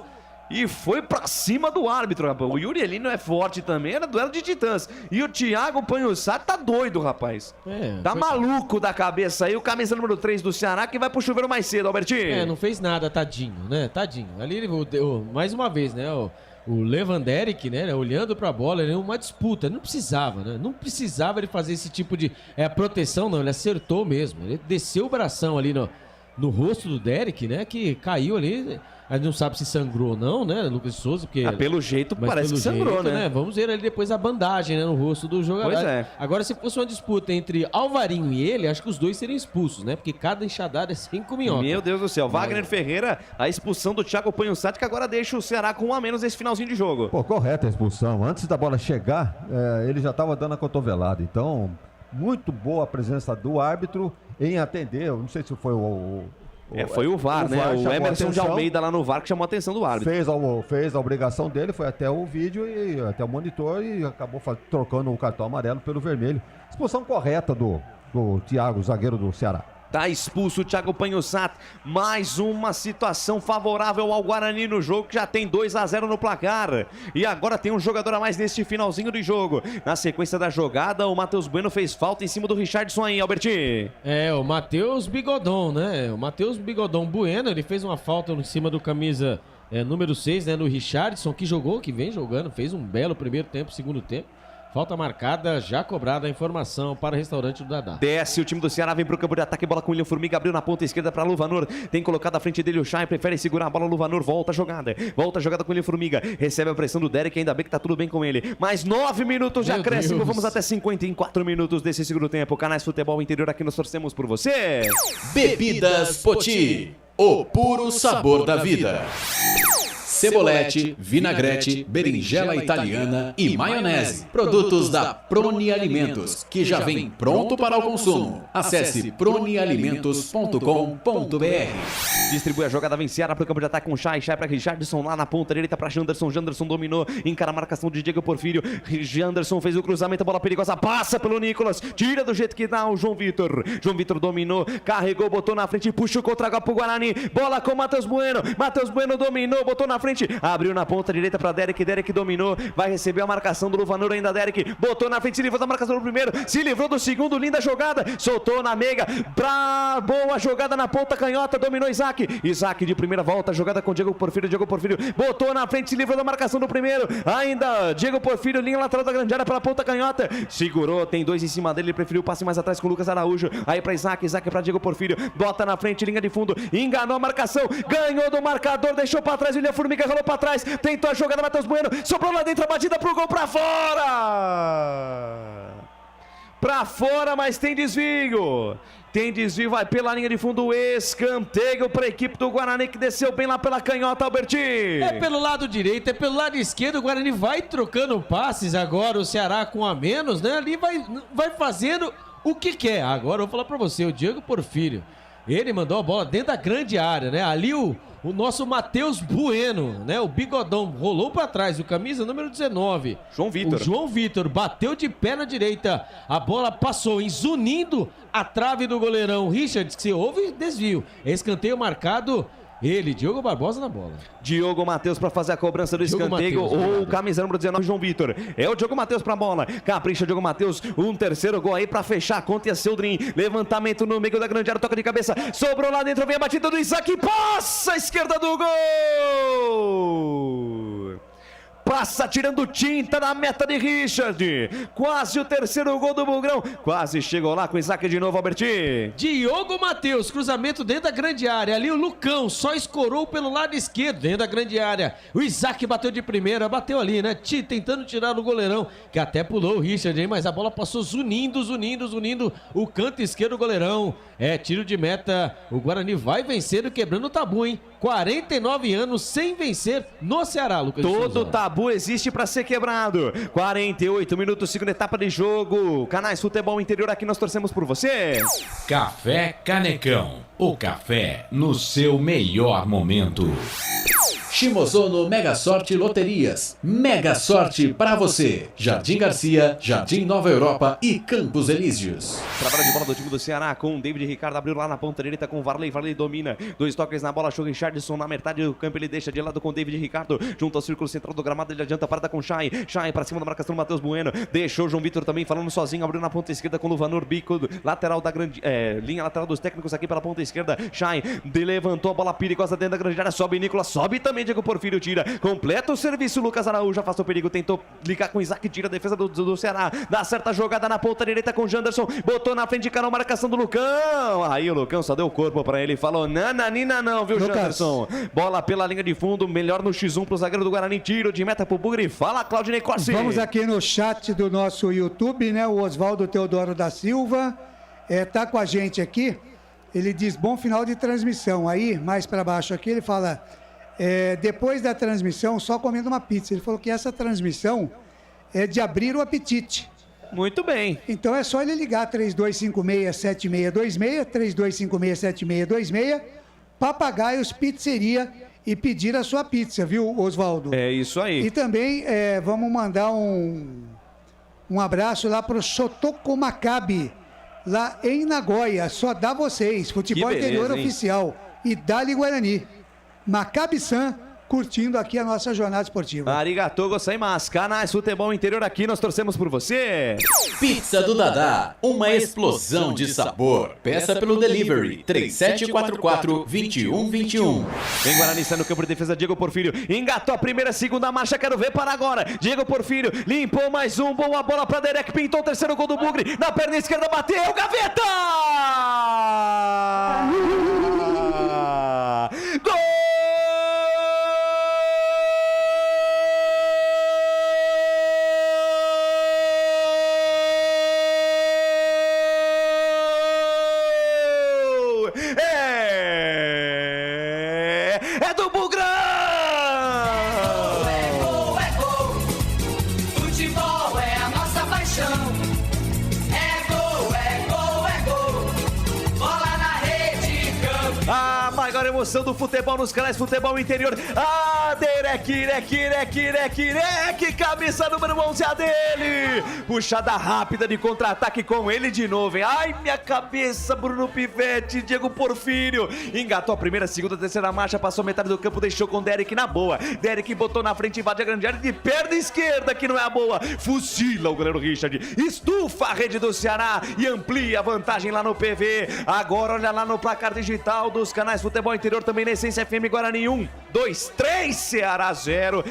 e foi pra cima do árbitro, rapaz. O Yuri Elino é forte também, era duelo de titãs. E o Thiago Panhussá tá doido, rapaz. Tá maluco da cabeça aí. O camisa número 3 do Ceará, que vai pro chuveiro mais cedo, Albertinho. Não fez nada, tadinho, né? Tadinho. Ali ele mais uma vez, né? O Levan Derek, né, olhando pra bola, ele uma disputa, não precisava, né? Não precisava ele fazer esse tipo de proteção, não, ele acertou mesmo. Ele desceu o bração ali no rosto do Derek, né, que caiu ali. A gente não sabe se sangrou ou não, né, Lucas Souza? Porque, pelo jeito parece que sangrou, né? Vamos ver ali depois a bandagem, né, no rosto do jogador. Pois é. Agora, se fosse uma disputa entre Alvarinho e ele, acho que os dois seriam expulsos, né? Porque cada enxadada é 5 minhocas. Meu Deus do céu. Wagner Ferreira, a expulsão do Thiago Panhussá, que agora deixa o Ceará com 1 a menos nesse finalzinho de jogo. Pô, correta a expulsão. Antes da bola chegar, ele já estava dando a cotovelada. Então, muito boa a presença do árbitro em atender. Eu não sei se foi foi o VAR, né? O Emerson de Almeida lá no VAR que chamou a atenção do árbitro. Fez a obrigação dele, foi até o vídeo e até o monitor e acabou trocando o cartão amarelo pelo vermelho. Expulsão correta do Thiago, zagueiro do Ceará. Tá expulso o Thiago Panhussá. Mais uma situação favorável ao Guarani no jogo, que já tem 2 a 0 no placar. E agora tem um jogador a mais neste finalzinho do jogo. Na sequência da jogada, o Matheus Bueno fez falta em cima do Richardson aí, Alberti. O Matheus Bigodon, né? O Matheus Bigodon Bueno, ele fez uma falta em cima do camisa número 6, né? No Richardson, que vem jogando, fez um belo primeiro tempo, segundo tempo. Falta marcada, já cobrada a informação para o restaurante do Dadá. Desce o time do Ceará, vem pro campo de ataque, bola com o William Formiga, abriu na ponta esquerda para Luvanor. Tem colocado à frente dele o Chay, prefere segurar a bola, Luvanor, volta a jogada com o William Formiga. Recebe a pressão do Derek, ainda bem que tá tudo bem com ele. Mais 9 minutos de acréscimo, vamos até 54 minutos desse segundo tempo. Canais Futebol Interior, aqui nós torcemos por você. Bebidas Poti, o puro sabor da vida. cebolete, vinagrete, berinjela italiana e maionese. Produtos da Proni Alimentos, que já vem pronto para o consumo. Acesse pronialimentos.com.br. Distribui a jogada, vem Ceará pro campo de ataque com Chay para Richardson lá na ponta direita para Janderson. Janderson dominou, encara a marcação de Diego Porfírio. Janderson fez o cruzamento, a bola perigosa, passa pelo Nicolas, tira do jeito que dá o João Vitor. João Vitor dominou, carregou, botou na frente, puxa o contra-golpe pro Guarani. Bola com Matheus Bueno. Matheus Bueno dominou, botou na frente, abriu na ponta direita para Derek. Derek dominou, vai receber a marcação do Luvanor ainda. Derek botou na frente, se livrou da marcação do primeiro, se livrou do segundo, linda jogada, soltou na meiga, pra boa jogada na ponta canhota, dominou Isaac. Isaac de primeira volta, jogada com Diego Porfírio. Diego Porfírio botou na frente, se livrou da marcação do primeiro. Ainda Diego Porfírio, linha lateral da grande área pela ponta canhota. Segurou, tem dois em cima dele, ele preferiu o passe mais atrás com o Lucas Araújo. Aí pra Isaac, Isaac pra Diego Porfírio. Bota na frente, linha de fundo, enganou a marcação, ganhou do marcador, deixou pra trás, William Formiga rolou pra trás, tentou a jogada, Matheus Bueno, sobrou lá dentro, a batida pro gol, pra fora! Pra fora, mas tem desvio. Tem desvio, vai pela linha de fundo, escanteio para a equipe do Guarani, que desceu bem lá pela canhota, Albertinho. É pelo lado direito, é pelo lado esquerdo, o Guarani vai trocando passes agora, o Ceará com a menos, né? Ali vai fazendo o que quer. Agora eu vou falar para você, o Diego Porfírio, ele mandou a bola dentro da grande área, né? Ali o nosso Matheus Bueno, né? O bigodão rolou para trás, o camisa número 19. João Vitor. O João Vitor bateu de pé na direita. A bola passou zunindo a trave do goleirão Richard, que se houve desvio. Escanteio marcado. Ele, Diogo Barbosa na bola. Diogo Matheus para fazer a cobrança do escanteio. Ou o camisa número 19, João Vitor. É o Diogo Matheus pra bola. Capricha Diogo Matheus. Um terceiro gol aí para fechar a conta. E a Seldrin. Levantamento no meio da grande área. Toca de cabeça. Sobrou lá dentro. Vem a batida do Isaac. Passa a esquerda do gol. Passa tirando tinta na meta de Richard. Quase o terceiro gol do Bugrão. Quase chegou lá com o Isaac de novo, Albertinho. Diogo Matheus, cruzamento dentro da grande área. Ali o Lucão só escorou pelo lado esquerdo, dentro da grande área. O Isaac bateu de primeira, bateu ali, né? Tentando tirar o goleirão, que até pulou o Richard, hein? Mas a bola passou zunindo o canto esquerdo do goleirão. É, tiro de meta. O Guarani vai vencendo, quebrando o tabu, hein? 49 anos sem vencer no Ceará, Lucas. Todo tabu existe para ser quebrado. 48 minutos, segunda etapa de jogo. Canais Futebol Interior, aqui nós torcemos por você. Café Canecão. O café no seu melhor momento. Shimozono Mega Sorte Loterias. Mega Sorte para você. Jardim Garcia, Jardim Nova Europa e Campos Elíseos. Trabalho de bola do time do Ceará com o David Ricardo. Abriu lá na ponta direita com o Varley. Varley domina. 2 toques na bola. Achou Richardson na metade do campo. Ele deixa de lado com o David Ricardo. Junto ao círculo central do gramado. Ele adianta a parada com o Chay. Chay para cima da marcação do Matheus Bueno. Deixou o João Vitor também falando sozinho. Abriu na ponta esquerda com o Luvanor. Bico lateral da grande. Linha lateral dos técnicos aqui pela ponta esquerda. Chay levantou a bola perigosa dentro da grande área. Sobe Nicolas. Sobe também Diego Porfírio. Tira. Completa o serviço. Lucas Araújo afastou o perigo. Tentou ligar com o Isaac. Tira a defesa do Ceará. Dá certa jogada na ponta direita com o Janderson. Botou na frente de cara a marcação do Lucão. Aí o Lucão só deu o corpo pra ele. Falou nananina não, viu, Lucas. Janderson? Bola pela linha de fundo. Melhor no X1 pro zagueiro do Guarani. Tiro de meta pro Bugre. Fala, Claudinei Corsi. Vamos aqui no chat do nosso YouTube, né? O Oswaldo Teodoro da Silva tá com a gente aqui. Ele diz, bom final de transmissão. Aí, mais pra baixo aqui, ele fala... depois da transmissão, só comendo uma pizza. Ele falou que essa transmissão é de abrir o apetite. Muito bem. Então é só ele ligar 3256-7626, 3256-7626, Papagaios Pizzeria, e pedir a sua pizza, viu, Oswaldo? É isso aí. E também vamos mandar um abraço lá pro Shotoko Maccabi, lá em Nagoya. Só dá vocês, Futebol beleza, Interior hein? Oficial. E Dali Guarani. Maccabi-san curtindo aqui a nossa jornada esportiva. Arigatou gozaimasu. Canais Futebol Interior, aqui nós torcemos por você. Pizza do Dadá, uma explosão de sabor. Peça pelo delivery 3744-2121. Vem Guarani, sai no campo de defesa, Diego Porfírio. Engatou a primeira, segunda marcha, quero ver para agora. Diego Porfírio limpou mais um, boa bola para Derek, pintou o terceiro gol do Bugre. Na perna esquerda, bateu, gaveta! Gol! É do Bugrão! emoção do futebol nos canais Futebol Interior. Ah, Derek, camisa número 11 a dele. Puxada rápida de contra-ataque com ele de novo, hein? Ai, minha cabeça, Bruno Pivetti, Diego Porfírio. Engatou a primeira, segunda, terceira marcha, passou metade do campo, deixou com Derek na boa. Derek botou na frente, invade a grande área de perna esquerda, que não é a boa. Fuzila o goleiro Richard, estufa a rede do Ceará e amplia a vantagem lá no PV. Agora olha lá no placar digital dos canais Futebol Interior, também na Essência FM. Guarani 1, 2, 3, Ceará 0.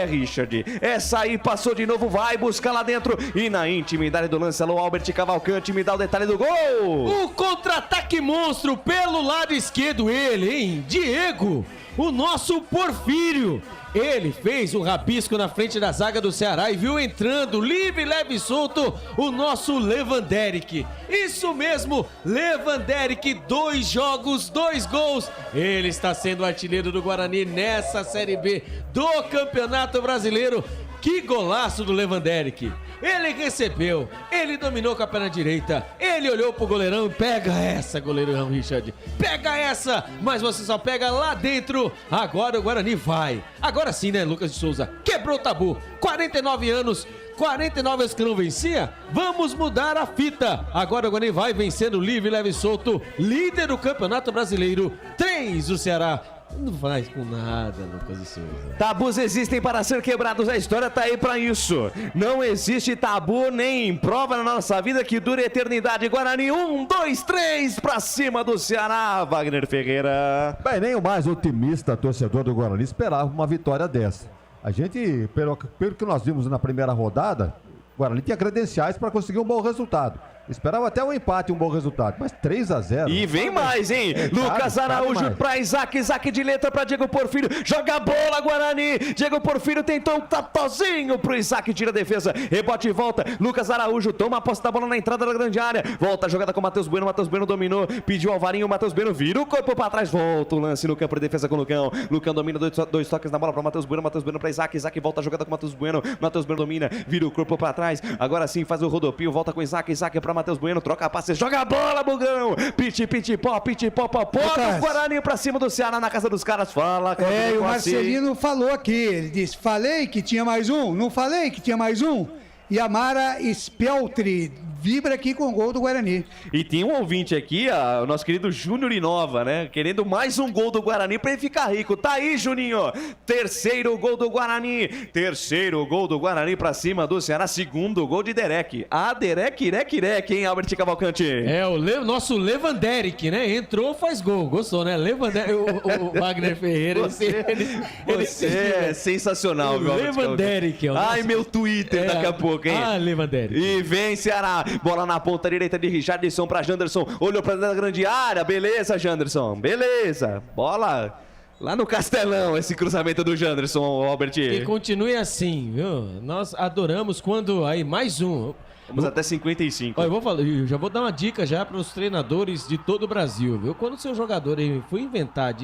Richard, essa aí passou de novo, vai buscar lá dentro e na intimidade do lance, alô Albert Cavalcante, me dá o detalhe do gol. O contra-ataque monstro pelo lado esquerdo, ele, hein? Diego, o nosso Porfírio. Ele fez um rabisco na frente da zaga do Ceará e viu entrando, livre, leve e solto, o nosso Lewanderick. Isso mesmo, Lewanderick, 2 jogos, 2 gols. Ele está sendo artilheiro do Guarani nessa Série B do Campeonato Brasileiro. Que golaço do Lewanderick. Ele recebeu, ele dominou com a perna direita, ele olhou pro goleirão e pega essa, goleirão Richard, pega essa, mas você só pega lá dentro. Agora o Guarani vai. Agora sim, né, Lucas de Souza? Quebrou o tabu. 49 anos, 49 anos que não vencia. Vamos mudar a fita. Agora o Guarani vai vencendo livre, leve e solto, líder do Campeonato Brasileiro. 3 o Ceará. Não faz com nada, Lucas de Souza. Tabus existem para ser quebrados, a história tá aí pra isso. Não existe tabu nem prova na nossa vida que dure a eternidade. Guarani 1, 2, 3 pra cima do Ceará, Wagner Ferreira. Bem, nem o mais otimista torcedor do Guarani esperava uma vitória dessa. A gente, pelo que nós vimos na primeira rodada, o Guarani tinha credenciais para conseguir um bom resultado. Esperava até um empate, um bom resultado, mas 3-0. E vem mais, hein? Lucas Araújo pra Isaac de letra pra Diego Porfírio. Joga a bola, Guarani. Diego Porfírio tentou um tatozinho pro Isaac, tira a defesa. Rebote e volta. Lucas Araújo toma a posse da bola na entrada da grande área. Volta a jogada com o Matheus Bueno. Matheus Bueno dominou, pediu Alvarinho. Matheus Bueno vira o corpo pra trás. Volta o lance no campo de defesa com o Lucão. Lucão domina, dois toques na bola pra Matheus Bueno. Matheus Bueno pra Isaac. Isaac volta a jogada com o Matheus Bueno. Matheus Bueno domina, vira o corpo pra trás. Agora sim faz o rodopio. Volta com o Isaac. Isaac pra Matheus Bueno, troca a passe, joga a bola, Bugão. Piti, pó, do Guarani pra cima do Ceará na casa dos caras. Fala, o Marcelino falou aqui, ele disse, falei que tinha mais um, não falei que tinha mais um? E a Mara Speltri vibra aqui com o gol do Guarani. E tem um ouvinte aqui, o nosso querido Júnior Inova, né? Querendo mais um gol do Guarani pra ele ficar rico. Tá aí, Juninho. Terceiro gol do Guarani. Terceiro gol do Guarani pra cima do Ceará. Segundo gol de Derek. Derek, hein, Albert Cavalcante? O nosso Lewanderick, né? Entrou, faz gol. Gostou, né? Lewanderick, o Wagner Ferreira. Você é sensacional, viu? Lewanderick. Ai, meu Twitter daqui a pouco, hein? Lewanderick. E vem, Ceará. Bola na ponta direita de Richardson pra Janderson. Olhou pra dentro da grande área. Beleza, Janderson. Beleza. Bola lá no Castelão, esse cruzamento do Janderson, Albert. E continue assim, viu? Nós adoramos quando... Aí, mais um. Vamos até 55. Olha, eu já vou dar uma dica já para os treinadores de todo o Brasil, viu? Quando o seu jogador for inventar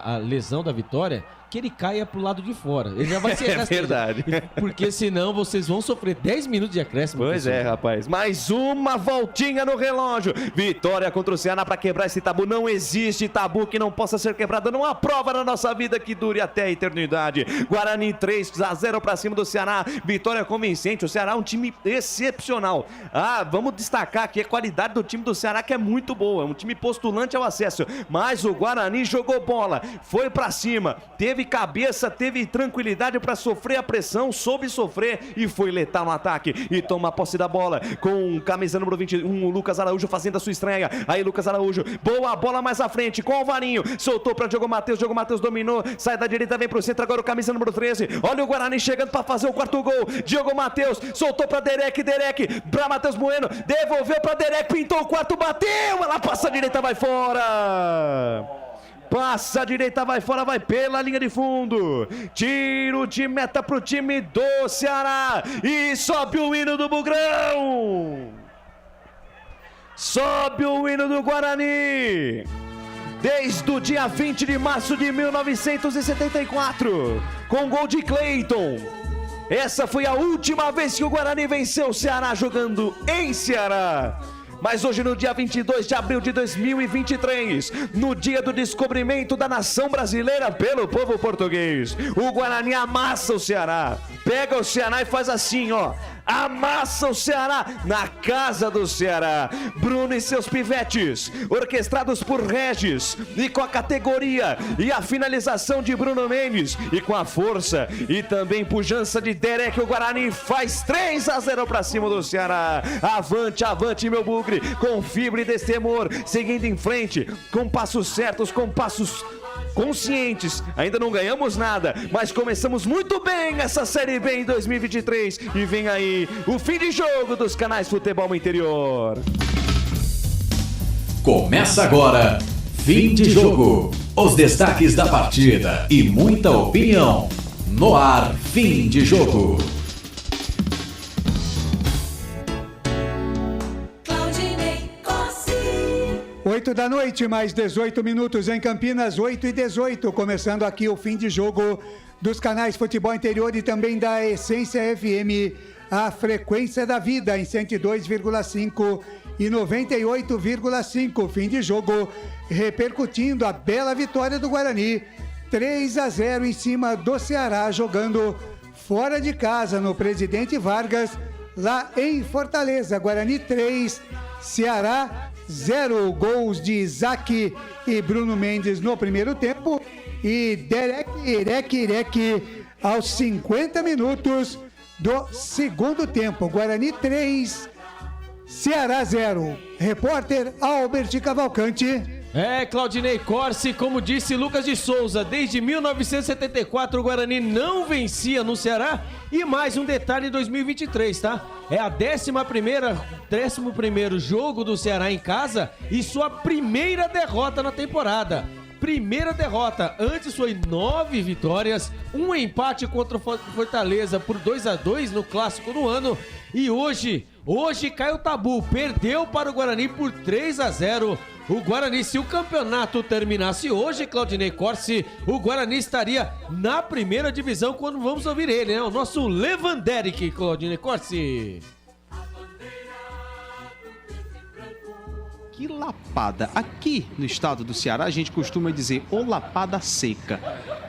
a lesão da vitória, que ele caia pro lado de fora. Ele já vai ser verdade. Porque senão vocês vão sofrer 10 minutos de acréscimo. Pois é, rapaz. Mais uma voltinha no relógio. Vitória contra o Ceará para quebrar esse tabu. Não existe tabu que não possa ser quebrado. Não há prova na nossa vida que dure até a eternidade. Guarani 3-0 para cima do Ceará. Vitória convincente. O Ceará é um time excepcional. Vamos destacar aqui a qualidade do time do Ceará, que é muito boa. É um time postulante ao acesso. Mas o Guarani jogou bola. Foi para cima. Teve cabeça, teve tranquilidade para sofrer a pressão, soube sofrer e foi letal no ataque e toma a posse da bola com camisa número 21, o Lucas Araújo fazendo a sua estreia. Aí Lucas Araújo, boa bola mais à frente com o Alvarinho, soltou para Diogo Matheus dominou, sai da direita, vem pro centro, agora o camisa número 13, olha o Guarani chegando para fazer o quarto gol. Diogo Matheus soltou para Derek para Matheus Bueno, devolveu para Derek, pintou o quarto, bateu, ela passa a direita, vai fora. Passa a direita, vai fora, vai pela linha de fundo. Tiro de meta pro time do Ceará. E sobe o hino do Bugrão. Sobe o hino do Guarani. Desde o dia 20 de março de 1974. Com gol de Cleiton. Essa foi a última vez que o Guarani venceu o Ceará jogando em Ceará. Mas hoje, no dia 22 de abril de 2023, no dia do descobrimento da nação brasileira pelo povo português, o Guarani amassa o Ceará. Pega o Ceará e faz assim, ó. Amassa o Ceará na casa do Ceará. Bruno e seus pivetes, orquestrados por Regis, e com a categoria e a finalização de Bruno Mendes, e com a força e também pujança de Derek, o Guarani faz 3-0 pra cima do Ceará. Avante, avante, meu bugre, com fibra e destemor, seguindo em frente, com passos certos, com passos conscientes. Ainda não ganhamos nada, mas começamos muito bem essa Série B em 2023. E vem aí o fim de jogo dos canais Futebol Interior. Começa agora, fim de jogo. Os destaques da partida e muita opinião. No ar, fim de jogo. 8 da noite, mais 18 minutos em Campinas, 8h18, começando aqui o fim de jogo dos canais Futebol Interior e também da Essência FM, a frequência da vida em 102,5 e 98,5, fim de jogo, repercutindo a bela vitória do Guarani, 3-0 em cima do Ceará, jogando fora de casa no Presidente Vargas, lá em Fortaleza. Guarani 3, Ceará 0, gols de Isaac e Bruno Mendes no primeiro tempo e Derek aos 50 minutos do segundo tempo. Guarani 3, Ceará 0. Repórter Albert Cavalcante. Claudinei Corsi, como disse Lucas de Souza, desde 1974 o Guarani não vencia no Ceará. E mais um detalhe em 2023, tá? É a 11º jogo do Ceará em casa e sua primeira derrota na temporada. Primeira derrota, antes foi 9 vitórias, um empate contra o Fortaleza por 2-2 no clássico do ano. E hoje cai o tabu, perdeu para o Guarani por 3-0. O Guarani, se o campeonato terminasse hoje, Claudinei Corsi, o Guarani estaria na primeira divisão quando vamos ouvir ele, né? O nosso Lewanderick, Claudinei Corsi. Que lapada. Aqui no estado do Ceará a gente costuma dizer o lapada seca.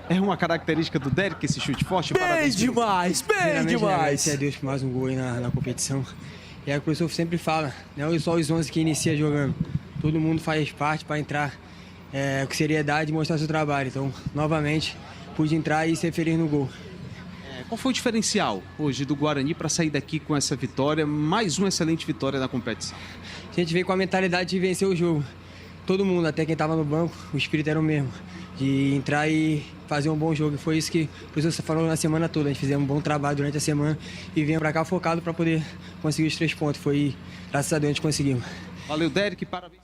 É uma característica do Derek esse chute forte? Bem demais. Agradecer a Deus por mais um gol aí na competição. E é o que o professor sempre fala, não só os 11 que inicia jogando. Todo mundo faz parte para entrar com seriedade e mostrar seu trabalho. Então, novamente, pude entrar e ser feliz no gol. Qual foi o diferencial hoje do Guarani para sair daqui com essa vitória? Mais uma excelente vitória na competição. A gente veio com a mentalidade de vencer o jogo. Todo mundo, até quem estava no banco, o espírito era o mesmo. De entrar e fazer um bom jogo. E foi isso que o professor falou na semana toda. A gente fizemos um bom trabalho durante a semana e viemos para cá focado para poder conseguir os 3 pontos. Foi, graças a Deus, a gente conseguiu. Valeu, Derek. Parabéns.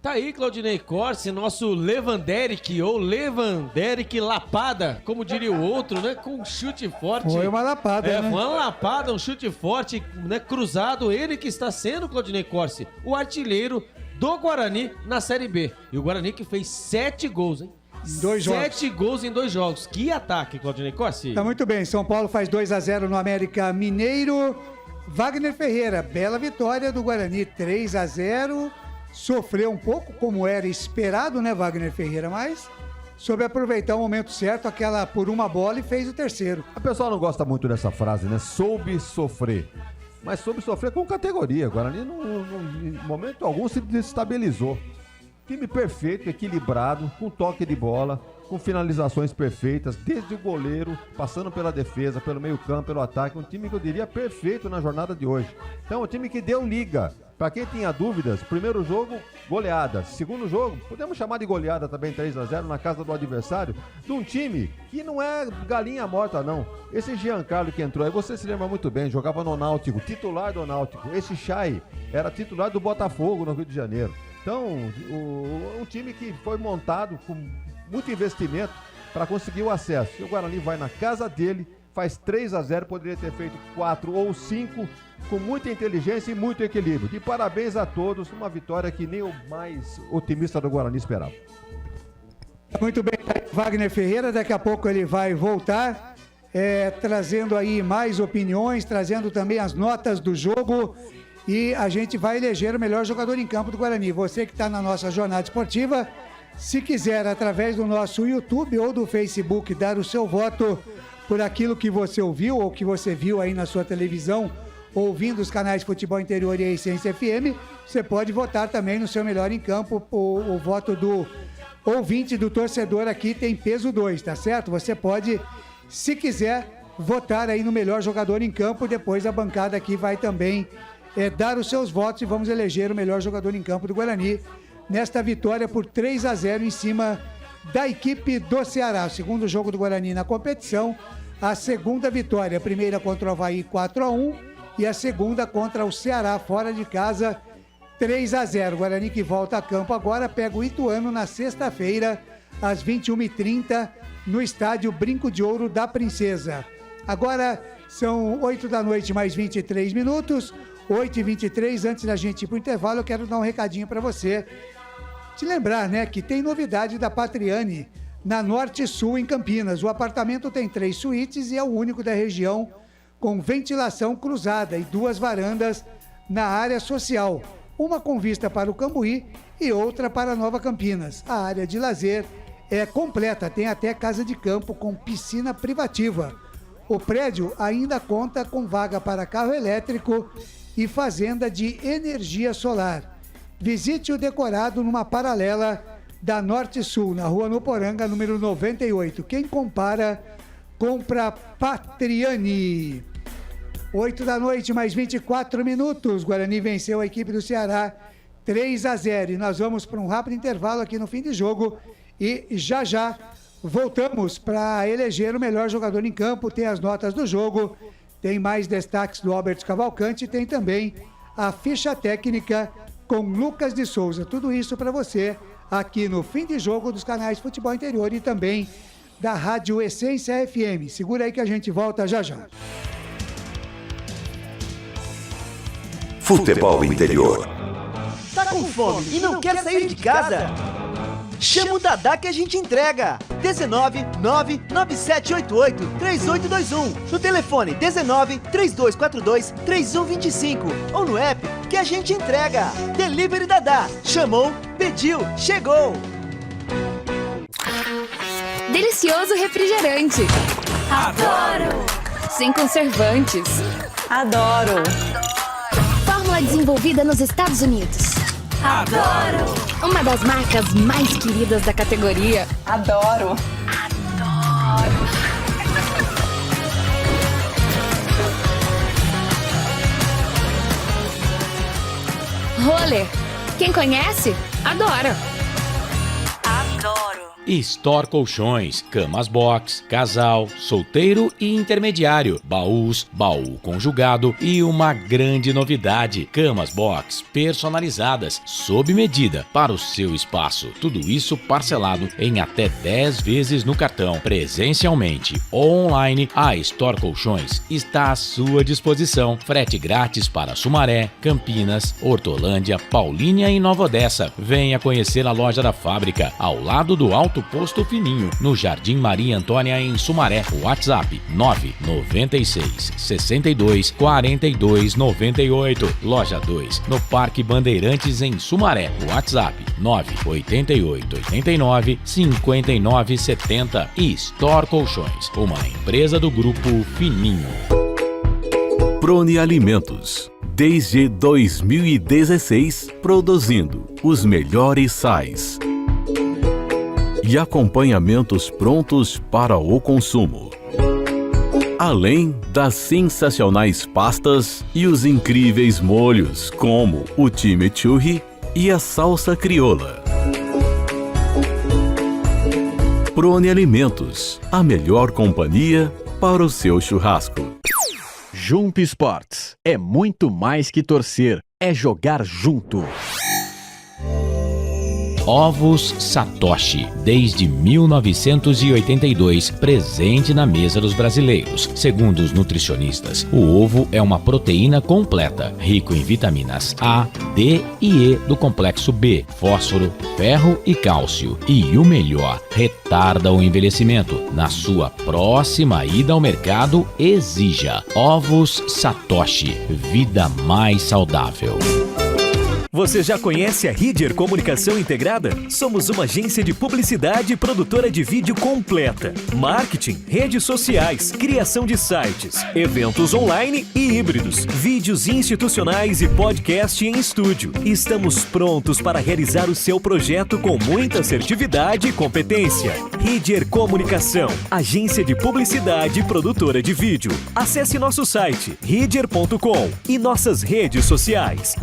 Tá aí, Claudinei Corsi, nosso Lewanderick, ou Lewanderick Lapada, como diria o outro, né? Com um chute forte. Foi uma lapada, né? Foi uma lapada, um chute forte, né? Cruzado. Ele que está sendo, Claudinei Corsi, o artilheiro do Guarani na Série B. E o Guarani que fez 7 gols, hein? 7 gols em 2 jogos. Que ataque, Claudinei Corsi. Tá muito bem. São Paulo faz 2-0 no América Mineiro. Wagner Ferreira, bela vitória do Guarani, 3-0. Sofreu um pouco, como era esperado, né, Wagner Ferreira, mas soube aproveitar o momento certo, aquela por uma bola, e fez o terceiro. A pessoa não gosta muito dessa frase, né? Soube sofrer. Mas soube sofrer com categoria. O Guarani, em momento algum, se desestabilizou. Time perfeito, equilibrado, com toque de bola, com finalizações perfeitas, desde o goleiro, passando pela defesa, pelo meio campo, pelo ataque. Um time que eu diria perfeito na jornada de hoje. Então, um time que deu liga. Para quem tinha dúvidas, primeiro jogo, goleada. Segundo jogo, podemos chamar de goleada também, 3-0 na casa do adversário, de um time que não é galinha morta, não. Esse Giancarlo que entrou aí, você se lembra muito bem, jogava no Náutico, titular do Náutico. Esse Chay era titular do Botafogo no Rio de Janeiro. Então, um time que foi montado com muito investimento para conseguir o acesso. E o Guarani vai na casa dele, faz 3-0, poderia ter feito 4 ou 5, com muita inteligência e muito equilíbrio. De parabéns a todos, uma vitória que nem o mais otimista do Guarani esperava. Muito bem, Wagner Ferreira, daqui a pouco ele vai voltar, trazendo aí mais opiniões, trazendo também as notas do jogo e a gente vai eleger o melhor jogador em campo do Guarani. Você que está na nossa jornada esportiva, se quiser, através do nosso YouTube ou do Facebook, dar o seu voto por aquilo que você ouviu ou que você viu aí na sua televisão, ouvindo os canais Futebol Interior e a Essência FM, você pode votar também no seu melhor em campo. O voto do ouvinte, do torcedor aqui tem peso 2, tá certo? Você pode, se quiser, votar aí no melhor jogador em campo. Depois a bancada aqui vai também dar os seus votos e vamos eleger o melhor jogador em campo do Guarani nesta vitória por 3-0 em cima da equipe do Ceará. O segundo jogo do Guarani na competição, a segunda vitória, a primeira contra o Avaí 4-1 e a segunda contra o Ceará fora de casa 3-0. Guarani que volta a campo agora, pega o Ituano na sexta-feira às 21h30 no estádio Brinco de Ouro da Princesa. Agora são 8 da noite mais 23 minutos, 8h23. Antes da gente ir para o intervalo, eu quero dar um recadinho para você. Te lembrar, né, que tem novidade da Patriani na Norte Sul, em Campinas. O apartamento tem 3 suítes e é o único da região com ventilação cruzada e 2 varandas na área social. Uma com vista para o Cambuí e outra para Nova Campinas. A área de lazer é completa, tem até casa de campo com piscina privativa. O prédio ainda conta com vaga para carro elétrico e fazenda de energia solar. Visite o decorado numa paralela da Norte Sul, na rua Nuporanga, número 98. Quem compara, compra Patriani. 8 da noite, mais 24 minutos. Guarani venceu a equipe do Ceará 3-0. E nós vamos para um rápido intervalo aqui no fim de jogo. E já voltamos para eleger o melhor jogador em campo. Tem as notas do jogo, tem mais destaques do Alberto Cavalcante, tem também a ficha técnica com Lucas de Souza. Tudo isso para você aqui no fim de jogo dos canais Futebol Interior e também da Rádio Essência FM. Segura aí que a gente volta já. Futebol Interior. Tá com fome e não quer sair de casa? Chama o Dadá que a gente entrega. 19997883821. No telefone 1932423125 ou no app que a gente entrega. Delivery Dadá. Chamou, pediu, chegou. Delicioso refrigerante. Adoro! Sem conservantes. Adoro! Fórmula desenvolvida nos Estados Unidos. Adoro! Uma das marcas mais queridas da categoria. Adoro! Roller. Quem conhece, adora. Adoro! Store Colchões, camas box, casal, solteiro e intermediário, baús, baú conjugado e uma grande novidade, camas box personalizadas, sob medida para o seu espaço. Tudo isso parcelado em até 10 vezes no cartão, presencialmente ou online. A Store Colchões está à sua disposição. Frete grátis para Sumaré, Campinas, Hortolândia, Paulínia e Nova Odessa. Venha conhecer a loja da fábrica, ao lado do Alto Posto Fininho, no Jardim Maria Antônia, em Sumaré. WhatsApp 996 62 42 98. Loja 2, no Parque Bandeirantes, em Sumaré. WhatsApp 988 89 59 70. E Store Colchões, uma empresa do Grupo Fininho. Prone Alimentos. Desde 2016, produzindo os melhores sais e acompanhamentos prontos para o consumo. Além das sensacionais pastas e os incríveis molhos, como o chimichurri e a salsa crioula. Prone Alimentos, a melhor companhia para o seu churrasco. Jump Sports é muito mais que torcer, é jogar junto. Ovos Satoshi, desde 1982, presente na mesa dos brasileiros. Segundo os nutricionistas, o ovo é uma proteína completa, rico em vitaminas A, D e E do complexo B, fósforo, ferro e cálcio. E o melhor, retarda o envelhecimento. Na sua próxima ida ao mercado, exija Ovos Satoshi, vida mais saudável. Você já conhece a Ridger Comunicação Integrada? Somos uma agência de publicidade e produtora de vídeo completa. Marketing, redes sociais, criação de sites, eventos online e híbridos, vídeos institucionais e podcast em estúdio. Estamos prontos para realizar o seu projeto com muita assertividade e competência. Ridger Comunicação, agência de publicidade e produtora de vídeo. Acesse nosso site ridger.com e nossas redes sociais,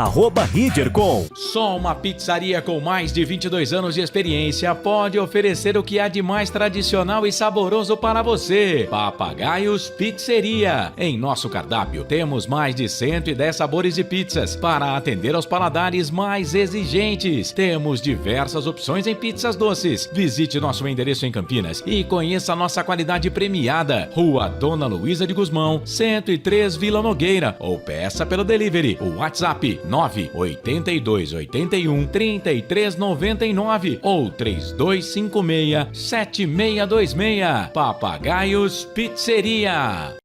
@ridger.com. Só uma pizzaria com mais de 22 anos de experiência pode oferecer o que há de mais tradicional e saboroso para você. Papagaios Pizzeria. Em nosso cardápio temos mais de 110 sabores de pizzas para atender aos paladares mais exigentes. Temos diversas opções em pizzas doces. Visite nosso endereço em Campinas e conheça a nossa qualidade premiada. Rua Dona Luísa de Gusmão, 103 Vila Nogueira, ou peça pelo delivery. O WhatsApp 98281 3399 ou 3256 7626. Papagaios Pizzeria.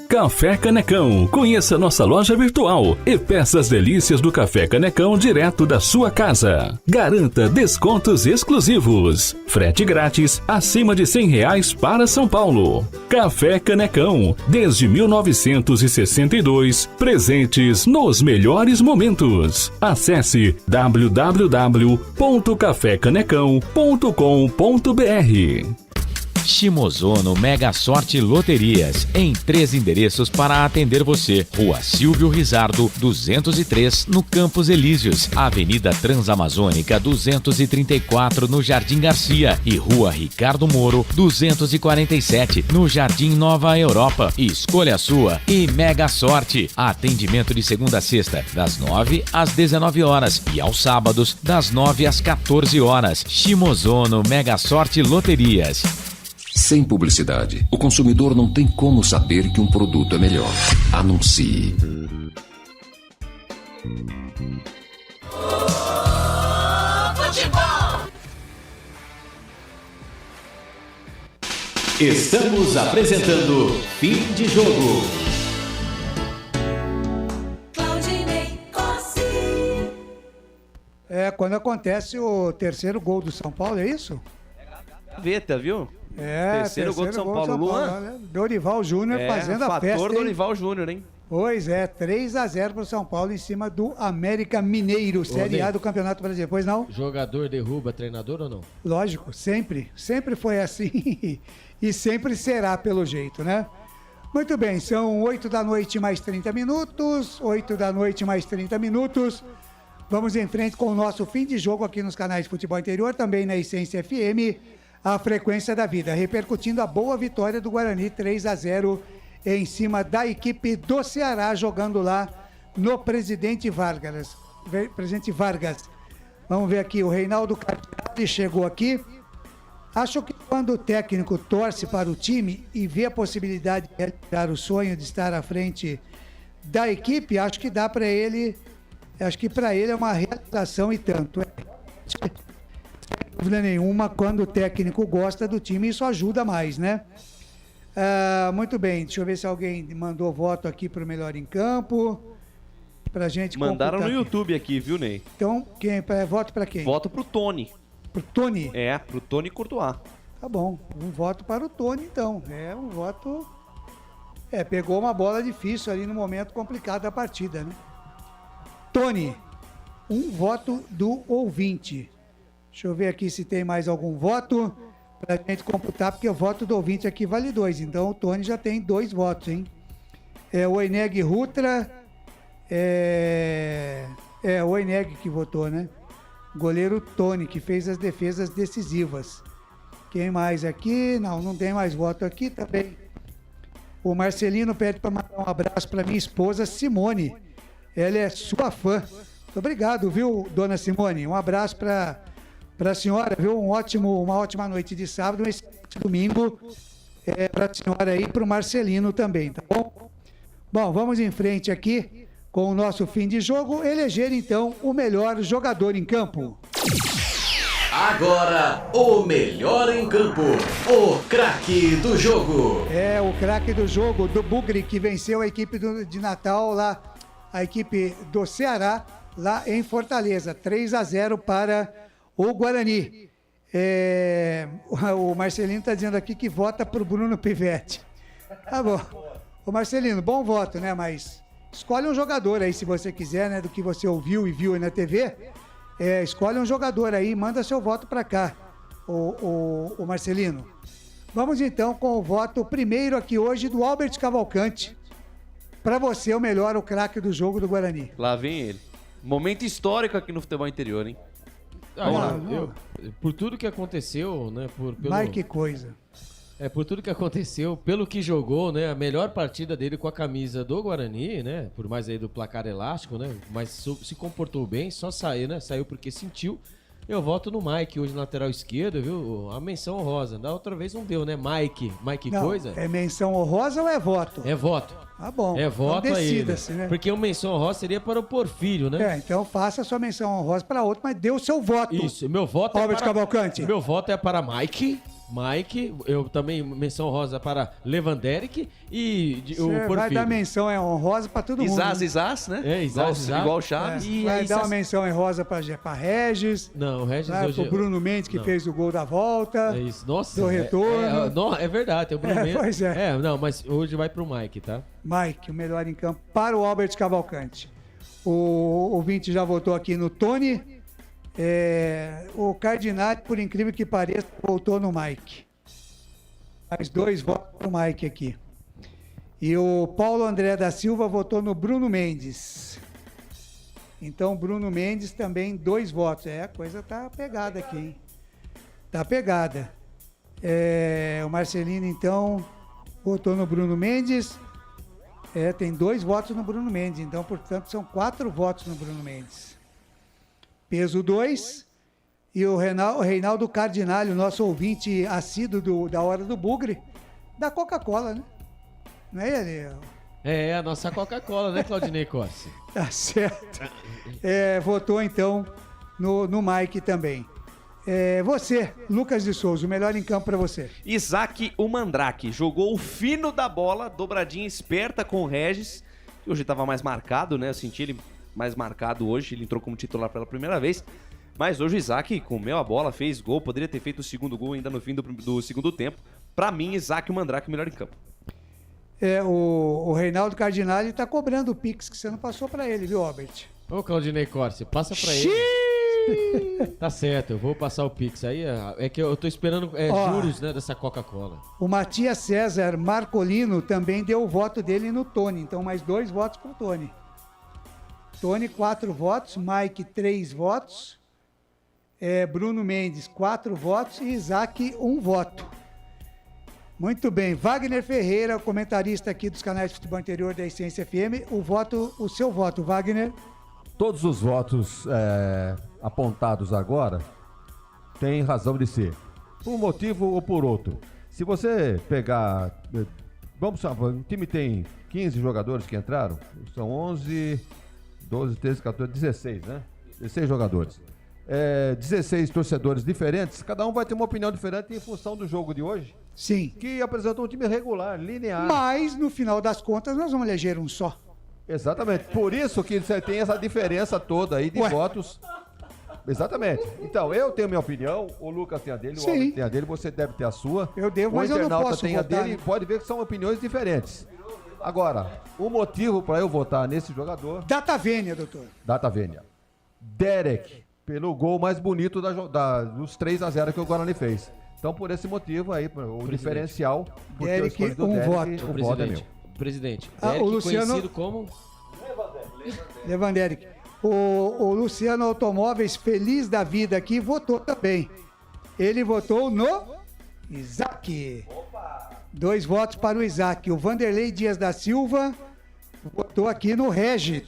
Café Canecão. Conheça nossa loja virtual e peça as delícias do Café Canecão direto da sua casa. Garanta descontos exclusivos. Frete grátis acima de R$100 para São Paulo. Café Canecão, desde 1962, presentes nos melhores momentos. Acesse www.cafecanecão.com.br. Shimozono Mega Sorte Loterias, em 3 endereços para atender você. Rua Silvio Rizardo, 203, no Campos Elíseos. Avenida Transamazônica, 234, no Jardim Garcia. E Rua Ricardo Moro, 247, no Jardim Nova Europa. Escolha a sua e Mega Sorte. Atendimento de segunda a sexta, das 9 às 19 horas. E aos sábados, das 9 às 14 horas. Shimozono Mega Sorte Loterias. Sem publicidade, o consumidor não tem como saber que um produto é melhor. Anuncie. Estamos apresentando Fim de Jogo. É quando acontece o terceiro gol do São Paulo, é isso? Gaveta, viu? Terceiro gol do São Paulo. Luan. Né? Dorival Júnior fazendo a festa. Fator Dorival Júnior, hein? Pois é, 3-0 pro São Paulo em cima do América Mineiro, Série A do Campeonato Brasileiro. Pois não? Jogador derruba treinador ou não? Lógico, sempre. Sempre foi assim e sempre será pelo jeito, né? Muito bem, são 8 da noite mais 30 minutos. 8 da noite mais 30 minutos. Vamos em frente com o nosso fim de jogo aqui nos canais de Futebol Interior, também na Essência FM. A frequência da vida, repercutindo a boa vitória do Guarani, 3-0 em cima da equipe do Ceará, jogando lá no Presidente Vargas. Vamos ver aqui, o Reinaldo Cardinale chegou aqui. Acho que quando o técnico torce para o time e vê a possibilidade de realizar o sonho de estar à frente da equipe, acho que dá para ele, acho que para ele é uma realização e tanto. Sem dúvida nenhuma, quando o técnico gosta do time, isso ajuda mais, né? Muito bem, deixa eu ver se alguém mandou voto aqui para o Melhor em Campo, pra gente Mandaram no aqui. YouTube aqui, viu, Ney? Então, voto para quem? Voto pro Tony. Pro Tony? É, pro Tony Courtois. Tá bom, um voto para o Tony, então. É um voto... pegou uma bola difícil ali no momento complicado da partida, né? Tony, um voto do ouvinte. Deixa eu ver aqui se tem mais algum voto pra gente computar, porque o voto do ouvinte aqui vale 2. Então o Tony já tem 2 votos, hein? O Eneg Rutra, o Eneg que votou, né? Goleiro Tony, que fez as defesas decisivas. Quem mais aqui? Não tem mais voto aqui também. O Marcelino pede para mandar um abraço para minha esposa Simone. Ela é sua fã. Muito obrigado, viu, dona Simone? Um abraço para a senhora, viu? Uma ótima noite de sábado, um excelente domingo para a senhora e para o Marcelino também, tá bom? Bom, vamos em frente aqui com o nosso fim de jogo. Eleger, então, o melhor jogador em campo. Agora, o melhor em campo, o craque do jogo. É, o craque do jogo do Bugre, que venceu a equipe de Natal lá, a equipe do Ceará, lá em Fortaleza, 3-0 para o Guarani. O Marcelino está dizendo aqui que vota para o Bruno Pivetti. Tá bom. Ô Marcelino, bom voto, né? Mas escolhe um jogador aí, se você quiser, né? Do que você ouviu e viu aí na TV. Escolhe um jogador aí, manda seu voto para cá, o Marcelino. Vamos então com o voto primeiro aqui hoje do Albert Cavalcante. Para você, o melhor, o craque do jogo do Guarani. Lá vem ele. Momento histórico aqui no futebol interior, hein? Vamos lá. Por tudo que aconteceu, né? Mas que coisa. Por tudo que aconteceu, pelo que jogou, né? A melhor partida dele com a camisa do Guarani, né? Por mais aí do placar elástico, né? Mas se comportou bem, só saiu, né? Saiu porque sentiu. Eu voto no Mike, hoje lateral esquerdo, viu? A menção honrosa. Da outra vez não deu, né? Mike não, coisa. É menção honrosa ou é voto? É voto. Tá bom. É voto então a ele. Né? Porque o menção honrosa seria para o Porfírio, né? Então faça a sua menção honrosa para outro, mas dê o seu voto. Isso, meu voto Albert Cavalcante. Meu voto é para Mike, eu também menção honrosa para Lewanderick e o Porfírio. Vai dar menção honrosa para todo mundo. Isás, né? Isás. Igual o Chaves. Vai dar uma menção honrosa para Regis. Não, o Regis hoje... Pro Bruno Mendes, que fez o gol da volta. É isso. Nossa. Do retorno. É verdade, tem o Bruno Mendes. Pois é. Não, mas hoje vai pro Mike, tá? Mike, o melhor em campo para o Albert Cavalcante. O ouvinte já votou aqui no Tony. O Cardinale, por incrível que pareça, voltou no Mike. Mais 2 votos pro Mike aqui. E o Paulo André da Silva votou no Bruno Mendes. Então, Bruno Mendes também 2 votos. A coisa tá pegada aqui, hein? Tá pegada. O Marcelino, então, votou no Bruno Mendes. Tem 2 votos no Bruno Mendes. Então, portanto, são 4 votos no Bruno Mendes. Peso 2. E o Reinaldo Cardinale, o nosso ouvinte assíduo da Hora do Bugre, da Coca-Cola, né? Não é ele? A nossa Coca-Cola, né, Claudinei Corsi? Tá certo. Votou, então, no Mike também. Você, Lucas de Souza, o melhor em campo para você. Isaac, o Mandrake, jogou o fino da bola, dobradinha esperta com o Regis, que hoje estava mais marcado, né? Eu senti ele mais marcado hoje, ele entrou como titular pela primeira vez. Mas hoje o Isaac comeu a bola, fez gol, poderia ter feito o segundo gol ainda no fim do segundo tempo. Pra mim, Isaac, o Mandrake, o melhor em campo. O Reinaldo Cardinale tá cobrando o Pix que você não passou pra ele, viu, Albert? Ô, Claudinei Corsi, passa pra ele. Tá certo, eu vou passar o Pix. Aí é que eu tô esperando juros, né, dessa Coca-Cola. O Matias César Marcolino também deu o voto dele no Tony. Então, mais 2 votos pro Tony. Tony, 4 votos. Mike, 3 votos. Bruno Mendes, 4 votos. E Isaac, 1 voto. Muito bem. Wagner Ferreira, comentarista aqui dos canais de futebol interior da Essência FM. O seu voto, Wagner. Todos os votos apontados agora têm razão de ser. Por um motivo ou por outro. Se você pegar... Vamos saber, o time tem 15 jogadores que entraram. São 11, 12, 13, 14, 16, né? 16 jogadores. 16 torcedores diferentes, cada um vai ter uma opinião diferente em função do jogo de hoje. Sim. Que apresentou um time regular, linear. Mas, no final das contas, nós vamos eleger um só. Exatamente. Por isso que você tem essa diferença toda aí de votos. Exatamente. Então, eu tenho minha opinião, o Lucas tem a dele, o Albert tem a dele, você deve ter a sua. Eu devo, mas eu não posso tem votar. A dele, pode ver que são opiniões diferentes. Agora, o motivo para eu votar nesse jogador... Data Vênia, doutor. Data Vênia. Derek, pelo gol mais bonito dos 3-0 que o Guarani fez. Então, por esse motivo aí, o diferencial... Derek, Derek, voto. O voto é meu. Presidente. O Luciano... conhecido como... Lewanderick. O Luciano Automóveis, feliz da vida aqui, votou também. Ele votou no Isaac. 2 votos para o Isaac. O Vanderlei Dias da Silva votou aqui no Regis.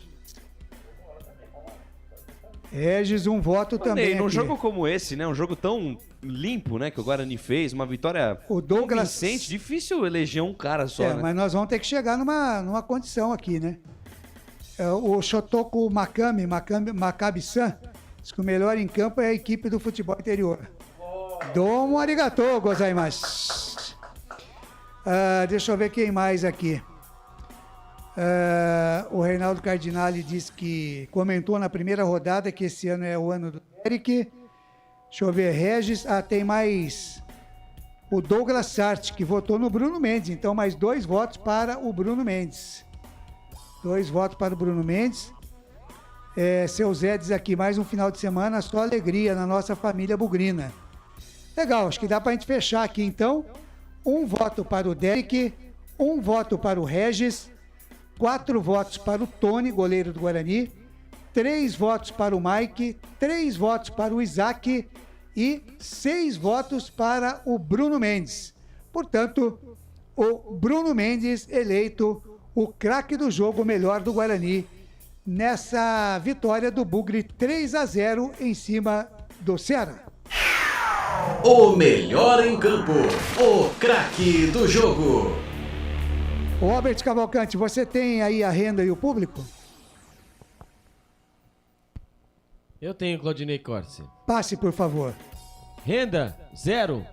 Regis, um voto também. Ney, num aqui. jogo como esse, né? Um jogo tão limpo, né? Que o Guarani fez, uma vitória convincente, difícil eleger um cara só, né? Mas nós vamos ter que chegar numa condição aqui, né? O Shotoko Maccabi-san diz que o melhor em campo é a equipe do futebol interior. Domo arigatou, gozaimasu. Deixa eu ver quem mais aqui. O Reinaldo Cardinale disse que comentou na primeira rodada que esse ano é o ano do Eric. Deixa eu ver, Regis. Tem mais o Douglas Sartre, que votou no Bruno Mendes. Então, mais 2 votos para o Bruno Mendes. 2 votos para o Bruno Mendes. Seu Zé diz aqui, mais um final de semana, só alegria na nossa família bugrina. Legal, acho que dá para a gente fechar aqui então. 1 voto para o Derek, 1 voto para o Regis, 4 votos para o Tony, goleiro do Guarani, 3 votos para o Mike, 3 votos para o Isaac e 6 votos para o Bruno Mendes. Portanto, o Bruno Mendes eleito o craque do jogo, o melhor do Guarani, nessa vitória do Bugre 3-0 em cima do Ceará. O melhor em campo, o craque do jogo. Robert Cavalcante, você tem aí a renda e o público? Eu tenho, Claudinei Corsi. Passe, por favor. Renda, 0.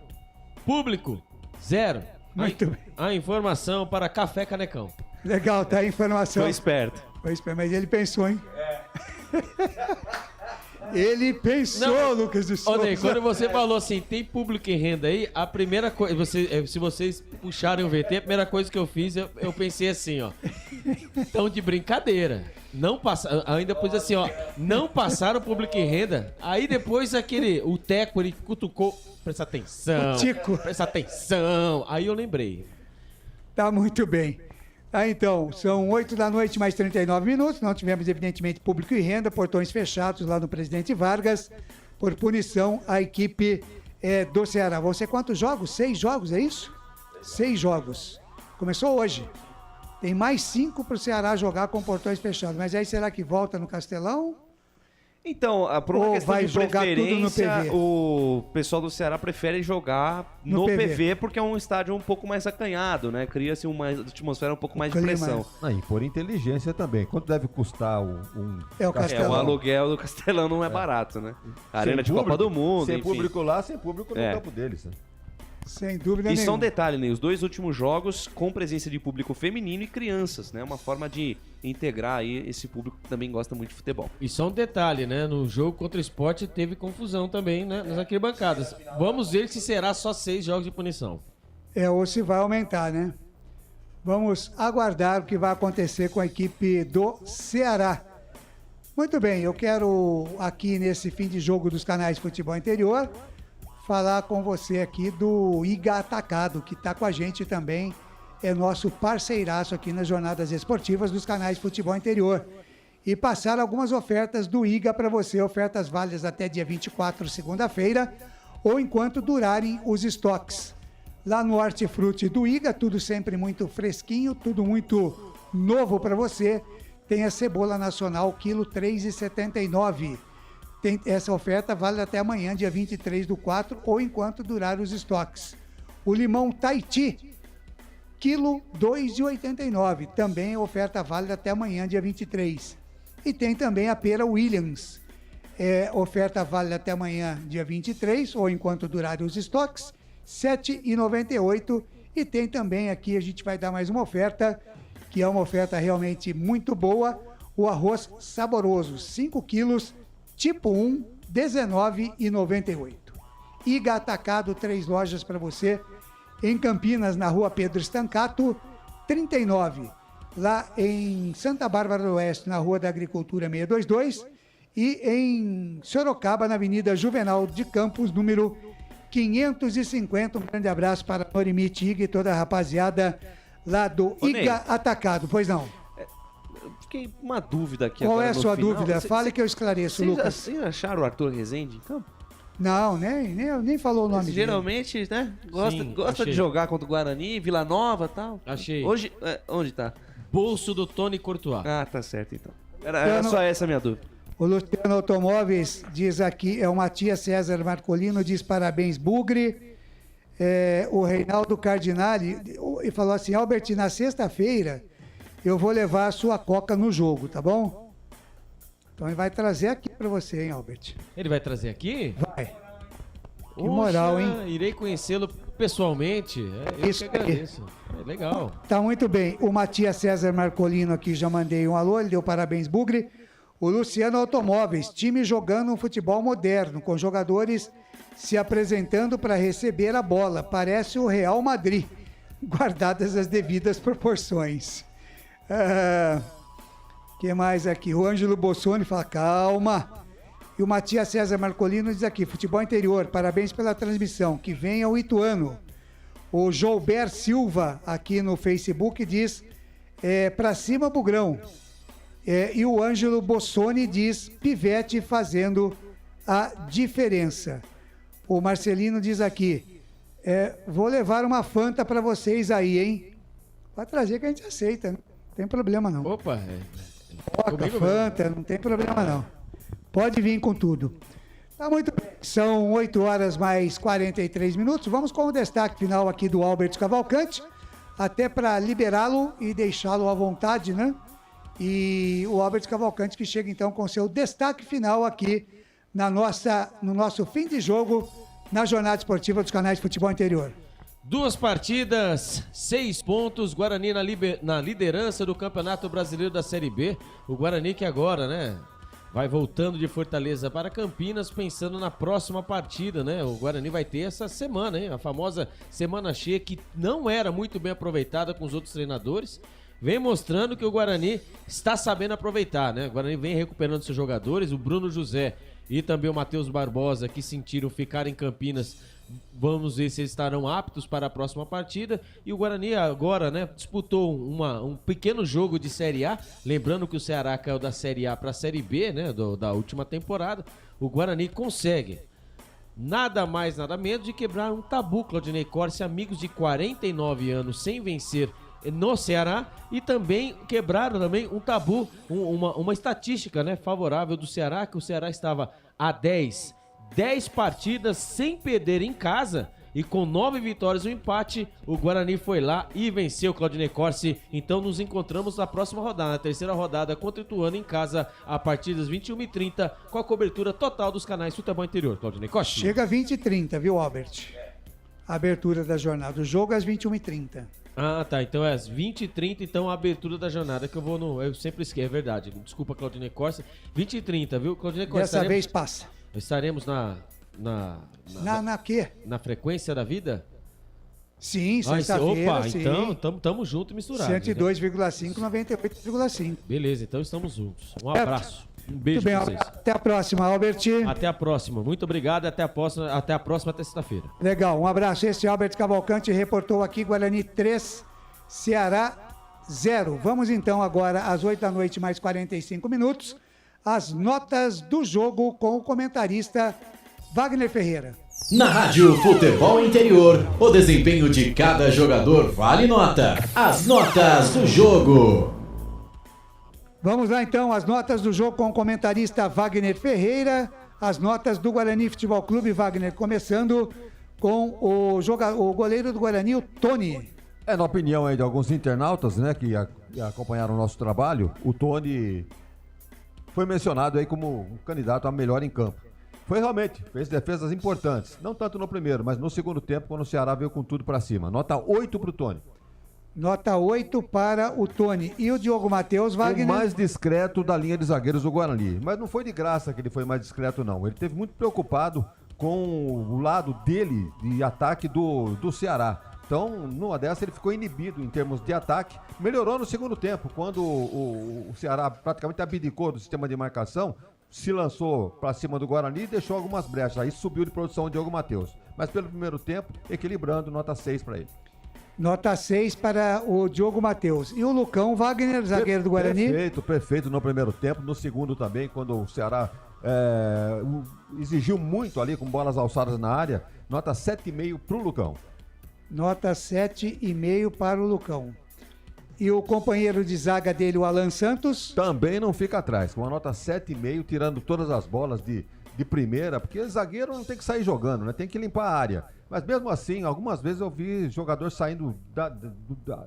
Público, 0. Muito bem. A informação para Café Canecão. Legal, tá a informação. Foi esperto. Mas ele pensou, hein? Ele pensou, Lucas de Souza. Ney, quando você falou assim, tem público e renda aí, a primeira coisa, se vocês puxarem o VT, a primeira coisa que eu fiz, eu pensei assim, ó. Então, de brincadeira. Não passaram, ainda pus assim, ó. Não passaram o público e renda. Aí depois o Teco, ele cutucou. Presta atenção. O Tico. Presta atenção. Aí eu lembrei. Tá muito bem. Então, são 8 da noite, mais 39 minutos. Não tivemos, evidentemente, público e renda, portões fechados lá no Presidente Vargas, por punição à equipe do Ceará. Vão ser quantos jogos? 6 jogos, é isso? 6 jogos. Começou hoje. Tem mais 5 para o Ceará jogar com portões fechados. Mas aí será que volta no Castelão? Então, por uma questão vai de jogar tudo no preferência, PV? o pessoal do Ceará prefere jogar no PV porque é um estádio um pouco mais acanhado, né? Cria-se uma atmosfera um pouco mais de pressão. E por inteligência também. Quanto deve custar um Castelão? O aluguel do Castelão não é barato, né? Arena de Copa do Mundo, sem enfim. público lá, sem público no campo deles. Né? Sem dúvida E nenhuma. só um detalhe, Ney, os 2 últimos jogos com presença de público feminino e crianças, né? Uma forma de integrar aí esse público que também gosta muito de futebol. E só um detalhe, né? No jogo contra o Sport teve confusão também, né? Nas arquibancadas. Vamos ver se será só 6 jogos de punição. Ou se vai aumentar, né? Vamos aguardar o que vai acontecer com a equipe do Ceará. Muito bem, eu quero aqui nesse fim de jogo dos canais Futebol Interior falar com você aqui do IGA Atacado, que está com a gente também, é nosso parceiraço aqui nas jornadas esportivas dos canais Futebol Interior. E passar algumas ofertas do IGA para você, ofertas válidas até dia 24, segunda-feira, ou enquanto durarem os estoques. Lá no Hortifruti do IGA, tudo sempre muito fresquinho, tudo muito novo para você. Tem a cebola nacional, quilo R$ 3,79. Essa oferta vale até amanhã, dia 23/4, ou enquanto durar os estoques. O limão Tahiti, quilo R$ 2,89. Também oferta válida até amanhã, dia 23. E tem também a pera Williams. Oferta válida até amanhã, dia 23, ou enquanto durarem os estoques, R$ 7,98. E tem também aqui, a gente vai dar mais uma oferta, que é uma oferta realmente muito boa, o arroz saboroso, 5 quilos, tipo 1, R$ 19,98. IGA Atacado, 3 lojas para você, em Campinas, na rua Pedro Stancato, 39. Lá em Santa Bárbara do Oeste, na rua da Agricultura 622. E em Sorocaba, na Avenida Juvenal de Campos, número 550. Um grande abraço para Norimite IGA e toda a rapaziada lá do IGA Atacado. Pois não? Fiquei uma dúvida aqui. Qual agora é a sua final. dúvida? Fale que eu esclareço, Lucas. Vocês acharam o Arthur Rezende em campo? Não, nem falou o nome dele. Geralmente, né? Gosta de jogar contra o Guarani, Vila Nova e tal. Achei. Hoje, onde tá? Bolso do Tony Courtois. Ah, tá certo então. Era só essa a minha dúvida. O Luciano Automóveis diz aqui, o Matias César Marcolino diz parabéns, Bugre. O Reinaldo Cardinali e falou assim, Albert, na sexta-feira eu vou levar a sua coca no jogo, tá bom? Então ele vai trazer aqui pra você, hein, Albert? Ele vai trazer aqui? Vai. Que moral, hein? Irei conhecê-lo pessoalmente. Isso eu que agradeço. É legal. Tá muito bem. O Matias César Marcolino aqui, já mandei um alô, ele deu parabéns, Bugre. O Luciano Automóveis, time jogando um futebol moderno, com jogadores se apresentando para receber a bola. Parece o Real Madrid, guardadas as devidas proporções. Que mais aqui? O Ângelo Bossoni fala, calma. E o Matias César Marcolino diz aqui, futebol interior, parabéns pela transmissão, que venha o Ituano. O Joubert Silva, aqui no Facebook, diz, pra cima, Bugrão. E o Ângelo Bossoni diz, Pivete fazendo a diferença. O Marcelino diz aqui, vou levar uma Fanta pra vocês aí, hein? Pode trazer que a gente aceita, não tem problema não. Opa, Coca, Fanta, não tem problema não. Pode vir com tudo. Tá muito bem. São 8 horas mais 43 minutos. Vamos com o destaque final aqui do Albert Cavalcante, até para liberá-lo e deixá-lo à vontade, né? E o Albert Cavalcante que chega então com seu destaque final aqui no nosso fim de jogo na jornada esportiva dos canais de futebol interior. 2 partidas, 6 pontos, Guarani na liderança do Campeonato Brasileiro da Série B. O Guarani que agora, né, vai voltando de Fortaleza para Campinas, pensando na próxima partida, né? O Guarani vai ter essa semana, hein? A famosa semana cheia que não era muito bem aproveitada com os outros treinadores. Vem mostrando que o Guarani está sabendo aproveitar, né? O Guarani vem recuperando seus jogadores, o Bruno José e também o Matheus Barbosa, que sentiram ficar em Campinas. Vamos ver se eles estarão aptos para a próxima partida. E o Guarani agora, né, disputou um pequeno jogo de Série A. Lembrando que o Ceará caiu da Série A para a Série B, né, da última temporada. O Guarani consegue nada mais, nada menos de quebrar um tabu, Claudinei Corsi, amigos de 49 anos sem vencer no Ceará, e também quebraram um tabu, uma estatística, né, favorável do Ceará, que o Ceará estava a 10 partidas sem perder em casa, e com 9 vitórias e um empate, o Guarani foi lá e venceu, Claudinei Corsi. Então nos encontramos na próxima rodada, na terceira rodada contra o Ituano em casa, a partir das 21h30, com a cobertura total dos canais Futebol Interior. Claudinei Corsi. Chega às 20h30, viu, Albert? A abertura da jornada. O jogo é às 21h30. Ah, tá. Então é às 20h30, então a abertura da jornada, que eu sempre esqueço, é verdade. Desculpa, Claudinei Corsi. 20h30, viu, Claudinei Corsi? Dessa vez passa. Estaremos na quê? Na frequência da vida? Sim, sexta-feira, opa, sim. Então tamo junto e misturado. 102,5, 98,5. Beleza, então estamos juntos. Um abraço. Um beijo pra vocês. Até a próxima, Albert. Até a próxima. Muito obrigado e até a próxima sexta-feira. Legal, um abraço. Esse é Albert Cavalcante reportou aqui Guarani 3, Ceará 0. Vamos então agora às 8 da noite mais 45 minutos, as notas do jogo com o comentarista Wagner Ferreira. Na Rádio Futebol Interior, o desempenho de cada jogador vale nota. As notas do jogo. Vamos lá então, as notas do jogo com o comentarista Wagner Ferreira. As notas do Guarani Futebol Clube, Wagner, começando com o goleiro do Guarani, o Tony. Na opinião aí de alguns internautas, né, que acompanharam o nosso trabalho, o Tony foi mencionado aí como um candidato a melhor em campo. Foi realmente, fez defesas importantes, não tanto no primeiro, mas no segundo tempo, quando o Ceará veio com tudo pra cima. Nota 8 pro Tony. Nota 8 para o Tony. E o Diogo Matheus, Wagner? O mais discreto da linha de zagueiros do Guarani. Mas não foi de graça que ele foi mais discreto, não. Ele esteve muito preocupado com o lado dele de ataque do Ceará. Então, numa dessa, ele ficou inibido em termos de ataque. Melhorou no segundo tempo, quando o Ceará praticamente abdicou do sistema de marcação, se lançou para cima do Guarani e deixou algumas brechas. Aí subiu de produção o Diogo Matheus. Mas pelo primeiro tempo, equilibrando, nota 6 para ele. Nota 6 para o Diogo Matheus. E o Lucão Wagner, zagueiro do Guarani? Perfeito no primeiro tempo. No segundo também, quando o Ceará exigiu muito ali com bolas alçadas na área. Nota 7,5 para o Lucão. Nota 7,5 para o Lucão. E o companheiro de zaga dele, o Alan Santos? Também não fica atrás, com uma nota 7,5, tirando todas as bolas de primeira, porque zagueiro não tem que sair jogando, né? Tem que limpar a área. Mas mesmo assim, algumas vezes eu vi jogador saindo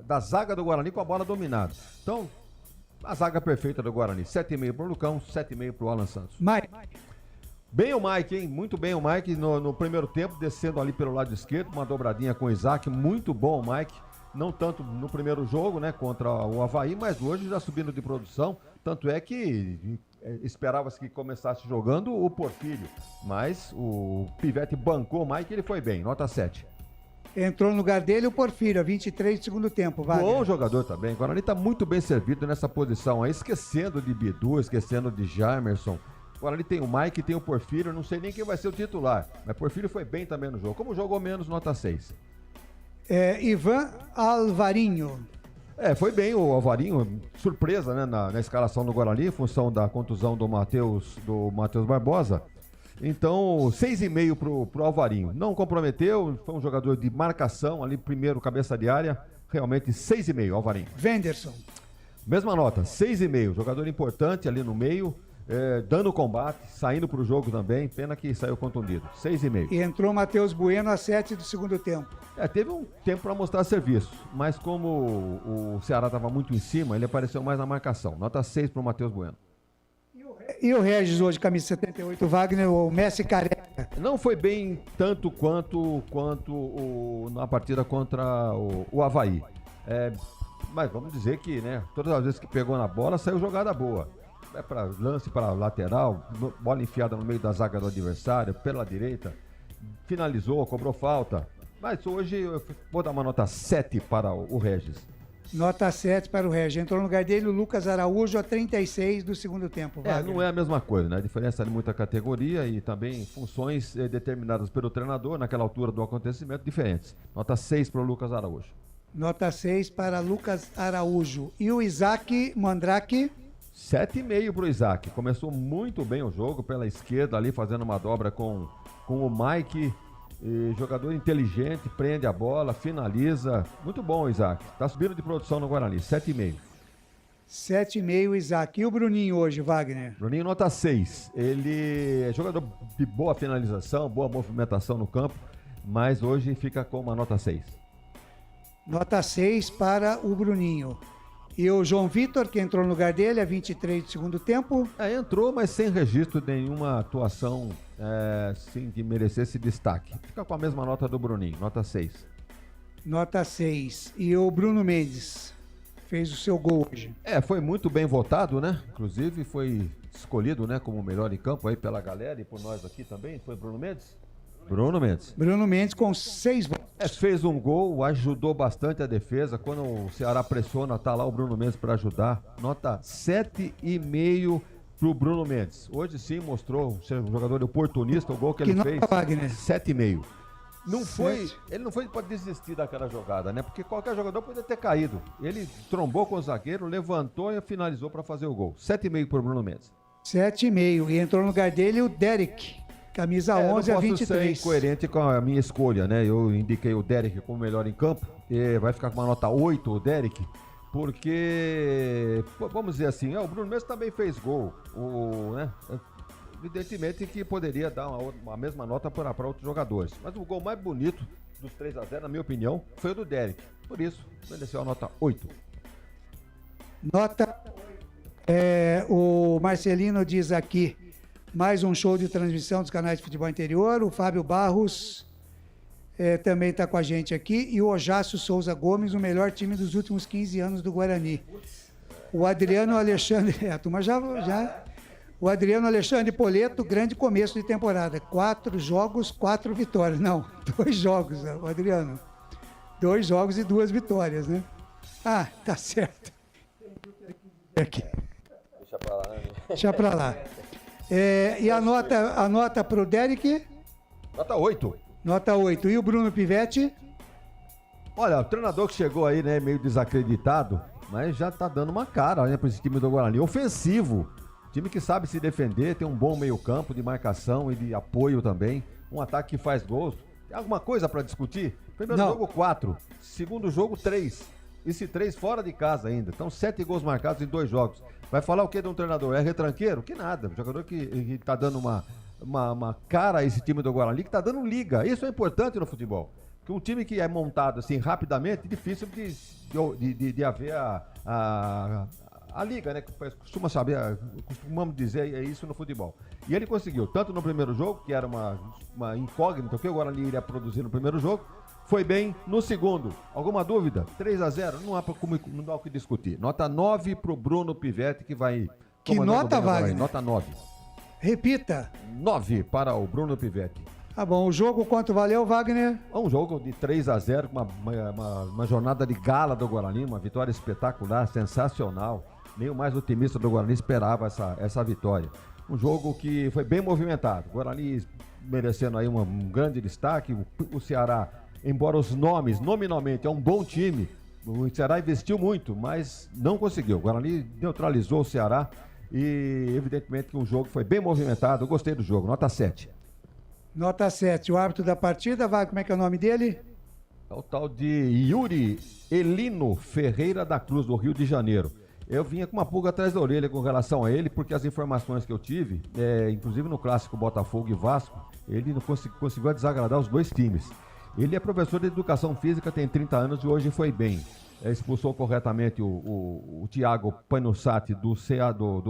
da zaga do Guarani com a bola dominada. Então, a zaga perfeita do Guarani. 7,5 pro Lucão, 7,5 pro Alan Santos. Mike. Bem o Mike, hein? Muito bem o Mike no primeiro tempo, descendo ali pelo lado esquerdo, uma dobradinha com o Isaac. Muito bom o Mike. Não tanto no primeiro jogo, né, contra o Avaí, mas hoje já subindo de produção. Tanto é que esperava-se que começasse jogando o Porfírio, mas o Pivete bancou o Mike e ele foi bem, nota 7. Entrou no lugar dele o Porfírio, 23 do segundo tempo, Wagner. Bom jogador também, agora ele está muito bem servido nessa posição aí, esquecendo de Bidu, esquecendo de Jamerson. Agora ele tem o Mike, tem o Porfírio, não sei nem quem vai ser o titular, mas Porfírio foi bem também no jogo. Como jogou menos, nota 6. Ivan Alvarinho. Foi bem o Alvarinho, surpresa, né, na escalação do Guarani, em função da contusão do Matheus Barbosa. Então, 6,5 pro Alvarinho. Não comprometeu, foi um jogador de marcação ali, primeiro cabeça de área, realmente 6,5, Alvarinho. Wenderson. Mesma nota, 6,5, jogador importante ali no meio, dando combate, saindo pro jogo também, pena que saiu contundido, 6,5. E entrou Matheus Bueno a 7 do segundo tempo. Teve um tempo para mostrar serviço, mas como o Ceará estava muito em cima, ele apareceu mais na marcação, nota 6 pro Matheus Bueno. E o Regis hoje, camisa 78, Wagner, o Messi careca? Não foi bem tanto quanto na partida contra o Avaí. Mas vamos dizer que, né, todas as vezes que pegou na bola, saiu jogada boa. Lance para lateral, bola enfiada no meio da zaga do adversário, pela direita, finalizou, cobrou falta. Mas hoje eu vou dar uma nota 7 para o Regis. Nota 7 para o Regis. Entrou no lugar dele o Lucas Araújo a 36 do segundo tempo. Não é a mesma coisa, né? A diferença de muita categoria e também funções determinadas pelo treinador naquela altura do acontecimento diferentes. Nota 6 para o Lucas Araújo. Nota 6 para Lucas Araújo. E o Isaac Mandrake? 7,5 pro Isaac. Começou muito bem o jogo pela esquerda ali, fazendo uma dobra com o Mike. Jogador inteligente, prende a bola, finaliza. Muito bom o Isaac. Tá subindo de produção no Guarani. 7,5. 7,5 Isaac. E o Bruninho hoje, Wagner? Bruninho nota 6. Ele é jogador de boa finalização, boa movimentação no campo, mas hoje fica com uma nota 6. Nota 6 para o Bruninho. E o João Vitor, que entrou no lugar dele, a 23 do segundo tempo. Entrou, mas sem registro de nenhuma atuação sim, que merecesse destaque. Fica com a mesma nota do Bruninho, nota 6. Nota 6. E o Bruno Mendes fez o seu gol hoje. Foi muito bem votado, né? Inclusive foi escolhido, né, como o melhor em campo aí pela galera e por nós aqui também. Foi Bruno Mendes? Bruno Mendes. Bruno Mendes com 6 votos. Fez um gol, ajudou bastante a defesa. Quando o Ceará pressiona, tá lá o Bruno Mendes para ajudar. Nota 7,5 pro Bruno Mendes. Hoje sim mostrou ser um jogador oportunista, o gol que ele fez. 7,5. Ele não foi para desistir daquela jogada, né? Porque qualquer jogador poderia ter caído. Ele trombou com o zagueiro, levantou e finalizou para fazer o gol. 7,5 pro Bruno Mendes. 7,5. E entrou no lugar dele o Derek. Camisa 11 a 23. Eu posso ser coerente com a minha escolha, né? Eu indiquei o Derek como melhor em campo. Vai ficar com uma nota 8 o Derek, porque, vamos dizer assim, o Bruno Mendes também fez gol. Né? Evidentemente que poderia dar uma mesma nota para outros jogadores. Mas o gol mais bonito dos 3-0, na minha opinião, foi o do Derek. Por isso, mereceu a nota 8. Nota 8. O Marcelino diz aqui: mais um show de transmissão dos canais de futebol interior. O Fábio Barros também está com a gente aqui. E o Ojácio Souza Gomes, o melhor time dos últimos 15 anos do Guarani. O Adriano Alexandre... a turma já... O Adriano Alexandre Poleto, grande começo de temporada. 4 jogos, 4 vitórias. Não, 2 jogos, o Adriano. 2 jogos e 2 vitórias, né? Ah, tá certo. Aqui. Deixa pra lá, né? Deixa pra lá. E a nota pro Derek? Nota 8. Nota 8. E o Bruno Pivete? Olha, o treinador que chegou aí, né, meio desacreditado, mas já tá dando uma cara, né, pra esse time do Guarani. Ofensivo. Time que sabe se defender, tem um bom meio-campo de marcação e de apoio também. Um ataque que faz gols. Tem alguma coisa pra discutir? Primeiro jogo, 4. Segundo jogo, 3. e se 3 fora de casa ainda. Então 7 gols marcados em 2 jogos. Vai falar o que de um treinador? É retranqueiro? Que nada. Um jogador que tá dando uma cara a esse time do Guarani, que tá dando liga. Isso é importante no futebol. Que um time que é montado assim rapidamente, é difícil de haver a liga, né? Costumamos dizer isso no futebol. E ele conseguiu, tanto no primeiro jogo, que era uma incógnita, o que o Guarani iria produzir no primeiro jogo, foi bem no segundo. Alguma dúvida? 3-0, não dá o que discutir. Nota 9 pro Bruno Pivetti, que vai... Que nota, Wagner? Nota 9. Repita. 9 para o Bruno Pivetti. Tá bom, o jogo quanto valeu, Wagner? Um jogo de 3-0, uma jornada de gala do Guarani, uma vitória espetacular, sensacional. Nem o mais otimista do Guarani esperava essa vitória. Um jogo que foi bem movimentado. O Guarani merecendo aí um grande destaque. O Ceará, embora os nomes, nominalmente, é um bom time. O Ceará investiu muito, mas não conseguiu. O Guarani neutralizou o Ceará e evidentemente que o jogo foi bem movimentado. Eu gostei do jogo, nota 7. Nota 7. O árbitro da partida, vai, como é que é o nome dele? É o tal de Yuri Elino Ferreira da Cruz, do Rio de Janeiro. Eu vinha com uma pulga atrás da orelha com relação a ele, porque as informações que eu tive, inclusive no clássico Botafogo e Vasco, ele não conseguiu desagradar os dois times. Ele é professor de educação física, tem 30 anos e hoje foi bem. Expulsou corretamente o Thiago Panussati do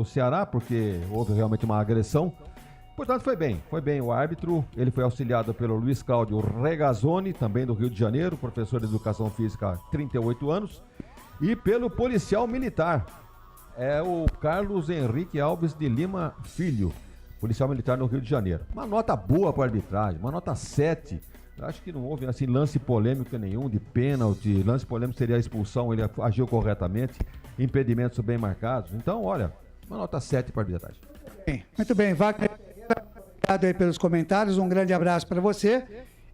Ceará, porque houve realmente uma agressão. Portanto, foi bem o árbitro. Ele foi auxiliado pelo Luiz Cláudio Regazzoni, também do Rio de Janeiro, professor de educação física há 38 anos. E pelo policial militar, é o Carlos Henrique Alves de Lima Filho, policial militar no Rio de Janeiro. Uma nota boa para a arbitragem, uma nota 7. Acho que não houve assim, lance polêmico nenhum, de pênalti. Lance polêmico seria a expulsão, ele agiu corretamente, impedimentos bem marcados. Então, olha, uma nota 7 para a arbitragem. Muito bem, Wagner, obrigado aí pelos comentários, um grande abraço para você.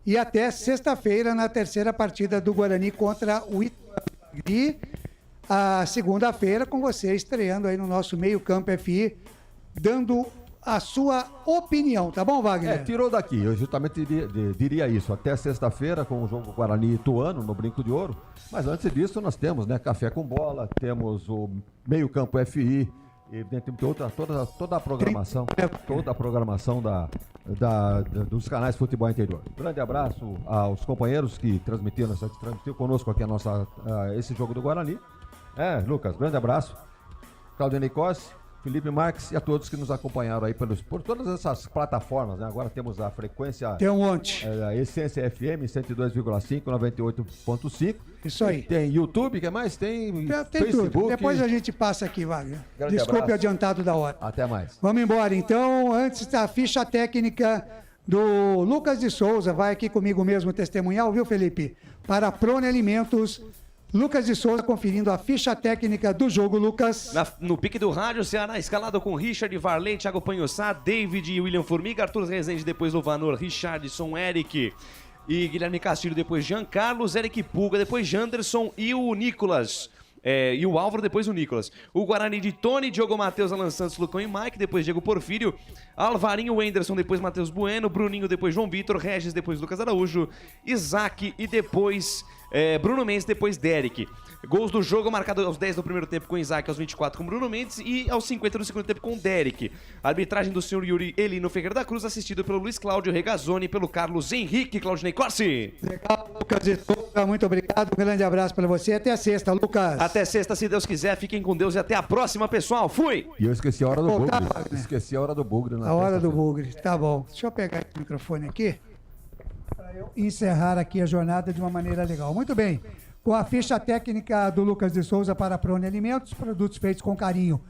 E até sexta-feira na terceira partida do Guarani contra o Ituano. E a segunda-feira com você estreando aí no nosso Meio Campo FI, dando a sua opinião, tá bom, Wagner? Tirou daqui, eu justamente diria isso, até sexta-feira com o jogo Guarani Ituano no Brinco de Ouro, mas antes disso nós temos, né, Café com Bola, temos o Meio Campo FI, evidentemente toda a programação, dos canais Futebol Interior. Grande abraço aos companheiros que transmitiram conosco aqui esse jogo do Guarani. Lucas, grande abraço. Claudinei Corsi, Felipe Marques e a todos que nos acompanharam aí por todas essas plataformas, né? Agora temos a frequência... Tem um monte. A Essência FM 102,5, 98,5. Isso aí. Tem YouTube, que mais? Tem Facebook. Tudo. Depois a gente passa aqui, Wagner. Grande Desculpe abraço. o adiantado da hora. Até mais. Vamos embora, então. Antes da ficha técnica do Lucas de Souza, vai aqui comigo mesmo testemunhal, viu, Felipe? Para a Prone Alimentos, Lucas de Souza conferindo a ficha técnica do jogo, Lucas. No pique do rádio, Ceará escalado com Richard, Varley, Thiago Panhussá, David e William Formiga, Arthur Rezende, depois Luvanor, Richardson, Eric e Guilherme Castilho, depois Jean Carlos, Eric Pulga, depois Janderson e o Nicolas. E o Álvaro, depois o Nicolas. O Guarani de Tony, Diogo Matheus, Alan Santos, Lucão e Mike, depois Diego Porfírio, Alvarinho, Wenderson, depois Matheus Bueno, Bruninho, depois João Vitor, Regis, depois Lucas Araújo, Isaac e depois Bruno Mendes, depois Derek. Gols do jogo marcado aos 10 do primeiro tempo com Isaac, aos 24 com Bruno Mendes e aos 50 do segundo tempo com Derek. A arbitragem do senhor Yuri Elino Ferreira da Cruz, assistido pelo Luiz Cláudio Regazzoni e pelo Carlos Henrique Claudinei Corsi. Legal, Lucas de Souza, muito obrigado, um grande abraço para você. Até sexta, Lucas. Até sexta, se Deus quiser. Fiquem com Deus e até a próxima, pessoal. Fui! E eu esqueci a hora do bugre. Esqueci a hora do bugre. A hora do bugre, tá bom. Deixa eu pegar esse microfone aqui para eu encerrar aqui a jornada de uma maneira legal. Muito bem. Com a ficha técnica do Lucas de Souza para a Prone Alimentos, produtos feitos com carinho.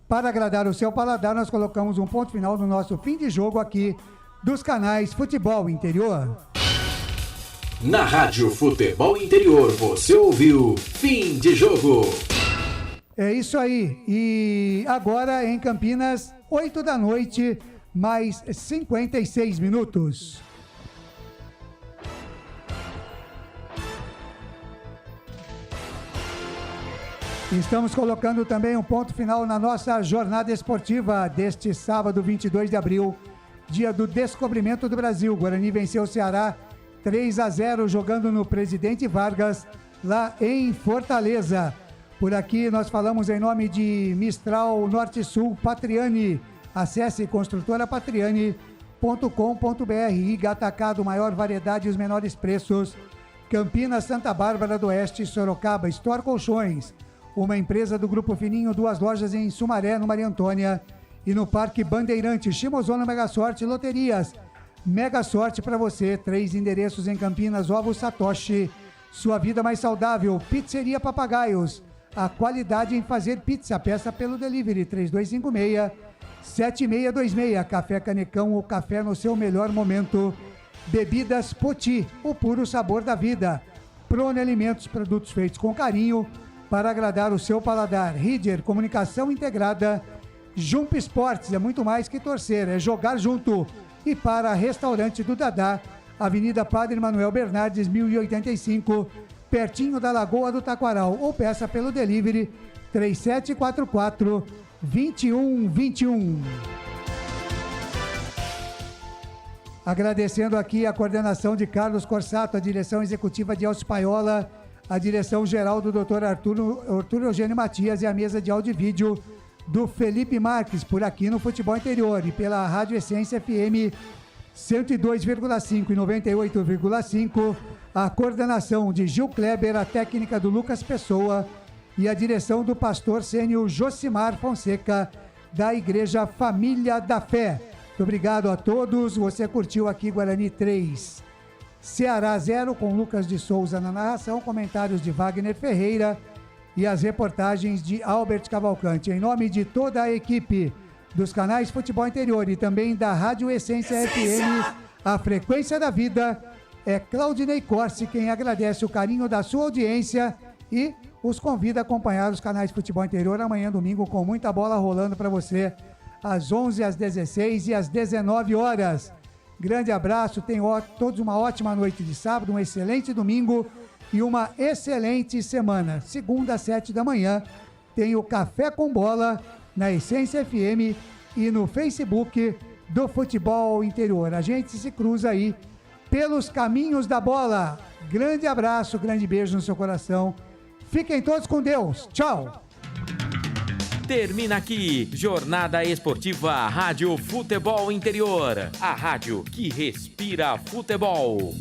Para agradar o seu paladar, nós colocamos um ponto final no nosso fim de jogo aqui dos canais Futebol Interior. Na Rádio Futebol Interior, você ouviu Fim de Jogo. É isso aí. E agora em Campinas, 8 da noite, mais 56 minutos. Estamos colocando também um ponto final na nossa jornada esportiva deste sábado, 22 de abril, dia do descobrimento do Brasil. Guarani venceu o Ceará 3-0, jogando no Presidente Vargas, lá em Fortaleza. Por aqui nós falamos em nome de Mistral Norte Sul Patriani. Acesse construtorapatriani.com.br. Iga Atacado, maior variedade e os menores preços. Campinas, Santa Bárbara do Oeste, Sorocaba, Store Colchões. Uma empresa do Grupo Fininho, 2 lojas em Sumaré, no Maria Antônia. E no Parque Bandeirante, Shimozono Mega Sorte Loterias. Mega Sorte para você, 3 endereços em Campinas, Ovo Satoshi. Sua vida mais saudável, Pizzeria Papagaios. A qualidade em fazer pizza, peça pelo delivery, 3256-7626. Café Canecão, o café no seu melhor momento. Bebidas Poti, o puro sabor da vida. Prone Alimentos, produtos feitos com carinho para agradar o seu paladar. Ridger, comunicação integrada. Jump Esportes, é muito mais que torcer, é jogar junto. E para Restaurante do Dadá, Avenida Padre Manuel Bernardes, 1085, pertinho da Lagoa do Taquaral. Ou peça pelo delivery 3744-2121. Agradecendo aqui a coordenação de Carlos Corsato, a direção executiva de Elcio Paiola, a direção geral do Dr. Arthur Eugênio Matias e a mesa de áudio e vídeo do Felipe Marques, por aqui no Futebol Interior e pela Rádio Essência FM 102,5 e 98,5, a coordenação de Gil Kleber, a técnica do Lucas Pessoa e a direção do pastor sênior Josimar Fonseca, da Igreja Família da Fé. Muito obrigado a todos. Você curtiu aqui Guarani 3, Ceará 0, com Lucas de Souza na narração, comentários de Wagner Ferreira e as reportagens de Albert Cavalcante. Em nome de toda a equipe dos canais Futebol Interior e também da Rádio Essência FM, a frequência da vida, é Claudinei Corsi quem agradece o carinho da sua audiência e os convida a acompanhar os canais Futebol Interior amanhã, domingo, com muita bola rolando para você, às 11, às 16 e às 19 horas. Grande abraço, tenham todos uma ótima noite de sábado, um excelente domingo e uma excelente semana. Segunda às 7 da manhã tem o Café com Bola na Essência FM e no Facebook do Futebol Interior. A gente se cruza aí pelos caminhos da bola. Grande abraço, grande beijo no seu coração. Fiquem todos com Deus. Tchau. Termina aqui, Jornada Esportiva Rádio Futebol Interior. A rádio que respira futebol.